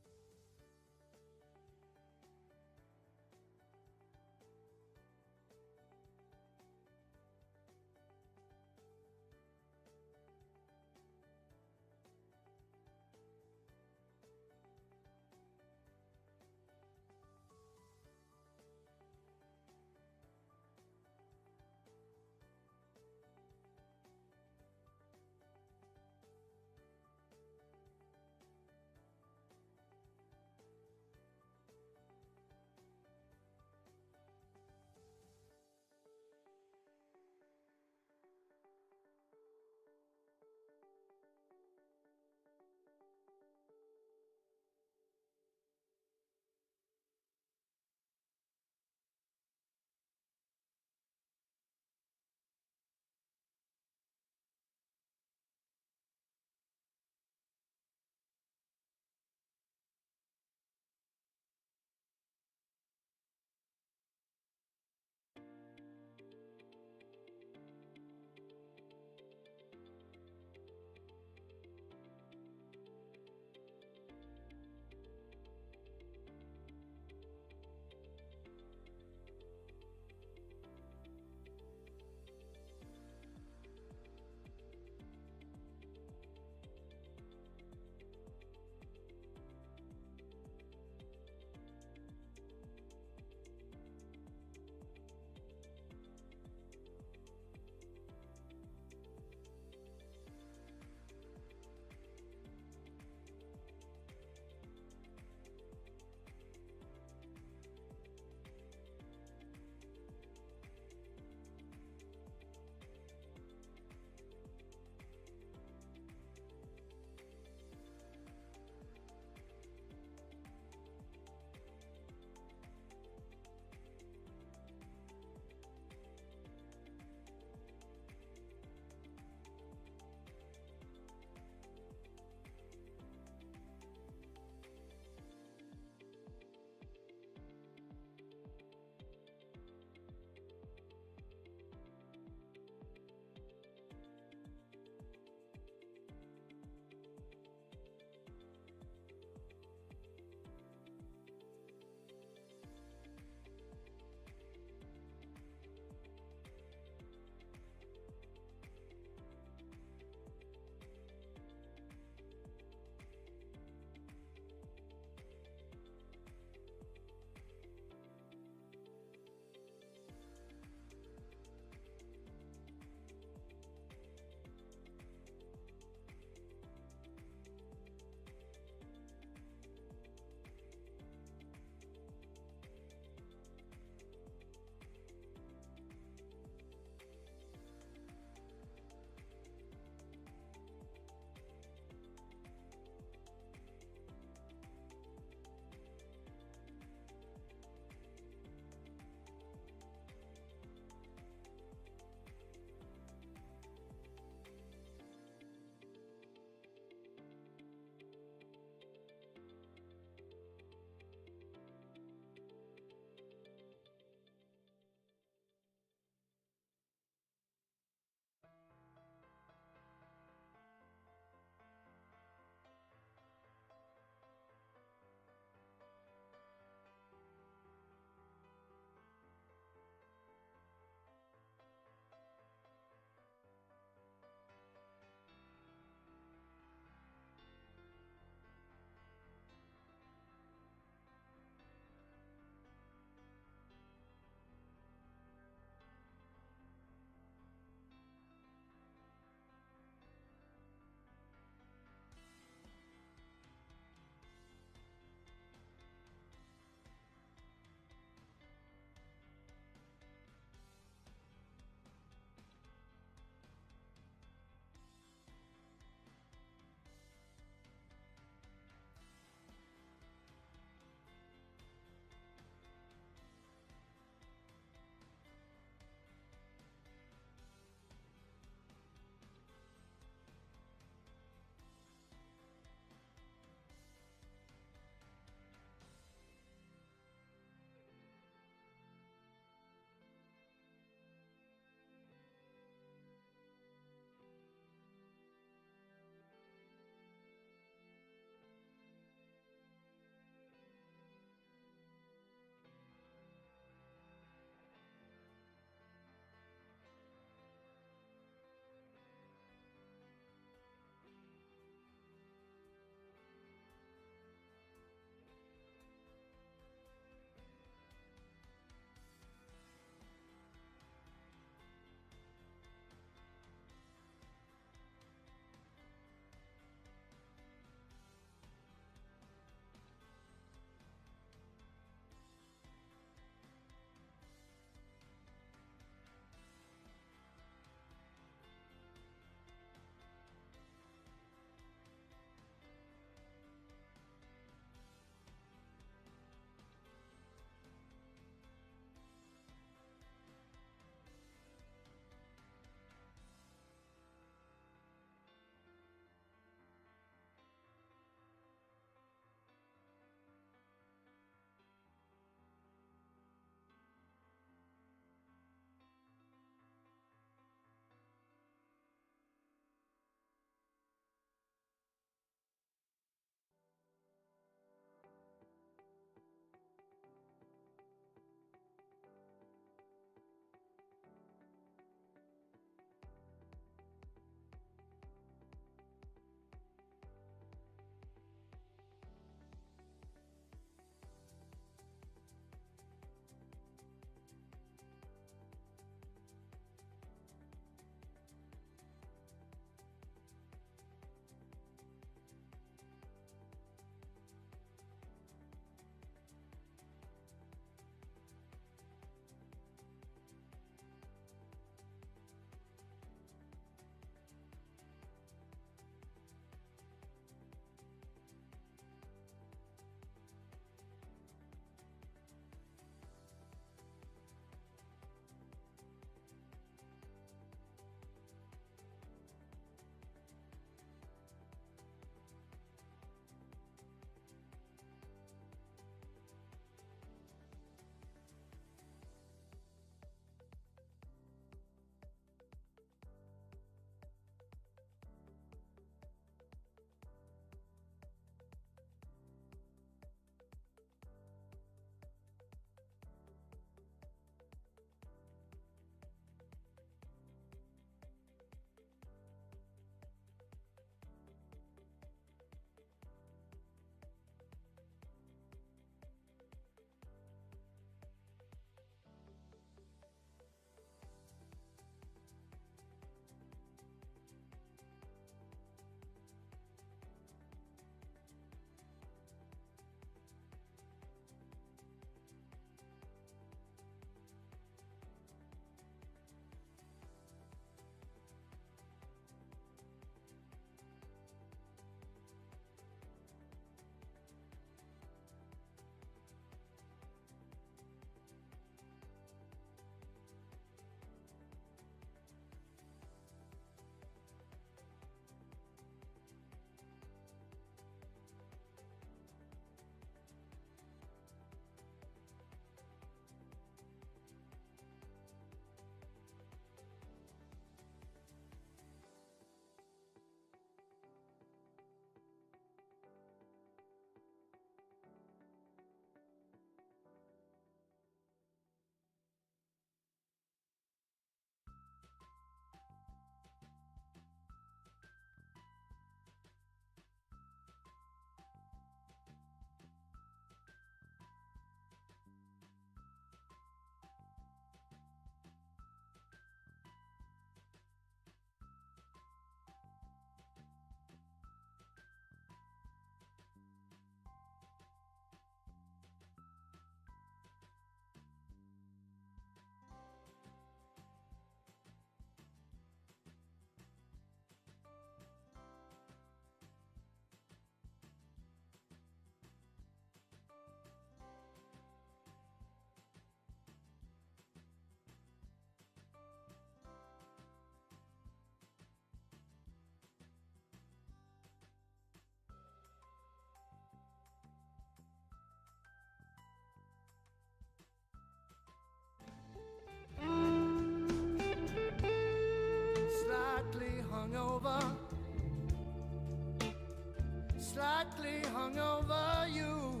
slightly hung over you.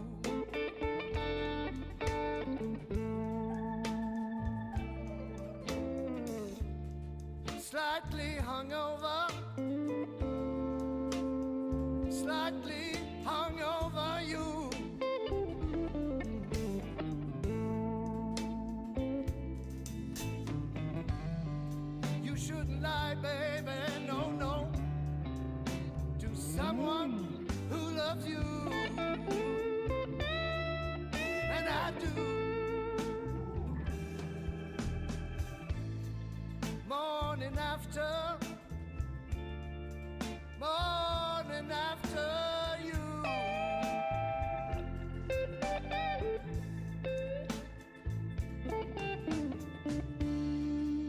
Slightly hung over, slightly hung over you. You shouldn't lie, baby, no, no, to someone who loves you. And I do. Morning after, morning after you.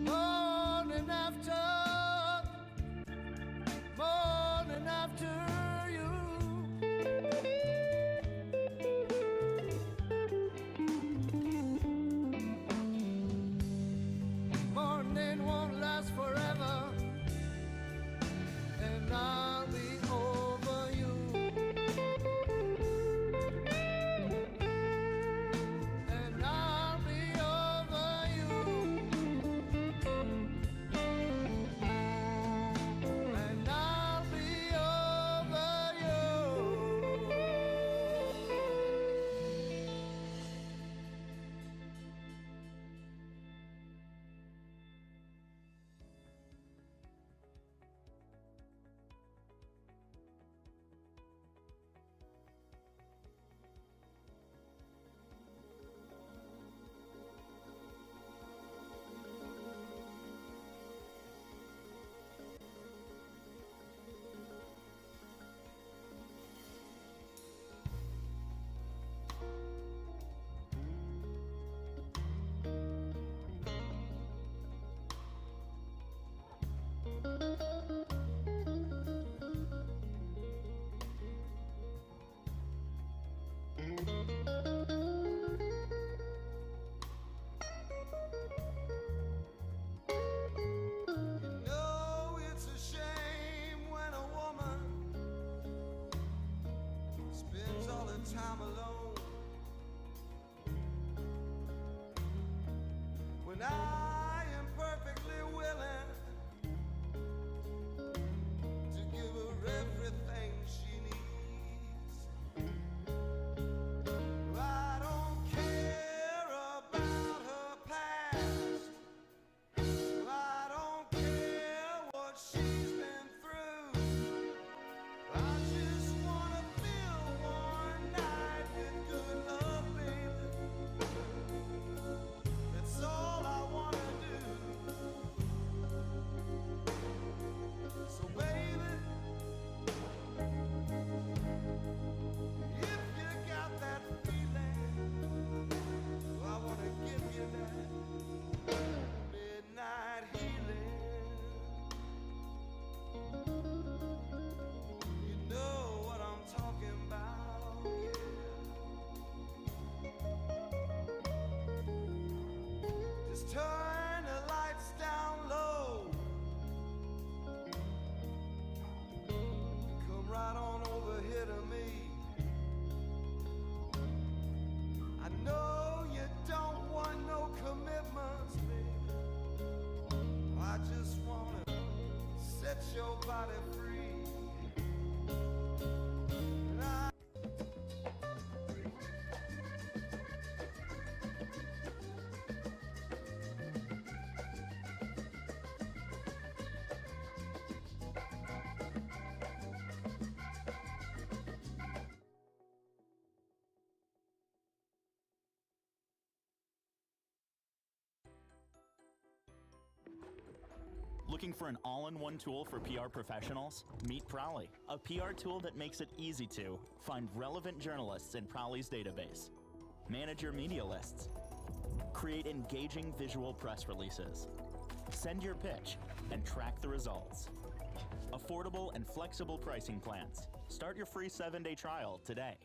Morning after, morning after you. Morning won't last forever, and I'll be over you. And I'll be over you. And I'll be over you. You know it's a shame when a woman spends all her time alone. When I am perfectly willing to give her everything she needs. I don't care about her past. I don't care what she's been through. I just wanna fill one night with good love, baby. That's all I wanna do. So baby, if you got that feeling, I wanna give you that midnight healing. You know what I'm talking about, yeah. Just turn the lights down low. Come right on over here to me. I know you don't want no commitments, baby. I just wanna set your body free. And I Looking for an all-in-one tool for PR professionals? Meet Prowly, a PR tool that makes it easy to find relevant journalists in Prowly's database, manage your media lists, create engaging visual press releases, send your pitch, and track the results. Affordable and flexible pricing plans. Start your free 7-day trial today.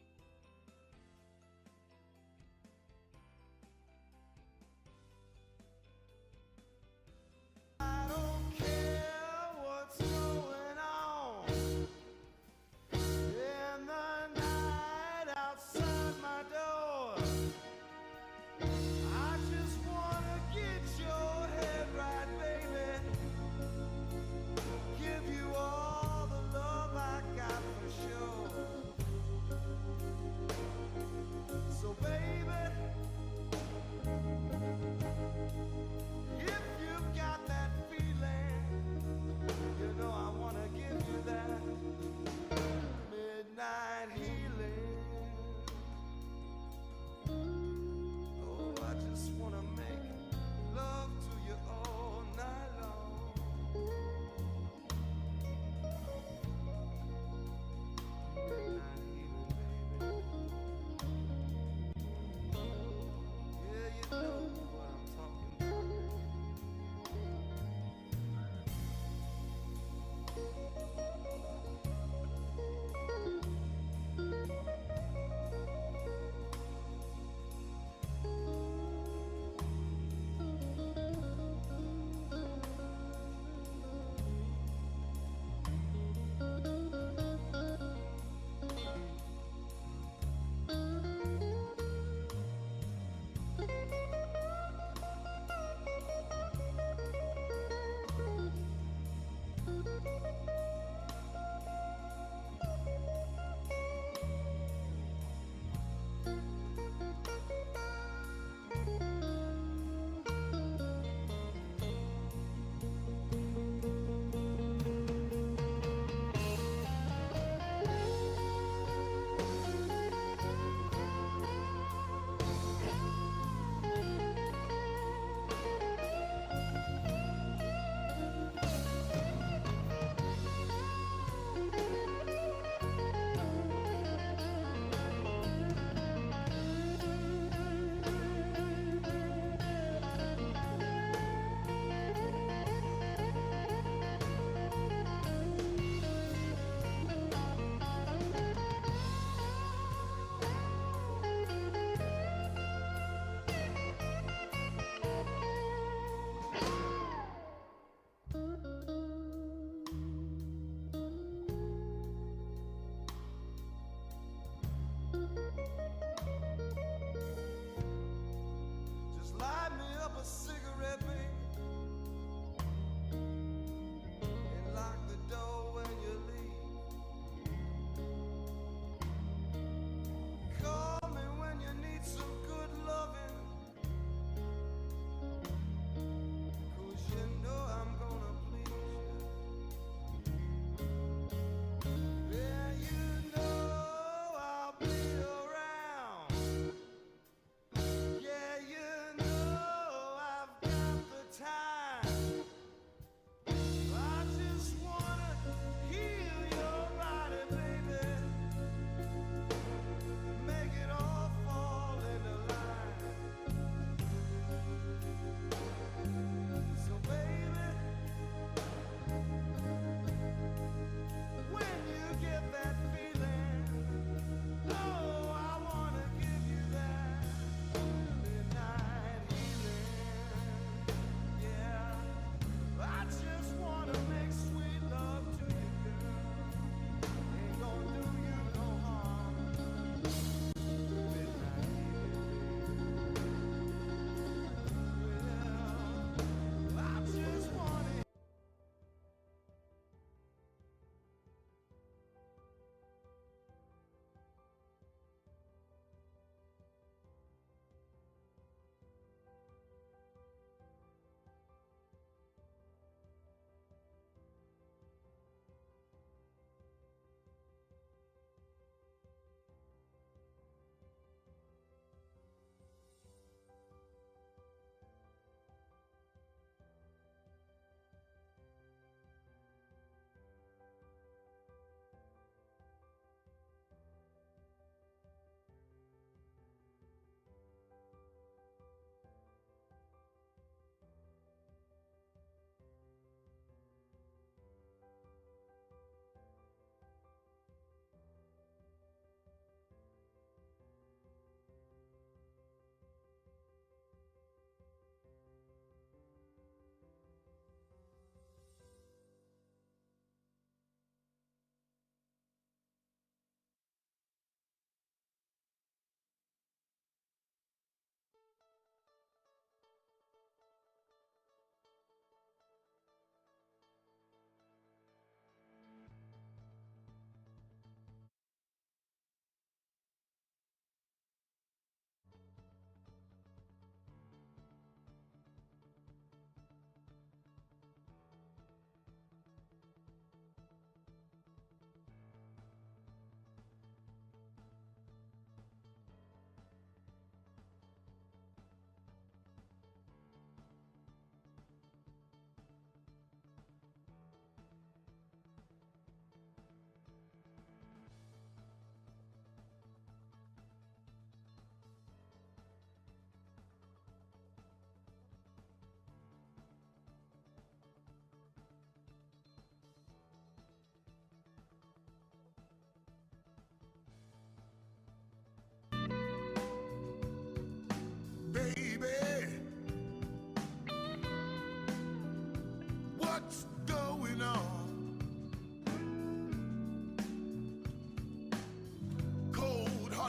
I don't care what's going on in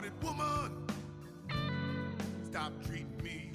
hearted woman, stop treating me